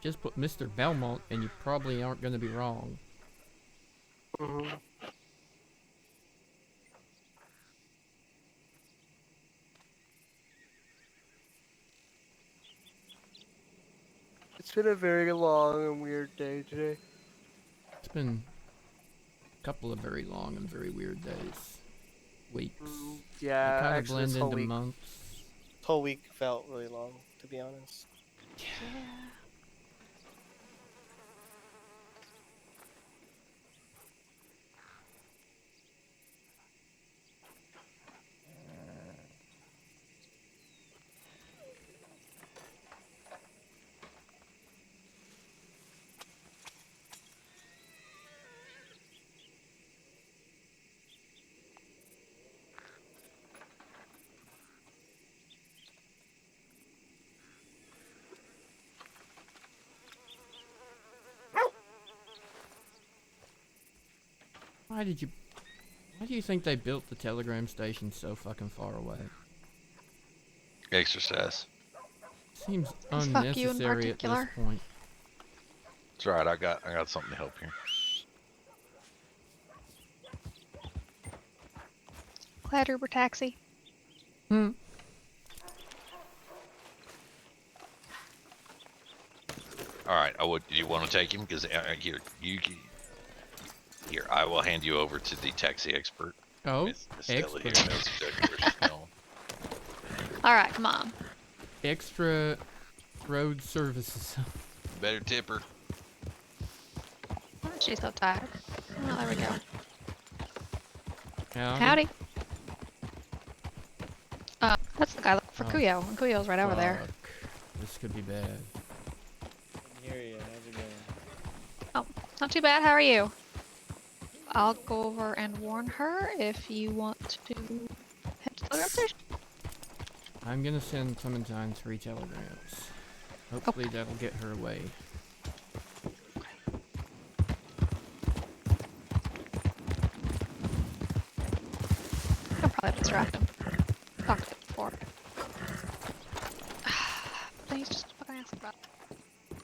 Just put Mr. Belmont, and you probably aren't going to be wrong. It's been a very long and weird day today. It's been a couple of very long and very weird days. Weeks. Yeah, They kind of actually, blend this whole into week, months. this whole week felt really long, to be honest. Yeah. Why do you think they built the telegram station so fucking far away? Exercise. Seems Fuck you in unnecessary at this particular. point. It's alright, I got something to help here. Glad Uber taxi. Hmm. Alright, do you want to take him? Because here, I will hand you over to the taxi expert. Oh, Miss Stella here expert. knows exactly where she's going. Alright, come on. Extra road services. Better tip her. Why is she so tired? Oh, there we go. Howdy. Howdy. That's the guy looking for Oh, Kuyo, and Kuyo's right over there. Fuck. This could be bad. Here you, how's it going? Oh, not too bad. How are you? I'll go over and warn her if you want to head to the telegram station. I'm gonna send Clementine 3 telegrams. Hopefully that'll get her away. probably distract him. Talked to him before. Then he's just fucking asking about it.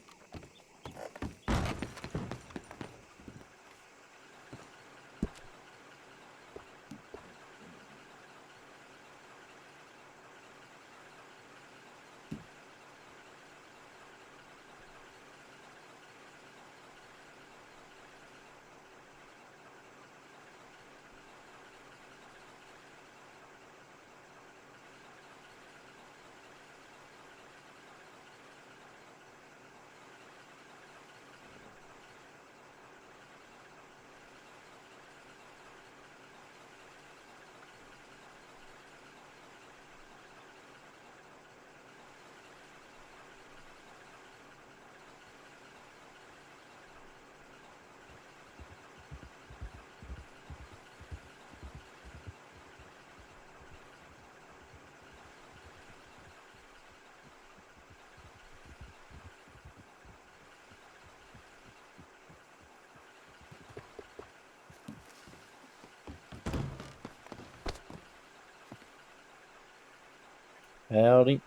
Howdy.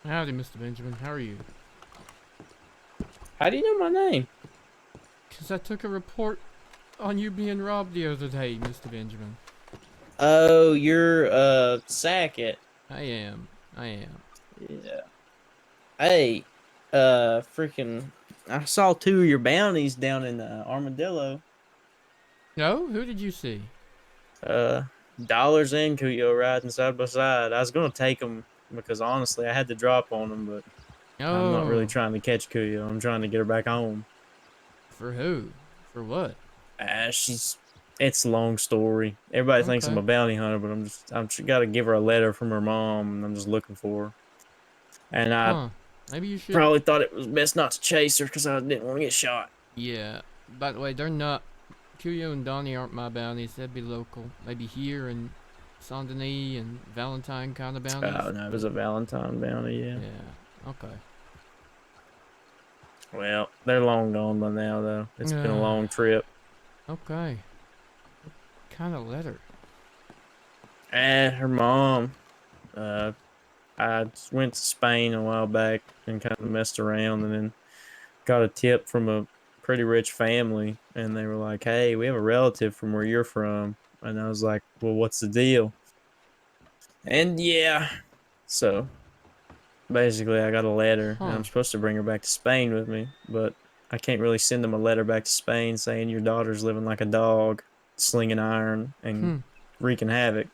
Howdy, Mr. Benjamin. How are you? How do you know my name? Because I took a report on you being robbed the other day, Mr. Benjamin. Oh, you're Sackett. I am. Yeah. Hey, freaking, I saw 2 of your bounties down in Armadillo. No? Who did you see? Dollars and Kuyo riding side by side. I was gonna take them because honestly, I had to drop on them, but I'm not really Oh. trying to catch Kuyo. I'm trying to get her back home. For who? For what? It's a long story. Everybody thinks I'm Okay. a bounty hunter, but I'm just gotta give her a letter from her mom, and I'm just looking for her. And I Huh. Maybe you should. probably thought it was best not to chase her because I didn't want to get shot. Yeah. By the way, they're not. Kuyo and Donnie aren't my bounties. They'd be local. Maybe here and Saint Denis and Valentine kind of bounties. Oh no, it was a Valentine bounty, yeah. Yeah. Okay. Well, they're long gone by now, though. It's been a long trip. Okay. What kind of letter? And her mom. I went to Spain a while back and kind of messed around, and then got a tip from a pretty rich family, and they were like, "Hey, we have a relative from where you're from," and I was like, "Well, what's the deal?" And yeah, so basically, I got a letter, and I'm supposed to bring her back to Spain with me, but I can't really send them a letter back to Spain saying your daughter's living like a dog, slinging iron and wreaking havoc.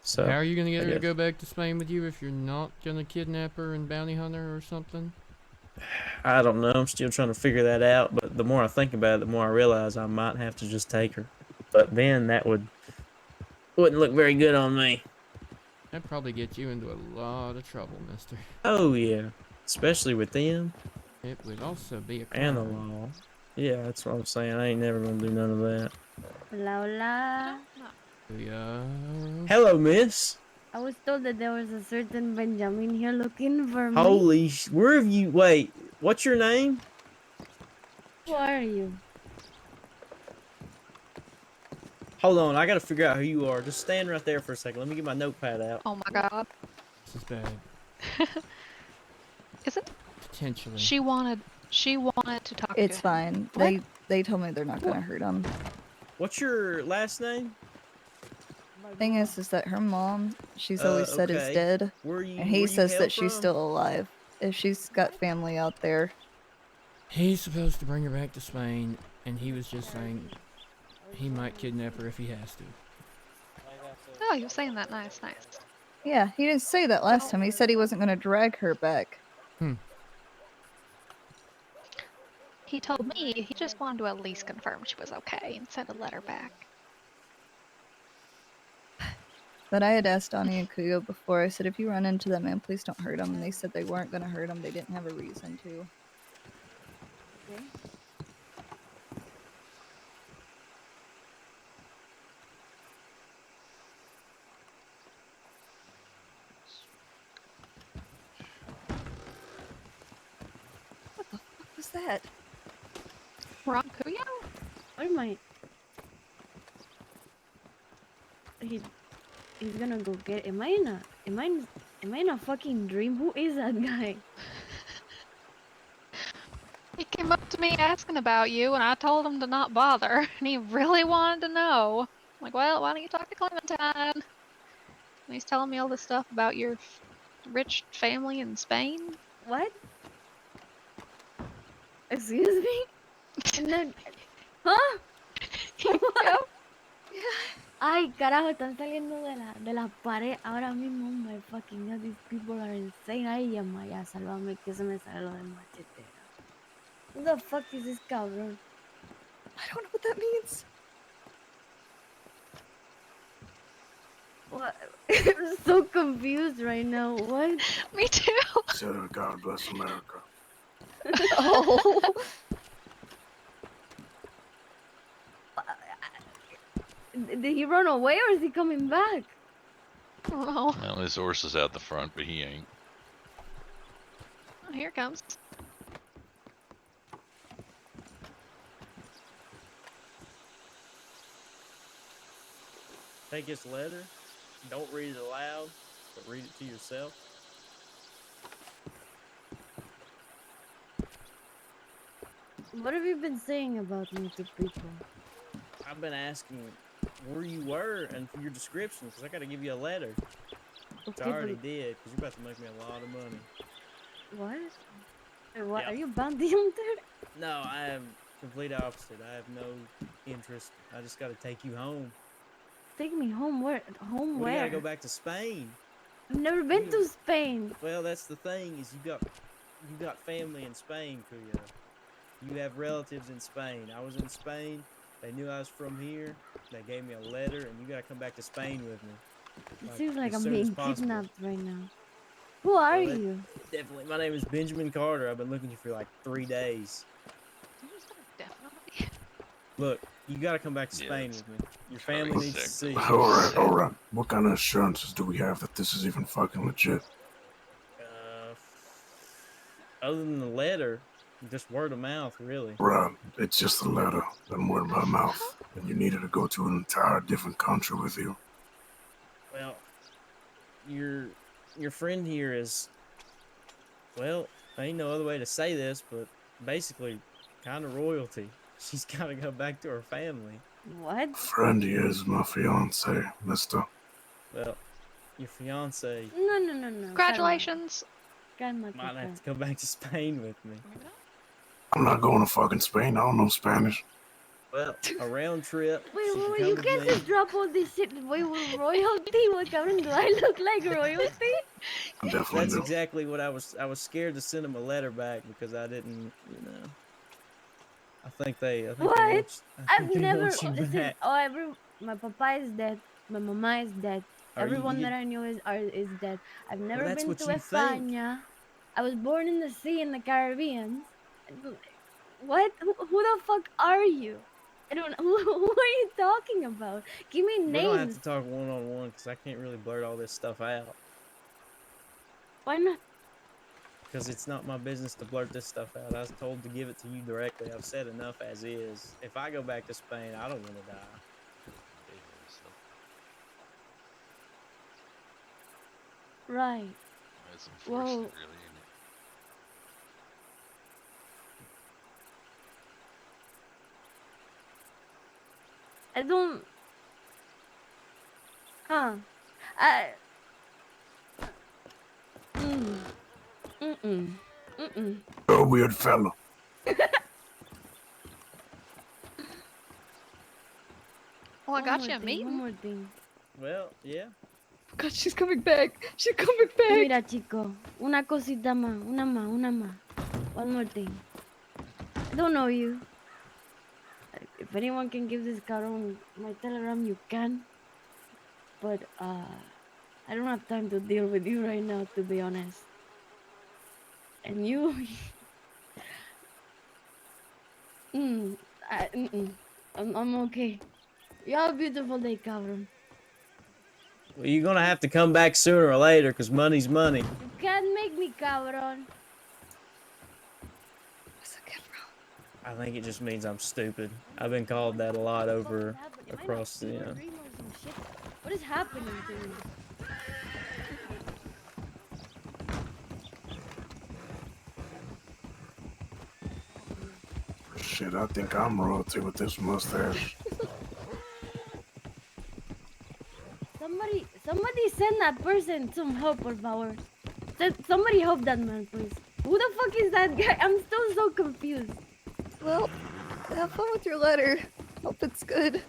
So how are you gonna get I her to guess- go back to Spain with you if you're not gonna kidnap her and bounty hunt her or something? I don't know. I'm still trying to figure that out. But the more I think about it, the more I realize I might have to just take her. But then that wouldn't look very good on me. That'd probably get you into a lot of trouble, mister. Oh yeah, especially with them It would also be a crime. and the law. Yeah, that's what I'm saying. I ain't never gonna do none of that. Hola, hola. Yeah. Hello, miss. I was told that there was a certain Benjamin here looking for me. Holy, where have you? Wait, what's your name? Who are you? Hold on, I gotta figure out who you are. Just stand right there for a second. Let me get my notepad out. Oh my god. This is bad. Is it? Potentially. She wanted to talk It's to fine. What? They told me they're not gonna hurt him. What's your last name? Thing is that her mom, she's always said is okay. dead, Where you- and where he you says hail that she's from? still alive. If she's got family out there. He's supposed to bring her back to Spain, and he was just saying he might kidnap her if he has to. Oh, you were saying that. Nice. Yeah, he didn't say that last time. He said he wasn't gonna drag her back. He told me he just wanted to at least confirm she was okay and send a letter back. But I had asked Donnie and Kuyo before. I said, if you run into them, man, please don't hurt them. And they said they weren't gonna hurt him. They didn't have a reason to. Okay. What the fuck was that? Ronkuyo? What am I? He's gonna go get. Am I in a fucking dream? Who is that guy? He came up to me asking about you, and I told him to not bother, and he really wanted to know. I'm like, well, why don't you talk to Clementine? And he's telling me all this stuff about your rich family in Spain. What? Excuse me? And then, huh? What? Ay, carajo, están saliendo de la pared ahora mismo. Oh my fucking god, these people are insane. Ay, Amaya, sálvame que se me sale lo de machetera. Who the fuck is this cabrón? I don't know what that means. What? I'm so confused right now. What? Me too. Said God bless America. Oh. Did he run away or is he coming back? Oh, Well, his horse is out the front, but he ain't. here it comes. Take this letter. Don't read it aloud, but read it to yourself. What have you been saying about me to people? I've been asking where you were and for your description, because I got to give you a letter. Which I Okay, already but- did, because you're about to make me a lot of money. What? What? Yeah. Are you bounty hunter? No, I am complete opposite. I have no interest. I just got to take you home. Take me home. Where? Home We where? gotta go back to Spain. I've never been to Spain. Well, that's the thing is you got family in Spain, Kuya. You have relatives in Spain. I was in Spain. They knew I was from here. They gave me a letter, and you gotta come back to Spain with me. It seems like as I'm soon as being possible. kidnapped right now. Who are Well, you? Definitely. My name is Benjamin Carter. I've been looking for you for like 3 days. Definitely. Look, you gotta come back to Yeah, Spain that's with me. Your family needs to see you. All right. What kind of assurances do we have that this is even fucking legit? Other than the letter, just word of mouth, really. Right. It's just a letter and word by mouth. And you needed to go to an entire different country with you. Well, your friend here is, well, ain't no other way to say this, but basically kind of royalty. She's got to go back to her family. What? Friend here is my fiance, mister. Well, your fiance No. Congratulations. Calma. might have to go back to Spain with me. I'm not going to fucking Spain. I don't know Spanish. Well, a round trip. Wait, she can you come with can't me. just drop all this shit. Wait, royalty? What cabrón, do I look like royalty? That's exactly what I was scared to send him a letter back because I didn't, I think they What? I've never want you listen. back. My papa is dead. My mama is dead. Are you- Everyone you- that I knew is dead. I've never that's been what to you think. España. I was born in the sea in the Caribbean. What? Who the fuck are you? I don't. Who are you talking about? Give me We're gonna have names. to talk one-on-one because I can't really blurt all this stuff out. Why not? Because it's not my business to blurt this stuff out. I was told to give it to you directly. I've said enough as is. If I go back to Spain, I don't want to die. Right. That's unfortunate, Whoa. really, isn't it? I don't. Huh. Mm-mm. You're a weird fella. Well, I One got more you a thing, meeting. One more thing. Well, yeah. God, she's coming back. She's coming back. Mira, chico. Una cosita más. Una más. One more thing. I don't know you. If anyone can give this caron my telegram, you can. But, I don't have time to deal with you right now, to be honest. And you... I'm okay. You have a beautiful day, cabrón. Well, you're gonna have to come back sooner or later because money's money. You can't make me, cabrón. I think it just means I'm stupid. I've been called that a lot over Am I not across the. fever dream or some shit? What is happening to me? Shit, I think I'm royalty with this mustache. Somebody send that person some help, por favor. Somebody help that man, please. Who the fuck is that guy? I'm still so confused. Well, have fun with your letter. Hope it's good.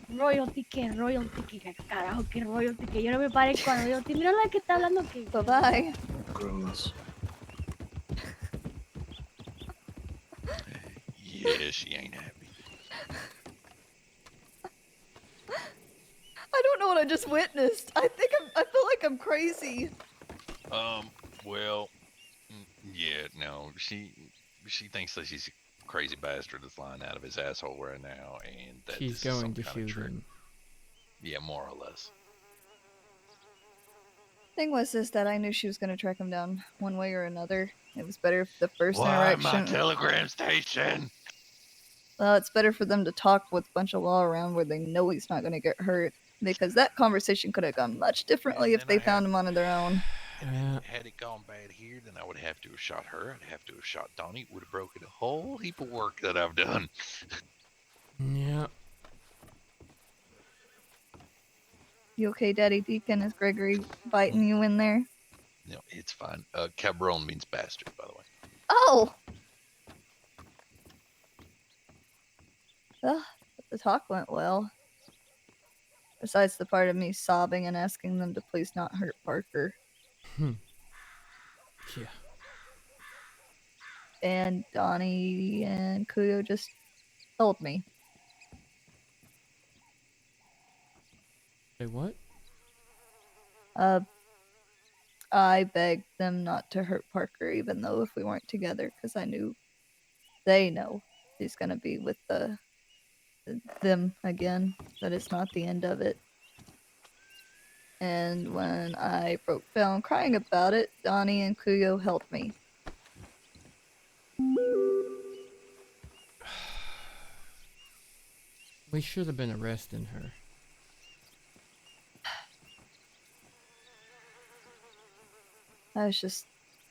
Royalty, que carajo, que royalty, que yo no me parezco a royalty. Mira la que está hablando que. Bye bye. Goodness. Yeah, she ain't happy. I don't know what I just witnessed. I feel like I'm crazy. Well, yeah, no, she thinks that she's a crazy bastard that's flying out of his asshole right now, and that She's this is some going to kind of shoot trick. him. Yeah, more or less. Thing was this that I knew she was gonna track him down one way or another. It was better if the first Why my interaction. telegram station? Well, it's better for them to talk with a bunch of law around where they know he's not gonna get hurt. Because that conversation could have gone much differently if they found him on their own. Had it gone bad here, then I would have to have shot her. I'd have to have shot Donnie. Would have broken a whole heap of work that I've done. Yeah. You okay, Daddy Deacon? Is Gregory biting you in there? No, it's fine. Cabron means bastard, by the way. Oh! Well, the talk went well. Besides the part of me sobbing and asking them to please not hurt Parker. Yeah. And Donnie and Kuyo just told me. Say what? I begged them not to hurt Parker, even though if we weren't together, because I knew they know he's gonna be with them again, but it's not the end of it. And when I broke down crying about it, Donnie and Kuyo helped me. We should have been arresting her.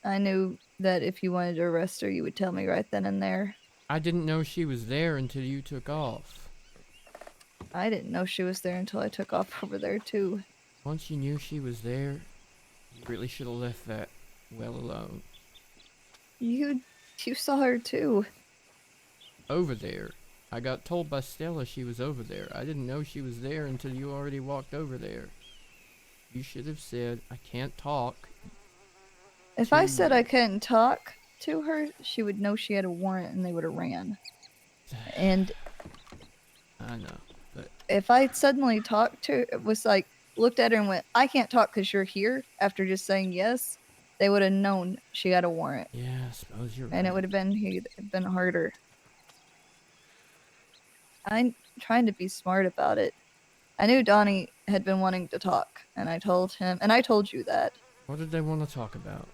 I knew that if you wanted to arrest her, you would tell me right then and there. I didn't know she was there until you took off. I didn't know she was there until I took off over there, too. Once you knew she was there, you really should have left that well alone. You saw her, too. Over there. I got told by Stella she was over there. I didn't know she was there until you already walked over there. You should have said, I can't talk. If I said I couldn't talk to her, she would know she had a warrant and they would have ran. And I know, but if I suddenly looked at her and went, I can't talk because you're here, after just saying yes, they would have known she had a warrant. Yeah, I suppose you're right. And it would have been harder. I'm trying to be smart about it. I knew Donnie had been wanting to talk, and I told him, and I told you that. What did they want to talk about?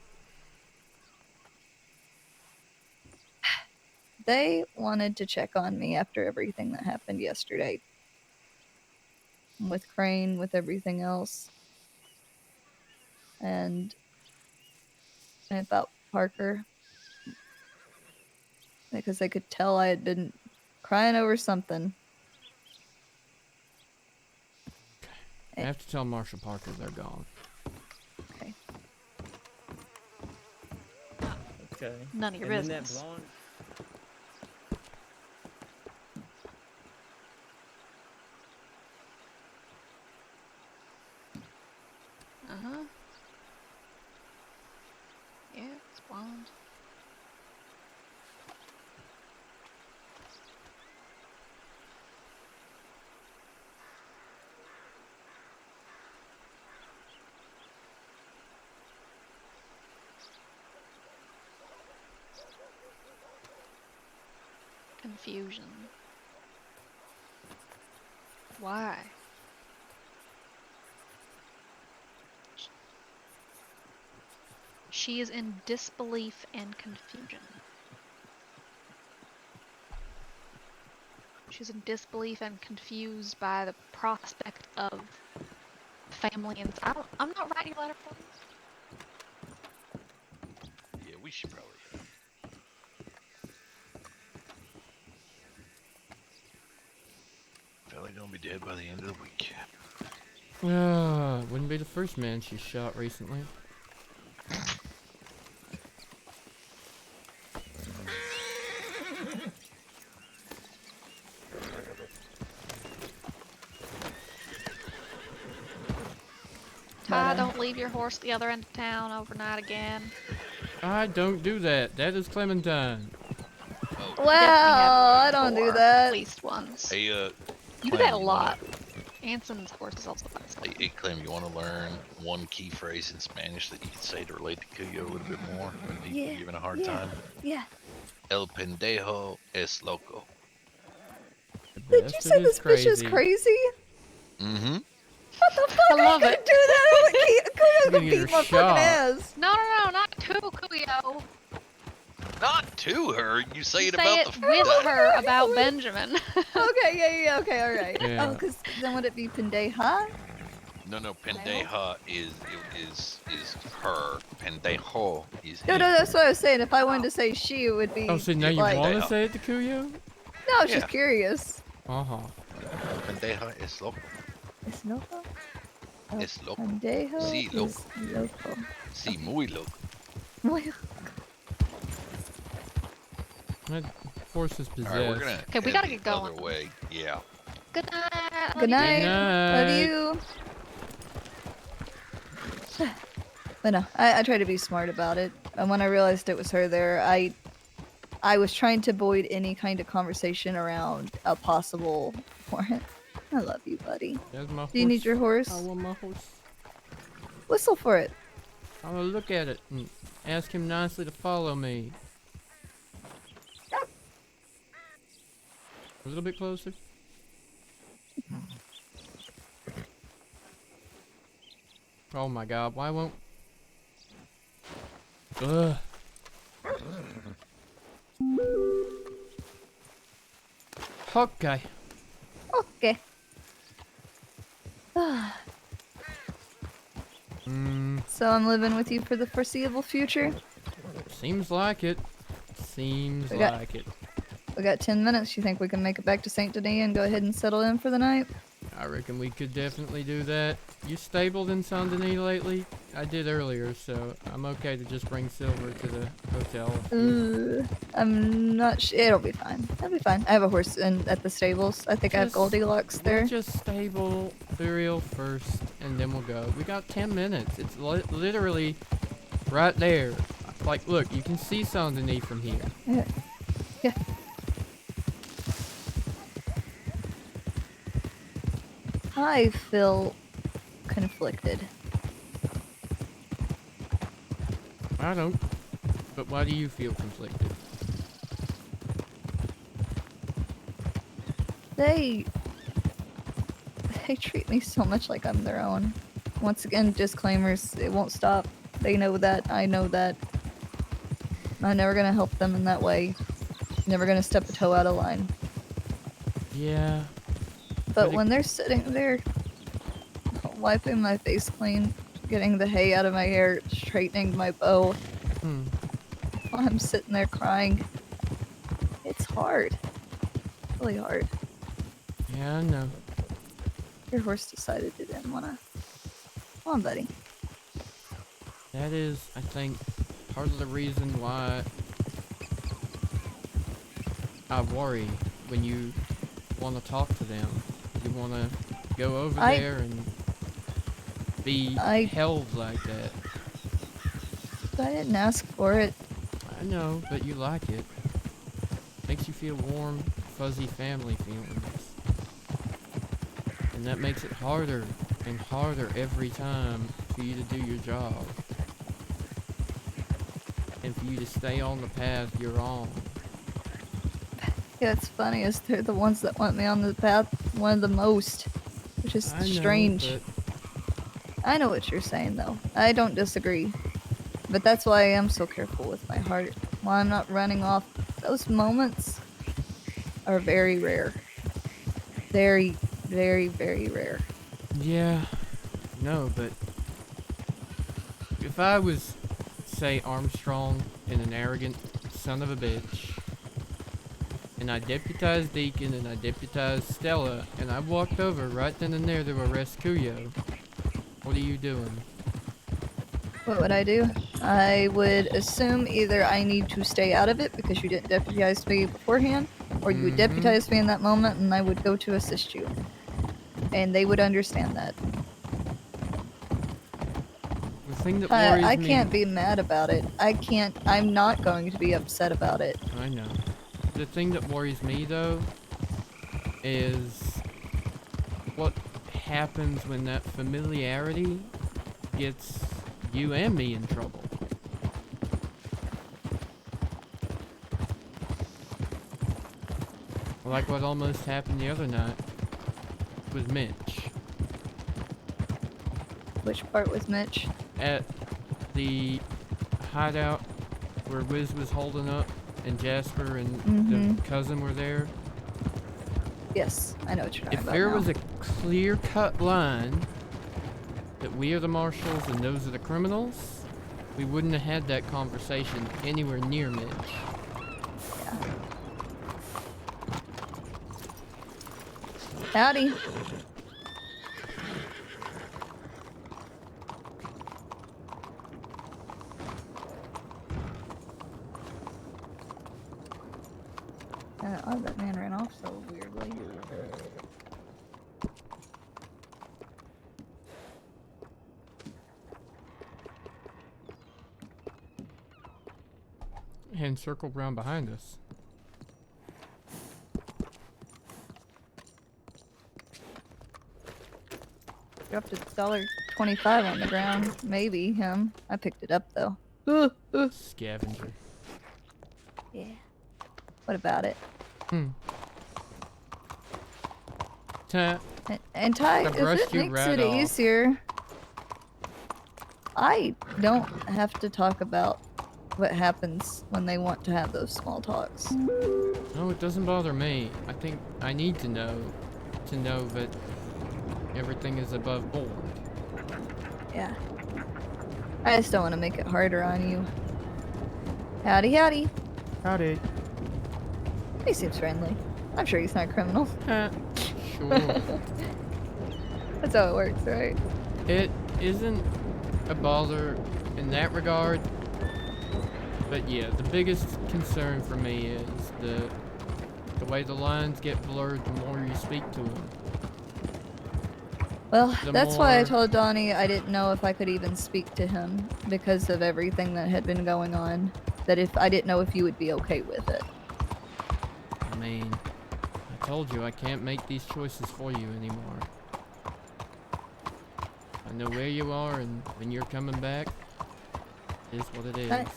They wanted to check on me after everything that happened yesterday. With Crane, with everything else. And about Parker. Because they could tell I had been crying over something. I have to tell Marshal Parker they're gone. Okay. Okay. None of your And then business. that blonde. Uh-huh. Yeah, it's blonde. Confusion. Why? She is in disbelief and confusion. she's in disbelief and confused by the prospect of family and I'm not writing a letter for you. Yeah, we should probably head. Fella gonna be dead by the end of the week. Wouldn't be the first man she's shot recently. Ty, don't leave your horse at the other end of town overnight again. I don't do that. That is Clementine. Wow, I don't do that. At least once. Hey, You do Clem, that a you lot. Anson's horse is also fast. Hey, Clem, you want to learn one key phrase in Spanish that you can say to relate to Kuyo a little bit more when people Yeah, are giving a hard yeah. time? Yeah. El pendejo es loco. Did you say this bitch is crazy? Mm-hmm. What the fuck? I love I it. do that. Kuyo's gonna You're beat my shot. fucking ass. No, not to Kuyo. Not to her. You say You it say about it the with her about Benjamin. Okay, yeah, okay, alright. Yeah. Oh, because then would it be pendeja? No, pendeja is her. Pendejo is No, him. that's what I was saying. If I wanted to say she, it would be Oh, so now you like... want to say it to Kuyo? No, I was Yeah. just curious. Uh-huh. Pendeja es loco. Es loco? Es loco. Pendejo Sí, is loco. loco. Sí, muy loco. Muy My horse is possessed. Alright, we're gonna Okay, we head gotta the get going. other way. Yeah. Good night. Good night. Love night. you. But no, I try to be smart about it. And when I realized it was her there, I was trying to avoid any kind of conversation around a possible warrant. I love you, buddy. There's my Do you need your horse? I want my horse. Whistle for it. I'm gonna look at it and ask him nicely to follow me. A little bit closer. Oh my god, why won't... Ugh. Okay. Okay. So I'm living with you for the foreseeable future? Seems like it. Seems We got- like it. We got 10 minutes. You think we can make it back to St. Denis and go ahead and settle in for the night? I reckon we could definitely do that. You stabled in Saint Denis lately? I did earlier, so I'm okay to just bring Silver to the hotel. I'm not it'll be fine. It'll be fine. I have a horse at the stables. I think I have Just- Goldilocks there. We'll just stable Tyrell first, and then we'll go. We got 10 minutes. It's literally right there. Like, look, you can see Saint Denis from here. Yeah. Yeah. I feel conflicted. I don't. But why do you feel conflicted? They treat me so much like I'm their own. Once again, disclaimers, it won't stop. They know that, I know that. I'm never gonna help them in that way. Never gonna step a toe out of line. Yeah. But when they're sitting there, wiping my face clean, getting the hay out of my hair, straightening my bow, while I'm sitting there crying, it's hard. Really hard. Yeah, I know. Your horse decided it didn't wanna. Come on, buddy. That is, I think, part of the reason why I worry when you want to talk to them. You want to go over there and be held like that. I didn't ask for it. I know, but you like it. Makes you feel warm, fuzzy family feelings. And that makes it harder and harder every time for you to do your job. And for you to stay on the path you're on. Yeah, it's funny is they're the ones that want me on the path one of the most, which is I know, strange. but I know what you're saying though. I don't disagree. But that's why I am so careful with my heart. Why I'm not running off. Those moments are very rare. very, very, very rare. Yeah, no, but if I was, say, Armstrong and an arrogant son of a bitch, and I deputized Deacon and I deputized Stella, and I walked over right then and there to arrest Kuyo, what are you doing? What would I do? I would assume either I need to stay out of it because you didn't deputize me beforehand, or you would deputize me in that moment and I would go to assist you. And they would understand that. The thing that worries I me... can't be mad about it. I'm not going to be upset about it. I know. The thing that worries me, though, is what happens when that familiarity gets you and me in trouble. Like what almost happened the other night with Mitch. Which part was Mitch? At the hideout where Wiz was holding up and Jasper and the cousin were there. Yes, I know what you're talking If about there now. was a clear-cut line that we are the marshals and those are the criminals, we wouldn't have had that conversation anywhere near Mitch. Howdy. Oh, that man ran off so weirdly. And circled round behind us. Dropped $1.25 on the ground. Maybe him. I picked it up though. Scavenger. Yeah. What about it? Ty, And Ty, I if brushed it you makes right it off. easier, I don't have to talk about what happens when they want to have those small talks. No, it doesn't bother me. I think I need to know that everything is above board. Yeah. I just don't want to make it harder on you. Howdy, howdy. Howdy. He seems friendly. I'm sure he's not a criminal. Sure. That's how it works, right? It isn't a bother in that regard, but yeah, the biggest concern for me is the way the lines get blurred the more you speak to him. Well, The that's why I more- told Donnie I didn't know if I could even speak to him because of everything that had been going on. That if I didn't know if you would be okay with it. I mean, I told you I can't make these choices for you anymore. I know where you are, and when you're coming back, it is what it is.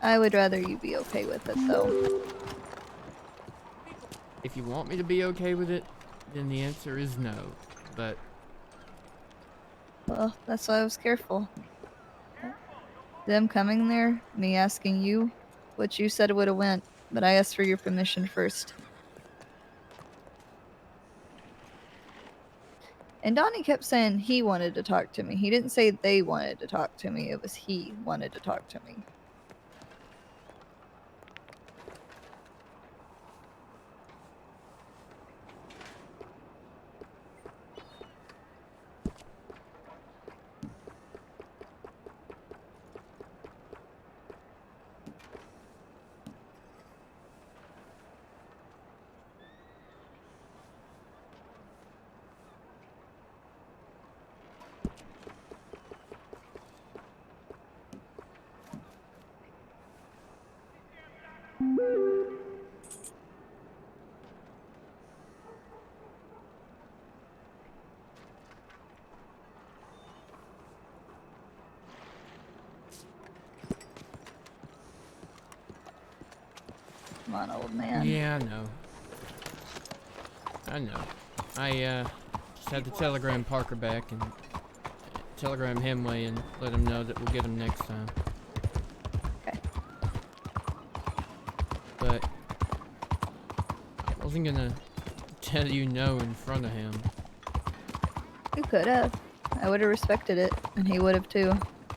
I would rather you be okay with it, though. If you want me to be okay with it, then the answer is no. But Well, that's why I was careful. Them coming there, me asking you, what you said would have went, but I asked for your permission first. And Donnie kept saying he wanted to talk to me. He didn't say they wanted to talk to me. It was he wanted to talk to me. Come on, old man. yeah, I know. I just had to telegram Parker back and telegram Hemway and let him know that we'll get him next time. Okay. But I wasn't gonna tell you no in front of him. You could have. I would have respected it, and he would have too.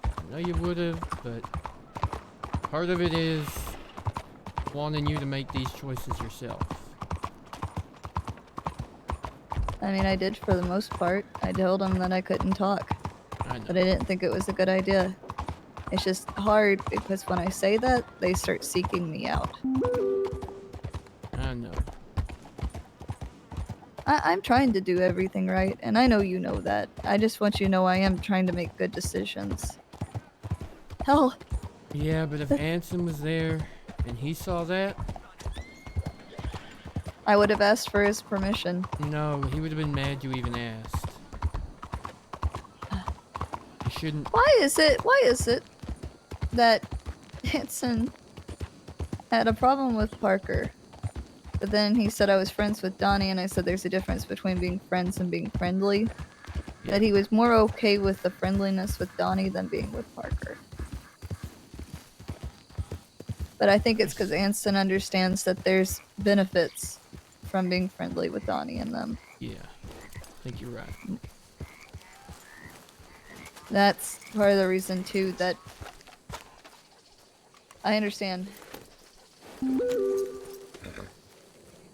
I know you would have, but part of it is wanting you to make these choices yourself. I mean, I did for the most part. I told him that I couldn't talk. I know. But I didn't think it was a good idea. It's just hard because when I say that, they start seeking me out. I know. I'm trying to do everything right, and I know you know that. I just want you to know I am trying to make good decisions. Hell. Yeah, but if Anson was there and he saw that, I would have asked for his permission. no, he would have been mad you even asked. You shouldn't. Why is it that Anson had a problem with Parker? But then he said I was friends with Donnie, and I said there's a difference between being friends and being friendly. Yeah. That he was more okay with the friendliness with Donnie than being with Parker. But I think it's because Anson understands that there's benefits from being friendly with Donnie and them. Yeah, I think you're right. That's part of the reason too that I understand.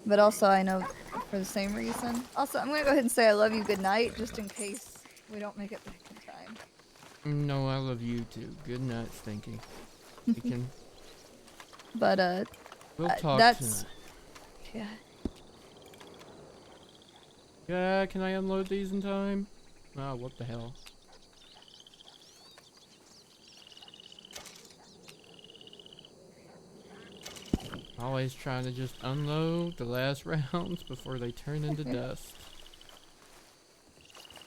But also I know for the same reason. Also, I'm gonna go ahead and say I love you good night, just in case we don't make it back in time. No, I love you too. Good night, Stinky. We can. But We'll talk that's tonight. yeah. Yeah, can I unload these in time? Oh, what the hell. Always trying to just unload the last rounds before they turn into dust.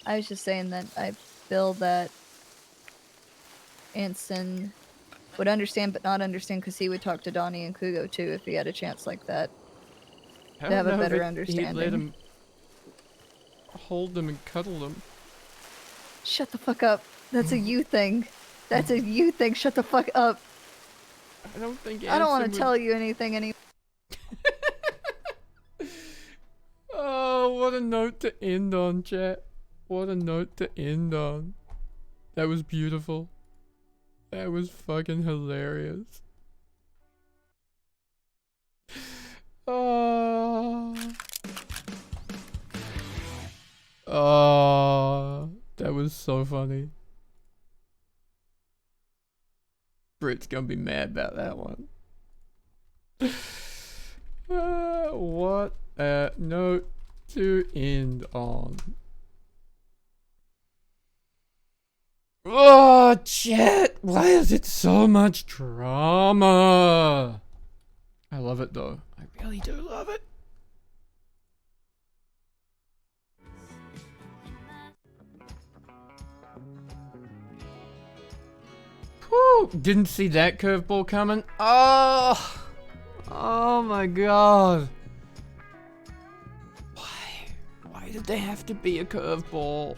I was just saying that I feel that Anson would understand but not understand because he would talk to Donnie and Kugo too if he had a chance like that. I To have don't a know if better He'd let understanding. him hold them and cuddle them. Shut the fuck up. That's a you thing. That's a you thing. Shut the fuck up. I don't think I don't want Anson to would- tell you anything anymore. Oh, what a note to end on, chat. What a note to end on. That was beautiful. That was fucking hilarious. Oh. Oh, that was so funny. Brit's gonna be mad about that one. What a note to end on. Oh, chat! Why is it so much drama? I love it though. I really do love it. Whew, didn't see that curveball coming. Oh! Oh my god. Why did they have to be a curveball?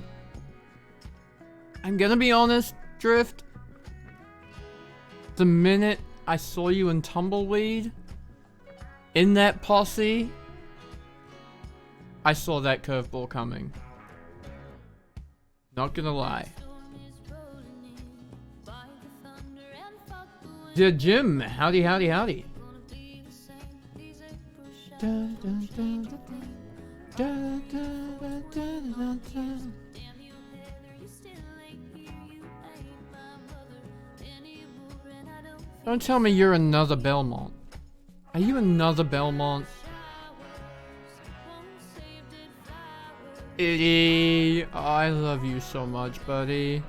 I'm gonna be honest, Drift. The minute I saw you in Tumbleweed, in that posse, I saw that curveball coming. Not gonna lie. Yeah, Jim, howdy, howdy, howdy. Don't tell me you're another Belmont. Are you another Belmont? Itty, oh, I love you so much, buddy.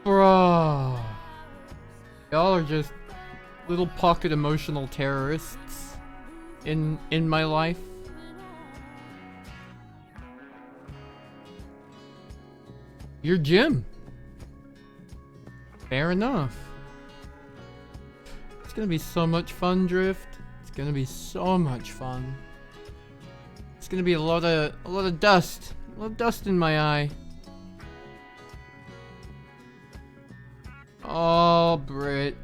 Bro, y'all are just little pocket emotional terrorists in my life. You're Jim. Fair enough. It's gonna be so much fun, Drift. It's gonna be so much fun. It's gonna be a lot of dust. A lot of dust in my eye. Oh, Brit.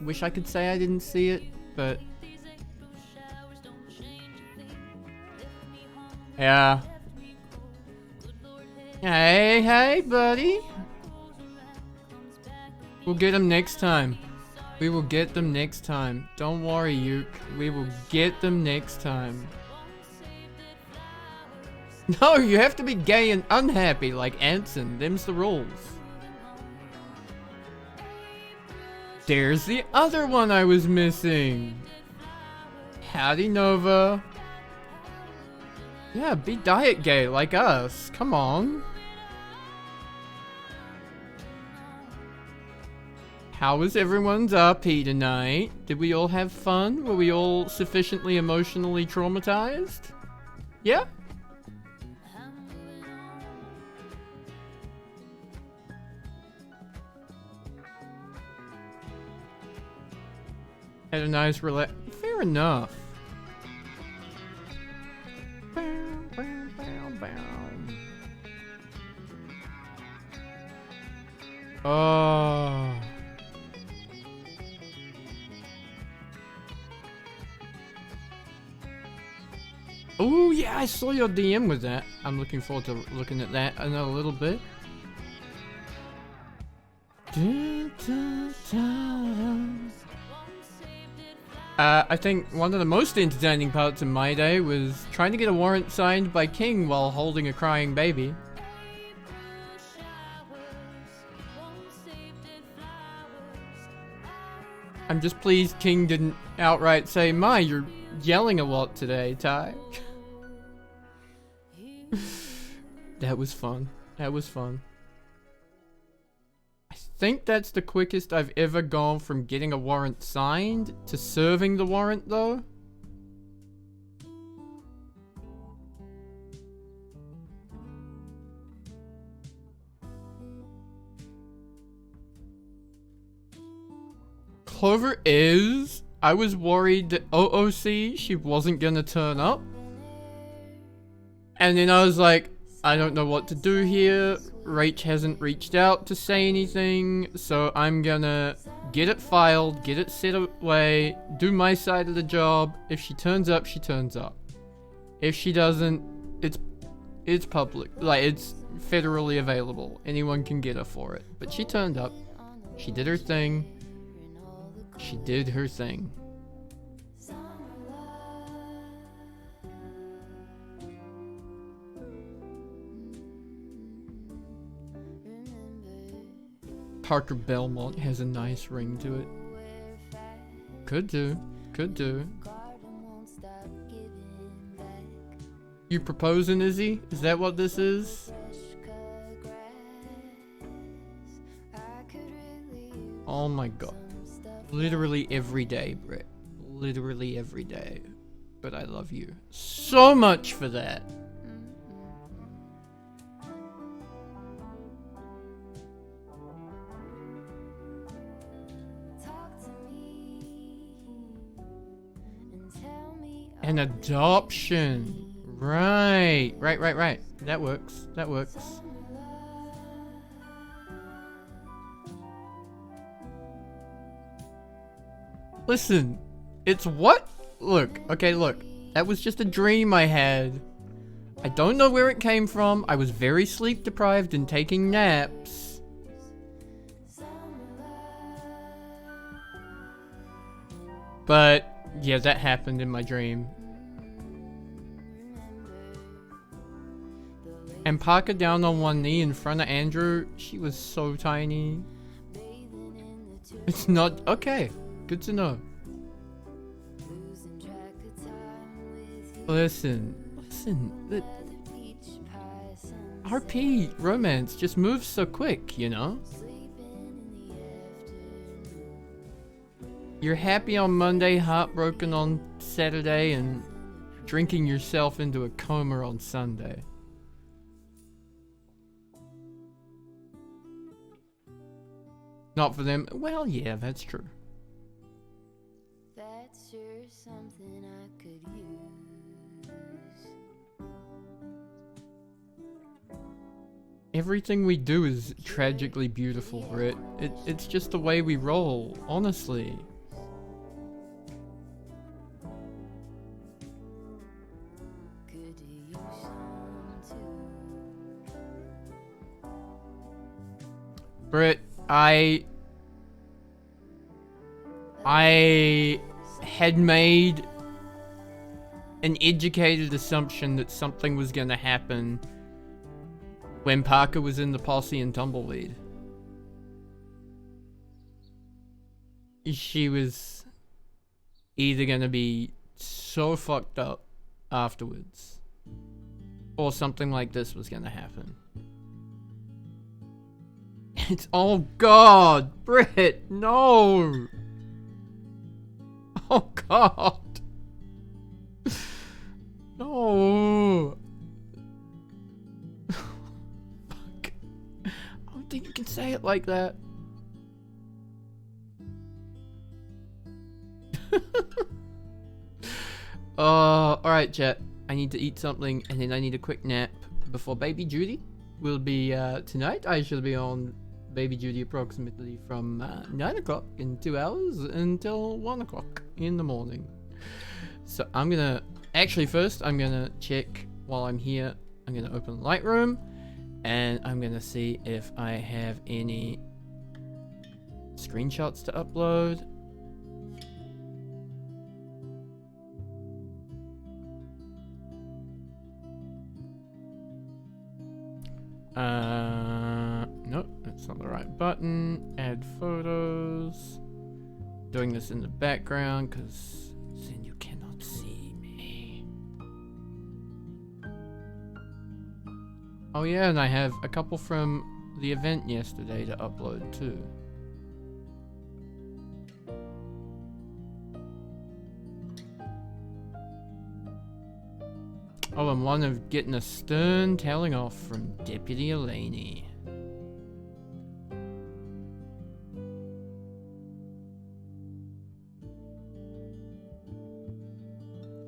Wish I could say I didn't see it, but yeah. Hey, buddy. We'll get them next time. We will get them next time. Don't worry, Yuke. We will get them next time. No, you have to be gay and unhappy like Anson. Them's the rules. There's the other one I was missing. Howdy, Nova. Yeah, be diet gay like us. Come on. How was everyone's RP tonight? Did we all have fun? Were we all sufficiently emotionally traumatized? Yeah? Had a nice relax. Fair enough. Oh. Oh yeah, I saw your DM with that. I'm looking forward to looking at that in a little bit. I think one of the most entertaining parts of my day was trying to get a warrant signed by King while holding a crying baby. I'm just pleased King didn't outright say, "My, you're yelling a lot today, Ty." That was fun. That was fun. I think that's the quickest I've ever gone from getting a warrant signed to serving the warrant, though. Clover is. I was worried that OOC, she wasn't gonna turn up. And then I was like, I don't know what to do here. Rach hasn't reached out to say anything, so I'm gonna get it filed, get it set away, do my side of the job. If she turns up, she turns up. If she doesn't, it's public. Like, it's federally available. Anyone can get her for it. But she turned up. She did her thing. She did her thing. Parker Belmont has a nice ring to it. Could do. Could do. You proposing, Izzy? Is that what this is? Oh my god. Literally every day, Brett. Literally every day. But I love you so much for that. An adoption. Right. Right. That works. That works. Listen, it's what? Look, okay, look. That was just a dream I had. I don't know where it came from. I was very sleep deprived and taking naps. But, yeah, that happened in my dream. And Parker down on one knee in front of Andrew, she was so tiny. It's not... Okay, good to know. Listen. The RP romance just moves so quick, you know? You're happy on Monday, heartbroken on Saturday, and drinking yourself into a coma on Sunday. Not for them. Well, yeah, that's true. That's sure something I could use. Everything we do is tragically beautiful, Britt. It's just the way we roll, honestly. Britt, I had made an educated assumption that something was gonna happen when Parker was in the posse and Tumbleweed. She was either gonna be so fucked up afterwards, or something like this was gonna happen. It's, oh god, Britt, no! Oh god! No! Fuck. I don't think you can say it like that. Alright, chat. I need to eat something and then I need a quick nap before baby Judy will be, tonight. I shall be on baby Judy approximately from 9 o'clock in 2 hours until 1 o'clock in the morning. So I'm gonna, actually first I'm gonna check while I'm here. I'm gonna open Lightroom and I'm gonna see if I have any screenshots to upload. Nope, that's not the right button. Add photos. Doing this in the background because then you cannot see me. Oh yeah, and I have a couple from the event yesterday to upload too. Oh, and one of getting a stern telling off from Deputy Elaney.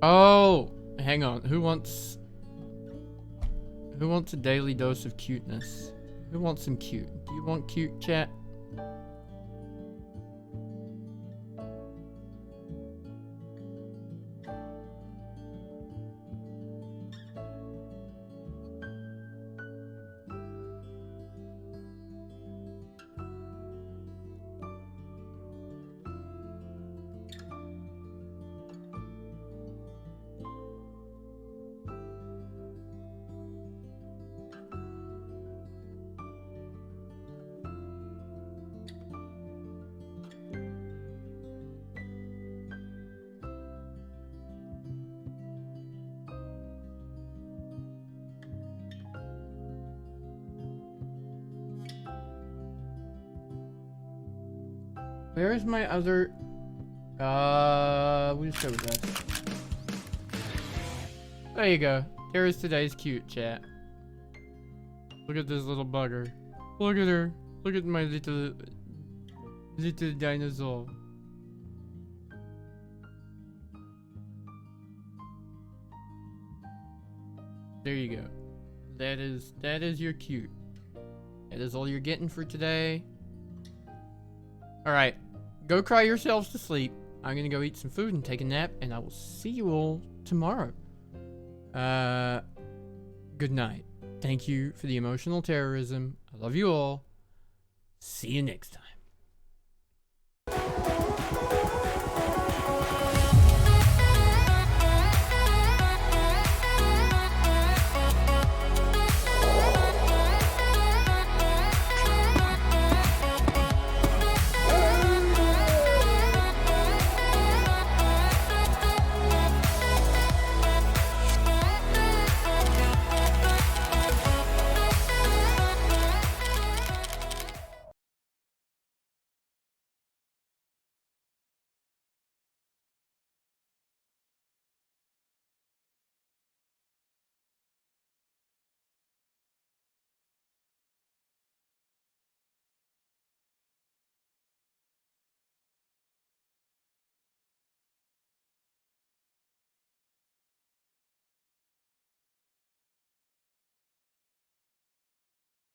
Oh, hang on. Who wants a daily dose of cuteness? Who wants some cute? Do you want cute, chat? Where is my other... we'll just go with that. There you go. There is today's cute chat. Look at this little bugger. Look at her. Look at my little dinosaur. There you go. That is your cute. That is all you're getting for today. Alright. Go cry yourselves to sleep. I'm gonna go eat some food and take a nap, and I will see you all tomorrow. Good night. Thank you for the emotional terrorism. I love you all. See you next time.